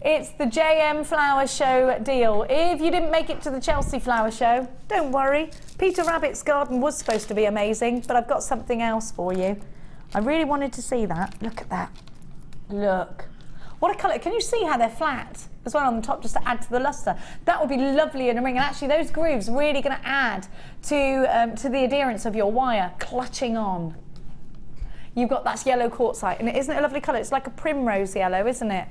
It's the JM Flower Show deal. If you didn't make it to the Chelsea Flower Show, don't worry. Peter Rabbit's garden was supposed to be amazing, but I've got something else for you. I really wanted to see that. Look at that. Look. What a colour. Can you see how they're flat as well on the top, just to add to the lustre? That would be lovely in a ring. And actually those grooves really going to add to the adherence of your wire, clutching on. You've got that yellow quartzite, and isn't it a lovely colour? It's like a primrose yellow, isn't it?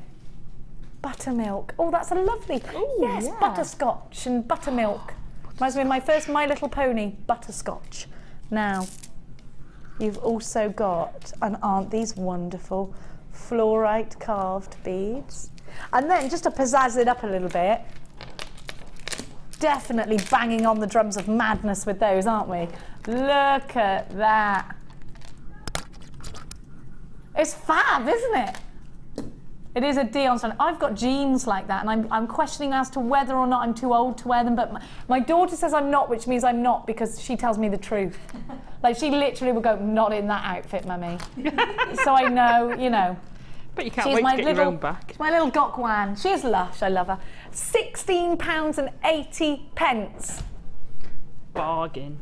Buttermilk. Oh, that's a lovely. Ooh, yes, yeah. Butterscotch and buttermilk. Reminds me of my first My Little Pony, butterscotch. Now, you've also got, and aren't these wonderful, fluorite carved beads? And then, just to pizzazz it up a little bit, definitely banging on the drums of madness with those, aren't we? Look at that. It's fab, isn't it? It is a Dion stone. I've got jeans like that, and I'm questioning as to whether or not I'm too old to wear them, but my daughter says I'm not, which means I'm not, because she tells me the truth. Like, she literally would go, not in that outfit, mummy. So I know, you know. But you can't wait to get your own back. She's my little Gokwan. She is lush, I love her. £16.80. Bargain.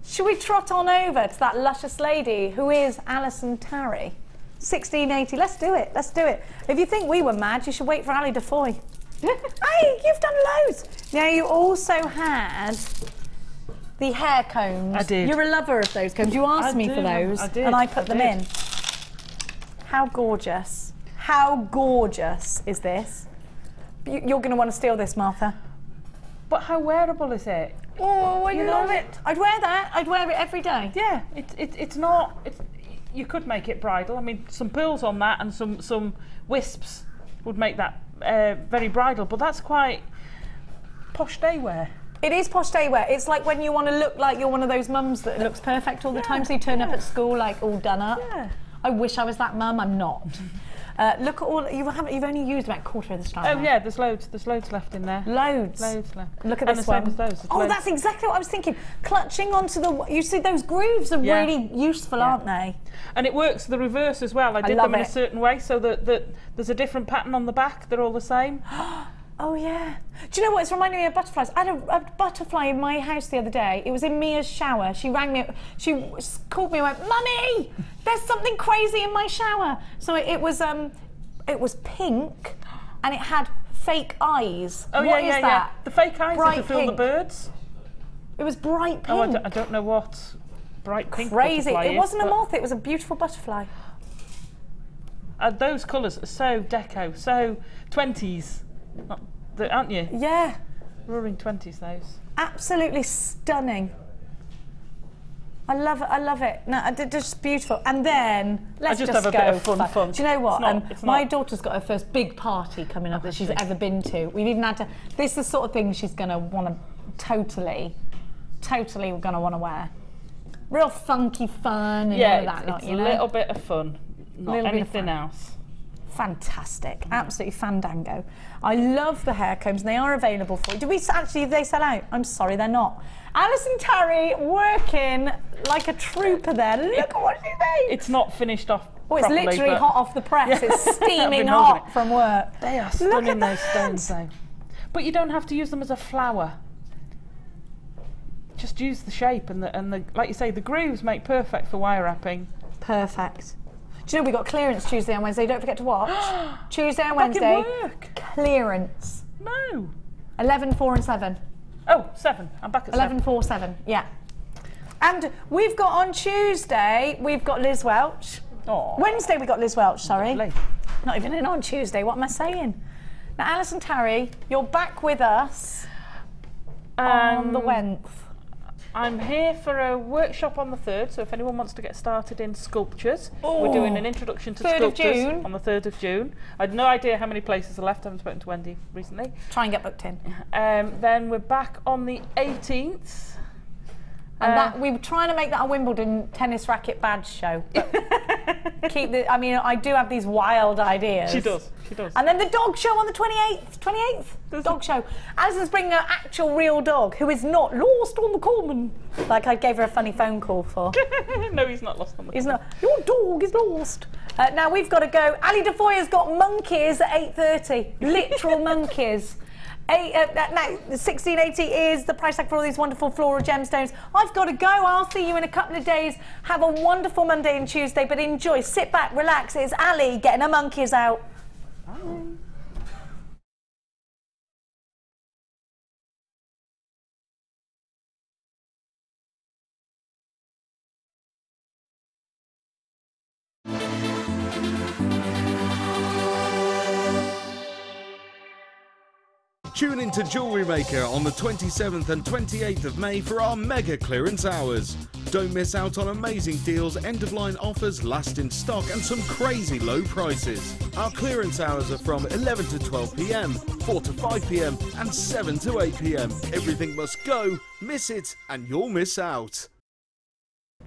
Should we trot on over to that luscious lady who is Alison Tarry? $16.80. Let's do it. Let's do it. If you think we were mad, you should wait for Ali Defoy. Hey, you've done loads. Now, you also had the hair combs. I did. You're a lover of those combs. You asked me for those, I did. and I put them in. How gorgeous. How gorgeous is this? You're going to want to steal this, Martha. But how wearable is it? Oh, I love it. I'd wear that. I'd wear it every day. Yeah, it's not. You could make it bridal. I mean, some pearls on that and some wisps would make that very bridal. But that's quite posh day wear. It is posh day wear. It's like when you want to look like you're one of those mums that looks perfect all the time, so you turn up at school like all done up. Yeah. I wish I was that mum. I'm not. Look at all you've only used about a quarter of the strand. Oh yeah, there's loads left in there. Loads left. Look at and this the one. Same as those. Oh, that's exactly what I was thinking. Clutching onto the. You see, those grooves are really useful, aren't they? And it works the reverse as well. I did them in a certain way so that there's a different pattern on the back. They're all the same. Oh yeah. Do you know what? It's reminding me of butterflies. I had a butterfly in my house the other day. It was in Mia's shower. She rang me. She called me and went, "Mummy, there's something crazy in my shower." So it was pink, and it had fake eyes. Oh what yeah. is that? The fake eyes bright are to fill the birds. It was bright pink. Oh, I don't know what bright pink. Crazy. It wasn't a but moth. It was a beautiful butterfly. Those colours are so deco, so 20s, aren't you? Yeah. Roaring 20s, those. Absolutely stunning. I love it. I love it. No, just beautiful. And then let's just just have a go bit of fun. Do you know what? My not. daughter's got her first big party coming up that she's ever been to. We've even had to. This is the sort of thing she's going to want to totally going to want to wear. Real funky fun and all of that. It's a little bit of fun, not anything else. Fantastic, absolutely fandango. I love the hair combs, and they are available for you. Do they sell out? I'm sorry, they're not. Alison Tarry working like a trooper there. Look at what she made. It's not finished off. Oh, it's properly, literally hot off the press. Yeah. It's steaming hot from work. They are stunning, those stones, though. But you don't have to use them as a flower. Just use the shape and the like you say, the grooves make perfect for wire wrapping. Perfect. Do you know we got clearance Tuesday and Wednesday? Don't forget to watch. Tuesday and Wednesday. Clearance. No. 11, 4 and 7. Oh, 7. I'm back at 11, 4, 7. Yeah. And we've got on Tuesday, we've got Liz Welch. Oh. Wednesday we got Liz Welch, sorry. Lovely. Not even in on Tuesday, what am I saying? Now, Alison Tarry, you're back with us on the Wenth. I'm here for a workshop on the 3rd, so if anyone wants to get started in sculptures, we're doing an introduction to 3rd sculptures of June. on the 3rd of June. I had no idea how many places are left. I haven't spoken to Wendy recently. Try and get booked in. Then we're back on the 18th. And we were trying to make that a Wimbledon tennis racket badge show. I mean, I do have these wild ideas. She does. And then the dog show on the 28th. 28th? Dog show. Alison's bringing her actual real dog, who is not lost on the common. Like I gave her a funny phone call for. No, he's not lost on the common. He's not. Your dog is lost. Now we've got to go. Ali Defoyer's got monkeys at 8:30. Literal monkeys. Now, 16.80 is the price tag for all these wonderful floral gemstones. I've got to go. I'll see you in a couple of days. Have a wonderful Monday and Tuesday, but enjoy. Sit back, relax. It's Ali getting her monkeys out. Bye. Tune in to JewelleryMaker on the 27th and 28th of May for our mega clearance hours. Don't miss out on amazing deals, end-of-line offers, last in stock and some crazy low prices. Our clearance hours are from 11 to 12 PM, 4 to 5 PM and 7 to 8 PM. Everything must go, miss it and you'll miss out.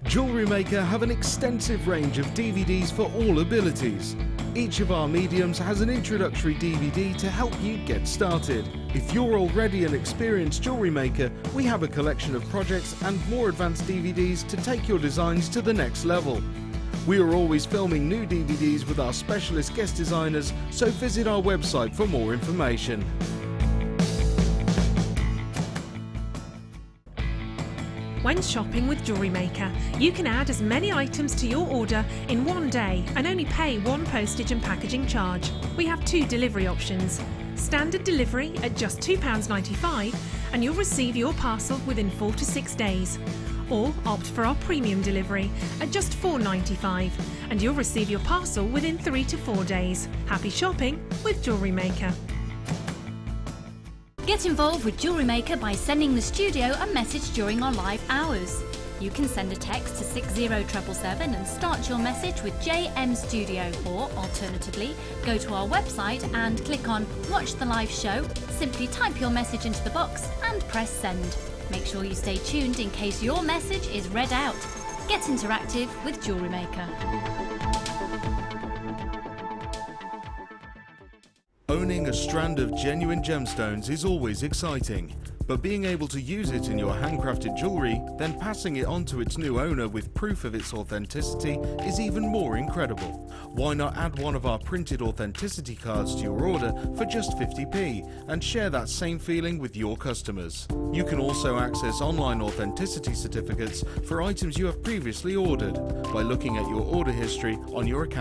JewelleryMaker have an extensive range of DVDs for all abilities. Each of our mediums has an introductory DVD to help you get started. If you're already an experienced jewellery maker, we have a collection of projects and more advanced DVDs to take your designs to the next level. We are always filming new DVDs with our specialist guest designers, so visit our website for more information. When shopping with JewelleryMaker, you can add as many items to your order in one day and only pay one postage and packaging charge. We have two delivery options. Standard delivery at just £2.95 and you'll receive your parcel within 4 to 6 days. Or opt for our premium delivery at just £4.95 and you'll receive your parcel within 3 to 4 days. Happy shopping with JewelleryMaker. Get involved with JewelleryMaker by sending the studio a message during our live hours. You can send a text to 60777 and start your message with JM Studio, or alternatively, go to our website and click on Watch the Live Show, simply type your message into the box and press send. Make sure you stay tuned in case your message is read out. Get interactive with JewelleryMaker. Owning a strand of genuine gemstones is always exciting, but being able to use it in your handcrafted jewellery, then passing it on to its new owner with proof of its authenticity is even more incredible. Why not add one of our printed authenticity cards to your order for just 50p and share that same feeling with your customers? You can also access online authenticity certificates for items you have previously ordered by looking at your order history on your account.